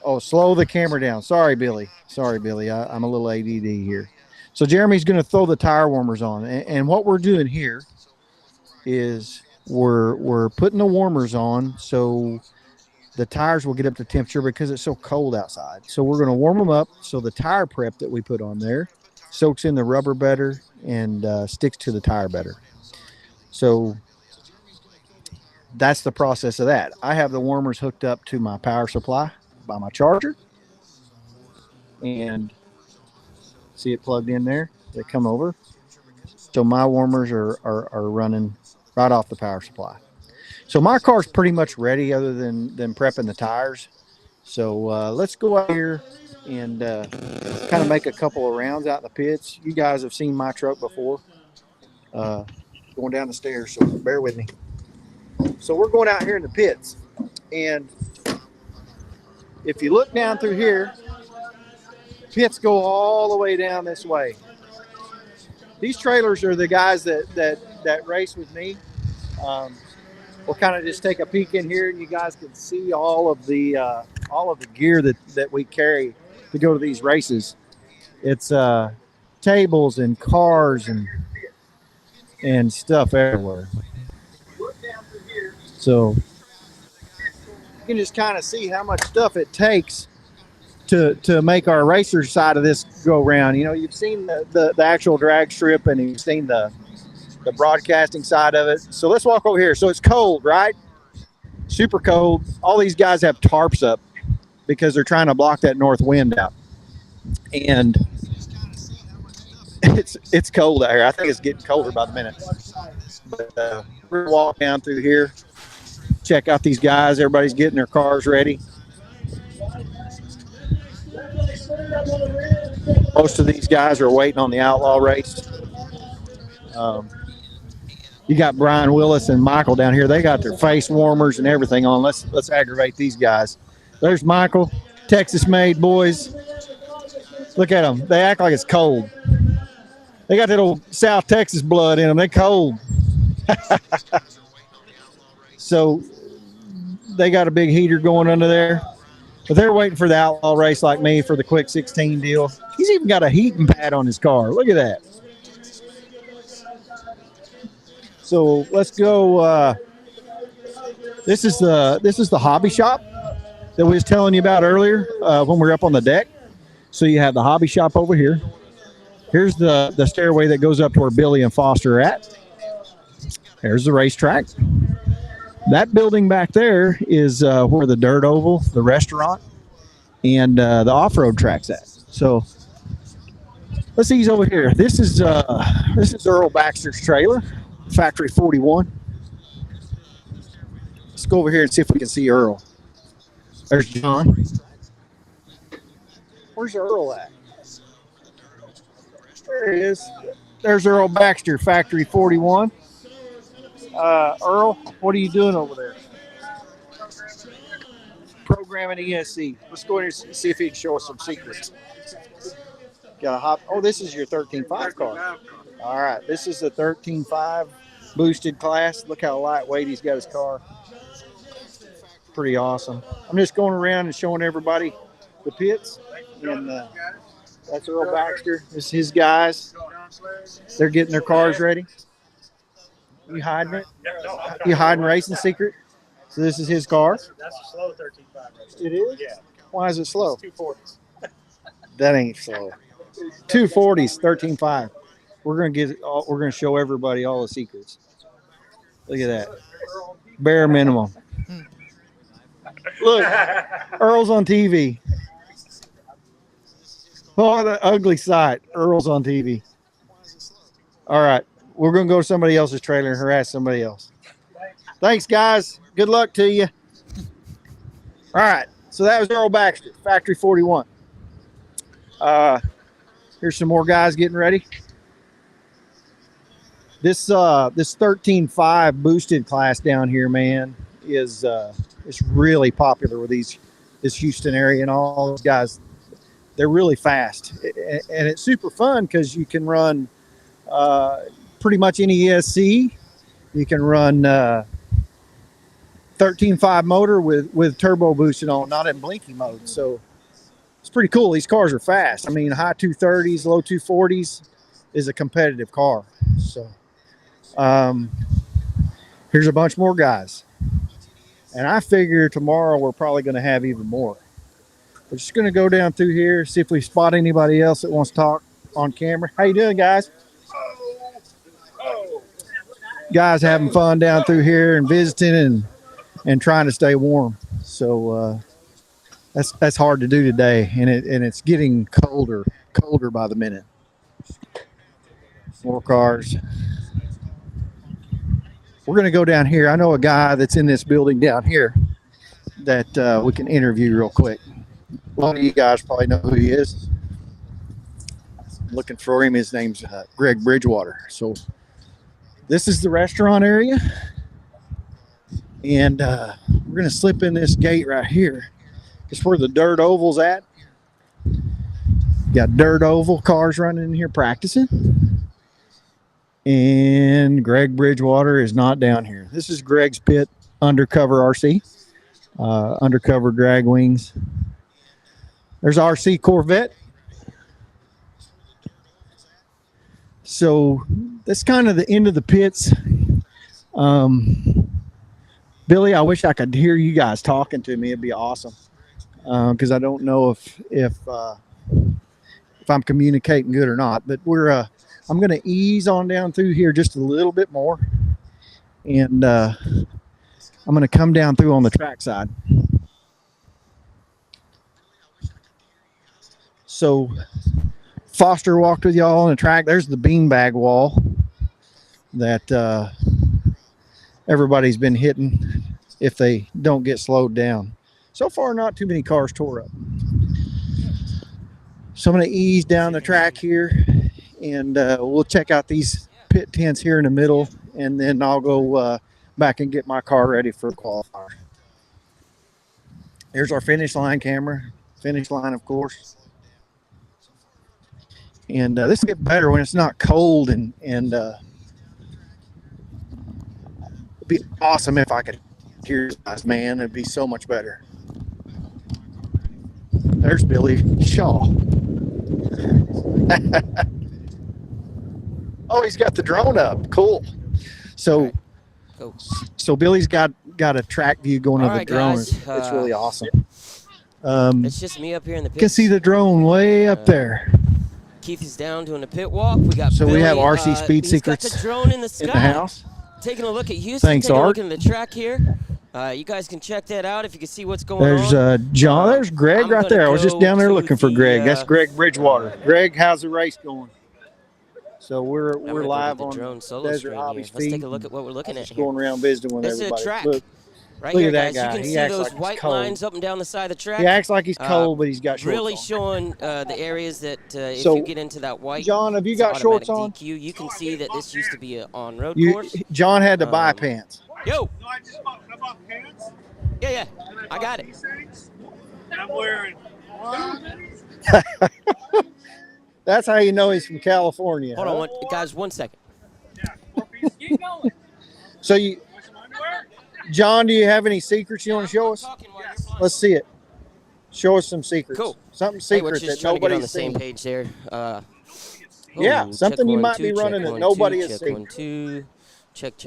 Oh, slow the camera down. Sorry, Billy. I'm a little ADD here. So Jeremy's gonna throw the tire warmers on, and what we're doing here is we're putting the warmers on so the tires will get up to temperature because it's so cold outside. So we're going to warm them up so the tire prep that we put on there soaks in the rubber better and sticks to the tire better. So that's the process of that. I have the warmers hooked up to my power supply by my charger, and see it plugged in there. They come over. So my warmers are running right off the power supply. So my car's pretty much ready other than prepping the tires. So let's go out here and kind of make a couple of rounds out in the pits. You guys have seen my truck before going down the stairs, so bear with me. So we're going out here in the pits. And if you look down through here, pits go all the way down this way. These trailers are the guys that race with me. We'll kind of just take a peek in here, and you guys can see all of the gear that we carry to go to these races. It's tables and cars and stuff everywhere. So you can just kind of see how much stuff it takes to make our racer side of this go round. You know, you've seen the actual drag strip, and you've seen the broadcasting side of it. So let's walk over here. So it's cold, right? Super cold. All these guys have tarps up because they're trying to block that north wind out. And it's cold out here. I think it's getting colder by the minute. But we're going to walk down through here, check out these guys. Everybody's getting their cars ready. Most of these guys are waiting on the outlaw race. You got Brian Willis and Michael down here. They got their face warmers and everything on. Let's aggravate these guys. There's Michael, Texas-made boys. Look at them. They act like it's cold. They got that old South Texas blood in them. They're cold. So they got a big heater going under there. But they're waiting for the outlaw race like me for the quick 16 deal. He's even got a heating pad on his car. Look at that. So let's go. This is the hobby shop that we was telling you about earlier when we were up on the deck. So you have the hobby shop over here. Here's the stairway that goes up to where Billy and Foster are at. There's the racetrack. That building back there is where the Dirt Oval, the restaurant, and the off-road track's at. So Let's ease over here. This is Earl Baxter's trailer, Factory 41. Let's go over here and see if we can see Earl. There's John. Where's Earl at? There he is. There's Earl Baxter, Factory 41. Earl, what are you doing over there? Programming ESC. Let's go in here and see if he can show us some secrets. Got a hop. Oh, this is your 13.5 car. All right, this is the 13.5 boosted class. Look how lightweight he's got his car. Pretty awesome. I'm just going around and showing everybody the pits. And that's Earl Baxter. This is his guys. They're getting their cars ready. You hiding it? You hiding racing secret? So this is his car. That's a slow 13.5 race. It is? Yeah. Why is it slow? 240s. That ain't slow. 240s, 13.5. We're gonna show everybody all the secrets. Look at that. Bare minimum. Look, Earl's on TV. Oh, the ugly sight. Earl's on TV. All right. We're going to go to somebody else's trailer and harass somebody else. Thanks, guys. Good luck to you. All right. So that was Earl Baxter, Factory 41. Here's some more guys getting ready. This 13.5 boosted class down here, man, is it's really popular with this Houston area, and all those guys. They're really fast, and it's super fun because you can run pretty much any ESC. You can run 13.5 motor with turbo boosted on, not in blinky mode. So it's pretty cool. These cars are fast. I mean, high 230s, low 240s is a competitive car. So here's a bunch more guys. And I figure tomorrow we're probably going to have even more. We're just going to go down through here, see if we spot anybody else that wants to talk on camera. How you doing, guys? Guys having fun down through here and visiting and trying to stay warm. So that's hard to do today, and it's getting colder by the minute. More cars. We're going to go down here. I know a guy that's in this building down here that we can interview real quick. A lot of you guys probably know who he is. I'm looking for him. His name's Greg Bridgewater. So this is the restaurant area. And we're going to slip in this gate right here. It's where the dirt oval's at. Got dirt oval cars running in here practicing. And Greg Bridgewater is not down here. This is Greg's pit, undercover RC, undercover drag wings. There's RC Corvette. So that's kind of the end of the pits. Billy, I wish I could hear you guys talking to me. It'd be awesome. Because I don't know if I'm communicating good or not. But I'm going to ease on down through here just a little bit more. And I'm going to come down through on the track side. So Foster walked with y'all on the track. There's the beanbag wall that everybody's been hitting if they don't get slowed down. So far, not too many cars tore up. So I'm going to ease down the track here, and we'll check out these pit tents here in the middle, and then I'll go back and get my car ready for the qualifier. Here's our finish line camera. Finish line, of course. And this will get better when it's not cold, and it'd be awesome if I could hear you guys, man. It'd be so much better. There's Billy Shaw. Oh, he's got the drone up. Cool. So, so Billy's got a track view going of the drone. Guys, it's really awesome. It's just me up here in the pit. You can see the drone way up there. Keith is down doing a pit walk. We got so Billy, we have RC Speed he's Secrets got the drone in the sky. In the house. Taking a look at Houston. Thanks, taking Art. a look at the track here. You guys can check that out if you can see what's going There's on. John. There's Greg I'm right gonna there. I was just go down there to looking for the, Greg. That's Greg Bridgewater. Greg, how's the race going? So I'm we're gonna go to live the on drone solo Desert stream Hobbies here. Let's take feed. a look at what we're looking at Just here. going around visiting with This is a everybody. track. Look, Right look here, at that guys. You guy. can He see acts those like he's white cold. lines up and down the side of the track. He acts like he's cold, but he's got shorts Really on. showing the areas that if So, you get into that white, John, have you it's got shorts automatic on? DQ. You can see that this used to be an on-road You, course. John had to buy pants. Yo, No, I just bought pants. yeah, I got it. These things, and I'm wearing That's how you know he's from California. Hold huh? on, guys, 1 second. Keep going. So you, John, do you have any secrets you want to show us? Let's see it. Show us some secrets. Cool. Something Hey, we're secret just that trying to get on the nobody's same seen. page there. Yeah, check something you 1, might 2, be check running that 1, nobody 2, has check seen. 1, 2. Check. Cool.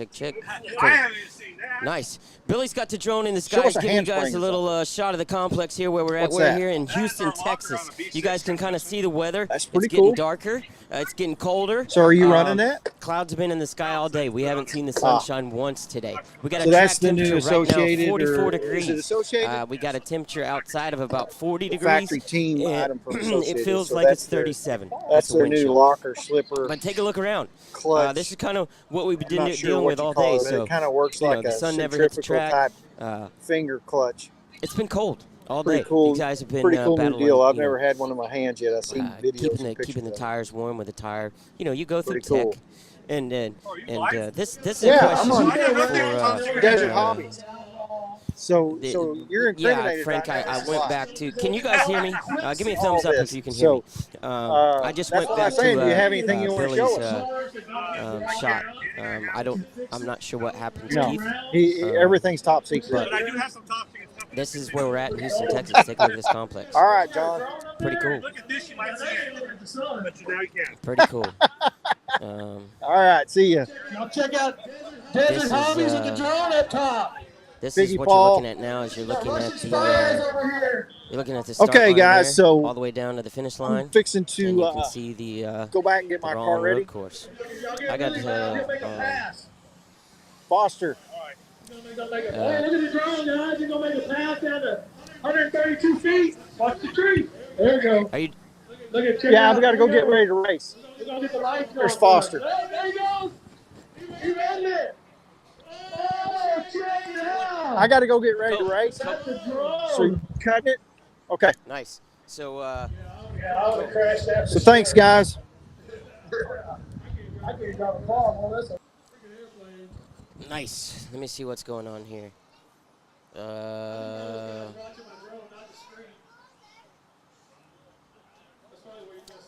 I haven't even seen that. Nice. Billy's got the drone in the Show sky. us a Giving you guys handspring a or little shot of the complex here where we're at. What's We're that? here in Houston, Texas. You guys can kind of see the weather. That's pretty It's getting cool. darker. It's getting colder. So are you running that? Clouds have been in the sky all day. We haven't seen the sunshine once today. We got a So track that's the new temperature right Associated now, 44 or degrees. is it Associated? We got a temperature outside of about 40 degrees. Factory team and item from Associated. it feels So like that's it's 37. That's the their wind new chill. locker slipper. But take a look around. Clutch. This is kind of what we've been I'm not sure dealing what with you all call day. it, but So it kind of works you know, like the a sun never hits the centrifugal track. type finger clutch. It's been cold all Pretty day. cool. You guys have been Pretty cool new battling, deal. I've you never know, had one in my hands yet. I've seen videos keeping and the pictures of it. tires warm with the tire. You know, you go through Pretty cool. tech, and this is a Yeah, question I'm on for Desert Hobbies. So you're incriminated. Yeah, Frank, right now. I went back to. Can you guys hear me? Give me a thumbs up if you can hear me. I just that's went what back I'm saying. to Do you have anything you want to Billy's show us? shot. I'm not sure what happened to No, Keith. everything's top secret. But I do have some top secret stuff. this is where we're at in Houston, Texas. Take a look at this complex. All right, John. Pretty cool. Look at this, you might see it. But now you can't. Pretty cool. All right, see ya. Y'all check out This Desert is, Hobbies with the drone up top. This is Biggie what Paul. you're looking at now. As you're looking at the you're looking at the start Okay, line guys, there, so all the way down to the finish line. I'm fixing and you to can see the go back and get my raw car road ready. course. I got Foster. Look at the drone, guys. You're going to make a pass down to 132 feet. Watch the tree. There you go. Are you? Look at check Yeah, out. we got to go get ready to race. We're going to get the lights There's going. Foster. Hey, there he goes. He ran it. Oh, check it out. I got to go get ready to race. That's the drone. So you cutting it? Okay. Nice. So Yeah, I would have crashed that. So thanks, guys. I can't drive a car. Well, that's a nice. Let me see what's going on here.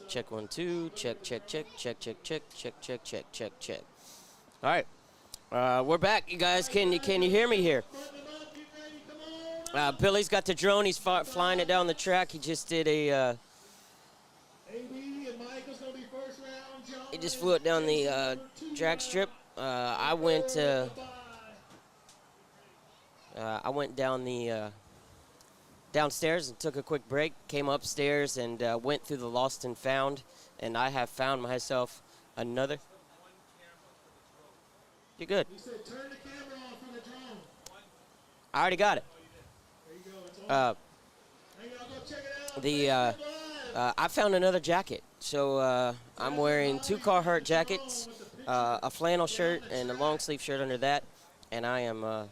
Check 1, 2. Check. All right. We're back, you guys. Can you hear me here? Billy's got the drone. He's flying it down the track. He just did a. He just flew it down the drag strip. I went down the downstairs and took a quick break. Came upstairs and went through the lost and found, and I have found myself another. You're good. He said, turn the camera off on the drone. I already got it. There you go. It's on. Hey, y'all go check it out. I found another jacket. So I'm wearing 2 Carhartt jackets, a flannel shirt, and a long sleeve shirt under that, and I'm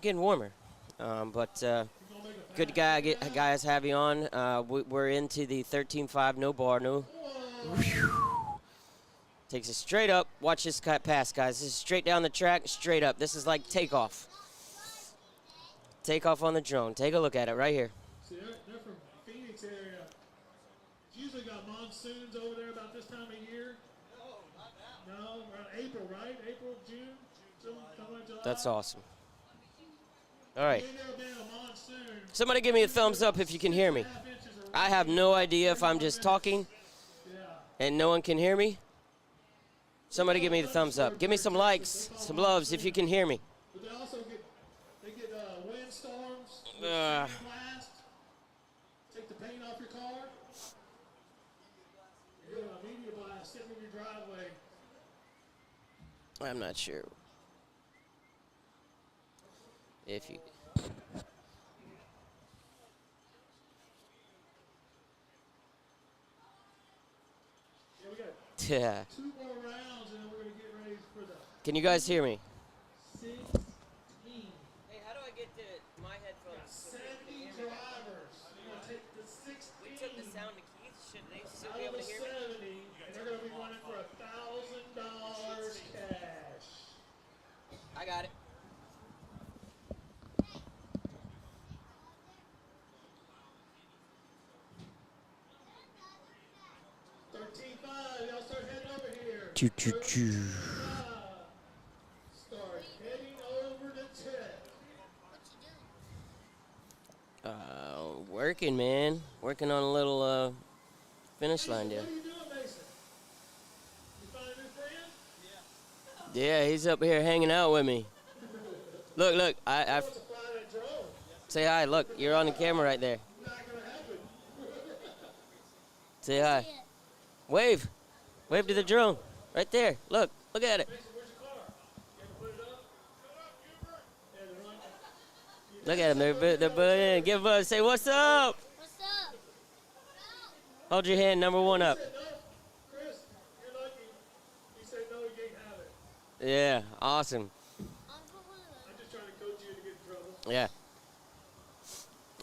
getting warmer. But good guys have you on. We're into the 13.5 no bar, no. Takes it straight up. Watch this pass, guys. This is straight down the track, straight up. This is like takeoff. Takeoff on the drone. Take a look at it right here. See, they're from Phoenix area. It's usually got monsoons over there about this time of year. No, around April, right? April, June, somewhere July. That's awesome. All right. Ain't never been a monsoon. Somebody give me a thumbs up if you can hear me. I have no idea if I'm just talking and no one can hear me. Somebody give me the thumbs up. Give me some likes, some loves if you can hear me. But they also get windstorms, blast, take the paint off your car. You get a media blast sitting in your driveway. I'm not sure. If you. Yeah, we got Yeah. 2 more rounds, and then we're going to get ready for the Can you guys hear me? 16. Hey, how do I get to my headphones? 70 drivers. You're going to take the 16. We took the sound to Keith. Should they still Out be of able the to hear me? 70, they're going to be running for $1,000 cash. I got it. Y'all start heading over here. Choo choo choo. Start heading over to Tech. Working, man. Working on a little finish line there. What are you doing, Mason? You find a new friend? Yeah, he's up here hanging out with me. Look, I Wants to fly that drone. say hi. Look, you're on the camera right there. Not going to happen. Say hi. Wave. Wave to the drone. Right there. Look at it. Mason, where's your car? You ever put it up? Yeah, they're running. Look at him. They're putting in. Give us. Say what's up. What's up? Hold your hand, number 1 up. He said no. Chris, you're lucky. He said no, he can't have it. Yeah, awesome. I'm just trying to coach you to get in trouble. Yeah.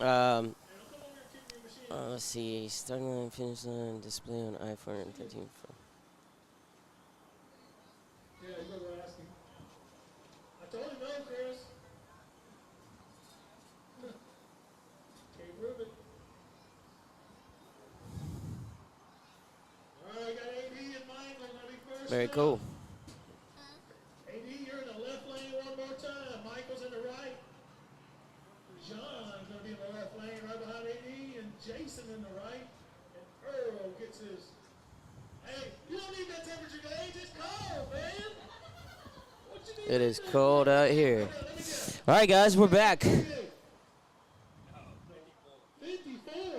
And I'll come over here and kick your machine. Let's see. Starting line, finish line, display on iPhone 13. Yeah, you better ask him. I told him no, Chris. Can't prove it. All right, I got AD and Michael gonna be first. Very up. cool. AD, you're in the left lane one more time. Michael's in the right. John's gonna be in the left lane right behind AD, and Jason in the right. And Earl gets his. Hey, you don't need that temperature gauge. It's cold, man. What you need It to is do? cold out here. Let me guess. All right, guys, we're back. 54. Hey,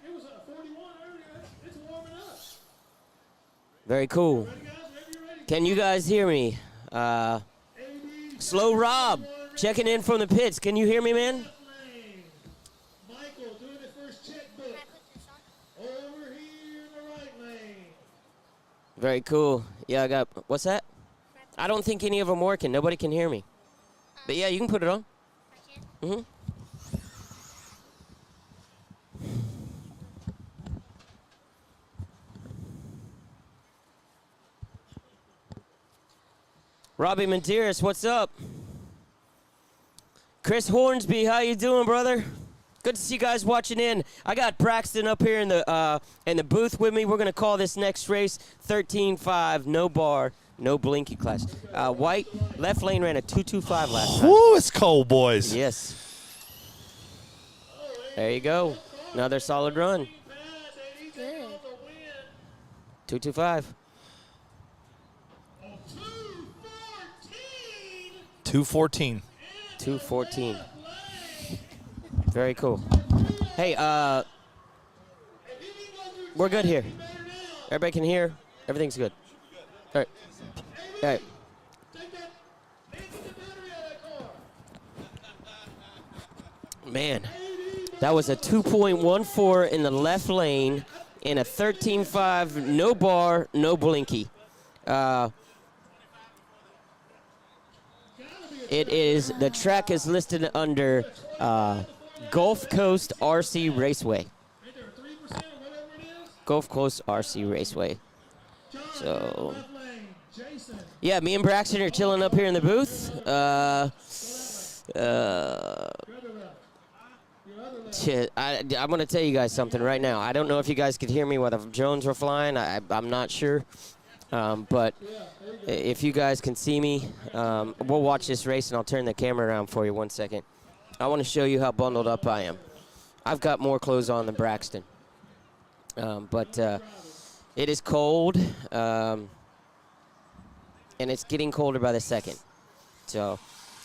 it was 41 earlier. It's warming up. Very cool. Ready, guys? Whenever you're ready. Can you guys hear me? AD, Slow Rob, checking in from the pits. Can you hear me, man? left lane. Michael doing the first checkbook. Over here in the right lane. Very cool. Yeah, I got. What's that? I don't think any of them working. Nobody can hear me. But yeah, you can put it on. Mm-hmm. Robbie Monteris, what's up? Chris Hornsby, how you doing, brother? Good to see you guys watching in. I got Braxton up here in the booth with me. We're gonna call this next race 13.5, no bar, no blinky class. White left lane ran a 2.25 last time. Woo, it's cold, boys. Yes. There you go. Another solid run. Good. 2.25. 214. 2:14. Very cool. Hey, we're good here. Everybody can hear. Everything's good. All right. All right. Man, that was a 2.14 in the left lane and a 13.5, no bar, no blinky. It is, the track is listed under Gulf Coast RC Raceway. Gulf Coast RC Raceway. So, yeah, me and Braxton are chilling up here in the booth. Shit, I'm going to tell you guys something right now. I don't know if you guys could hear me while the drones were flying. I'm not sure. But if you guys can see me, we'll watch this race, and I'll turn the camera around for you 1 second. I want to show you how bundled up I am. I've got more clothes on than Braxton. But it is cold, and it's getting colder by the second. So,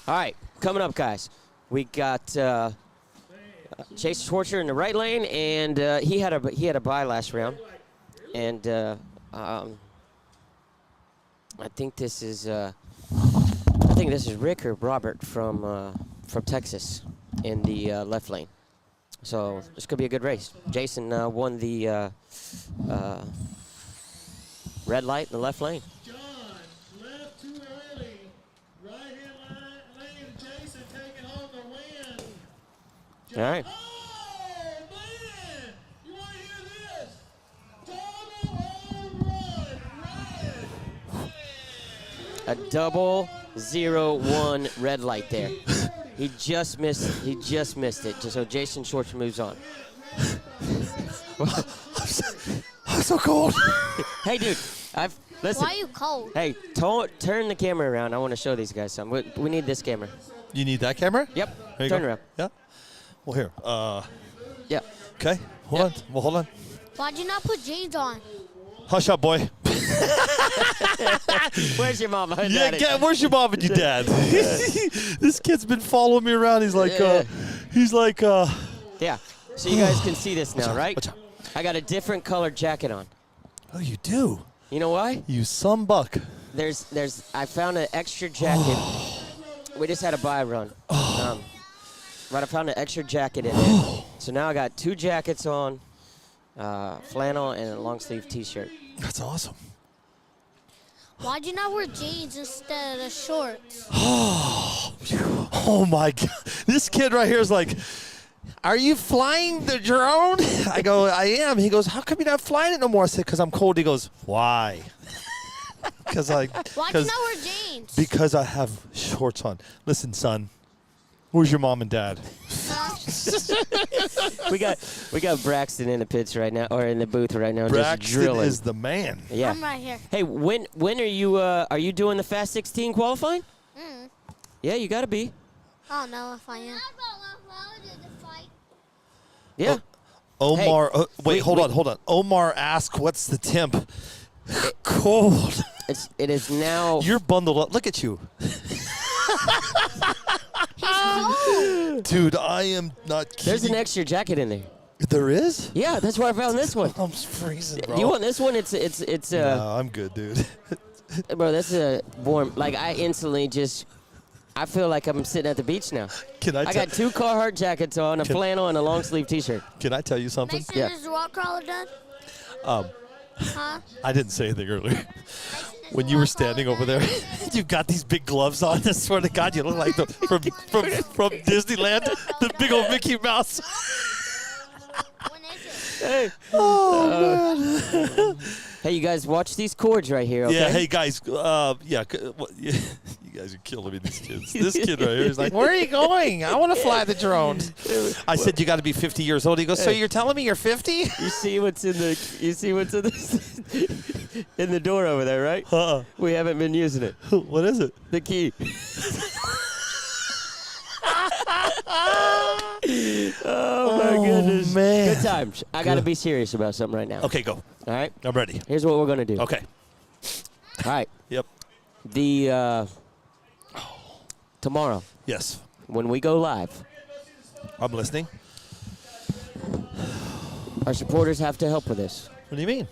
all right, coming up, guys. We got Chase Schwartzer in the right lane, and he had a bye last round, and I think this is Rick or Robert from from Texas in the left lane. So this could be a good race. Jason won the red light in the left lane. John, left too early. Right-hand lane, Jason taking home the win. All right. Oh, man! You want to hear this? Double home run, Ryan! A double 0-1 red light there. He just missed. He just missed it. So Jason Schwartz moves on. I'm so cold. Hey, dude. Listen. Why are you cold? Hey, turn the camera around. I want to show these guys something. We need this camera. You need that camera? Yep. There you Turn go. around. Yeah. Well, here. Yeah. Okay. Hold on. Well, hold on. Why'd you not put jeans on? Hush up, boy. Where's your mom? Yeah, where's your mom and your dad? This kid's been following me around. He's like, Yeah. So you guys can see this now, right? Watch out. I got a different colored jacket on. Oh, you do? You know why? You some buck. I found an extra jacket. We just had a buy run. But I found an extra jacket in there. So now I got 2 jackets on, flannel and a long sleeve t-shirt. That's awesome. Why'd you not wear jeans instead of shorts? Oh my God. This kid right here is like, are you flying the drone? I go, I am. He goes, how come you're not flying it no more? I said, because I'm cold. He goes, why? Why'd you not wear jeans? Because I have shorts on. Listen, son, where's your mom and dad? We got Braxton in the pits right now, or in the booth right now, Braxton just drilling. is the man. Yeah. I'm right here. Hey, when are you doing the Fast 16 qualifying? Yeah, you gotta be. I don't know if I am. Yeah. Omar, Hey, wait, hold on. Omar asked, what's the temp? Cold. It is now. You're bundled up. Look at you. He's cold. Dude, I am not kidding. There's an extra jacket in there. There is? Yeah, that's where I found this one. I'm freezing, bro. You want this one? It's No, I'm good, dude. bro, that's a warm. Like I instantly just. I feel like I'm sitting at the beach now. I got 2 Carhartt jackets on, a flannel, and a long sleeve T-shirt. Can I tell you something? Mason, is the rock crawler done? Huh? I didn't say anything earlier. When you were standing over there, you've got these big gloves on. I swear to God, you look like from Disneyland, the big old Mickey Mouse. When is it? Hey. Oh, man. Hey, you guys, watch these cords right here, okay? Yeah, hey, guys. You guys are killing me, these kids. This kid right here is like, where are you going? I want to fly the drone. I said, you got to be 50 years old. He goes, so you're telling me you're 50? You see what's in the in the door over there, right? We haven't been using it. What is it? The key. Oh my goodness. Man. Good times. I got to be serious about something right now. Okay, go. All right? I'm ready. Here's what we're going to do. Okay. All right. Yep. Tomorrow, Yes. when we go live, I'm listening. our supporters have to help with this. What do you mean?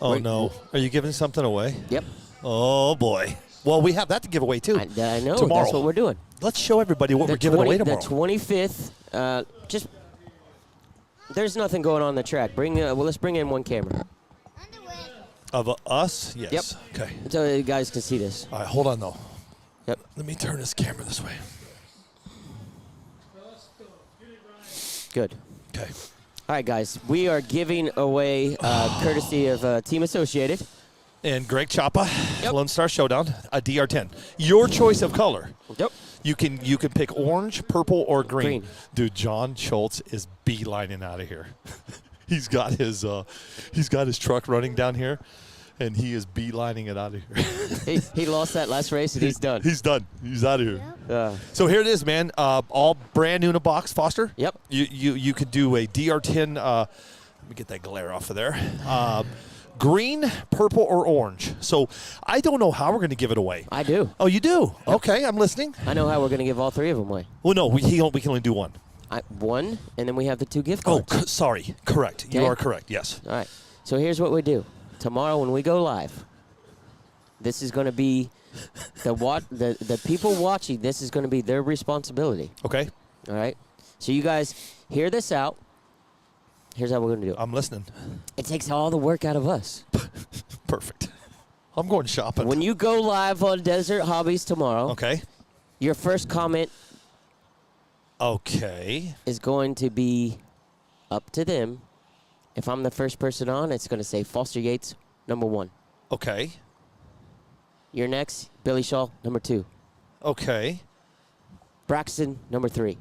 Oh, Wait. no. Are you giving something away? Yep. Oh, boy. Well, we have that to give away, too. I know. Tomorrow. That's what we're doing. Let's show everybody what we're giving away tomorrow. The 25th, there's nothing going on the track. Let's bring in one camera. Of us? Yes. Yep. Okay. So you guys can see this. All right, hold on, though. Yep. Let me turn this camera this way. Good. Okay. All right, guys. We are giving away, courtesy of Team Associated. And Greg Chapa, Yep. Lone Star Showdown, a DR10. Your choice of color. Yep. You can pick orange, purple, or green. Green. Dude, John Schultz is beelining out of here. He's got his truck running down here, and he is beelining it out of here. he lost that last race, and he's done. He's done. He's out of here. So here it is, man. All brand new in a box, Foster. Yep. You could do a DR10. Let me get that glare off of there. Green, purple, or orange. So I don't know how we're going to give it away. I do. Oh, you do? Yep. Okay, I'm listening. I know how we're going to give all 3 of them away. Well, no, we can only do one. One, and then we have the 2 gift Oh, cards. sorry. Correct. Okay. You are correct. Yes. All right. So here's what we do. Tomorrow when we go live, this is going to be The people watching, this is going to be their responsibility. Okay. All right? So you guys hear this out. Here's how we're going to do it. I'm listening. It takes all the work out of us. Perfect. I'm going shopping. When you go live on Desert Hobbies tomorrow, Okay. your first comment Okay. is going to be up to them. If I'm the first person on, it's going to say Foster Yates, number 1. Okay. You're next, Billy Shaw, number 2. Okay. Braxton, number 3.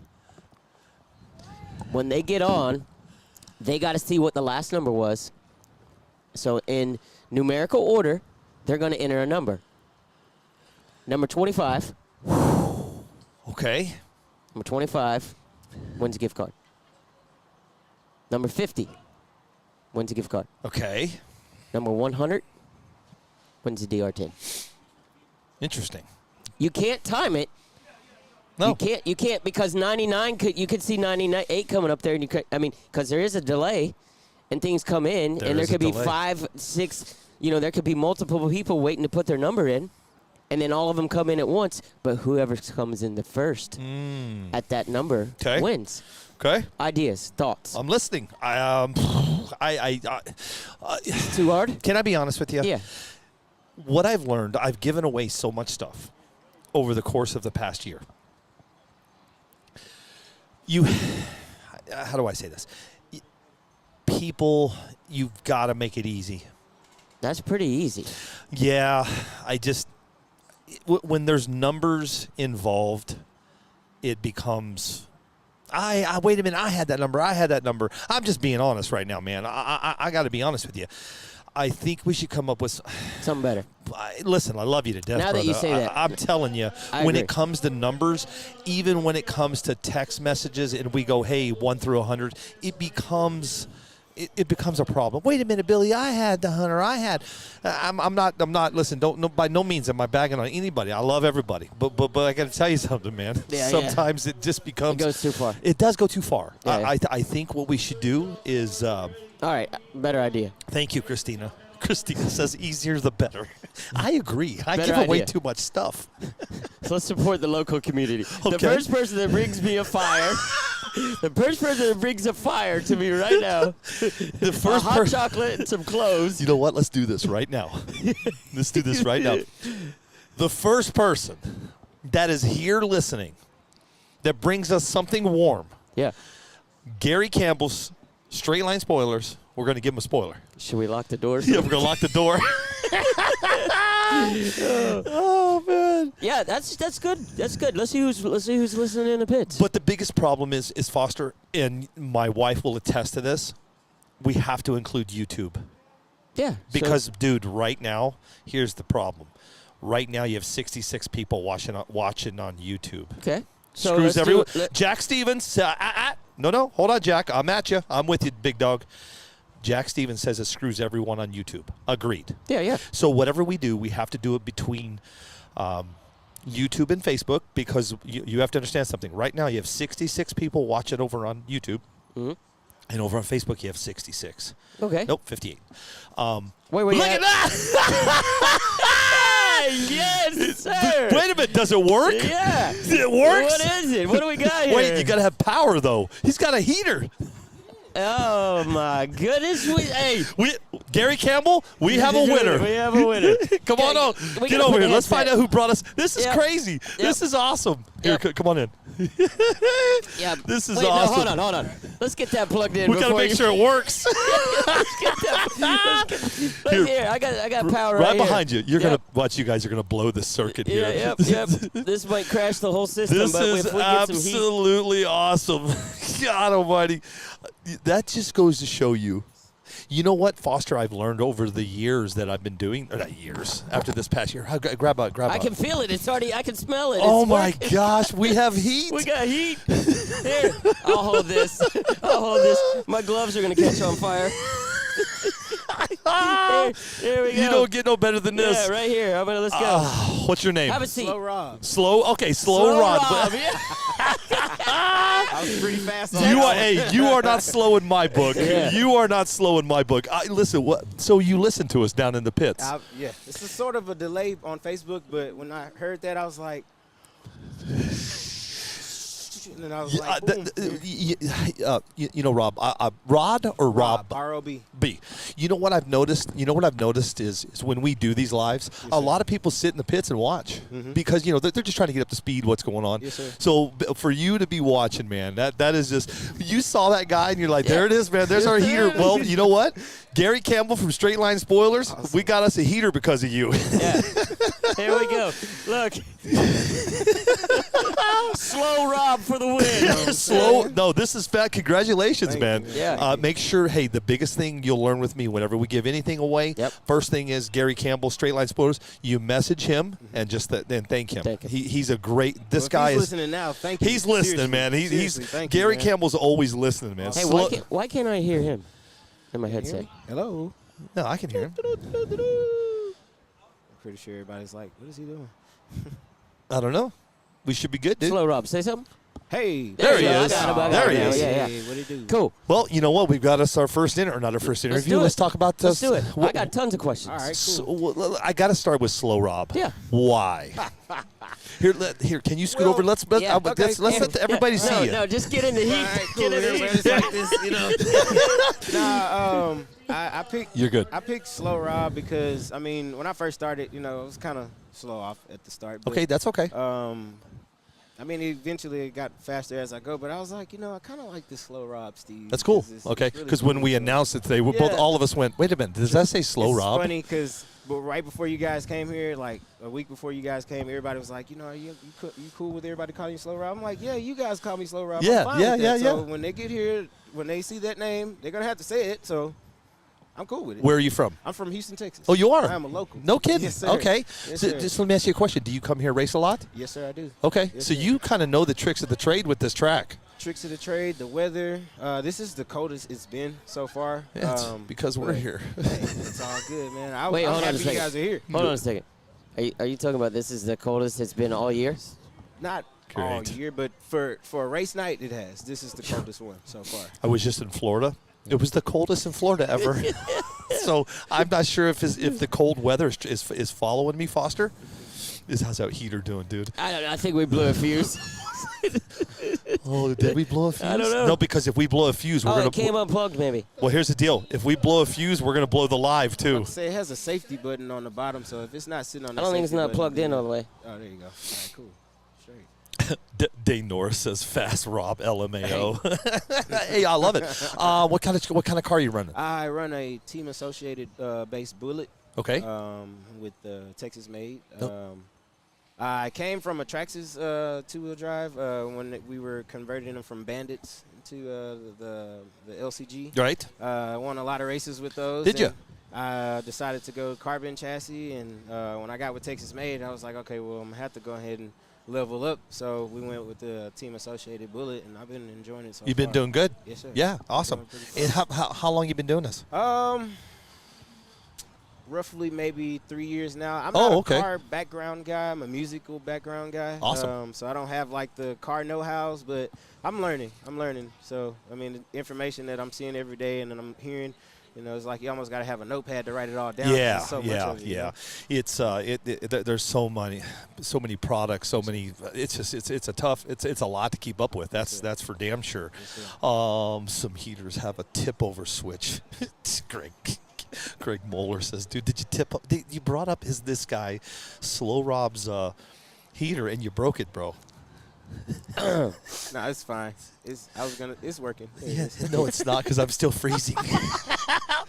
When they get on, they got to see what the last number was. So in numerical order, they're going to enter a number. Number 25. Okay. Number 25 wins a gift card. Number 50 wins a gift card. Okay. Number 100 wins a DR10. Interesting. You can't time it. No. You can't because 99 you could see 98 coming up there, and because there is a delay, and things come in, There and there is a could be delay. 5, 6. There could be multiple people waiting to put their number in, and then all of them come in at once. But whoever comes in the first at that number wins. Okay. Ideas, thoughts. I'm listening. Too hard? Can I be honest with you? Yeah. What I've learned, I've given away so much stuff over the course of the past year. How do I say this? People, you've got to make it easy. That's pretty easy. Yeah, when there's numbers involved, it becomes, wait a minute, I had that number. I'm just being honest right now, man. I got to be honest with you. I think we should come up with something better. Listen, I love you to death, Now that brother. you say that. I'm telling you, I when agree. it comes to numbers, even when it comes to text messages and we go, hey, 1 through 100, it becomes a problem. Wait a minute, Billy, I had the 100. I'm not, listen, by no means am I bagging on anybody. I love everybody. But I got to tell you something, man. Yeah, Sometimes it just becomes. It goes too far. It does go too far. Yeah. I think what we should do is. All right, better idea. Thank you, Christina. Christina says easier the better. I agree. I Better give away idea. too much stuff. So let's support the local community. Okay. The first person that brings me a fire, the first person that brings a fire to me right now, The first a hot person. chocolate and some clothes. You know what? Let's do this right now. Let's do this right now. The first person that is here listening that brings us something warm. Yeah. Gary Campbell's Straight Line Spoilers. We're going to give him a spoiler. Should we lock the doors? Yeah, we're going to lock the door. Oh, man. Yeah, that's good. That's good. Let's see who's listening in the pits. But the biggest problem is Foster, and my wife will attest to this, we have to include YouTube. Yeah. Because, dude, right now, here's the problem. Right now, you have 66 people watching on YouTube. Okay. So Screws let's everyone. do it. Jack Stevens. No. Hold on, Jack. I'm at you. I'm with you, big dog. Jack Stevens says it screws everyone on YouTube. Agreed. Yeah. So whatever we do, we have to do it between YouTube and Facebook because you have to understand something. Right now, you have 66 people watching over on YouTube. Mm-hmm. And over on Facebook, you have 66. Okay. Nope, 58. Wait. Look at that! Yes, sir. Wait a minute. Does it work? Yeah. It works? What is it? What do we got here? Wait, you got to have power, though. He's got a heater. Oh, my goodness. Gary Campbell, we have a winner. We have a winner. Come on out. We Get gotta over put here. the Let's find headset. out who brought us. This is Yep. crazy. This is awesome. Here, Yep. come on in. Yeah. This is Wait, awesome. No, hold on. Let's get that plugged in. We got to make sure it works. Let's get that. Here, I got power right here. behind you. You're going to watch. You guys are going to blow this circuit here. Yep. This might crash the whole system, This but is if we get some heat. absolutely awesome. God almighty. That just goes to show you. You know what, Foster, I've learned over the years that I've been doing, or not years, after this past year. Grab a. I can feel it. It's already, I can smell it. Oh, It's my working. gosh. We have heat. We got heat. Here, I'll hold this. My gloves are going to catch on fire. Here we go. You don't get no better than this. Yeah, right here. Let's go. What's your name? Have a seat. Slow Rob. Slow Rod. Rob, yeah. I was pretty fast. On You that are, one. hey, you are not slow in my book. Yeah. You are not slow in my book. Listen, what? So you listen to us down in the pits? Yeah, this is sort of a delay on Facebook, but when I heard that, I was like, and then I was like, boom. You know, Rob. Rod or Rob? R-O-B. B. You know what I've noticed? You know what I've noticed is when we do these lives, a lot of people sit in the pits and watch because you know they're just trying to get up to speed what's going on. Yes, sir. So for you to be watching, man, that is just you saw that guy and you're like, there it is, man. There's our heater. Well, you know what? Gary Campbell from Straight Line Spoilers, we got us a heater because of you. Yeah. Here we go. Look. Slow Rob for the win. Slow. No, this is fat. Congratulations, man. Yeah. Make sure, hey, the biggest thing you'll learn with me whenever we give anything away, first thing is Gary Campbell, Straight Line Spoilers. You message him and just then thank him. Thank him. He's a great. This Well, if guy he's is listening now. Thank you. He's listening, man. Seriously, thank you, Gary man. Campbell's always listening, man. Hey, Slow- why can't I hear him in my headset? Hello. No, I can hear him. I'm pretty sure everybody's like, what is he doing? I don't know. We should be good, dude. Slow Rob, say something. Hey. There he I is. got him, I got There him he now. is. Yeah, Hey, what'd he do? Cool. Well, you know what? We've got us our first not our first interview. do it. Let's talk about Let's do it. I got tons of questions. All right, So, cool. well, I got to start with Slow Rob. Yeah. Why? Here. Can you scoot over? Let's yeah, okay. let everybody see you. No, just get in the heat. All right, cool. Get in the heat. Everybody's like this, you know. I picked. You're good. I picked Slow Rob because I mean, when I first started, you know, it was kind of slow off at the start. But, Okay, that's okay. I mean, eventually it got faster as I go, but I was like, you know, I kind of like the Slow Rob, Steve. That's cool. It's Okay, really because cool. when we announced it today, we Yeah. all of us went, wait a minute, does that say Slow It's Rob? funny because right before you guys came here, like a week before you guys came, everybody was like, you know, are you cool with everybody calling you Slow Rob? I'm like, yeah, you guys call me Slow Rob. Yeah, I'm fine yeah, with yeah, that. yeah. So when they get here, when they see that name, they're going to have to say it. So I'm cool with it. Where are you from? I'm from Houston, Texas. Oh, you are? I'm a local. No kidding. Yes, sir. Okay. Yes, So sir. just let me ask you a question. Do you come here race a lot? Yes, sir, I do. Okay. Yes, So sir. you kind of know the tricks of the trade with this track. Tricks of the trade, the weather. This is the coldest it's been so far. Yeah, it's because we're but, here. Hey, it's all good, man. Wait, I'm hold on a happy second. you guys are here. Hold on a second. Are you talking about this is the coldest it's been all year? Not all Great. year, but for a race night, it has. This is the coldest one so far. I was just in Florida. It was the coldest in Florida ever. So I'm not sure if the cold weather is following me, Foster. How's that heater doing, dude? I don't know. I think we blew a fuse. Oh, did we blow a fuse? I don't know. No, because if we blow a fuse, we're Oh, gonna. it came unplugged, maybe. Well, here's the deal. If we blow a fuse, we're gonna blow the live too. Say it has a safety button on the bottom, so if it's not sitting on the I don't think it's safety not button, plugged in then- all the way. Oh, there you go. All right, cool. Straight. Dane Norris says fast Rob LMAO. Hey, I love it. What kind of car are you running? I run a Team Associated based Bullet. Okay. With Texas made. Nope. I came from a Traxxas two-wheel drive when we were converting them from Bandits to the LCG. Right. I won a lot of races with those. Did you? and I decided to go carbon chassis, and when I got with Texas made, I was like, okay, well, I'm going to have to go ahead and level up. So we went with the Team Associated Bullet, and I've been enjoying it so You've been far. doing good. Yes, sir. Yeah, awesome. Doing pretty And how long you been doing this? Roughly maybe 3 years now. I'm Oh, not a okay. car background guy. I'm a musical background guy. Awesome. So I don't have like the car know-hows, but I'm learning. So, I mean, the information that I'm seeing every day and that I'm hearing, you know, it's like you almost got to have a notepad to write it all down. Yeah, There's so much of it, you know? It's there's so many products, so many. It's a lot to keep up with. That's for damn sure. Some heaters have a tip over switch. Greg Moeller says, dude, did you tip up? You brought up this guy, Slow Rob's heater, and you broke it, bro. No, it's fine. It's working. Yeah, no, it's not because I'm still freezing.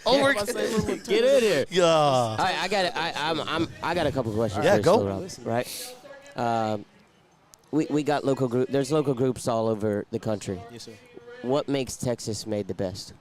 Get in here. Yeah. All right, I got a couple questions. Yeah, for go. Slow Rob, right. We got local group. There's local groups all over the country. Yes, sir. What makes Texas made the best?